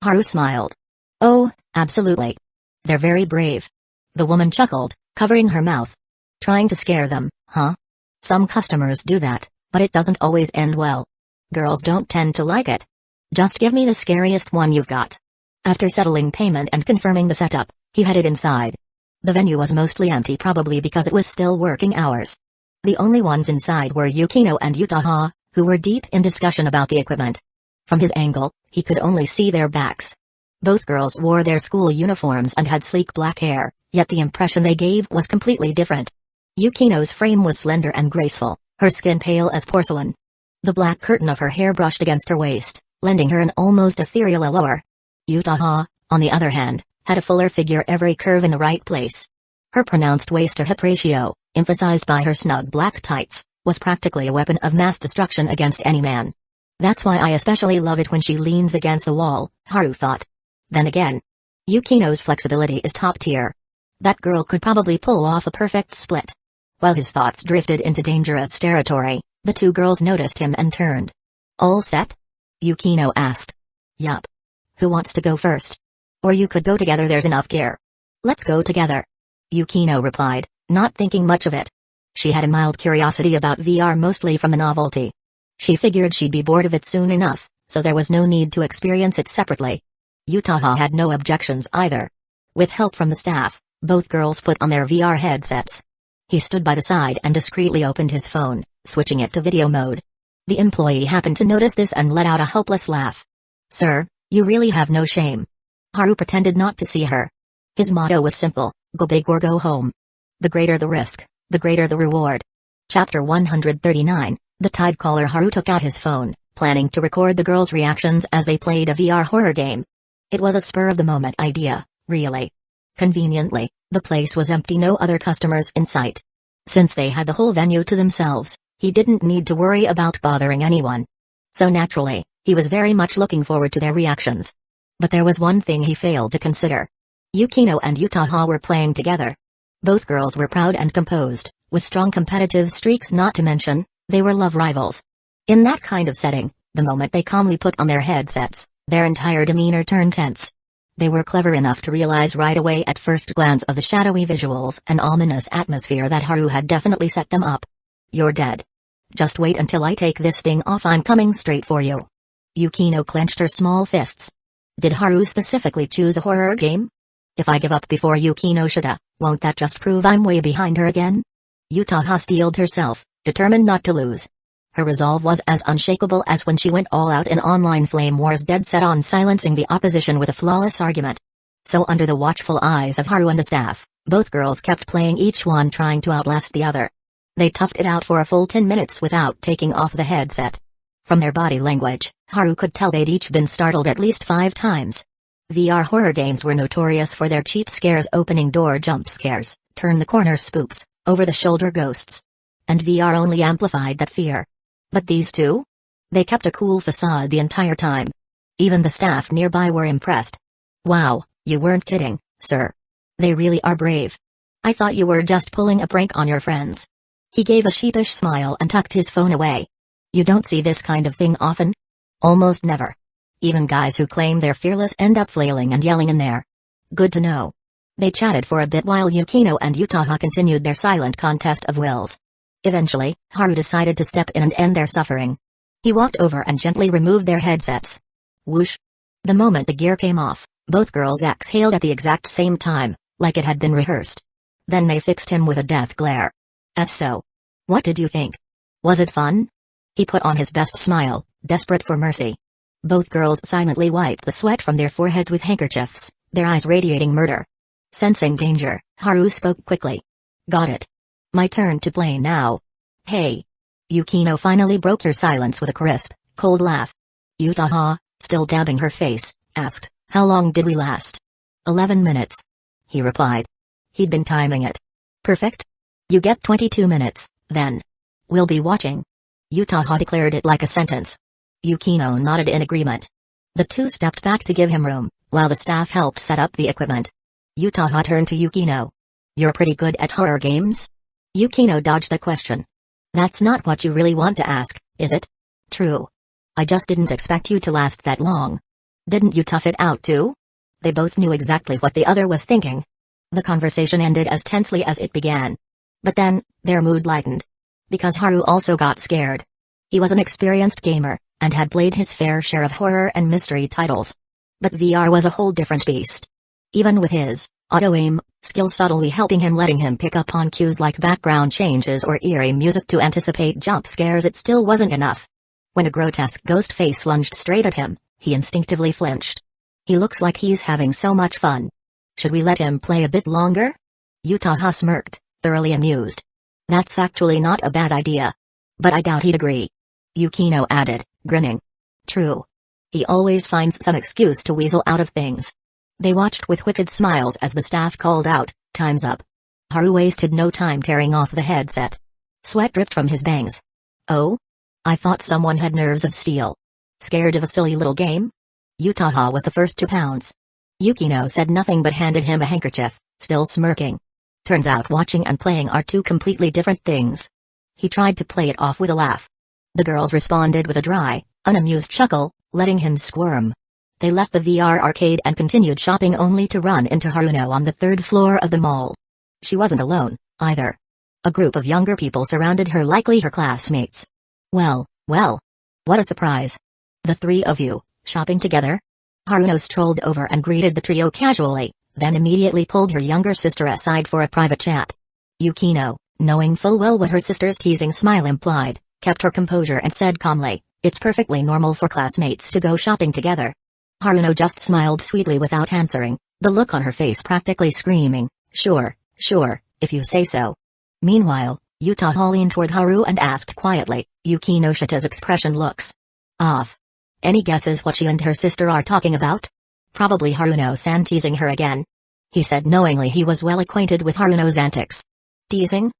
[SPEAKER 1] Haru smiled. Oh, absolutely. They're very brave. The woman chuckled, covering her mouth. Trying to scare them, huh? Some customers do that, but it doesn't always end well. Girls don't tend to like it. Just give me the scariest one you've got. After settling payment and confirming the setup, he headed inside. The venue was mostly empty, probably because it was still working hours. The only ones inside were Yukino and Yutaha, who were deep in discussion about the equipment. From his angle, he could only see their backs. Both girls wore their school uniforms and had sleek black hair, yet the impression they gave was completely different. Yukino's frame was slender and graceful, her skin pale as porcelain. The black curtain of her hair brushed against her waist, lending her an almost ethereal allure. Yutaha, on the other hand, had a fuller figure, every curve in the right place. Her pronounced waist-to-hip ratio, emphasized by her snug black tights, was practically a weapon of mass destruction against any man. That's why I especially love it when she leans against the wall, Haru thought. Then again, Yukino's flexibility is top tier. That girl could probably pull off a perfect split. While his thoughts drifted into dangerous territory, the two girls noticed him and turned. All set? Yukino asked. Yup. Who wants to go first? Or you could go together, there's enough gear. Let's go together. Yukino replied, not thinking much of it. She had a mild curiosity about VR, mostly from the novelty. She figured she'd be bored of it soon enough, so there was no need to experience it separately. Yutaha had no objections either. With help from the staff, both girls put on their VR headsets. He stood by the side and discreetly opened his phone, switching it to video mode. The employee happened to notice this and let out a helpless laugh. Sir, you really have no shame. Haru pretended not to see her. His motto was simple, go big or go home. The greater the risk, the greater the reward. Chapter 139, The Tide Caller. Haru took out his phone, planning to record the girls' reactions as they played a VR horror game. It was a spur-of-the-moment idea, really. Conveniently, the place was empty, no other customers in sight. Since they had the whole venue to themselves, he didn't need to worry about bothering anyone. So naturally, he was very much looking forward to their reactions. But there was one thing he failed to consider. Yukino and Yutaha were playing together. Both girls were proud and composed, with strong competitive streaks, not to mention, they were love rivals. In that kind of setting, the moment they calmly put on their headsets, their entire demeanor turned tense. They were clever enough to realize right away at first glance of the shadowy visuals and ominous atmosphere that Haru had definitely set them up. You're dead. Just wait until I take this thing off, I'm coming straight for you. Yukino clenched her small fists. Did Haru specifically choose a horror game? If I give up before Yukinoshita, won't that just prove I'm way behind her again? Yutaha steeled herself, determined not to lose. Her resolve was as unshakable as when she went all out in online flame wars, dead set on silencing the opposition with a flawless argument. So under the watchful eyes of Haru and the staff, both girls kept playing, each one trying to outlast the other. They toughed it out for a full 10 minutes without taking off the headset. From their body language, Haru could tell they'd each been startled at least 5 times. VR horror games were notorious for their cheap scares, opening door jump scares, turn-the-corner spooks, over-the-shoulder ghosts. And VR only amplified that fear. But these two? They kept a cool facade the entire time. Even the staff nearby were impressed. Wow, you weren't kidding, sir. They really are brave. I thought you were just pulling a prank on your friends. He gave a sheepish smile and tucked his phone away. You don't see this kind of thing often? Almost never. Even guys who claim they're fearless end up flailing and yelling in there. Good to know. They chatted for a bit while Yukino and Yutaha continued their silent contest of wills. Eventually, Haru decided to step in and end their suffering. He walked over and gently removed their headsets. Whoosh! The moment the gear came off, both girls exhaled at the exact same time, like it had been rehearsed. Then they fixed him with a death glare. As so. What did you think? Was it fun? He put on his best smile, desperate for mercy. Both girls silently wiped the sweat from their foreheads with handkerchiefs, their eyes radiating murder. Sensing danger, Haru spoke quickly. Got it. My turn to play now. Hey. Yukino finally broke her silence with a crisp, cold laugh. Utaha, still dabbing her face, asked, how long did we last? 11 minutes. He replied. He'd been timing it. Perfect. You get 22 minutes, then. We'll be watching. Utaha declared it like a sentence. Yukino nodded in agreement. The two stepped back to give him room, while the staff helped set up the equipment. Utaha turned to Yukino. You're pretty good at horror games? Yukino dodged the question. That's not what you really want to ask, is it? True. I just didn't expect you to last that long. Didn't you tough it out too? They both knew exactly what the other was thinking. The conversation ended as tensely as it began. But then, their mood lightened. Because Haru also got scared. He was an experienced gamer, and had played his fair share of horror and mystery titles. But VR was a whole different beast. Even with his auto-aim skill subtly helping him, letting him pick up on cues like background changes or eerie music to anticipate jump scares, it still wasn't enough. When a grotesque ghost face lunged straight at him, he instinctively flinched. He looks like he's having so much fun. Should we let him play a bit longer? Utaha smirked, thoroughly amused. That's actually not a bad idea. But I doubt he'd agree. Yukino added, grinning. True. He always finds some excuse to weasel out of things. They watched with wicked smiles as the staff called out, time's up. Haru wasted no time tearing off the headset. Sweat dripped from his bangs. Oh? I thought someone had nerves of steel. Scared of a silly little game? Utaha was the first to pounce. Yukino said nothing but handed him a handkerchief, still smirking. Turns out watching and playing are two completely different things. He tried to play it off with a laugh. The girls responded with a dry, unamused chuckle, letting him squirm. They left the VR arcade and continued shopping only to run into Haruno on the third floor of the mall. She wasn't alone, either. A group of younger people surrounded her, likely her classmates. Well, what a surprise. The three of you, shopping together? Haruno strolled over and greeted the trio casually, then immediately pulled her younger sister aside for a private chat. Yukino, knowing full well what her sister's teasing smile implied, kept her composure and said calmly, it's perfectly normal for classmates to go shopping together. Haruno just smiled sweetly without answering, the look on her face practically screaming, sure, if you say so. Meanwhile, Utaha leaned toward Haru and asked quietly, Yukinoshita's expression looks off. Any guesses what she and her sister are talking about? Probably Haruno-san teasing her again. He said knowingly he was well acquainted with Haruno's antics. Teasing?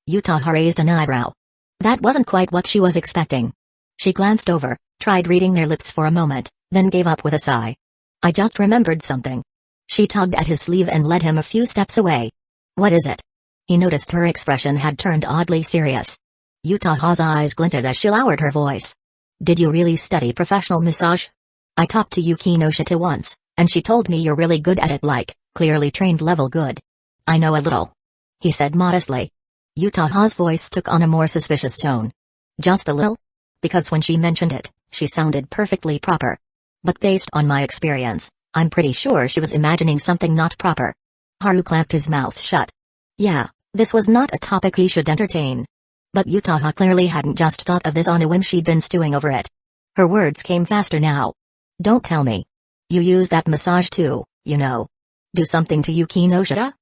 [SPEAKER 1] Utaha raised an eyebrow. That wasn't quite what she was expecting. She glanced over, tried reading their lips for a moment, then gave up with a sigh. I just remembered something. She tugged at his sleeve and led him a few steps away. What is it? He noticed her expression had turned oddly serious. Utaha's eyes glinted as she lowered her voice. Did you really study professional massage? I talked to Yukinoshita once, and she told me you're really good at it, like, clearly trained level good. I know a little. He said modestly. Utaha's voice took on a more suspicious tone. Just a little? Because when she mentioned it, she sounded perfectly proper. But based on my experience, I'm pretty sure she was imagining something not proper. Haru clamped his mouth shut. Yeah, this was not a topic he should entertain. But Utaha clearly hadn't just thought of this on a whim, she'd been stewing over it. Her words came faster now. Don't tell me. You use that massage too, you know. Do something to Yukinoshita?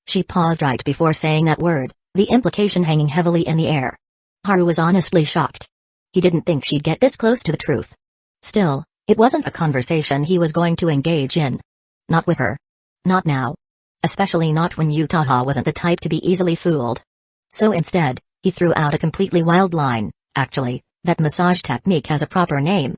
[SPEAKER 1] She paused right before saying that word, the implication hanging heavily in the air. Haru was honestly shocked. He didn't think she'd get this close to the truth. Still, it wasn't a conversation he was going to engage in. Not with her. Not now. Especially not when Utaha wasn't the type to be easily fooled. So instead, he threw out a completely wild line. Actually, that massage technique has a proper name.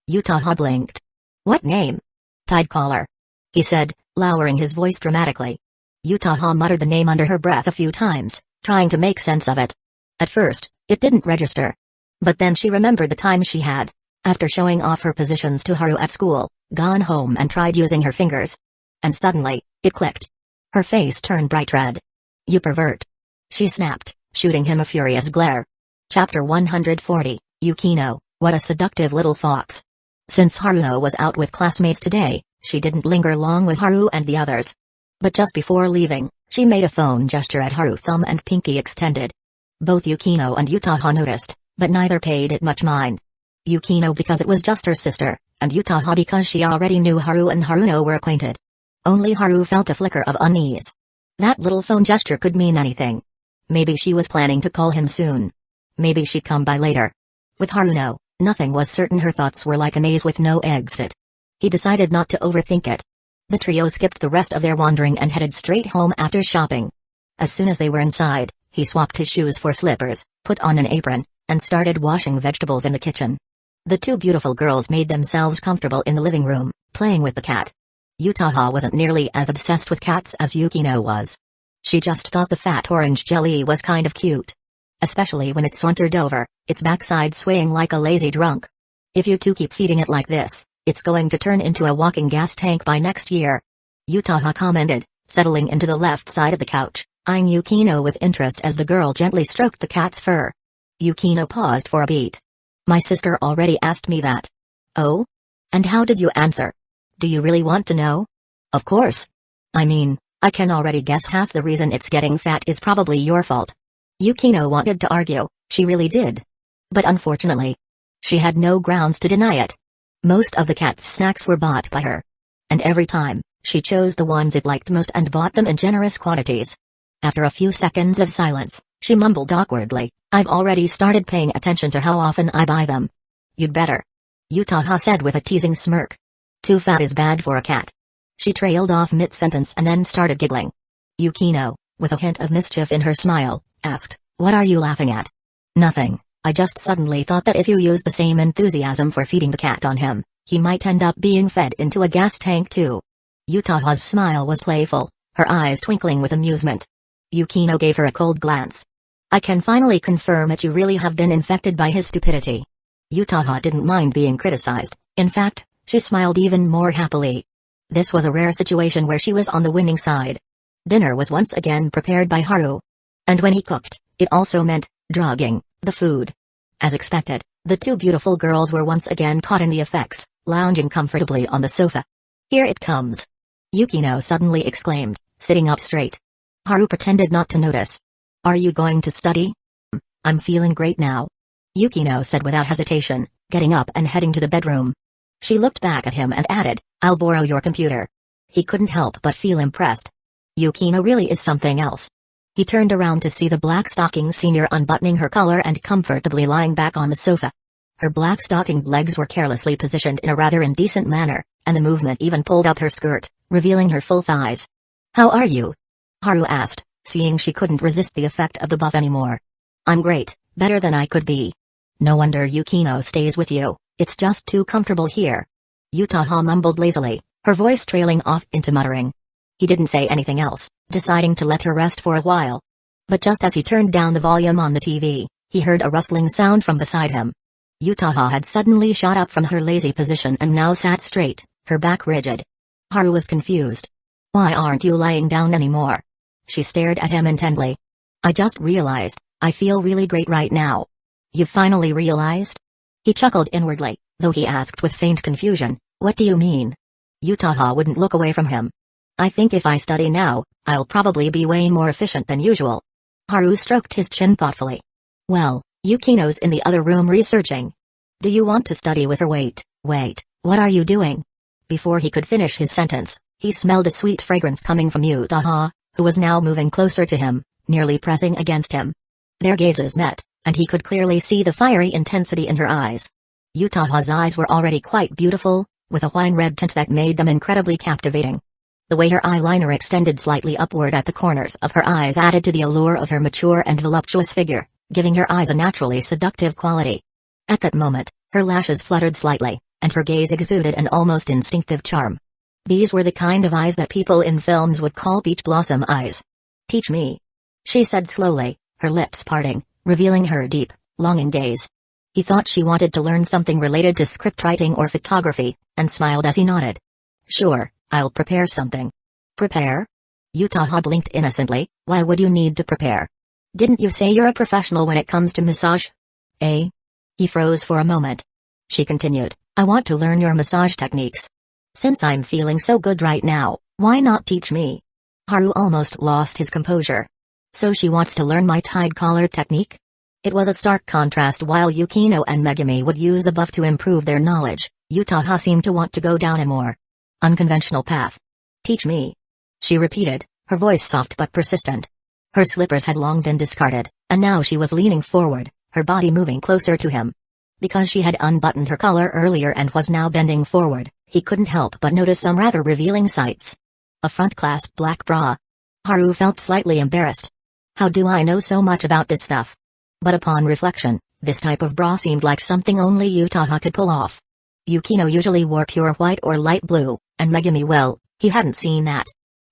[SPEAKER 1] Utaha blinked. What name? Tide collar. He said, lowering his voice dramatically. Utaha muttered the name under her breath a few times, trying to make sense of it. At first, it didn't register. But then she remembered the time she had, after showing off her positions to Haru at school, gone home and tried using her fingers. And suddenly, it clicked. Her face turned bright red. You pervert. She snapped, shooting him a furious glare. Chapter 140, Yukino, what a seductive little fox. Since Haruno was out with classmates today, she didn't linger long with Haru and the others. But just before leaving, she made a phone gesture at Haru, thumb and pinky extended. Both Yukino and Utaha noticed, but neither paid it much mind. Yukino because it was just her sister, and Utaha because she already knew Haru and Haruno were acquainted. Only Haru felt a flicker of unease. That little phone gesture could mean anything. Maybe she was planning to call him soon. Maybe she'd come by later. With Haruno, nothing was certain. Her thoughts were like a maze with no exit. He decided not to overthink it. The trio skipped the rest of their wandering and headed straight home after shopping. As soon as they were inside, he swapped his shoes for slippers, put on an apron, and started washing vegetables in the kitchen. The two beautiful girls made themselves comfortable in the living room, playing with the cat. Utaha wasn't nearly as obsessed with cats as Yukino was. She just thought the fat orange jelly was kind of cute. Especially when it sauntered over, its backside swaying like a lazy drunk. If you two keep feeding it like this, it's going to turn into a walking gas tank by next year. Utaha commented, settling into the left side of the couch, eyeing Yukino with interest as the girl gently stroked the cat's fur. Yukino paused for a beat. My sister already asked me that. Oh? And how did you answer? Do you really want to know? Of course. I mean, I can already guess half the reason it's getting fat is probably your fault. Yukino wanted to argue, she really did. But unfortunately, she had no grounds to deny it. Most of the cat's snacks were bought by her. And every time, she chose the ones it liked most and bought them in generous quantities. After a few seconds of silence, she mumbled awkwardly, I've already started paying attention to how often I buy them. You'd better. Utaha said with a teasing smirk. Too fat is bad for a cat. She trailed off mid-sentence and then started giggling. Yukino, with a hint of mischief in her smile, asked, what are you laughing at? Nothing, I just suddenly thought that if you used the same enthusiasm for feeding the cat on him, he might end up being fed into a gas tank too. Utaha's smile was playful, her eyes twinkling with amusement. Yukino gave her a cold glance. I can finally confirm that you really have been infected by his stupidity. Utaha didn't mind being criticized, in fact, she smiled even more happily. This was a rare situation where she was on the winning side. Dinner was once again prepared by Haru. And when he cooked, it also meant drugging the food. As expected, the two beautiful girls were once again caught in the effects, lounging comfortably on the sofa. Here it comes. Yukino suddenly exclaimed, sitting up straight. Haru pretended not to notice. Are you going to study? I'm feeling great now. Yukino said without hesitation, getting up and heading to the bedroom. She looked back at him and added, I'll borrow your computer. He couldn't help but feel impressed. Yukino really is something else. He turned around to see the black-stockinged senior unbuttoning her collar and comfortably lying back on the sofa. Her black-stockinged legs were carelessly positioned in a rather indecent manner, and the movement even pulled up her skirt, revealing her full thighs. How are you? Haru asked, seeing she couldn't resist the effect of the buff anymore. I'm great, better than I could be. No wonder Yukino stays with you, it's just too comfortable here. Utaha mumbled lazily, her voice trailing off into muttering. He didn't say anything else, deciding to let her rest for a while. But just as he turned down the volume on the TV, he heard a rustling sound from beside him. Utaha had suddenly shot up from her lazy position and now sat straight, her back rigid. Haru was confused. Why aren't you lying down anymore? She stared at him intently. I just realized, I feel really great right now. You finally realized? He chuckled inwardly, though he asked with faint confusion, what do you mean? Utaha wouldn't look away from him. I think if I study now, I'll probably be way more efficient than usual. Haru stroked his chin thoughtfully. Well, Yukino's in the other room researching. Do you want to study with her? Wait, what are you doing? Before he could finish his sentence, he smelled a sweet fragrance coming from Utaha, who was now moving closer to him, nearly pressing against him. Their gazes met, and he could clearly see the fiery intensity in her eyes. Utaha's eyes were already quite beautiful, with a wine red tint that made them incredibly captivating. The way her eyeliner extended slightly upward at the corners of her eyes added to the allure of her mature and voluptuous figure, giving her eyes a naturally seductive quality. At that moment, her lashes fluttered slightly, and her gaze exuded an almost instinctive charm. These were the kind of eyes that people in films would call peach blossom eyes. Teach me, she said slowly, her lips parting, revealing her deep, longing gaze. He thought she wanted to learn something related to scriptwriting or photography, and smiled as he nodded. Sure, I'll prepare something. Prepare? Utaha blinked innocently, why would you need to prepare? Didn't you say you're a professional when it comes to massage? Eh? He froze for a moment. She continued, I want to learn your massage techniques. Since I'm feeling so good right now, why not teach me? Haru almost lost his composure. So she wants to learn my tied collar technique? It was a stark contrast. While Yukino and Megumi would use the buff to improve their knowledge, Yutaha seemed to want to go down a more unconventional path. "Teach me," she repeated, her voice soft but persistent. Her slippers had long been discarded, and now she was leaning forward, her body moving closer to him. Because she had unbuttoned her collar earlier and was now bending forward, he couldn't help but notice some rather revealing sights. A front-clasp black bra. Haru felt slightly embarrassed. How do I know so much about this stuff? But upon reflection, this type of bra seemed like something only Yutaha could pull off. Yukino usually wore pure white or light blue, and Megumi, well, he hadn't seen that.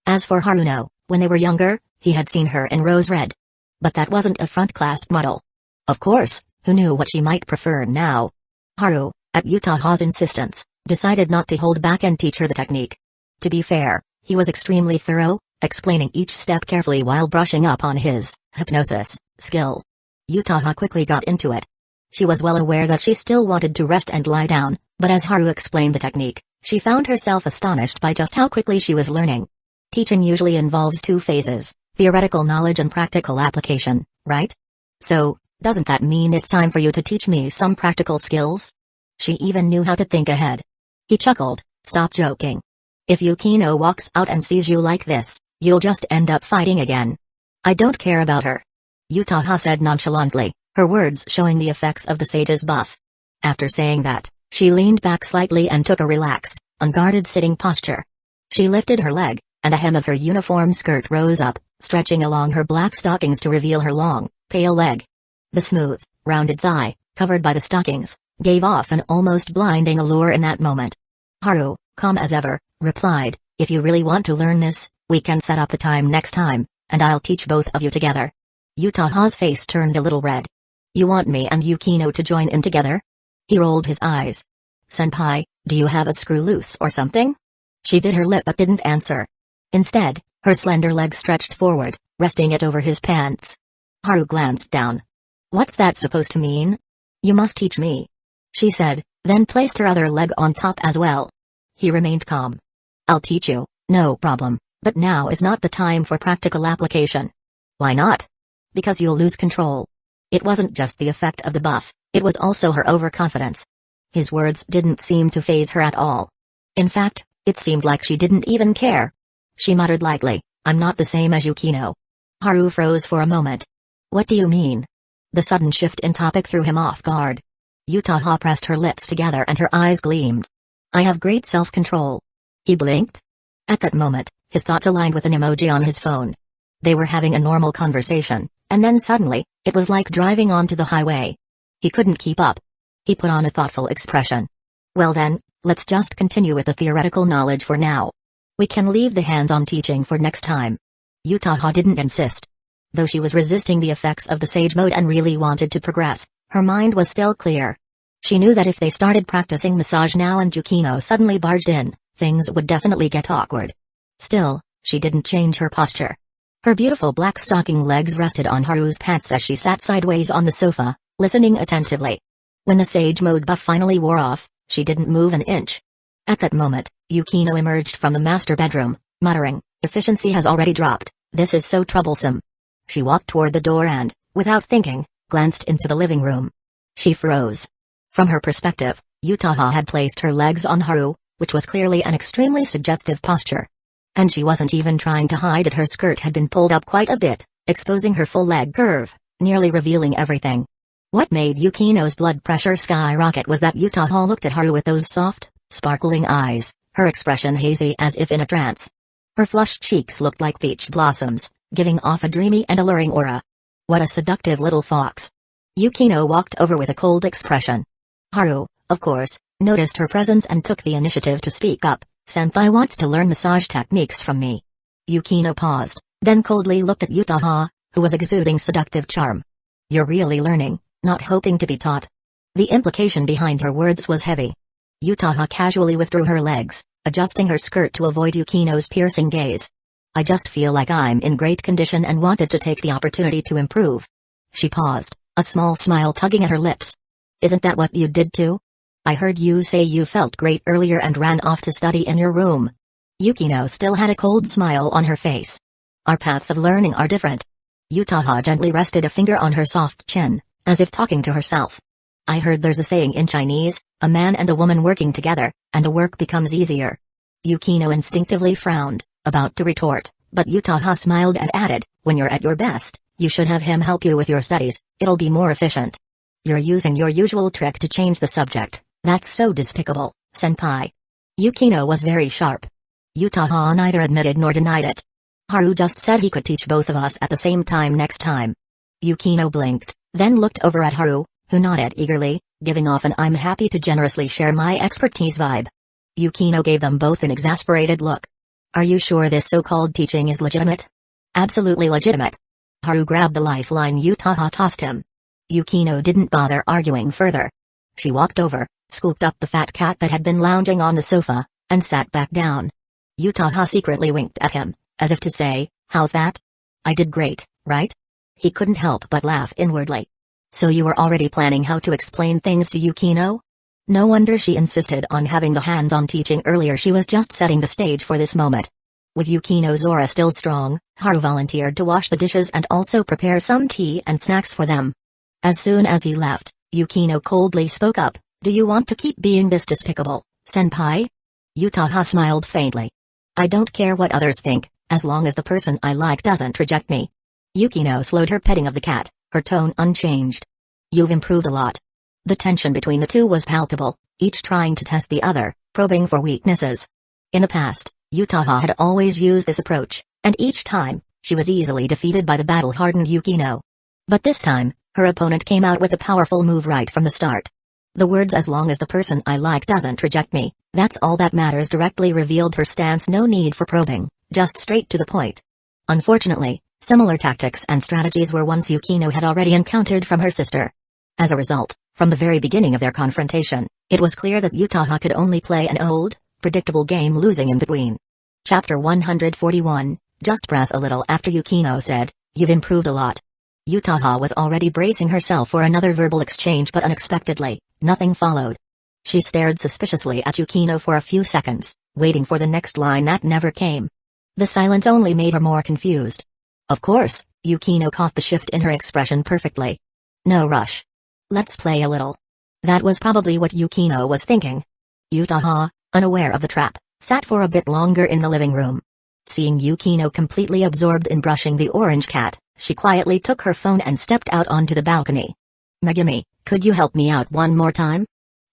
[SPEAKER 1] As for Haruno, when they were younger, he had seen her in rose red. But that wasn't a front-clasp model. Of course, who knew what she might prefer now? Haru, at Yutaha's insistence, decided not to hold back and teach her the technique. To be fair, he was extremely thorough, explaining each step carefully while brushing up on his hypnosis skill. Yutaha quickly got into it. She was well aware that she still wanted to rest and lie down, but as Haru explained the technique, she found herself astonished by just how quickly she was learning. Teaching usually involves two phases, theoretical knowledge and practical application, right? So, doesn't that mean it's time for you to teach me some practical skills? She even knew how to think ahead. He chuckled, "Stop joking. If Yukino walks out and sees you like this, you'll just end up fighting again." "I don't care about her," Yutaha said nonchalantly, her words showing the effects of the sage's buff. After saying that, she leaned back slightly and took a relaxed, unguarded sitting posture. She lifted her leg, and the hem of her uniform skirt rose up, stretching along her black stockings to reveal her long, pale leg. The smooth, rounded thigh, covered by the stockings, gave off an almost blinding allure in that moment. Haru, calm as ever, replied, "If you really want to learn this, we can set up a time next time, and I'll teach both of you together." Yutaha's face turned a little red. "You want me and Yukino to join in together?" He rolled his eyes. "Senpai, do you have a screw loose or something?" She bit her lip but didn't answer. Instead, her slender leg stretched forward, resting it over his pants. Haru glanced down. "What's that supposed to mean?" "You must teach me," she said, then placed her other leg on top as well. He remained calm. "I'll teach you, no problem, but now is not the time for practical application." "Why not?" "Because you'll lose control." It wasn't just the effect of the buff, it was also her overconfidence. His words didn't seem to faze her at all. In fact, it seemed like she didn't even care. She muttered lightly, "I'm not the same as Yukino." Haru froze for a moment. "What do you mean?" The sudden shift in topic threw him off guard. Yutaha pressed her lips together and her eyes gleamed. "I have great self-control." He blinked. At that moment, his thoughts aligned with an emoji on his phone. They were having a normal conversation, and then suddenly, it was like driving onto the highway. He couldn't keep up. He put on a thoughtful expression. "Well then, let's just continue with the theoretical knowledge for now. We can leave the hands-on teaching for next time." Yutaha didn't insist. Though she was resisting the effects of the sage mode and really wanted to progress, her mind was still clear. She knew that if they started practicing massage now and Yukino suddenly barged in, things would definitely get awkward. Still, she didn't change her posture. Her beautiful black stocking legs rested on Haru's pants as she sat sideways on the sofa, listening attentively. When the sage mode buff finally wore off, she didn't move an inch. At that moment, Yukino emerged from the master bedroom, muttering, "Efficiency has already dropped, this is so troublesome." She walked toward the door and, without thinking, glanced into the living room. She froze. From her perspective, Yutaha had placed her legs on Haru, which was clearly an extremely suggestive posture. And she wasn't even trying to hide it. Her skirt had been pulled up quite a bit, exposing her full leg curve, nearly revealing everything. What made Yukino's blood pressure skyrocket was that Yutaha looked at Haru with those soft, sparkling eyes, her expression hazy as if in a trance. Her flushed cheeks looked like peach blossoms, giving off a dreamy and alluring aura. What a seductive little fox. Yukino walked over with a cold expression. Haru, of course, noticed her presence and took the initiative to speak up. "Senpai wants to learn massage techniques from me." Yukino paused, then coldly looked at Yutaha, who was exuding seductive charm. "You're really learning, not hoping to be taught." The implication behind her words was heavy. Yutaha casually withdrew her legs, adjusting her skirt to avoid Yukino's piercing gaze. "I just feel like I'm in great condition and wanted to take the opportunity to improve." She paused, a small smile tugging at her lips. "Isn't that what you did too? I heard you say you felt great earlier and ran off to study in your room." Yukino still had a cold smile on her face. "Our paths of learning are different." Yutaha gently rested a finger on her soft chin, as if talking to herself. I heard there's a saying in Chinese, a man and a woman working together, and the work becomes easier. Yukino instinctively frowned, about to retort, but Yutaha smiled and added, when you're at your best, you should have him help you with your studies, it'll be more efficient. You're using your usual trick to change the subject, that's so despicable, senpai. Yukino was very sharp. Yutaha neither admitted nor denied it. Haru just said he could teach both of us at the same time next time. Yukino blinked, then looked over at Haru, who nodded eagerly, giving off an I'm happy to generously share my expertise vibe. Yukino gave them both an exasperated look. Are you sure this so-called teaching is legitimate? Absolutely legitimate. Haru grabbed the lifeline Yutaha tossed him. Yukino didn't bother arguing further. She walked over, scooped up the fat cat that had been lounging on the sofa, and sat back down. Yutaha secretly winked at him, as if to say, how's that? I did great, right? He couldn't help but laugh inwardly. So you were already planning how to explain things to Yukino? No wonder she insisted on having the hands-on teaching earlier, she was just setting the stage for this moment. With Yukino's aura still strong, Haru volunteered to wash the dishes and also prepare some tea and snacks for them. As soon as he left, Yukino coldly spoke up, do you want to keep being this despicable, senpai? Yutaha smiled faintly. I don't care what others think, as long as the person I like doesn't reject me. Yukino slowed her petting of the cat, her tone unchanged. You've improved a lot. The tension between the two was palpable, each trying to test the other, probing for weaknesses. In the past, Yutaha had always used this approach, and each time, she was easily defeated by the battle-hardened Yukino. But this time, her opponent came out with a powerful move right from the start. The words as long as the person I like doesn't reject me, that's all that matters directly revealed her stance, no need for probing, just straight to the point. Unfortunately, similar tactics and strategies were ones Yukino had already encountered from her sister. As a result, from the very beginning of their confrontation, it was clear that Yutaha could only play an old, predictable game, losing in between. Chapter 141, just press a little after Yukino said, you've improved a lot. Yutaha was already bracing herself for another verbal exchange, but unexpectedly, nothing followed. She stared suspiciously at Yukino for a few seconds, waiting for the next line that never came. The silence only made her more confused. Of course, Yukino caught the shift in her expression perfectly. No rush. Let's play a little. That was probably what Yukino was thinking. Yutaha, unaware of the trap, sat for a bit longer in the living room. Seeing Yukino completely absorbed in brushing the orange cat, she quietly took her phone and stepped out onto the balcony. Megumi, could you help me out one more time?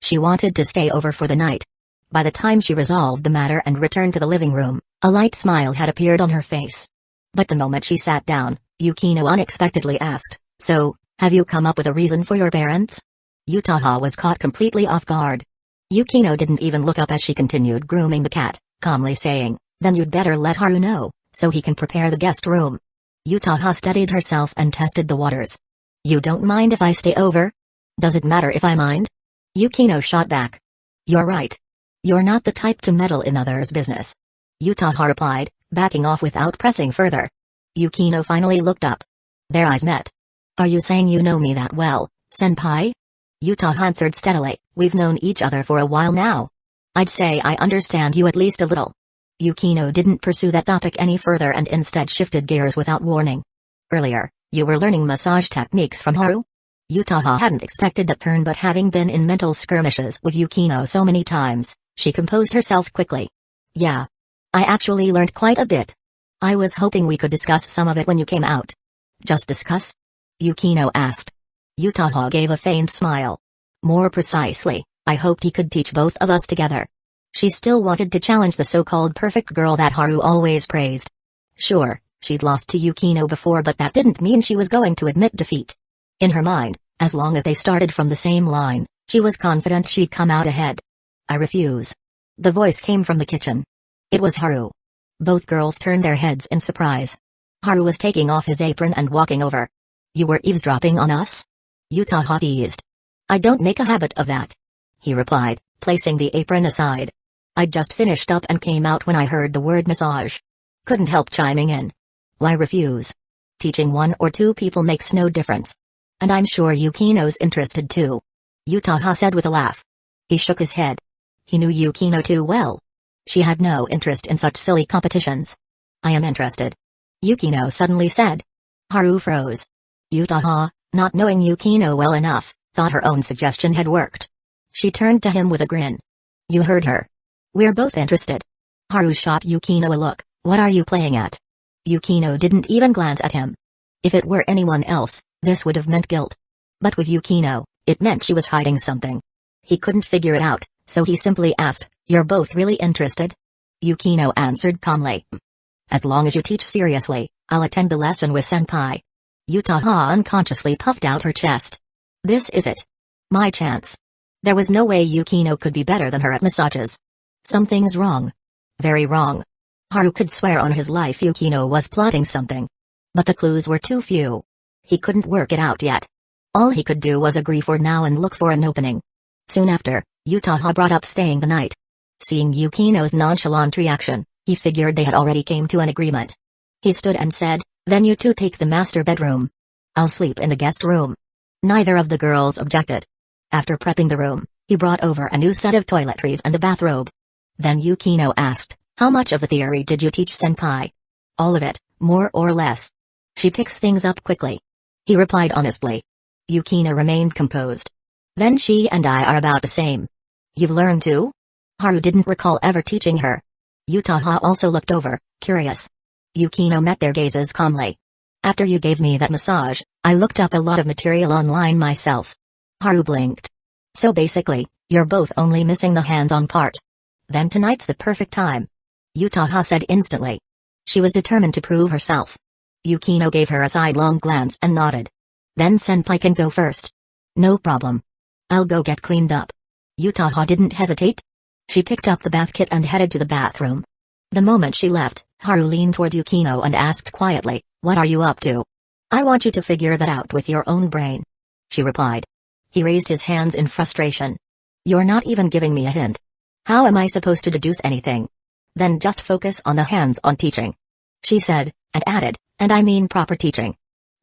[SPEAKER 1] She wanted to stay over for the night. By the time she resolved the matter and returned to the living room, a light smile had appeared on her face. But the moment she sat down, Yukino unexpectedly asked, so, have you come up with a reason for your parents? Yutaha was caught completely off guard. Yukino didn't even look up as she continued grooming the cat, calmly saying, then you'd better let Haru know, so he can prepare the guest room. Yutaha steadied herself and tested the waters. You don't mind if I stay over? Does it matter if I mind? Yukino shot back. You're right. You're not the type to meddle in others' business. Yutaha replied, backing off without pressing further. Yukino finally looked up. Their eyes met. Are you saying you know me that well, senpai? Yutaha answered steadily, we've known each other for a while now. I'd say I understand you at least a little. Yukino didn't pursue that topic any further and instead shifted gears without warning. Earlier, you were learning massage techniques from Haru? Yutaha hadn't expected that turn, but having been in mental skirmishes with Yukino so many times, she composed herself quickly. Yeah. I actually learned quite a bit. I was hoping we could discuss some of it when you came out. Just discuss? Yukino asked. Yutaha gave a faint smile. More precisely, I hoped he could teach both of us together. She still wanted to challenge the so-called perfect girl that Haru always praised. Sure, she'd lost to Yukino before, but that didn't mean she was going to admit defeat. In her mind, as long as they started from the same line, she was confident she'd come out ahead. I refuse. The voice came from the kitchen. It was Haru. Both girls turned their heads in surprise. Haru was taking off his apron and walking over. You were eavesdropping on us? Yutaha teased. I don't make a habit of that, he replied, placing the apron aside. I'd just finished up and came out when I heard the word massage. Couldn't help chiming in. Why refuse? Teaching one or two people makes no difference. And I'm sure Yukino's interested too. Yutaha said with a laugh. He shook his head. He knew Yukino too well. She had no interest in such silly competitions. I am interested. Yukino suddenly said. Haru froze. Yutaha, not knowing Yukino well enough, thought her own suggestion had worked. She turned to him with a grin. You heard her. We're both interested. Haru shot Yukino a look. What are you playing at? Yukino didn't even glance at him. If it were anyone else, this would have meant guilt. But with Yukino, it meant she was hiding something. He couldn't figure it out, so he simply asked, You're both really interested? Yukino answered calmly. As long as you teach seriously, I'll attend the lesson with senpai. Yutaha unconsciously puffed out her chest. This is it. My chance. There was no way Yukino could be better than her at massages. Something's wrong. Very wrong. Haru could swear on his life Yukino was plotting something. But the clues were too few. He couldn't work it out yet. All he could do was agree for now and look for an opening. Soon after, Yutaha brought up staying the night. Seeing Yukino's nonchalant reaction, he figured they had already came to an agreement. He stood and said, Then you two take the master bedroom. I'll sleep in the guest room. Neither of the girls objected. After prepping the room, he brought over a new set of toiletries and a bathrobe. Then Yukino asked, How much of the theory did you teach senpai? All of it, more or less. She picks things up quickly. He replied honestly. Yukino remained composed. Then she and I are about the same. You've learned too? Haru didn't recall ever teaching her. Yutaha also looked over, curious. Yukino met their gazes calmly. After you gave me that massage, I looked up a lot of material online myself. Haru blinked. So basically, you're both only missing the hands-on part. Then tonight's the perfect time. Yutaha said instantly. She was determined to prove herself. Yukino gave her a sidelong glance and nodded. Then senpai can go first. No problem. I'll go get cleaned up. Yutaha didn't hesitate. She picked up the bath kit and headed to the bathroom. The moment she left, Haru leaned toward Yukino and asked quietly, What are you up to? I want you to figure that out with your own brain. She replied. He raised his hands in frustration. You're not even giving me a hint. How am I supposed to deduce anything? Then just focus on the hands-on teaching. She said, and added, and I mean proper teaching.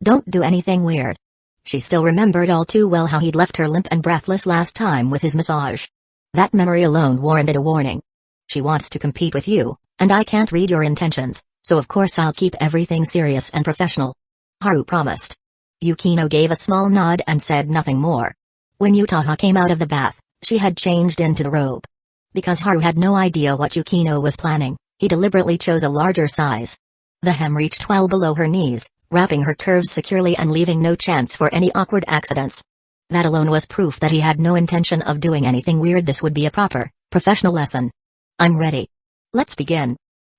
[SPEAKER 1] Don't do anything weird. She still remembered all too well how he'd left her limp and breathless last time with his massage. That memory alone warranted a warning. She wants to compete with you, and I can't read your intentions, so of course I'll keep everything serious and professional. Haru promised. Yukino gave a small nod and said nothing more. When Yutaha came out of the bath, she had changed into the robe. Because Haru had no idea what Yukino was planning, he deliberately chose a larger size. The hem reached well below her knees, wrapping her curves securely and leaving no chance for any awkward accidents. That alone was proof that he had no intention of doing anything weird. This would be a proper, professional lesson. I'm ready. Let's begin.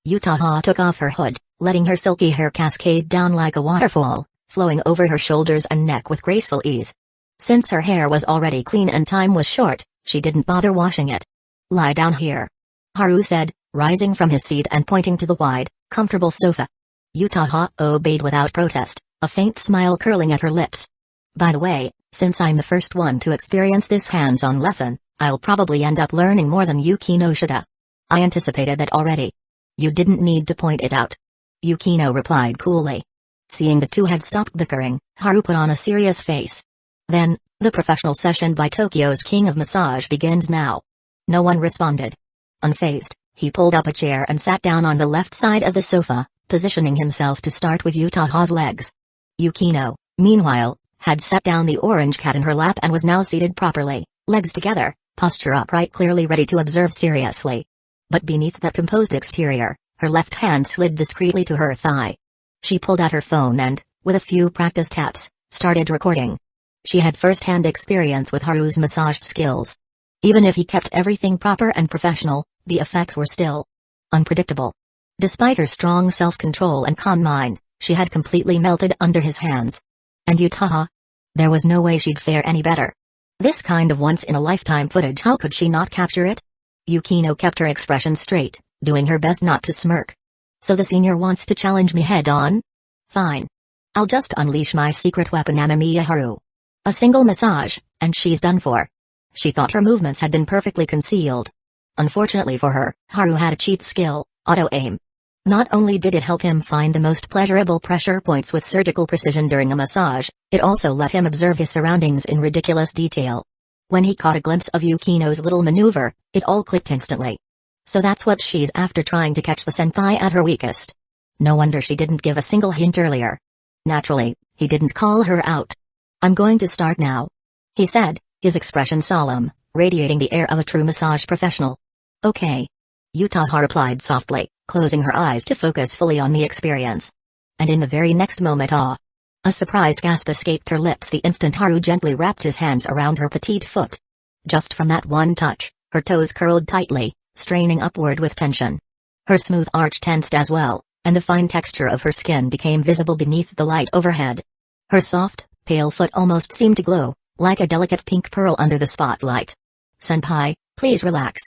[SPEAKER 1] Yutaha took off her hood, letting her silky hair cascade down like a waterfall, flowing over her shoulders and neck with graceful ease. Since her hair was already clean and time was short, she didn't bother washing it. Lie down here. Haru said, rising from his seat and pointing to the wide, comfortable sofa. Yutaha obeyed without protest, a faint smile curling at her lips. By the way, since I'm the first one to experience this hands-on lesson, I'll probably end up learning more than Yukinoshita. I anticipated that already. You didn't need to point it out. Yukino replied coolly. Seeing the two had stopped bickering, Haru put on a serious face. Then, the professional session by Tokyo's King of Massage begins now. No one responded. Unfazed, he pulled up a chair and sat down on the left side of the sofa, positioning himself to start with Yutaha's legs. Yukino, meanwhile, had set down the orange cat in her lap and was now seated properly, legs together, posture upright, clearly ready to observe seriously. But beneath that composed exterior, her left hand slid discreetly to her thigh. She pulled out her phone and, with a few practice taps, started recording. She had first-hand experience with Haru's massage skills. Even if he kept everything proper and professional, the effects were still unpredictable. Despite her strong self-control and calm mind, she had completely melted under his hands. And Yutaha? There was no way she'd fare any better. This kind of once-in-a-lifetime footage, how could she not capture it? Yukino kept her expression straight, doing her best not to smirk. So the senior wants to challenge me head-on? Fine. I'll just unleash my secret weapon, Amamiya Haru. A single massage, and she's done for. She thought her movements had been perfectly concealed. Unfortunately for her, Haru had a cheat skill, auto-aim. Not only did it help him find the most pleasurable pressure points with surgical precision during a massage, it also let him observe his surroundings in ridiculous detail. When he caught a glimpse of Yukino's little maneuver, it all clicked instantly. So that's what she's after, trying to catch the senpai at her weakest. No wonder she didn't give a single hint earlier. Naturally, he didn't call her out. I'm going to start now, he said, his expression solemn, radiating the air of a true massage professional. Okay. Yutaha replied softly, closing her eyes to focus fully on the experience. And in the very next moment a surprised gasp escaped her lips the instant Haru gently wrapped his hands around her petite foot. Just from that one touch, her toes curled tightly, straining upward with tension. Her smooth arch tensed as well, and the fine texture of her skin became visible beneath the light overhead. Her soft, pale foot almost seemed to glow, like a delicate pink pearl under the spotlight. Senpai, please relax.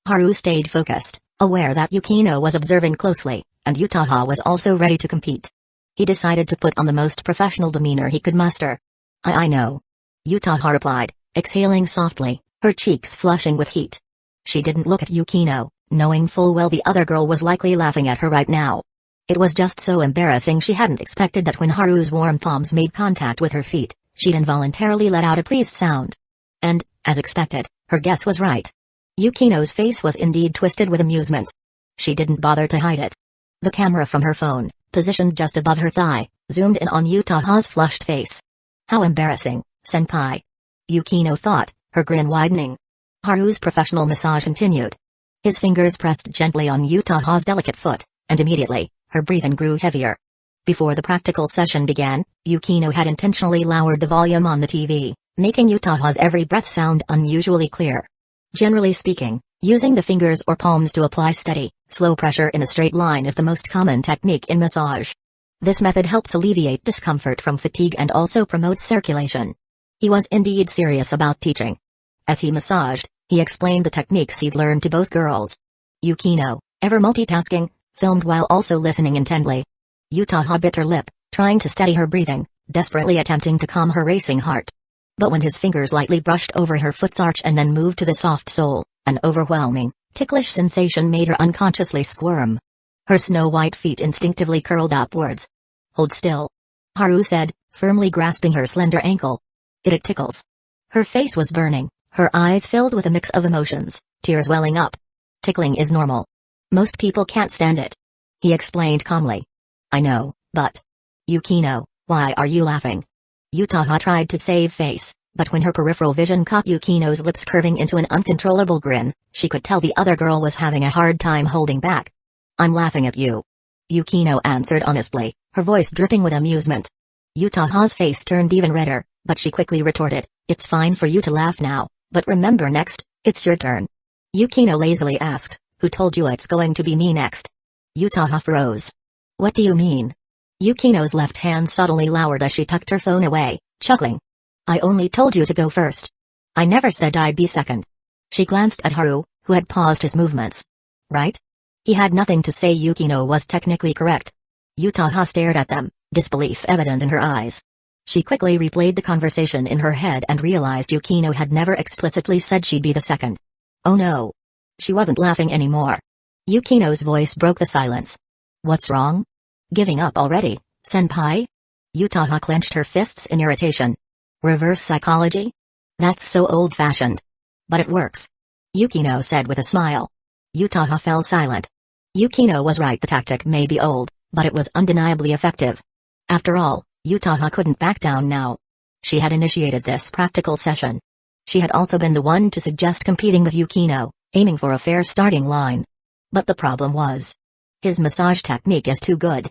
[SPEAKER 1] Haru stayed focused, aware that Yukino was observing closely, and Yutaha was also ready to compete. He decided to put on the most professional demeanor he could muster. I know. Yutaha replied, exhaling softly, her cheeks flushing with heat. She didn't look at Yukino, knowing full well the other girl was likely laughing at her right now. It was just so embarrassing she hadn't expected that when Haru's warm palms made contact with her feet, she'd involuntarily let out a pleased sound. And, as expected, her guess was right. Yukino's face was indeed twisted with amusement. She didn't bother to hide it. The camera from her phone, positioned just above her thigh, zoomed in on Yutaha's flushed face. How embarrassing, senpai. Yukino thought, her grin widening. Haru's professional massage continued. His fingers pressed gently on Yutaha's delicate foot, and immediately, her breathing grew heavier. Before the practical session began, Yukino had intentionally lowered the volume on the TV, making Yutaha's every breath sound unusually clear. Generally speaking, using the fingers or palms to apply steady, slow pressure in a straight line is the most common technique in massage. This method helps alleviate discomfort from fatigue and also promotes circulation. He was indeed serious about teaching. As he massaged, he explained the techniques he'd learned to both girls. Yukino, ever multitasking, filmed while also listening intently. Yutaha bit her lip, trying to steady her breathing, desperately attempting to calm her racing heart. But when his fingers lightly brushed over her foot's arch and then moved to the soft sole, an overwhelming, ticklish sensation made her unconsciously squirm. Her snow-white feet instinctively curled upwards. Hold still. Haru said, firmly grasping her slender ankle. It tickles. Her face was burning, her eyes filled with a mix of emotions, tears welling up. Tickling is normal. Most people can't stand it. He explained calmly. I know, but... Yukino, why are you laughing? Yutaha tried to save face, but when her peripheral vision caught Yukino's lips curving into an uncontrollable grin, she could tell the other girl was having a hard time holding back. I'm laughing at you. Yukino answered honestly, her voice dripping with amusement. Yutaha's face turned even redder, but she quickly retorted, it's fine for you to laugh now, but remember next, it's your turn. Yukino lazily asked, who told you it's going to be me next? Yutaha froze. What do you mean? Yukino's left hand suddenly lowered as she tucked her phone away, chuckling. I only told you to go first. I never said I'd be second. She glanced at Haru, who had paused his movements. Right? He had nothing to say. Yukino was technically correct. Yutaha stared at them, disbelief evident in her eyes. She quickly replayed the conversation in her head and realized Yukino had never explicitly said she'd be the second. Oh no. She wasn't laughing anymore. Yukino's voice broke the silence. What's wrong? Giving up already, senpai? Yutaha clenched her fists in irritation. Reverse psychology? That's so old-fashioned. But it works. Yukino said with a smile. Yutaha fell silent. Yukino was right, the tactic may be old, but it was undeniably effective. After all, Yutaha couldn't back down now. She had initiated this practical session. She had also been the one to suggest competing with Yukino, aiming for a fair starting line. But the problem was, his massage technique is too good.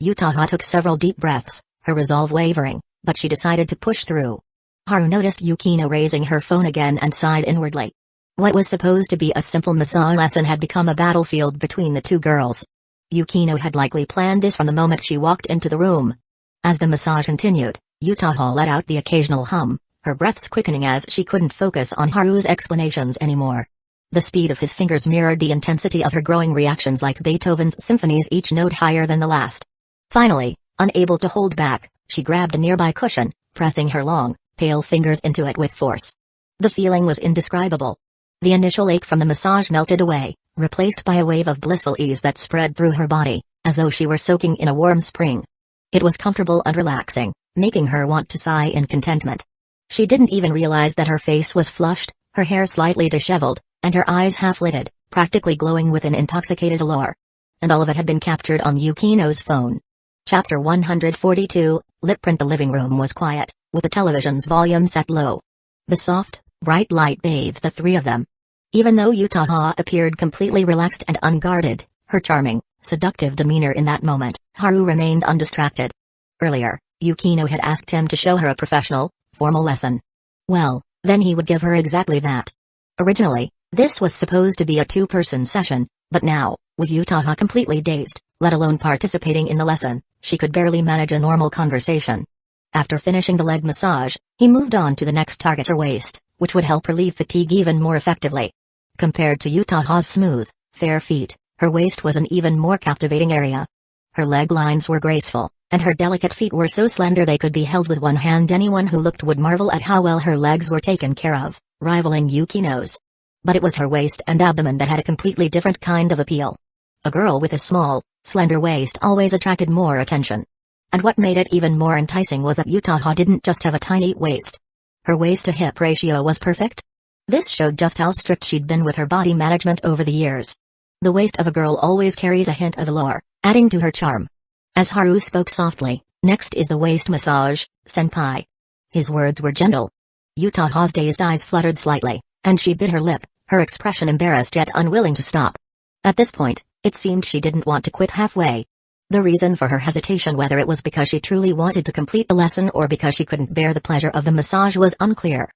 [SPEAKER 1] Yutaha took several deep breaths, her resolve wavering, but she decided to push through. Haru noticed Yukino raising her phone again and sighed inwardly. What was supposed to be a simple massage lesson had become a battlefield between the two girls. Yukino had likely planned this from the moment she walked into the room. As the massage continued, Yutaha let out the occasional hum, her breaths quickening as she couldn't focus on Haru's explanations anymore. The speed of his fingers mirrored the intensity of her growing reactions like Beethoven's symphonies, each note higher than the last. Finally, unable to hold back, she grabbed a nearby cushion, pressing her long, pale fingers into it with force. The feeling was indescribable. The initial ache from the massage melted away, replaced by a wave of blissful ease that spread through her body, as though she were soaking in a warm spring. It was comfortable and relaxing, making her want to sigh in contentment. She didn't even realize that her face was flushed, her hair slightly disheveled, and her eyes half-lidded, practically glowing with an intoxicated allure. And all of it had been captured on Yukino's phone. Chapter 142, Lip Print. The living room was quiet, with the television's volume set low. The soft, bright light bathed the three of them. Even though Yutaha appeared completely relaxed and unguarded, her charming, seductive demeanor in that moment, Haru remained undistracted. Earlier, Yukino had asked him to show her a professional, formal lesson. Well, then he would give her exactly that. Originally, this was supposed to be a two-person session, but now, with Yutaha completely dazed, let alone participating in the lesson, she could barely manage a normal conversation. After finishing the leg massage, he moved on to the next target, her waist, which would help relieve fatigue even more effectively. Compared to Yutaha's smooth, fair feet, her waist was an even more captivating area. Her leg lines were graceful, and her delicate feet were so slender they could be held with one hand. Anyone who looked would marvel at how well her legs were taken care of, rivaling Yukino's. But it was her waist and abdomen that had a completely different kind of appeal. A girl with a small, slender waist always attracted more attention. And what made it even more enticing was that Yutaha didn't just have a tiny waist. Her waist-to-hip ratio was perfect. This showed just how strict she'd been with her body management over the years. The waist of a girl always carries a hint of allure, adding to her charm. As Haru spoke softly, "Next is the waist massage, senpai." His words were gentle. Yutaha's dazed eyes fluttered slightly, and she bit her lip, her expression embarrassed yet unwilling to stop. At this point, it seemed she didn't want to quit halfway. The reason for her hesitation, whether it was because she truly wanted to complete the lesson or because she couldn't bear the pleasure of the massage, was unclear.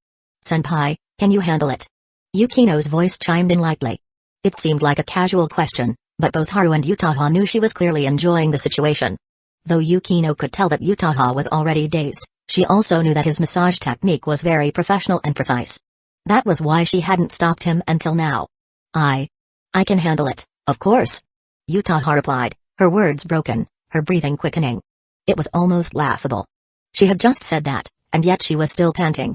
[SPEAKER 1] "Senpai, can you handle it?" Yukino's voice chimed in lightly. It seemed like a casual question, but both Haru and Yutaha knew she was clearly enjoying the situation. Though Yukino could tell that Yutaha was already dazed, she also knew that his massage technique was very professional and precise. That was why she hadn't stopped him until now. I can handle it, of course," Yutaha replied, her words broken, her breathing quickening. It was almost laughable. She had just said that, and yet she was still panting.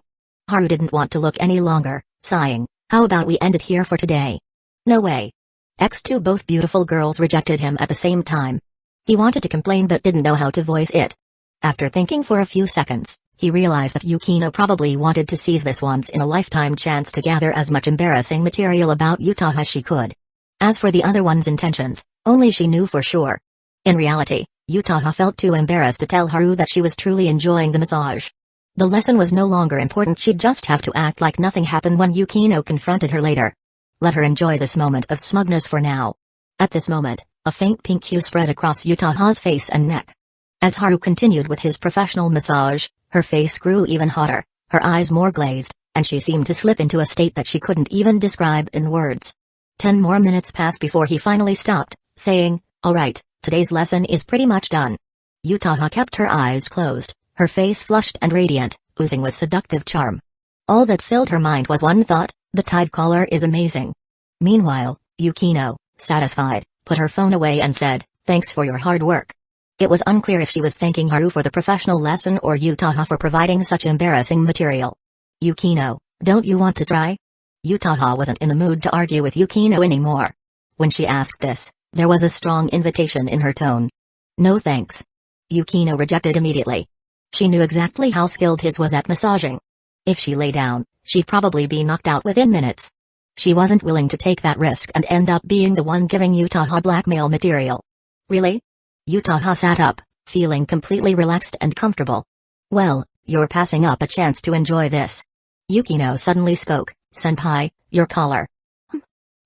[SPEAKER 1] Haru didn't want to look any longer, sighing, "How about we end it here for today?" "No way." X2 both beautiful girls rejected him at the same time. He wanted to complain but didn't know how to voice it. After thinking for a few seconds, he realized that Yukino probably wanted to seize this once-in-a-lifetime chance to gather as much embarrassing material about Yutaha as she could. As for the other one's intentions, only she knew for sure. In reality, Yutaha felt too embarrassed to tell Haru that she was truly enjoying the massage. The lesson was no longer important. She'd just have to act like nothing happened when Yukino confronted her later. Let her enjoy this moment of smugness for now. At this moment, a faint pink hue spread across Yutaha's face and neck. As Haru continued with his professional massage, her face grew even hotter, her eyes more glazed, and she seemed to slip into a state that she couldn't even describe in words. 10 more minutes passed before he finally stopped, saying, "All right, today's lesson is pretty much done." Yutaha kept her eyes closed, her face flushed and radiant, oozing with seductive charm. All that filled her mind was one thought: the Tide collar is amazing. Meanwhile, Yukino, satisfied, put her phone away and said, "Thanks for your hard work." It was unclear if she was thanking Haru for the professional lesson or Yutaha for providing such embarrassing material. "Yukino, don't you want to try?" Yutaha wasn't in the mood to argue with Yukino anymore. When she asked this, there was a strong invitation in her tone. "No thanks." Yukino rejected immediately. She knew exactly how skilled his was at massaging. If she lay down, she'd probably be knocked out within minutes. She wasn't willing to take that risk and end up being the one giving Yutaha blackmail material. "Really?" Yutaha sat up, feeling completely relaxed and comfortable. "Well, you're passing up a chance to enjoy this." Yukino suddenly spoke, "Senpai, your collar."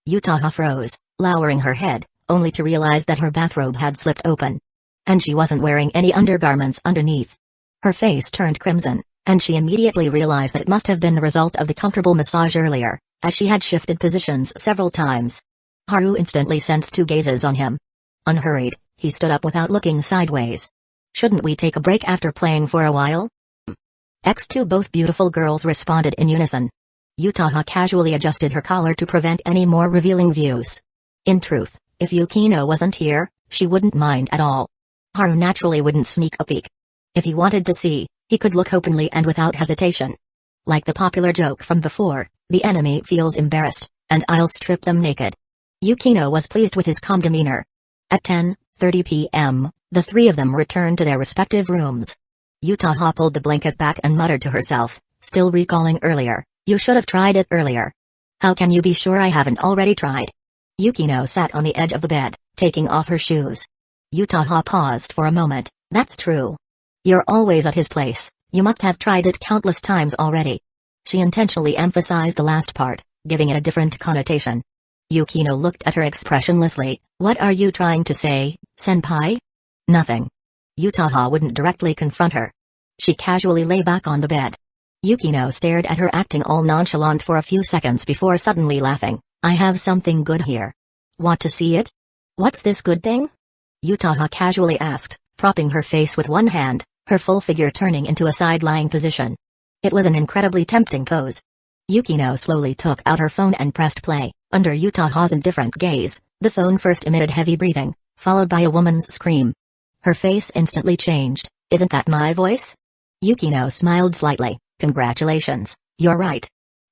[SPEAKER 1] Yutaha froze, lowering her head, only to realize that her bathrobe had slipped open. And she wasn't wearing any undergarments underneath. Her face turned crimson, and she immediately realized that it must have been the result of the comfortable massage earlier, as she had shifted positions several times. Haru instantly sensed two gazes on him. Unhurried, he stood up without looking sideways. "Shouldn't we take a break after playing for a while?" X2 both beautiful girls responded in unison. Yutaha casually adjusted her collar to prevent any more revealing views. In truth, if Yukino wasn't here, she wouldn't mind at all. Haru naturally wouldn't sneak a peek. If he wanted to see, he could look openly and without hesitation. Like the popular joke from before, the enemy feels embarrassed, and I'll strip them naked. Yukino was pleased with his calm demeanor. At 10:30 p.m., the three of them returned to their respective rooms. Yutaha pulled the blanket back and muttered to herself, still recalling earlier, "You should have tried it earlier." "How can you be sure I haven't already tried?" Yukino sat on the edge of the bed, taking off her shoes. Yutaha paused for a moment. "That's true. You're always at his place, You must have tried it countless times already. She intentionally emphasized the last part, giving it a different connotation. Yukino looked at her expressionlessly. What are you trying to say, senpai? Nothing. Yutaha wouldn't directly confront her. She casually lay back on the bed. Yukino stared at her, acting all nonchalant for a few seconds before suddenly laughing. I have something good here. Want to see it? What's this good thing? Yutaha casually asked, propping her face with one hand, her full figure turning into a side-lying position. It was an incredibly tempting pose. Yukino slowly took out her phone and pressed play. Under Yutaha's indifferent gaze, the phone first emitted heavy breathing, followed by a woman's scream. Her face instantly changed. Isn't that my voice? Yukino smiled slightly. Congratulations, you're right.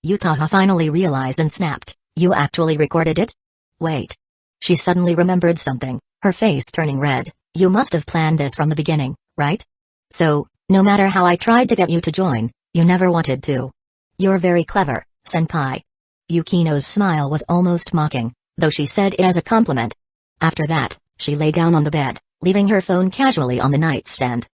[SPEAKER 1] Yutaha finally realized and snapped. You actually recorded it? Wait. She suddenly remembered something, her face turning red. You must have planned this from the beginning, right? So, no matter how I tried to get you to join, you never wanted to. You're very clever, senpai. Yukino's smile was almost mocking, though she said it as a compliment. After that, she lay down on the bed, leaving her phone casually on the nightstand.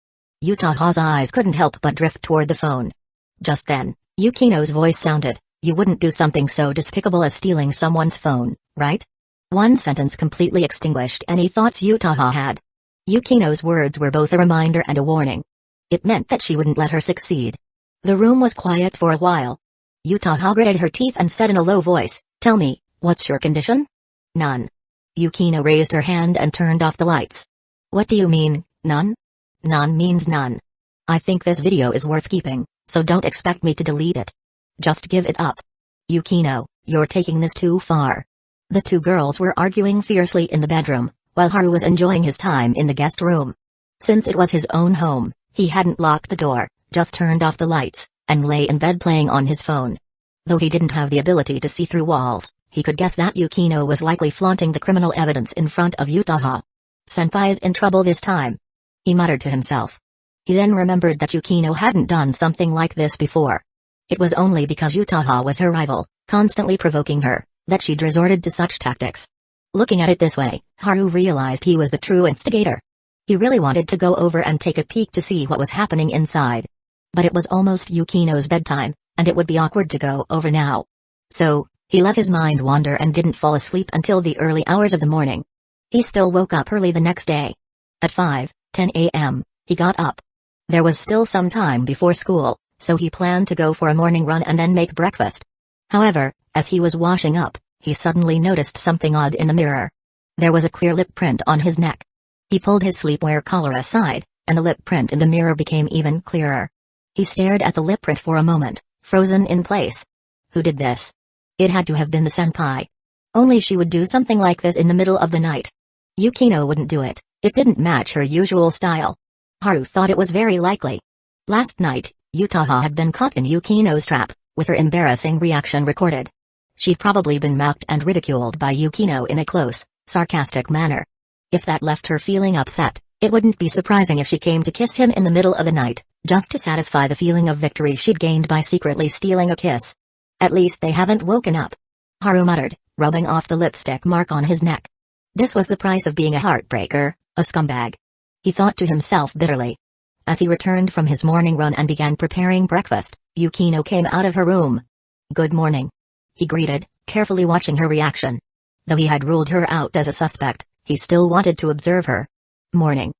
[SPEAKER 1] Yutaha's eyes couldn't help but drift toward the phone. Just then, Yukino's voice sounded. You wouldn't do something so despicable as stealing someone's phone, right? One sentence completely extinguished any thoughts Yutaha had. Yukino's words were both a reminder and a warning. It meant that she wouldn't let her succeed. The room was quiet for a while. Yutaha gritted her teeth and said in a low voice, Tell me, what's your condition? None. Yukino raised her hand and turned off the lights. What do you mean, none? None means none. I think this video is worth keeping, so don't expect me to delete it. Just give it up. Yukino, you're taking this too far. The two girls were arguing fiercely in the bedroom, while Haru was enjoying his time in the guest room. Since it was his own home, he hadn't locked the door, just turned off the lights, and lay in bed playing on his phone. Though he didn't have the ability to see through walls, he could guess that Yukino was likely flaunting the criminal evidence in front of Yutaha. Senpai's in trouble this time, he muttered to himself. He then remembered that Yukino hadn't done something like this before. It was only because Yutaha was her rival, constantly provoking her, that she'd resorted to such tactics. Looking at it this way, Haru realized he was the true instigator. He really wanted to go over and take a peek to see what was happening inside. But it was almost Yukino's bedtime, and it would be awkward to go over now. So, he let his mind wander and didn't fall asleep until the early hours of the morning. He still woke up early the next day. At 5:10 a.m., he got up. There was still some time before school, so he planned to go for a morning run and then make breakfast. However, as he was washing up, he suddenly noticed something odd in the mirror. There was a clear lip print on his neck. He pulled his sleepwear collar aside, and the lip print in the mirror became even clearer. He stared at the lip print for a moment, frozen in place. Who did this? It had to have been the senpai. Only she would do something like this in the middle of the night. Yukino wouldn't do it. It didn't match her usual style. Haru thought it was very likely. Last night, Yutaha had been caught in Yukino's trap, with her embarrassing reaction recorded. She'd probably been mocked and ridiculed by Yukino in a close, sarcastic manner. If that left her feeling upset, it wouldn't be surprising if she came to kiss him in the middle of the night, just to satisfy the feeling of victory she'd gained by secretly stealing a kiss. At least they haven't woken up. Haru muttered, rubbing off the lipstick mark on his neck. This was the price of being a heartbreaker, a scumbag. He thought to himself bitterly. As he returned from his morning run and began preparing breakfast, Yukino came out of her room. Good morning, he greeted, carefully watching her reaction. Though he had ruled her out as a suspect, he still wanted to observe her. Morning.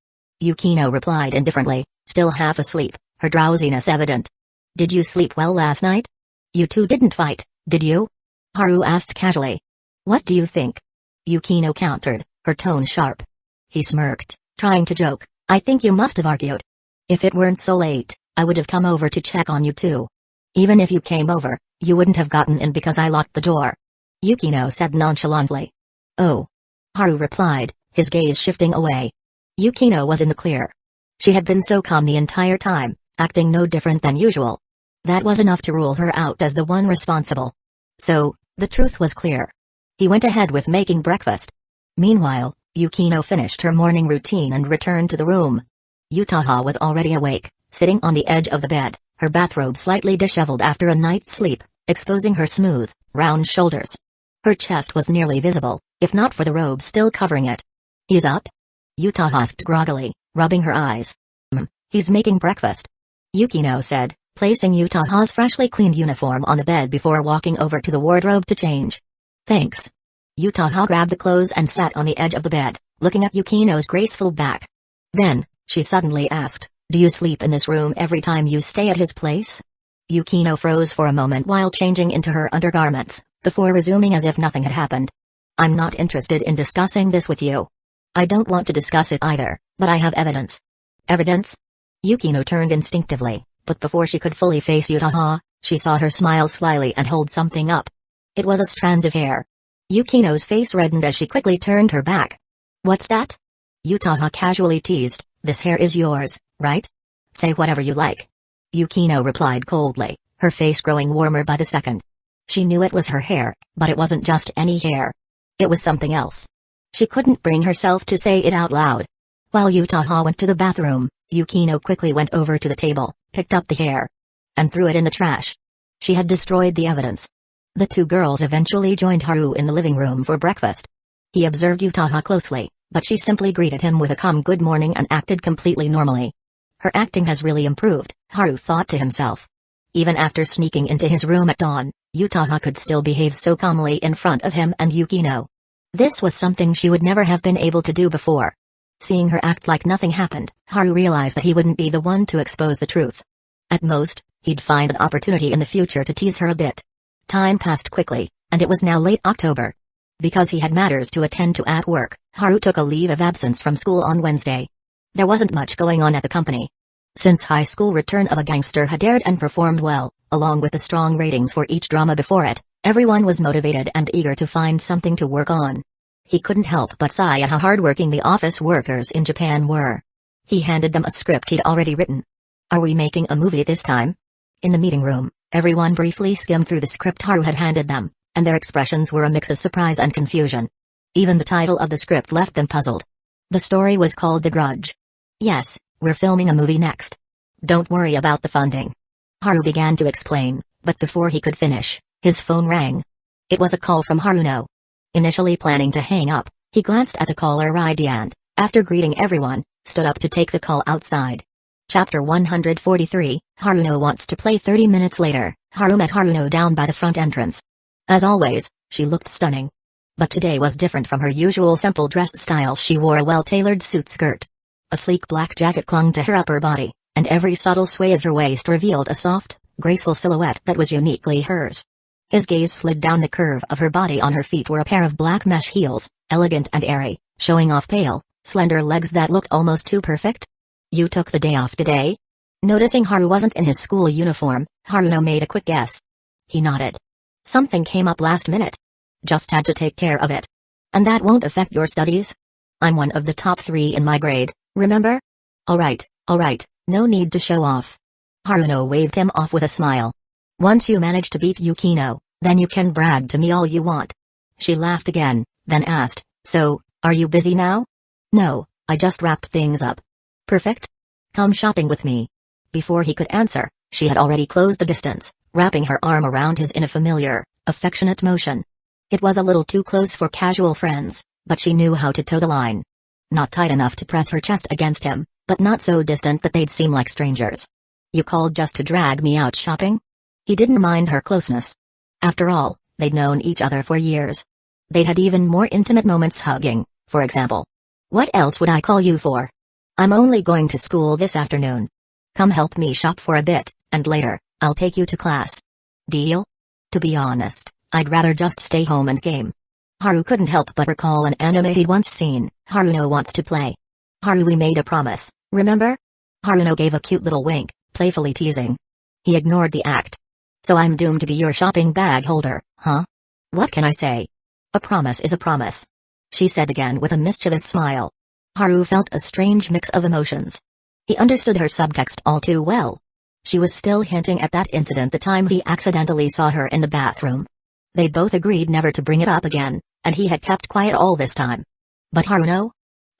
[SPEAKER 1] Yukino replied indifferently, still half asleep, her drowsiness evident. Did you sleep well last night? You two didn't fight, did you? Haru asked casually. What do you think? Yukino countered, her tone sharp. He smirked, trying to joke. I think you must have argued. If it weren't so late, I would have come over to check on you too. Even if you came over, you wouldn't have gotten in because I locked the door. Yukino said nonchalantly. Oh. Haru replied, his gaze shifting away. Yukino was in the clear. She had been so calm the entire time, acting no different than usual. That was enough to rule her out as the one responsible. So, the truth was clear. He went ahead with making breakfast. Meanwhile, Yukino finished her morning routine and returned to the room. Yutaha was already awake, sitting on the edge of the bed, her bathrobe slightly disheveled after a night's sleep, exposing her smooth, round shoulders. Her chest was nearly visible, if not for the robe still covering it. He's up? Yutaha asked groggily, rubbing her eyes. He's making breakfast. Yukino said, placing Yutaha's freshly cleaned uniform on the bed before walking over to the wardrobe to change. Thanks. Yutaha grabbed the clothes and sat on the edge of the bed, looking at Yukino's graceful back. Then, she suddenly asked, do you sleep in this room every time you stay at his place? Yukino froze for a moment while changing into her undergarments, before resuming as if nothing had happened. I'm not interested in discussing this with you. I don't want to discuss it either, but I have evidence. Evidence? Yukino turned instinctively, but before she could fully face Yutaha, she saw her smile slyly and hold something up. It was a strand of hair. Yukino's face reddened as she quickly turned her back. What's that? Yutaha casually teased, this hair is yours, right? Say whatever you like. Yukino replied coldly, her face growing warmer by the second. She knew it was her hair, but it wasn't just any hair. It was something else. She couldn't bring herself to say it out loud. While Yutaha went to the bathroom, Yukino quickly went over to the table, picked up the hair, and threw it in the trash. She had destroyed the evidence. The two girls eventually joined Haru in the living room for breakfast. He observed Yutaha closely, but she simply greeted him with a calm good morning and acted completely normally. Her acting has really improved, Haru thought to himself. Even after sneaking into his room at dawn, Yutaha could still behave so calmly in front of him and Yukino. This was something she would never have been able to do before. Seeing her act like nothing happened, Haru realized that he wouldn't be the one to expose the truth. At most, he'd find an opportunity in the future to tease her a bit. Time passed quickly, and it was now late October. Because he had matters to attend to at work, Haru took a leave of absence from school on Wednesday. There wasn't much going on at the company. Since High School Return of a Gangster had aired and performed well, along with the strong ratings for each drama before it, everyone was motivated and eager to find something to work on. He couldn't help but sigh at how hardworking the office workers in Japan were. He handed them a script he'd already written. Are we making a movie this time? In the meeting room, everyone briefly skimmed through the script Haru had handed them, and their expressions were a mix of surprise and confusion. Even the title of the script left them puzzled. The story was called The Grudge. Yes, we're filming a movie next. Don't worry about the funding. Haru began to explain, but before he could finish, his phone rang. It was a call from Haruno. Initially planning to hang up, he glanced at the caller ID and, after greeting everyone, stood up to take the call outside. Chapter 143, Haruno wants to play. 30 minutes later, Haru met Haruno down by the front entrance. As always, she looked stunning. But today was different from her usual simple dress style. She wore a well-tailored suit skirt. A sleek black jacket clung to her upper body, and every subtle sway of her waist revealed a soft, graceful silhouette that was uniquely hers. His gaze slid down the curve of her body. On her feet were a pair of black mesh heels, elegant and airy, showing off pale, slender legs that looked almost too perfect. You took the day off today? Noticing Haru wasn't in his school uniform, Haruno made a quick guess. He nodded. Something came up last minute. Just had to take care of it. And that won't affect your studies? I'm one of the top 3 in my grade, remember? Alright, no need to show off. Haruno waved him off with a smile. Once you manage to beat Yukino, then you can brag to me all you want. She laughed again, then asked, so, are you busy now? No, I just wrapped things up. Perfect. Come shopping with me. Before he could answer, she had already closed the distance, wrapping her arm around his in a familiar, affectionate motion. It was a little too close for casual friends, but she knew how to toe the line. Not tight enough to press her chest against him, but not so distant that they'd seem like strangers. You called just to drag me out shopping? He didn't mind her closeness. After all, they'd known each other for years. They'd had even more intimate moments hugging, for example. What else would I call you for? I'm only going to school this afternoon. Come help me shop for a bit, and later, I'll take you to class. Deal? To be honest, I'd rather just stay home and game. Haru couldn't help but recall an anime he'd once seen, Haruno Wants to Play. Haru, we made a promise, remember? Haruno gave a cute little wink, playfully teasing. He ignored the act. So I'm doomed to be your shopping bag holder, huh? What can I say? A promise is a promise. She said again with a mischievous smile. Haru felt a strange mix of emotions. He understood her subtext all too well. She was still hinting at that incident the time he accidentally saw her in the bathroom. They'd both agreed never to bring it up again, and he had kept quiet all this time. But Haruno?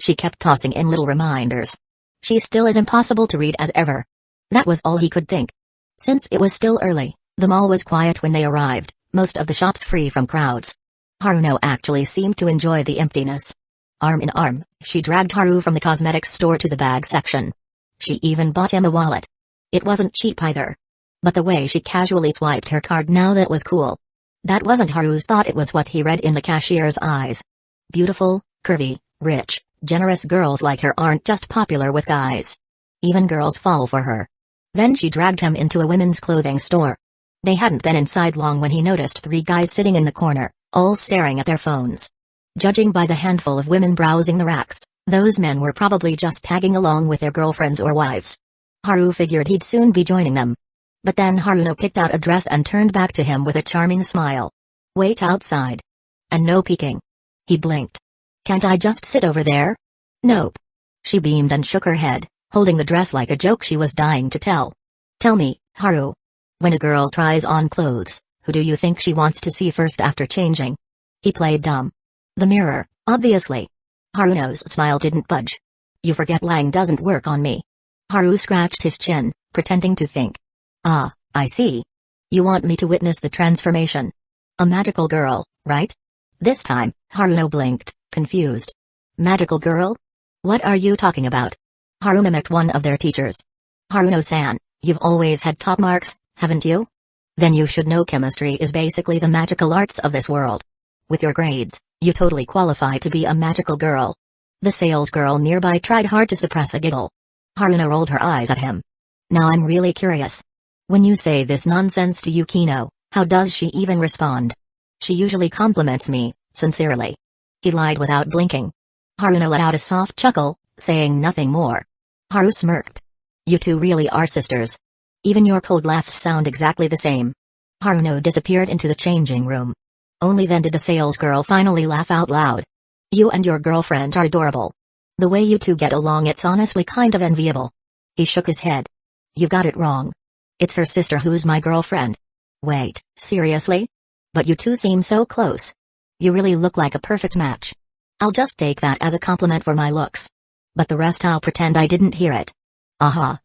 [SPEAKER 1] She kept tossing in little reminders. She still as impossible to read as ever. That was all he could think. Since it was still early, the mall was quiet when they arrived, most of the shops free from crowds. Haruno actually seemed to enjoy the emptiness. Arm in arm, she dragged Haru from the cosmetics store to the bag section. She even bought him a wallet. It wasn't cheap either. But the way she casually swiped her card now, that was cool. That wasn't Haru's thought, it was what he read in the cashier's eyes. Beautiful, curvy, rich, generous girls like her aren't just popular with guys. Even girls fall for her. Then she dragged him into a women's clothing store. They hadn't been inside long when he noticed 3 guys sitting in the corner, all staring at their phones. Judging by the handful of women browsing the racks, those men were probably just tagging along with their girlfriends or wives. Haru figured he'd soon be joining them. But then Haruno picked out a dress and turned back to him with a charming smile. Wait outside. And no peeking. He blinked. Can't I just sit over there? Nope. She beamed and shook her head, holding the dress like a joke she was dying to tell. Tell me, Haru. When a girl tries on clothes, who do you think she wants to see first after changing? He played dumb. The mirror, obviously. Haruno's smile didn't budge. You forget lying doesn't work on me. Haru scratched his chin, pretending to think. Ah, I see. You want me to witness the transformation. A magical girl, right? This time, Haruno blinked, confused. Magical girl? What are you talking about? Haru mimicked one of their teachers. Haruno-san, you've always had top marks, haven't you? Then you should know chemistry is basically the magical arts of this world. With your grades, you totally qualify to be a magical girl. The salesgirl nearby tried hard to suppress a giggle. Haruno rolled her eyes at him. Now I'm really curious. When you say this nonsense to Yukino, how does she even respond? She usually compliments me, sincerely. He lied without blinking. Haruno let out a soft chuckle, saying nothing more. Haru smirked. You two really are sisters. Even your cold laughs sound exactly the same. Haruno disappeared into the changing room. Only then did the salesgirl finally laugh out loud. You and your girlfriend are adorable. The way you two get along, it's honestly kind of enviable. He shook his head. You got it wrong. It's her sister who's my girlfriend. Wait, seriously? But you two seem so close. You really look like a perfect match. I'll just take that as a compliment for my looks. But the rest I'll pretend I didn't hear it. Aha.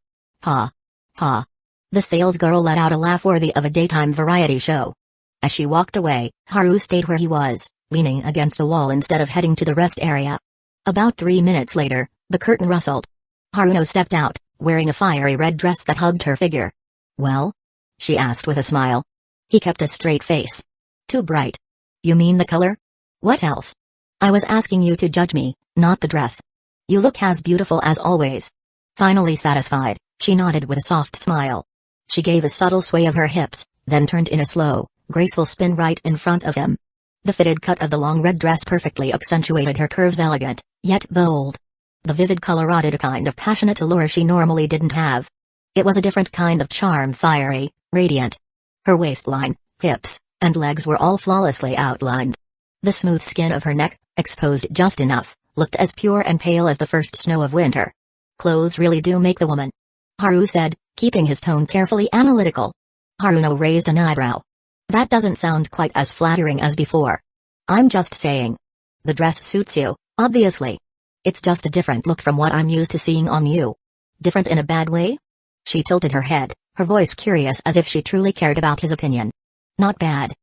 [SPEAKER 1] Ha. Ha. The salesgirl let out a laugh worthy of a daytime variety show. As she walked away, Haru stayed where he was, leaning against a wall instead of heading to the rest area. About 3 minutes later, the curtain rustled. Haruno stepped out, wearing a fiery red dress that hugged her figure. Well? She asked with a smile. He kept a straight face. Too bright. You mean the color? What else? I was asking you to judge me, not the dress. You look as beautiful as always. Finally satisfied, she nodded with a soft smile. She gave a subtle sway of her hips, then turned in a slow, graceful spin right in front of him. The fitted cut of the long red dress perfectly accentuated her curves, elegant, yet bold. The vivid color added a kind of passionate allure she normally didn't have. It was a different kind of charm, fiery, radiant. Her waistline, hips, and legs were all flawlessly outlined. The smooth skin of her neck, exposed just enough, looked as pure and pale as the first snow of winter. Clothes really do make the woman. Haru said, keeping his tone carefully analytical. Haruno raised an eyebrow. That doesn't sound quite as flattering as before. I'm just saying. The dress suits you, obviously. It's just a different look from what I'm used to seeing on you. Different in a bad way? She tilted her head, her voice curious as if she truly cared about his opinion. Not bad.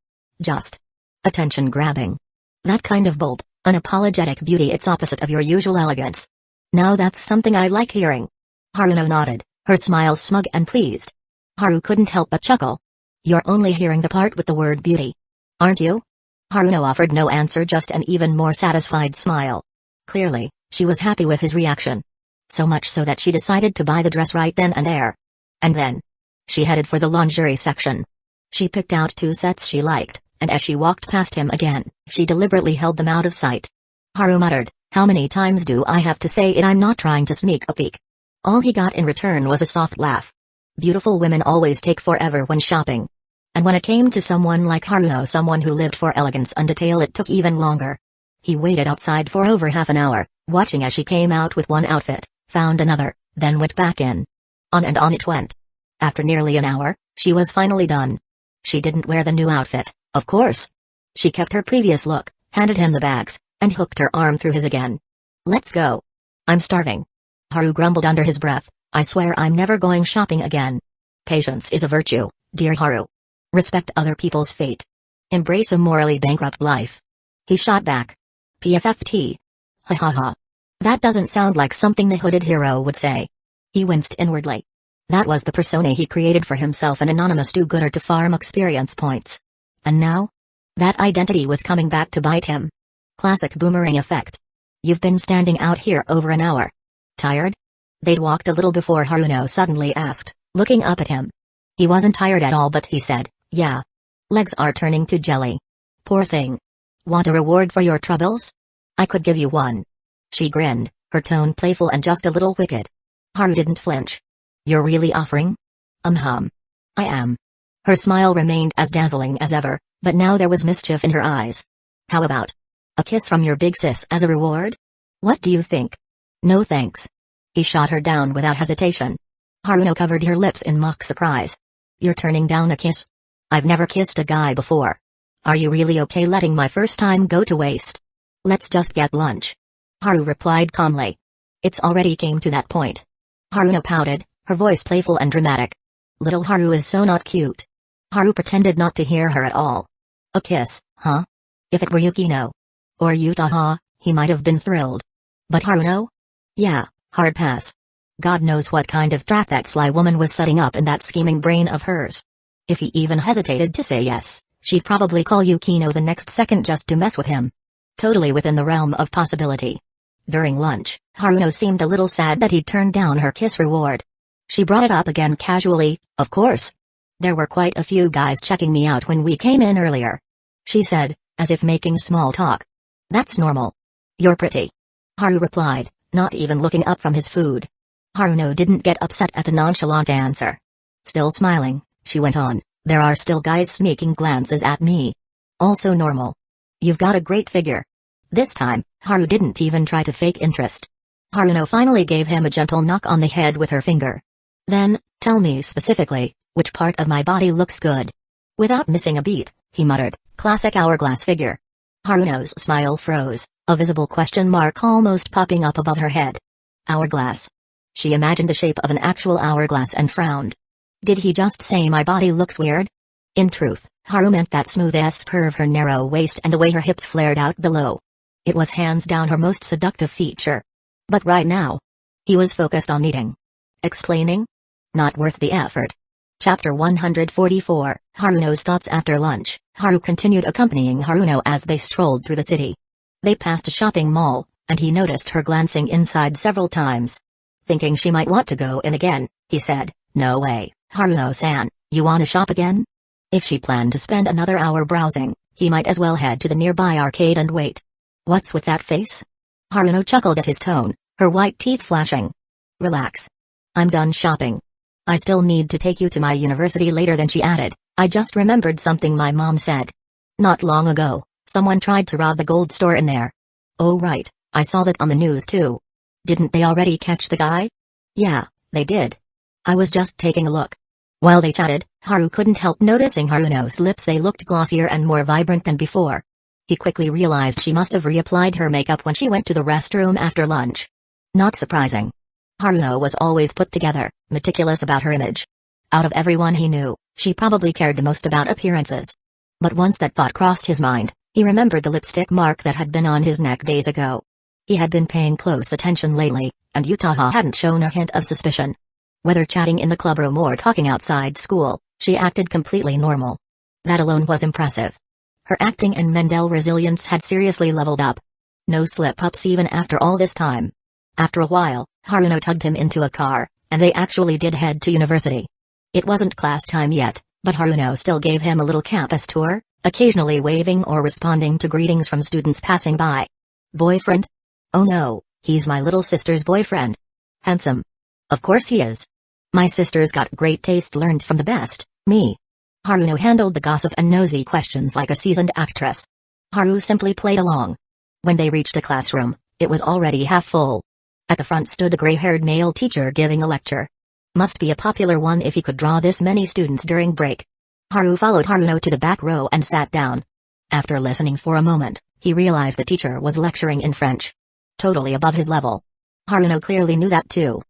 [SPEAKER 1] Just attention-grabbing. That kind of bold, unapologetic beauty, it's opposite of your usual elegance. Now that's something I like hearing. Haruno nodded, her smile smug and pleased. Haru couldn't help but chuckle. You're only hearing the part with the word beauty. Aren't you? Haruno offered no answer, just an even more satisfied smile. Clearly, she was happy with his reaction. So much so that she decided to buy the dress right then and there. And then she headed for the lingerie section. She picked out 2 sets she liked, and as she walked past him again, she deliberately held them out of sight. Haru muttered, how many times do I have to say it? I'm not trying to sneak a peek. All he got in return was a soft laugh. Beautiful women always take forever when shopping. And when it came to someone like Haruno, someone who lived for elegance and detail, it took even longer. He waited outside for over half an hour, watching as she came out with one outfit, found another, then went back in. On and on it went. After nearly an hour, she was finally done. She didn't wear the new outfit, of course. She kept her previous look, handed him the bags, and hooked her arm through his again. Let's go. I'm starving. Haru grumbled under his breath, I swear I'm never going shopping again. Patience is a virtue, dear Haru. Respect other people's fate. Embrace a morally bankrupt life. He shot back. PFFT. Ha ha ha. That doesn't sound like something the hooded hero would say. He winced inwardly. That was the persona he created for himself, an anonymous do-gooder to farm experience points. And now? That identity was coming back to bite him. Classic boomerang effect. You've been standing out here over an hour. Tired? They'd walked a little before Haruno suddenly asked, looking up at him. He wasn't tired at all, but he said, yeah. Legs are turning to jelly. Poor thing. Want a reward for your troubles? I could give you one. She grinned, her tone playful and just a little wicked. Haru didn't flinch. You're really offering? I am. Her smile remained as dazzling as ever, but now there was mischief in her eyes. How about a kiss from your big sis as a reward? What do you think? No thanks. He shot her down without hesitation. Haruno covered her lips in mock surprise. You're turning down a kiss? I've never kissed a guy before. Are you really okay letting my first time go to waste? Let's just get lunch. Haru replied calmly. It's already came to that point. Haruno pouted, her voice playful and dramatic. Little Haru is so not cute. Haru pretended not to hear her at all. A kiss, huh? If it were Yukino or Utaha, he might have been thrilled. But Haruno? Yeah, hard pass. God knows what kind of trap that sly woman was setting up in that scheming brain of hers. If he even hesitated to say yes, she'd probably call Yukino the next second just to mess with him. Totally within the realm of possibility. During lunch, Haruno seemed a little sad that he'd turned down her kiss reward. She brought it up again casually, of course. There were quite a few guys checking me out when we came in earlier. She said, as if making small talk. That's normal. You're pretty. Haru replied, not even looking up from his food. Haruno didn't get upset at the nonchalant answer. Still smiling, she went on, there are still guys sneaking glances at me. Also normal. You've got a great figure. This time, Haru didn't even try to fake interest. Haruno finally gave him a gentle knock on the head with her finger. Then, tell me specifically, which part of my body looks good? Without missing a beat, he muttered, classic hourglass figure. Haruno's smile froze, a visible question mark almost popping up above her head. Hourglass. She imagined the shape of an actual hourglass and frowned. Did he just say my body looks weird? In truth, Haru meant that smooth-esque curve, her narrow waist and the way her hips flared out below. It was hands down her most seductive feature. But right now, he was focused on eating. Explaining? Not worth the effort. Chapter 144, Haruno's thoughts after lunch. Haru continued accompanying Haruno as they strolled through the city. They passed a shopping mall, and he noticed her glancing inside several times. Thinking she might want to go in again, he said, no way, Haruno-san, you wanna shop again? If she planned to spend another hour browsing, he might as well head to the nearby arcade and wait. What's with that face? Haruno chuckled at his tone, her white teeth flashing. Relax. I'm done shopping. I still need to take you to my university later. Then she added, I just remembered something my mom said. Not long ago, someone tried to rob the gold store in there. Oh right, I saw that on the news too. Didn't they already catch the guy? Yeah, they did. I was just taking a look. While they chatted, Haru couldn't help noticing Haruno's lips. They looked glossier and more vibrant than before. He quickly realized she must have reapplied her makeup when she went to the restroom after lunch. Not surprising. Haruno was always put together, meticulous about her image. Out of everyone he knew, she probably cared the most about appearances. But once that thought crossed his mind, he remembered the lipstick mark that had been on his neck days ago. He had been paying close attention lately, and Utaha hadn't shown a hint of suspicion. Whether chatting in the clubroom or talking outside school, she acted completely normal. That alone was impressive. Her acting and mental resilience had seriously leveled up. No slip-ups even after all this time. After a while, Haruno tugged him into a car, and they actually did head to university. It wasn't class time yet, but Haruno still gave him a little campus tour, occasionally waving or responding to greetings from students passing by. Boyfriend? Oh no, he's my little sister's boyfriend. Handsome. Of course he is. My sister's got great taste, learned from the best, me. Haruno handled the gossip and nosy questions like a seasoned actress. Haru simply played along. When they reached a classroom, it was already half full. At the front stood a gray-haired male teacher giving a lecture. Must be a popular one if he could draw this many students during break. Haru followed Haruno to the back row and sat down. After listening for a moment, he realized the teacher was lecturing in French. Totally above his level. Haruno clearly knew that too.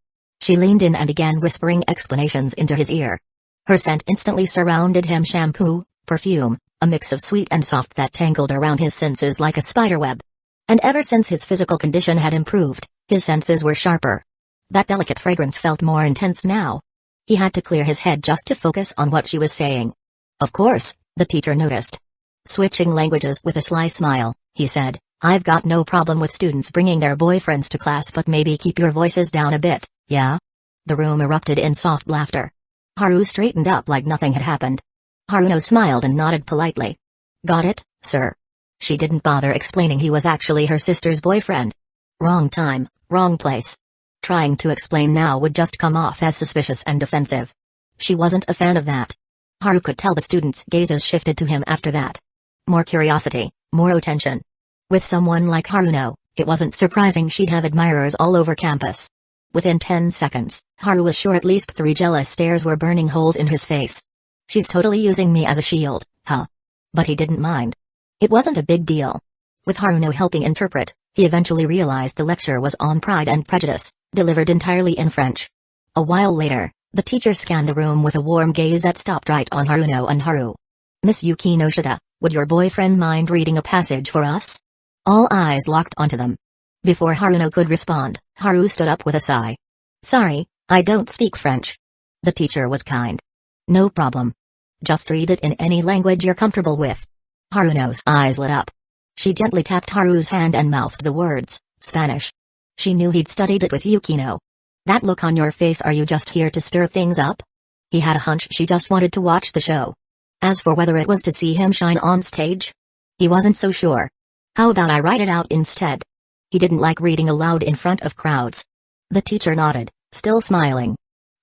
[SPEAKER 1] She leaned in and began whispering explanations into his ear. Her scent instantly surrounded him: shampoo, perfume, a mix of sweet and soft that tangled around his senses like a spiderweb. And ever since his physical condition had improved, his senses were sharper. That delicate fragrance felt more intense now. He had to clear his head just to focus on what she was saying. Of course, the teacher noticed. Switching languages with a sly smile, he said, I've got no problem with students bringing their boyfriends to class, but maybe keep your voices down a bit, yeah? The room erupted in soft laughter. Haru straightened up like nothing had happened. Haruno smiled and nodded politely. Got it, sir. She didn't bother explaining he was actually her sister's boyfriend. Wrong time, wrong place. Trying to explain now would just come off as suspicious and defensive. She wasn't a fan of that. Haru could tell the students' gazes shifted to him after that. More curiosity, more attention. With someone like Haruno, it wasn't surprising she'd have admirers all over campus. Within 10 seconds, Haru was sure at least 3 jealous stares were burning holes in his face. She's totally using me as a shield, huh? But he didn't mind. It wasn't a big deal. With Haruno helping interpret, he eventually realized the lecture was on Pride and Prejudice, delivered entirely in French. A while later, the teacher scanned the room with a warm gaze that stopped right on Haruno and Haru. Miss Yukinoshita, would your boyfriend mind reading a passage for us? All eyes locked onto them. Before Haruno could respond, Haru stood up with a sigh. Sorry, I don't speak French. The teacher was kind. No problem. Just read it in any language you're comfortable with. Haruno's eyes lit up. She gently tapped Haru's hand and mouthed the words, Spanish. She knew he'd studied it with Yukino. That look on your face, are you just here to stir things up? He had a hunch she just wanted to watch the show. As for whether it was to see him shine on stage, he wasn't so sure. How about I write it out instead? He didn't like reading aloud in front of crowds. The teacher nodded, still smiling.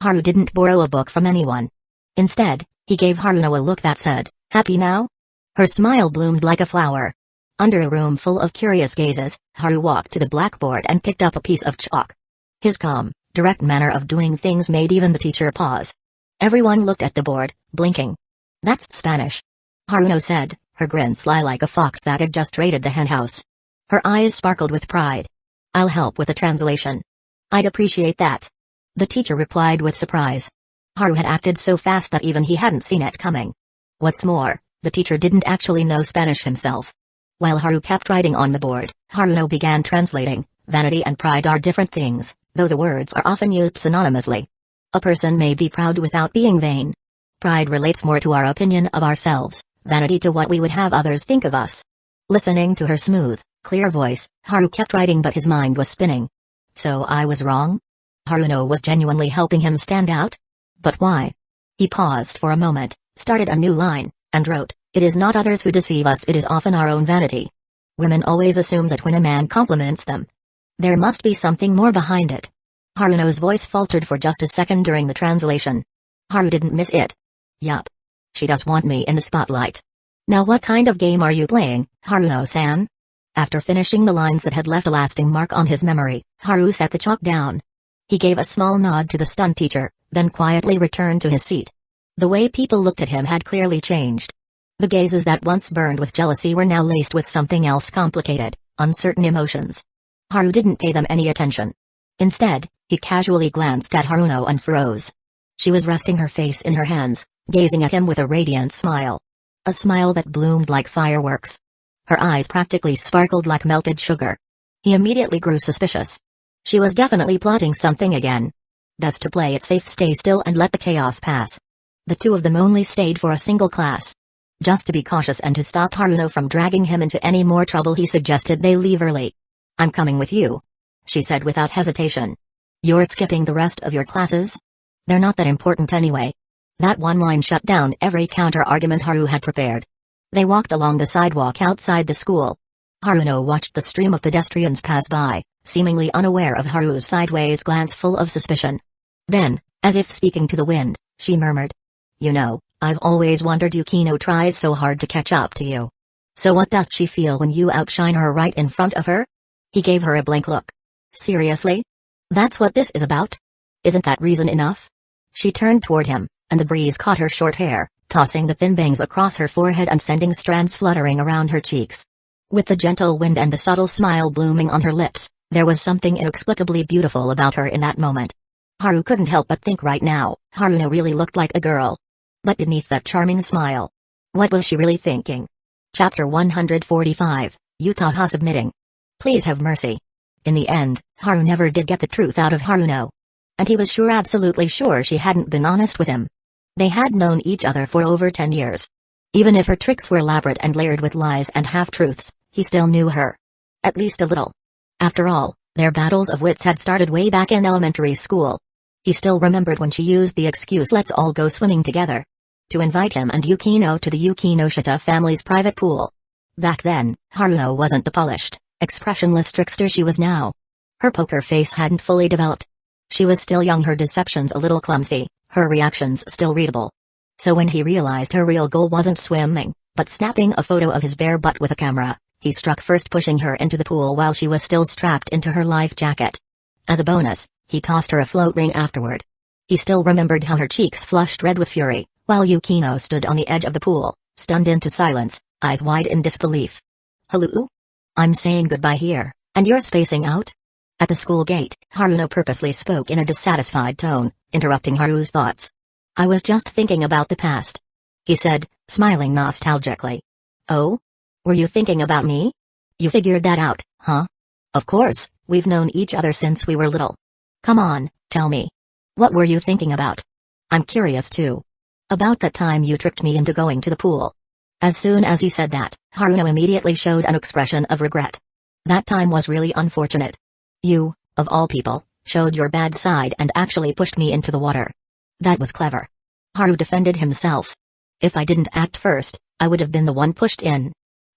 [SPEAKER 1] Haru didn't borrow a book from anyone. Instead, he gave Haruno a look that said, Happy now? Her smile bloomed like a flower. Under a room full of curious gazes, Haru walked to the blackboard and picked up a piece of chalk. His calm, direct manner of doing things made even the teacher pause. Everyone looked at the board, blinking. That's Spanish. Haruno said, her grin sly like a fox that had just raided the henhouse. Her eyes sparkled with pride. I'll help with the translation. I'd appreciate that. The teacher replied with surprise. Haru had acted so fast that even he hadn't seen it coming. What's more, the teacher didn't actually know Spanish himself. While Haru kept writing on the board, Haruno began translating. Vanity and pride are different things, though the words are often used synonymously. A person may be proud without being vain. Pride relates more to our opinion of ourselves, vanity to what we would have others think of us. Listening to her smooth, clear voice, Haru kept writing, but his mind was spinning. So I was wrong? Haruno was genuinely helping him stand out? But why? He paused for a moment, started a new line, and wrote, It is not others who deceive us, it is often our own vanity. Women always assume that when a man compliments them, there must be something more behind it. Haruno's voice faltered for just a second during the translation. Haru didn't miss it. Yup. She does want me in the spotlight. Now what kind of game are you playing, Haruno-san? After finishing the lines that had left a lasting mark on his memory, Haru set the chalk down. He gave a small nod to the stunned teacher, then quietly returned to his seat. The way people looked at him had clearly changed. The gazes that once burned with jealousy were now laced with something else, complicated, uncertain emotions. Haru didn't pay them any attention. Instead, he casually glanced at Haruno and froze. She was resting her face in her hands, gazing at him with a radiant smile. A smile that bloomed like fireworks. Her eyes practically sparkled like melted sugar. He immediately grew suspicious. She was definitely plotting something again. Best to play it safe, stay still and let the chaos pass. The two of them only stayed for a single class. Just to be cautious and to stop Haruno from dragging him into any more trouble, he suggested they leave early. I'm coming with you, she said without hesitation. You're skipping the rest of your classes? They're not that important anyway. That one line shut down every counter-argument Haru had prepared. They walked along the sidewalk outside the school. Haruno watched the stream of pedestrians pass by, seemingly unaware of Haru's sideways glance full of suspicion. Then, as if speaking to the wind, she murmured. You know, I've always wondered, Yukino tries so hard to catch up to you. So what does she feel when you outshine her right in front of her? He gave her a blank look. Seriously? That's what this is about? Isn't that reason enough? She turned toward him, and the breeze caught her short hair, tossing the thin bangs across her forehead and sending strands fluttering around her cheeks. With the gentle wind and the subtle smile blooming on her lips, there was something inexplicably beautiful about her in that moment. Haru couldn't help but think right now, Haruno really looked like a girl. But beneath that charming smile, what was she really thinking? Chapter 145, Utaha submitting. Please have mercy. In the end, Haru never did get the truth out of Haruno. And he was sure, absolutely sure, she hadn't been honest with him. They had known each other for over 10 years. Even if her tricks were elaborate and layered with lies and half-truths, he still knew her. At least a little. After all, their battles of wits had started way back in elementary school. He still remembered when she used the excuse "let's all go swimming together" to invite him and Yukino to the Yukinoshita family's private pool. Back then, Haruno wasn't the polished, expressionless trickster she was now. Her poker face hadn't fully developed. She was still young, her deceptions a little clumsy, her reactions still readable. So when he realized her real goal wasn't swimming, but snapping a photo of his bare butt with a camera, he struck first, pushing her into the pool while she was still strapped into her life jacket. As a bonus, he tossed her a float ring afterward. He still remembered how her cheeks flushed red with fury, while Yukino stood on the edge of the pool, stunned into silence, eyes wide in disbelief. "Hello? I'm saying goodbye here, and you're spacing out?" At the school gate, Haruno purposely spoke in a dissatisfied tone, interrupting Haru's thoughts. "I was just thinking about the past," he said, smiling nostalgically. "Oh? Were you thinking about me? You figured that out, huh? Of course, we've known each other since we were little. Come on, tell me. What were you thinking about? I'm curious too." "About that time you tricked me into going to the pool." As soon as he said that, Haruno immediately showed an expression of regret. "That time was really unfortunate. You, of all people, showed your bad side and actually pushed me into the water." "That was clever." Haru defended himself. "If I didn't act first, I would have been the one pushed in.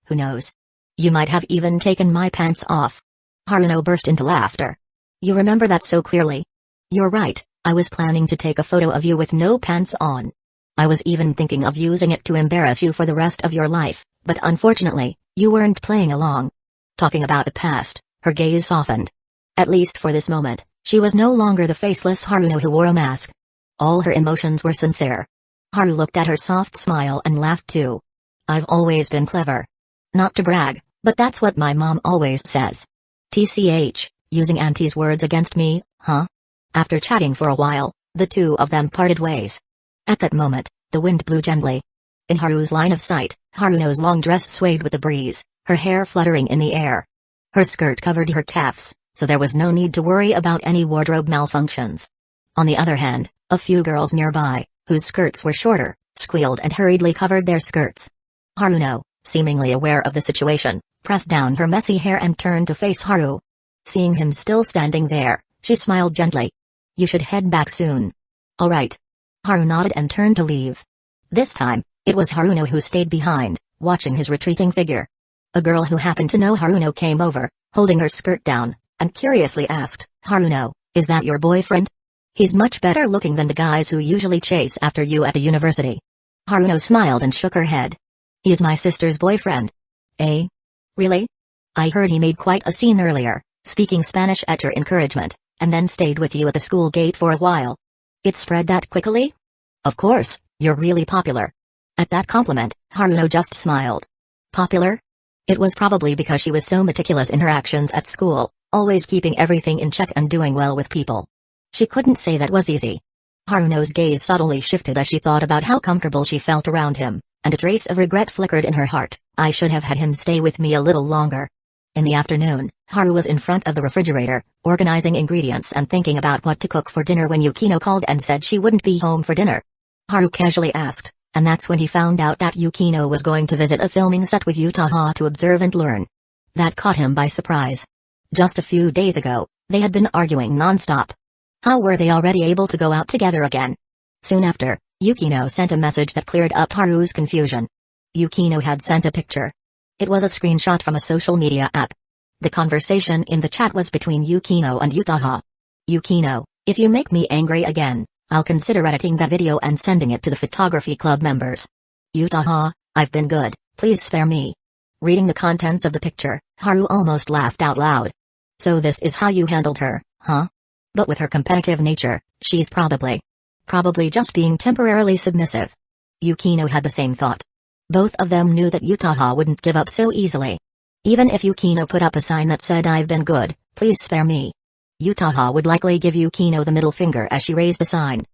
[SPEAKER 1] Who knows? You might have even taken my pants off." Haruno burst into laughter. "You remember that so clearly?" "You're right, I was planning to take a photo of you with no pants on. I was even thinking of using it to embarrass you for the rest of your life, but unfortunately, you weren't playing along." Talking about the past, her gaze softened. At least for this moment, she was no longer the faceless Haruno who wore a mask. All her emotions were sincere. Haru looked at her soft smile and laughed too. "I've always been clever. Not to brag, but that's what my mom always says." "TCH, using Auntie's words against me, huh?" After chatting for a while, the two of them parted ways. At that moment, the wind blew gently. In Haru's line of sight, Haruno's long dress swayed with the breeze, her hair fluttering in the air. Her skirt covered her calves, so there was no need to worry about any wardrobe malfunctions. On the other hand, a few girls nearby, whose skirts were shorter, squealed and hurriedly covered their skirts. Haruno, seemingly aware of the situation, pressed down her messy hair and turned to face Haru. Seeing him still standing there, she smiled gently. "You should head back soon." "All right." Haru nodded and turned to leave. This time, it was Haruno who stayed behind, watching his retreating figure. A girl who happened to know Haruno came over, holding her skirt down, and curiously asked, "Haruno, is that your boyfriend? He's much better looking than the guys who usually chase after you at the university." Haruno smiled and shook her head. "He's my sister's boyfriend." "Eh? Really? I heard he made quite a scene earlier, speaking Spanish at your encouragement, and then stayed with you at the school gate for a while. It spread that quickly?" "Of course, you're really popular." At that compliment, Haruno just smiled. Popular? It was probably because she was so meticulous in her actions at school, always keeping everything in check and doing well with people. She couldn't say that was easy. Haruno's gaze subtly shifted as she thought about how comfortable she felt around him, and a trace of regret flickered in her heart. "I should have had him stay with me a little longer." In the afternoon, Haru was in front of the refrigerator, organizing ingredients and thinking about what to cook for dinner when Yukino called and said she wouldn't be home for dinner. Haru casually asked, and that's when he found out that Yukino was going to visit a filming set with Utaha to observe and learn. That caught him by surprise. Just a few days ago, they had been arguing non-stop. How were they already able to go out together again? Soon after, Yukino sent a message that cleared up Haru's confusion. Yukino had sent a picture. It was a screenshot from a social media app. The conversation in the chat was between Yukino and Utaha. "Yukino, if you make me angry again, I'll consider editing that video and sending it to the photography club members. Utaha, I've been good, please spare me." Reading the contents of the picture, Haru almost laughed out loud. "So this is how you handled her, huh? But with her competitive nature, she's probably just being temporarily submissive." Yukino had the same thought. Both of them knew that Utaha wouldn't give up so easily. Even if Yukino put up a sign that said "I've been good, please spare me," Utaha would likely give Yukino the middle finger as she raised the sign.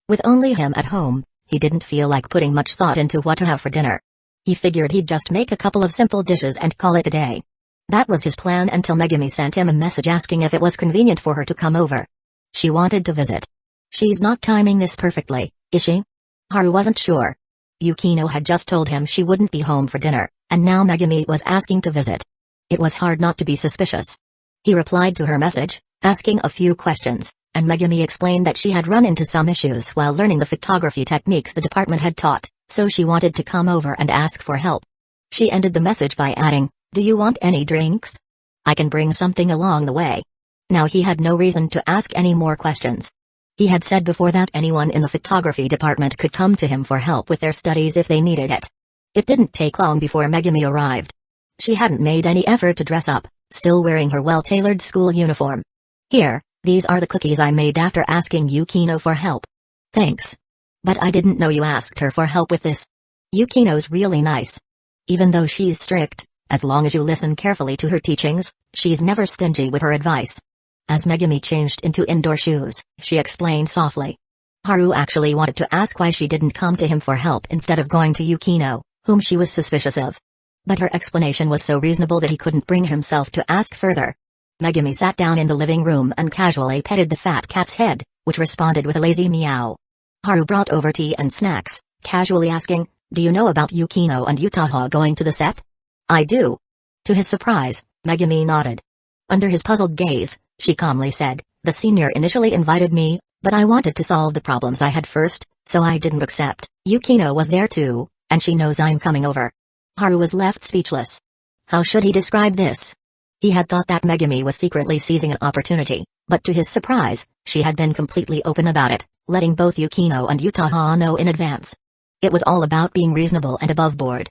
[SPEAKER 1] With only him at home, he didn't feel like putting much thought into what to have for dinner. He figured he'd just make a couple of simple dishes and call it a day. That was his plan until Megumi sent him a message asking if it was convenient for her to come over. She wanted to visit. She's not timing this perfectly, is she? Haru wasn't sure. Yukino had just told him she wouldn't be home for dinner, and now Megami was asking to visit. It was hard not to be suspicious. He replied to her message, asking a few questions, and Megami explained that she had run into some issues while learning the photography techniques the department had taught, so she wanted to come over and ask for help. She ended the message by adding, "Do you want any drinks? I can bring something along the way." Now he had no reason to ask any more questions. He had said before that anyone in the photography department could come to him for help with their studies if they needed it. It didn't take long before Megami arrived. She hadn't made any effort to dress up, still wearing her well-tailored school uniform. "Here, these are the cookies I made after asking Yukino for help." "Thanks. But I didn't know you asked her for help with this." "Yukino's really nice. Even though she's strict, as long as you listen carefully to her teachings, she's never stingy with her advice." As Megami changed into indoor shoes, she explained softly. Haru actually wanted to ask why she didn't come to him for help instead of going to Yukino, whom she was suspicious of. But her explanation was so reasonable that he couldn't bring himself to ask further. Megami sat down in the living room and casually petted the fat cat's head, which responded with a lazy meow. Haru brought over tea and snacks, casually asking, "Do you know about Yukino and Utaha going to the set?" "I do." To his surprise, Megami nodded. Under his puzzled gaze, she calmly said, "The senior initially invited me, but I wanted to solve the problems I had first, so I didn't accept. Yukino was there too, and she knows I'm coming over." Haru was left speechless. How should he describe this? He had thought that Megami was secretly seizing an opportunity, but to his surprise, she had been completely open about it, letting both Yukino and Utaha know in advance. It was all about being reasonable and above board.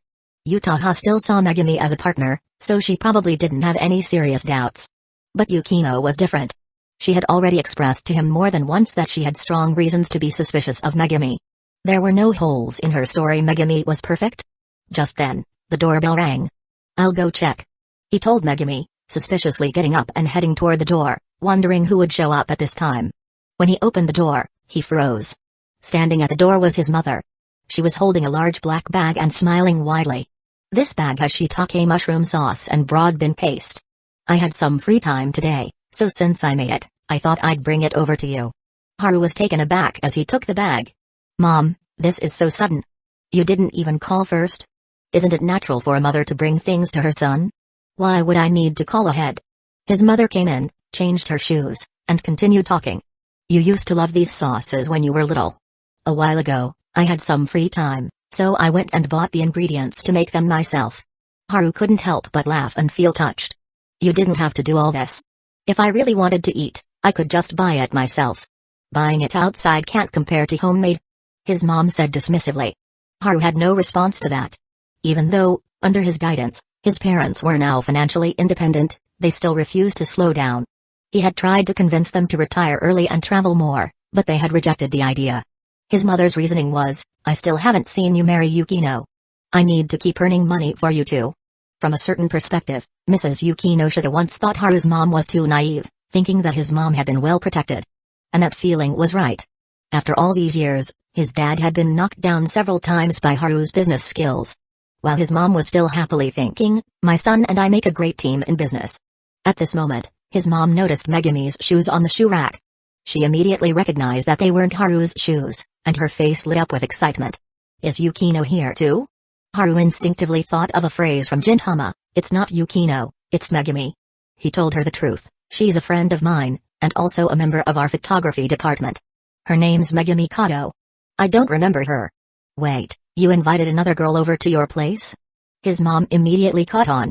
[SPEAKER 1] Utaha still saw Megami as a partner, so she probably didn't have any serious doubts. But Yukino was different. She had already expressed to him more than once that she had strong reasons to be suspicious of Megami. There were no holes in her story. Megami was perfect. Just then, the doorbell rang. "I'll go check," he told Megami, suspiciously getting up and heading toward the door, wondering who would show up at this time. When he opened the door, he froze. Standing at the door was his mother. She was holding a large black bag and smiling widely. This bag has shiitake mushroom sauce and broad bean paste. "I had some free time today, so since I made it, I thought I'd bring it over to you." Haru was taken aback as he took the bag. "Mom, this is so sudden. You didn't even call first? Isn't it natural for a mother to bring things to her son? Why would I need to call ahead?" His mother came in, changed her shoes, and continued talking. "You used to love these sauces when you were little. A while ago, I had some free time, so I went and bought the ingredients to make them myself." Haru couldn't help but laugh and feel touched. "You didn't have to do all this. If I really wanted to eat, I could just buy it myself. Buying it outside can't compare to homemade," his mom said dismissively. Haru had no response to that. Even though, under his guidance, his parents were now financially independent, they still refused to slow down. He had tried to convince them to retire early and travel more, but they had rejected the idea. His mother's reasoning was, "I still haven't seen you marry Yukino. I need to keep earning money for you too." From a certain perspective, Mrs. Yukinoshita once thought Haru's mom was too naive, thinking that his mom had been well protected. And that feeling was right. After all these years, his dad had been knocked down several times by Haru's business skills. While his mom was still happily thinking, "My son and I make a great team in business." At this moment, his mom noticed Megami's shoes on the shoe rack. She immediately recognized that they weren't Haru's shoes, and her face lit up with excitement. "Is Yukino here too?" Haru instinctively thought of a phrase from Gintama, "It's not Yukino, it's Megami." He told her the truth, "She's a friend of mine, and also a member of our photography department. Her name's Megami Kato. I don't remember her." "Wait, you invited another girl over to your place?" His mom immediately caught on.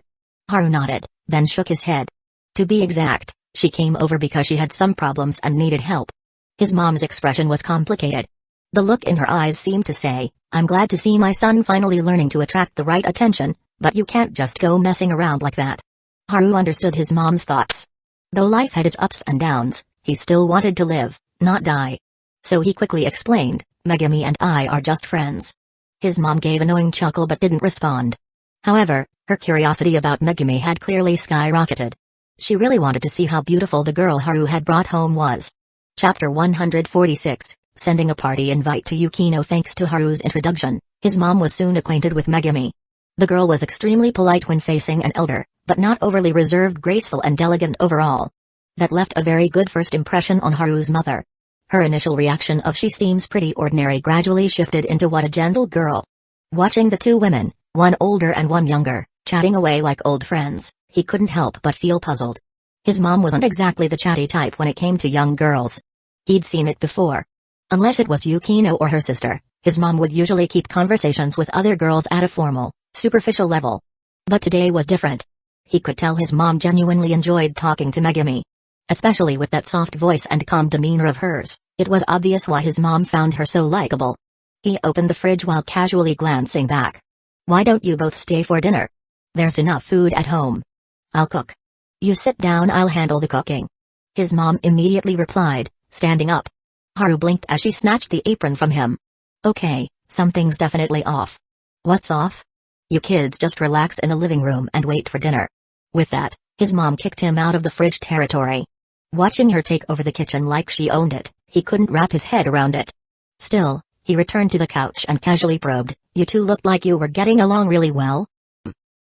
[SPEAKER 1] Haru nodded, then shook his head. "To be exact, she came over because she had some problems and needed help." His mom's expression was complicated. The look in her eyes seemed to say, "I'm glad to see my son finally learning to attract the right attention, but you can't just go messing around like that." Haru understood his mom's thoughts. Though life had its ups and downs, he still wanted to live, not die. So he quickly explained, "Megami and I are just friends." His mom gave a knowing chuckle but didn't respond. However, her curiosity about Megami had clearly skyrocketed. She really wanted to see how beautiful the girl Haru had brought home was. Chapter 146, Sending a Party Invite to Yukino. Thanks to Haru's introduction, his mom was soon acquainted with Megami. The girl was extremely polite when facing an elder, but not overly reserved, graceful and elegant overall. That left a very good first impression on Haru's mother. Her initial reaction of "she seems pretty ordinary" gradually shifted into "what a gentle girl." Watching the two women, one older and one younger, chatting away like old friends, he couldn't help but feel puzzled. His mom wasn't exactly the chatty type when it came to young girls. He'd seen it before. Unless it was Yukino or her sister, his mom would usually keep conversations with other girls at a formal, superficial level. But today was different. He could tell his mom genuinely enjoyed talking to Megumi. Especially with that soft voice and calm demeanor of hers, it was obvious why his mom found her so likable. He opened the fridge while casually glancing back. "Why don't you both stay for dinner? There's enough food at home." "I'll cook. You sit down, I'll handle the cooking," his mom immediately replied, standing up. Haru blinked as she snatched the apron from him. "Okay, something's definitely off." "What's off?" "You kids just relax in the living room and wait for dinner." With that, his mom kicked him out of the fridge territory. Watching her take over the kitchen like she owned it, he couldn't wrap his head around it. Still, he returned to the couch and casually probed, "You two looked like you were getting along really well."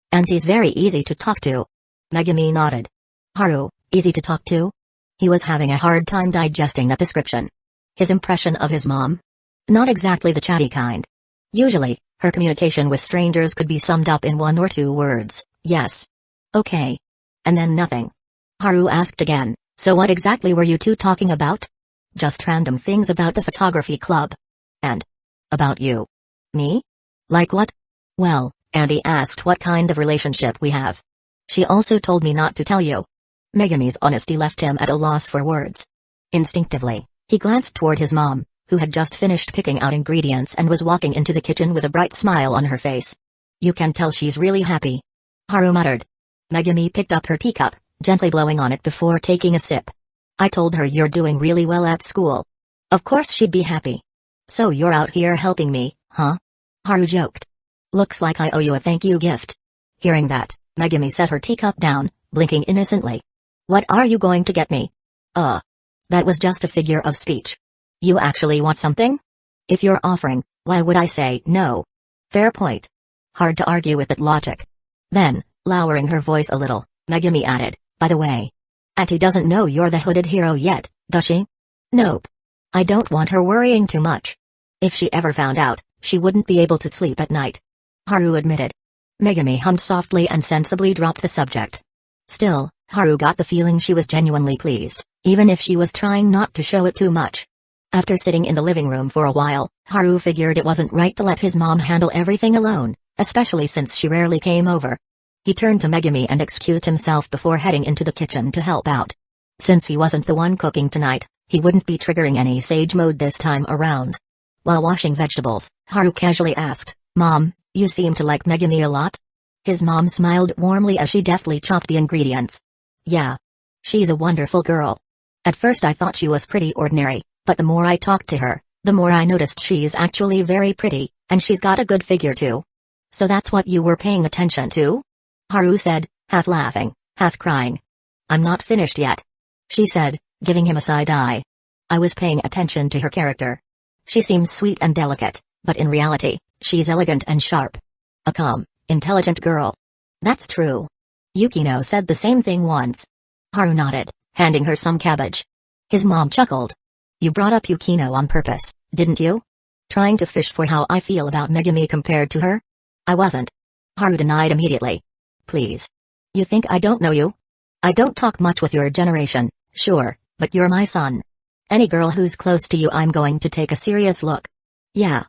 [SPEAKER 1] "And he's very easy to talk to." Megumi nodded. "Haru, easy to talk to?" He was having a hard time digesting that description. His impression of his mom? Not exactly the chatty kind. Usually, her communication with strangers could be summed up in one or two words: yes. Okay. And then nothing. Haru asked again, "So what exactly were you two talking about?" "Just random things about the photography club." "And? About you?" "Me? Like what?" "Well, Andy asked what kind of relationship we have. She also told me not to tell you." Megumi's honesty left him at a loss for words. Instinctively, he glanced toward his mom, who had just finished picking out ingredients and was walking into the kitchen with a bright smile on her face. "You can tell she's really happy," Haru muttered. Megumi picked up her teacup, gently blowing on it before taking a sip. "I told her you're doing really well at school. Of course she'd be happy." "So you're out here helping me, huh?" Haru joked. "Looks like I owe you a thank you gift." Hearing that, Megumi set her teacup down, blinking innocently. "What are you going to get me?" That was just a figure of speech. "You actually want something? If you're offering, why would I say no?" "Fair point. Hard to argue with that logic." Then, lowering her voice a little, Megumi added, "By the way, Auntie doesn't know you're the hooded hero yet, does she?" "Nope. I don't want her worrying too much. If she ever found out, she wouldn't be able to sleep at night," Haru admitted. Megumi hummed softly and sensibly dropped the subject. Still, Haru got the feeling she was genuinely pleased, even if she was trying not to show it too much. After sitting in the living room for a while, Haru figured it wasn't right to let his mom handle everything alone, especially since she rarely came over. He turned to Megumi and excused himself before heading into the kitchen to help out. Since he wasn't the one cooking tonight, he wouldn't be triggering any sage mode this time around. While washing vegetables, Haru casually asked, "Mom, you seem to like Megumi a lot?" His mom smiled warmly as she deftly chopped the ingredients. "Yeah. She's a wonderful girl. At first I thought she was pretty ordinary, but the more I talked to her, the more I noticed she's actually very pretty, and she's got a good figure too." "So that's what you were paying attention to?" Haru said, half laughing, half crying. "I'm not finished yet," she said, giving him a side eye. "I was paying attention to her character. She seems sweet and delicate, but in reality, she's elegant and sharp. A calm, intelligent girl." "That's true. Yukino said the same thing once." Haru nodded, handing her some cabbage. His mom chuckled. "You brought up Yukino on purpose, didn't you? Trying to fish for how I feel about Megumi compared to her?" "I wasn't," Haru denied immediately. "Please. You think I don't know you? I don't talk much with your generation, sure, but you're my son. Any girl who's close to you I'm going to take a serious look." Yeah,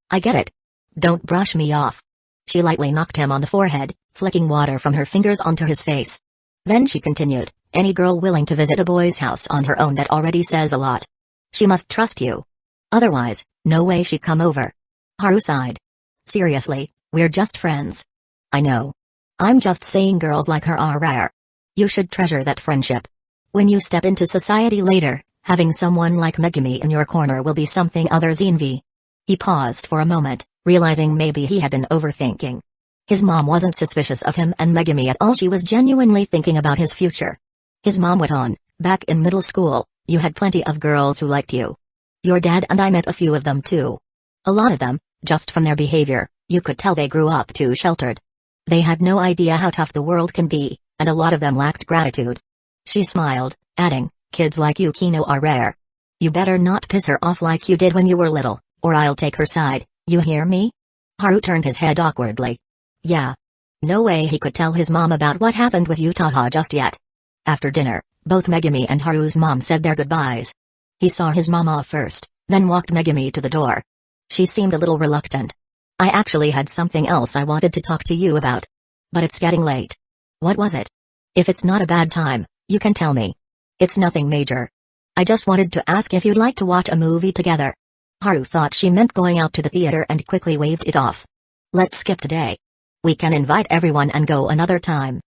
[SPEAKER 1] I get it. Don't brush me off." She lightly knocked him on the forehead, flicking water from her fingers onto his face. Then she continued, "Any girl willing to visit a boy's house on her own, that already says a lot. She must trust you. Otherwise, no way she'd come over." Haru sighed. "Seriously, we're just friends." "I know. I'm just saying girls like her are rare. You should treasure that friendship. When you step into society later, having someone like Megumi in your corner will be something others envy." He paused for a moment, realizing maybe he had been overthinking. His mom wasn't suspicious of him and Megumi at all, she was genuinely thinking about his future. His mom went on, "Back in middle school, you had plenty of girls who liked you. Your dad and I met a few of them too. A lot of them, just from their behavior, you could tell they grew up too sheltered. They had no idea how tough the world can be, and a lot of them lacked gratitude. She smiled, adding, "Kids like Yukino are rare. You better not piss her off like you did when you were little, or I'll take her side, you hear me?" Haru turned his head awkwardly. Yeah. No way he could tell his mom about what happened with Utaha just yet. After dinner, both Megumi and Haru's mom said their goodbyes. He saw his mom off first, then walked Megumi to the door. She seemed a little reluctant. "I actually had something else I wanted to talk to you about. But it's getting late." "What was it?" "If it's not a bad time, you can tell me." "It's nothing major. I just wanted to ask if you'd like to watch a movie together." Haru thought she meant going out to the theater and quickly waved it off. "Let's skip today. We can invite everyone and go another time."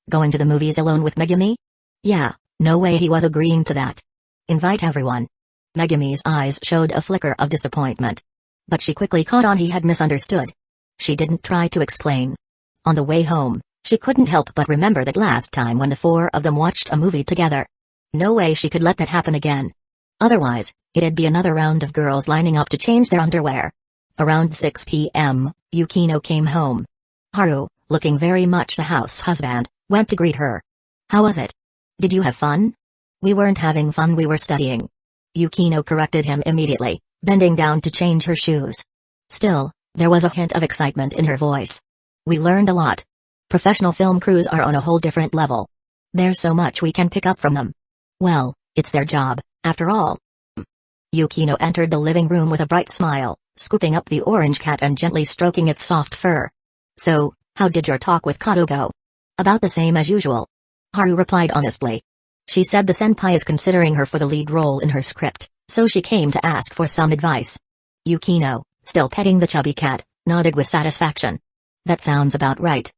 [SPEAKER 1] Going to the movies alone with Megumi? Yeah, no way he was agreeing to that. Invite everyone. Megumi's eyes showed a flicker of disappointment. But she quickly caught on he had misunderstood. She didn't try to explain. On the way home, she couldn't help but remember that last time when the four of them watched a movie together. No way she could let that happen again. Otherwise, it'd be another round of girls lining up to change their underwear. Around 6 p.m., Yukino came home. Haru, looking very much the house husband, went to greet her. "How was it? Did you have fun?" "We weren't having fun, we were studying." Yukino corrected him immediately, bending down to change her shoes. Still, there was a hint of excitement in her voice. "We learned a lot. Professional film crews are on a whole different level. There's so much we can pick up from them. Well, it's their job, after all." Yukino entered the living room with a bright smile, scooping up the orange cat and gently stroking its soft fur. "So, how did your talk with Kato go?" "About the same as usual." Haru replied honestly. She said the senpai is considering her for the lead role in her script, so she came to ask for some advice. Yukino, still petting the chubby cat, nodded with satisfaction. "That sounds about right.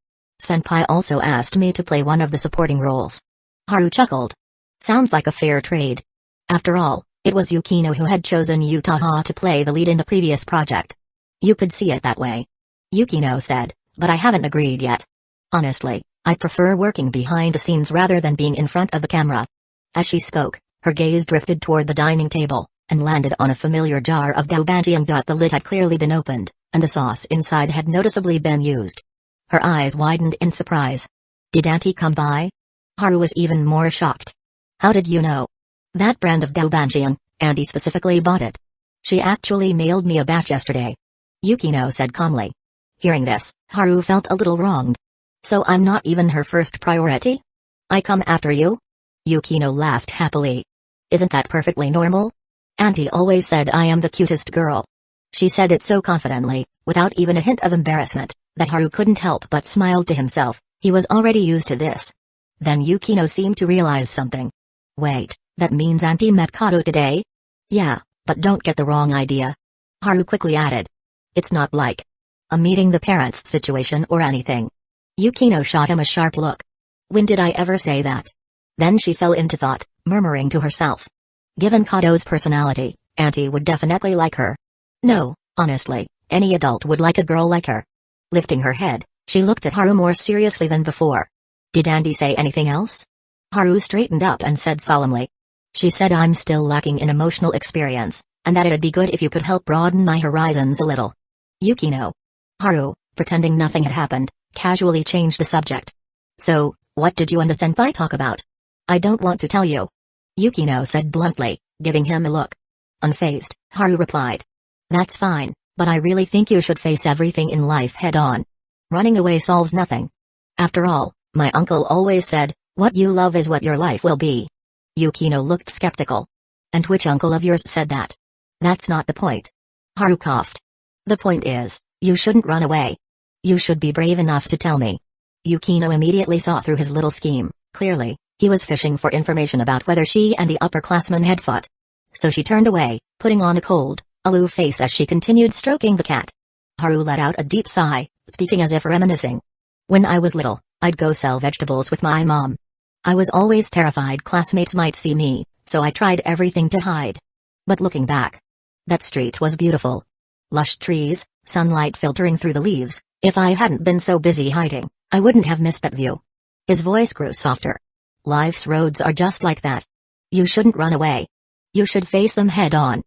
[SPEAKER 1] Senpai also asked me to play one of the supporting roles." Haru chuckled. "Sounds like a fair trade. After all, it was Yukino who had chosen Utaha to play the lead in the previous project." "You could see it that way," Yukino said, "but I haven't agreed yet. Honestly, I prefer working behind the scenes rather than being in front of the camera." As she spoke, her gaze drifted toward the dining table, and landed on a familiar jar of doubanjian. The lid had clearly been opened, and the sauce inside had noticeably been used. Her eyes widened in surprise. "Did Auntie come by?" Haru was even more shocked. "How did you know?" "That brand of doubanjian, Auntie specifically bought it. She actually mailed me a batch yesterday," Yukino said calmly. Hearing this, Haru felt a little wronged. "So I'm not even her first priority? I come after you?" Yukino laughed happily. "Isn't that perfectly normal? Auntie always said I am the cutest girl." She said it so confidently, without even a hint of embarrassment, that Haru couldn't help but smile to himself. He was already used to this. Then Yukino seemed to realize something. "Wait, that means Auntie met Kato today?" "Yeah, but don't get the wrong idea," Haru quickly added. "It's not like a meeting the parents situation or anything." Yukino shot him a sharp look. "When did I ever say that?" Then she fell into thought, murmuring to herself. Given Kato's personality, Auntie would definitely like her. No, honestly, any adult would like a girl like her. Lifting her head, she looked at Haru more seriously than before. "Did Auntie say anything else?" Haru straightened up and said solemnly. "She said I'm still lacking in emotional experience, and that it'd be good if you could help broaden my horizons a little." Yukino. Haru, pretending nothing had happened, casually changed the subject. "So, what did you and the senpai talk about?" "I don't want to tell you," Yukino said bluntly, giving him a look. Unfazed, Haru replied. "That's fine, but I really think you should face everything in life head-on. Running away solves nothing. After all, my uncle always said, what you love is what your life will be." Yukino looked skeptical. "And which uncle of yours said that?" "That's not the point." Haru coughed. "The point is, you shouldn't run away. You should be brave enough to tell me." Yukino immediately saw through his little scheme. Clearly, he was fishing for information about whether she and the upperclassmen had fought. So she turned away, putting on a cold, aloof face as she continued stroking the cat. Haru let out a deep sigh, speaking as if reminiscing. "When I was little, I'd go sell vegetables with my mom. I was always terrified classmates might see me, so I tried everything to hide. But looking back, that street was beautiful. Lush trees, sunlight filtering through the leaves. If I hadn't been so busy hiding, I wouldn't have missed that view." His voice grew softer. "Life's roads are just like that. You shouldn't run away. You should face them head-on."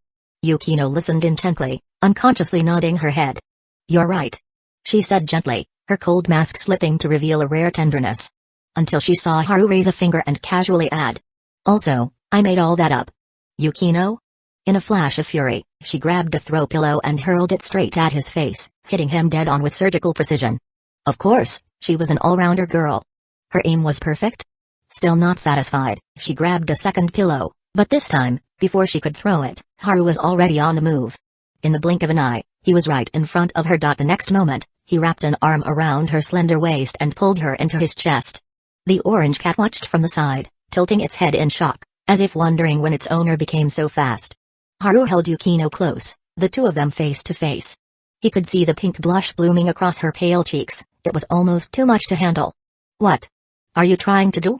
[SPEAKER 1] Yukino listened intently, unconsciously nodding her head. "You're right," she said gently, her cold mask slipping to reveal a rare tenderness. until she saw Haru raise a finger and casually add, "Also, I made all that up." Yukino? In a flash of fury, she grabbed a throw pillow and hurled it straight at his face, hitting him dead on with surgical precision. Of course, she was an all-rounder girl. Her aim was perfect. Still not satisfied, she grabbed a second pillow, but this time, before she could throw it, Haru was already on the move. In the blink of an eye, he was right in front of her. The next moment, he wrapped an arm around her slender waist and pulled her into his chest. The orange cat watched from the side, tilting its head in shock, as if wondering when its owner became so fast. Haru held Yukino close, the two of them face to face. He could see the pink blush blooming across her pale cheeks. It was almost too much to handle. "What are you trying to do?"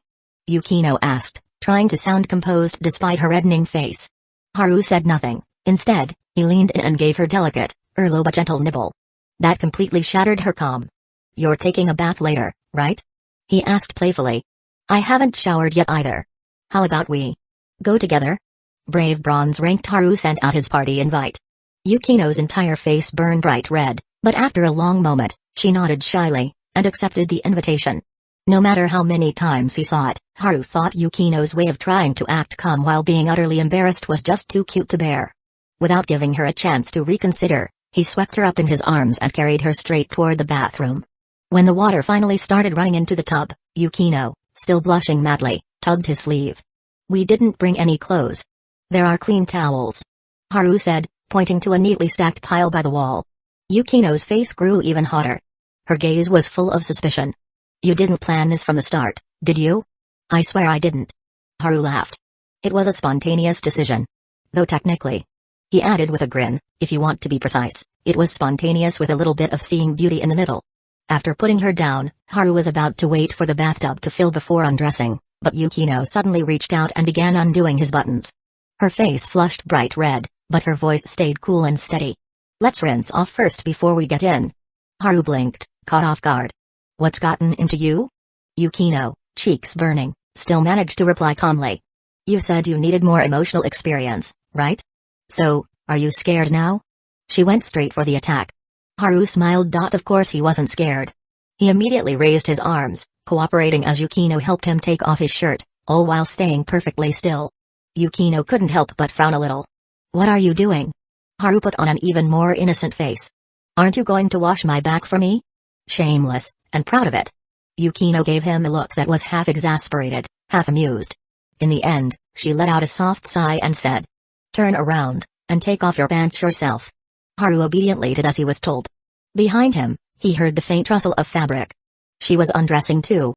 [SPEAKER 1] Yukino asked, trying to sound composed despite her reddening face. Haru said nothing. Instead, he leaned in and gave her delicate, low but gentle nibble. That completely shattered her calm. "You're taking a bath later, right?" he asked playfully. "I haven't showered yet either. How about we go together?" Brave bronze ranked Haru sent out his party invite. Yukino's entire face burned bright red, but after a long moment, she nodded shyly, and accepted the invitation. No matter how many times he saw it, Haru thought Yukino's way of trying to act calm while being utterly embarrassed was just too cute to bear. Without giving her a chance to reconsider, he swept her up in his arms and carried her straight toward the bathroom. When the water finally started running into the tub, Yukino, still blushing madly, tugged his sleeve. "We didn't bring any clothes. There are clean towels," Haru said, pointing to a neatly stacked pile by the wall. Yukino's face grew even hotter. Her gaze was full of suspicion. "You didn't plan this from the start, did you?" "I swear I didn't." Haru laughed. "It was a spontaneous decision. Though technically," he added with a grin, "if you want to be precise, it was spontaneous with a little bit of seeing beauty in the middle." After putting her down, Haru was about to wait for the bathtub to fill before undressing, but Yukino suddenly reached out and began undoing his buttons. Her face flushed bright red, but her voice stayed cool and steady. "Let's rinse off first before we get in." Haru blinked, caught off guard. "What's gotten into you?" Yukino, cheeks burning, still managed to reply calmly. "You said you needed more emotional experience, right? So, are you scared now?" She went straight for the attack. Haru smiled. Of course he wasn't scared. He immediately raised his arms, cooperating as Yukino helped him take off his shirt, all while staying perfectly still. Yukino couldn't help but frown a little. "What are you doing?" Haru put on an even more innocent face. "Aren't you going to wash my back for me?" Shameless, and proud of it. Yukino gave him a look that was half exasperated, half amused. In the end, she let out a soft sigh and said, "Turn around, and take off your pants yourself." Haru obediently did as he was told. Behind him, he heard the faint rustle of fabric. She was undressing too,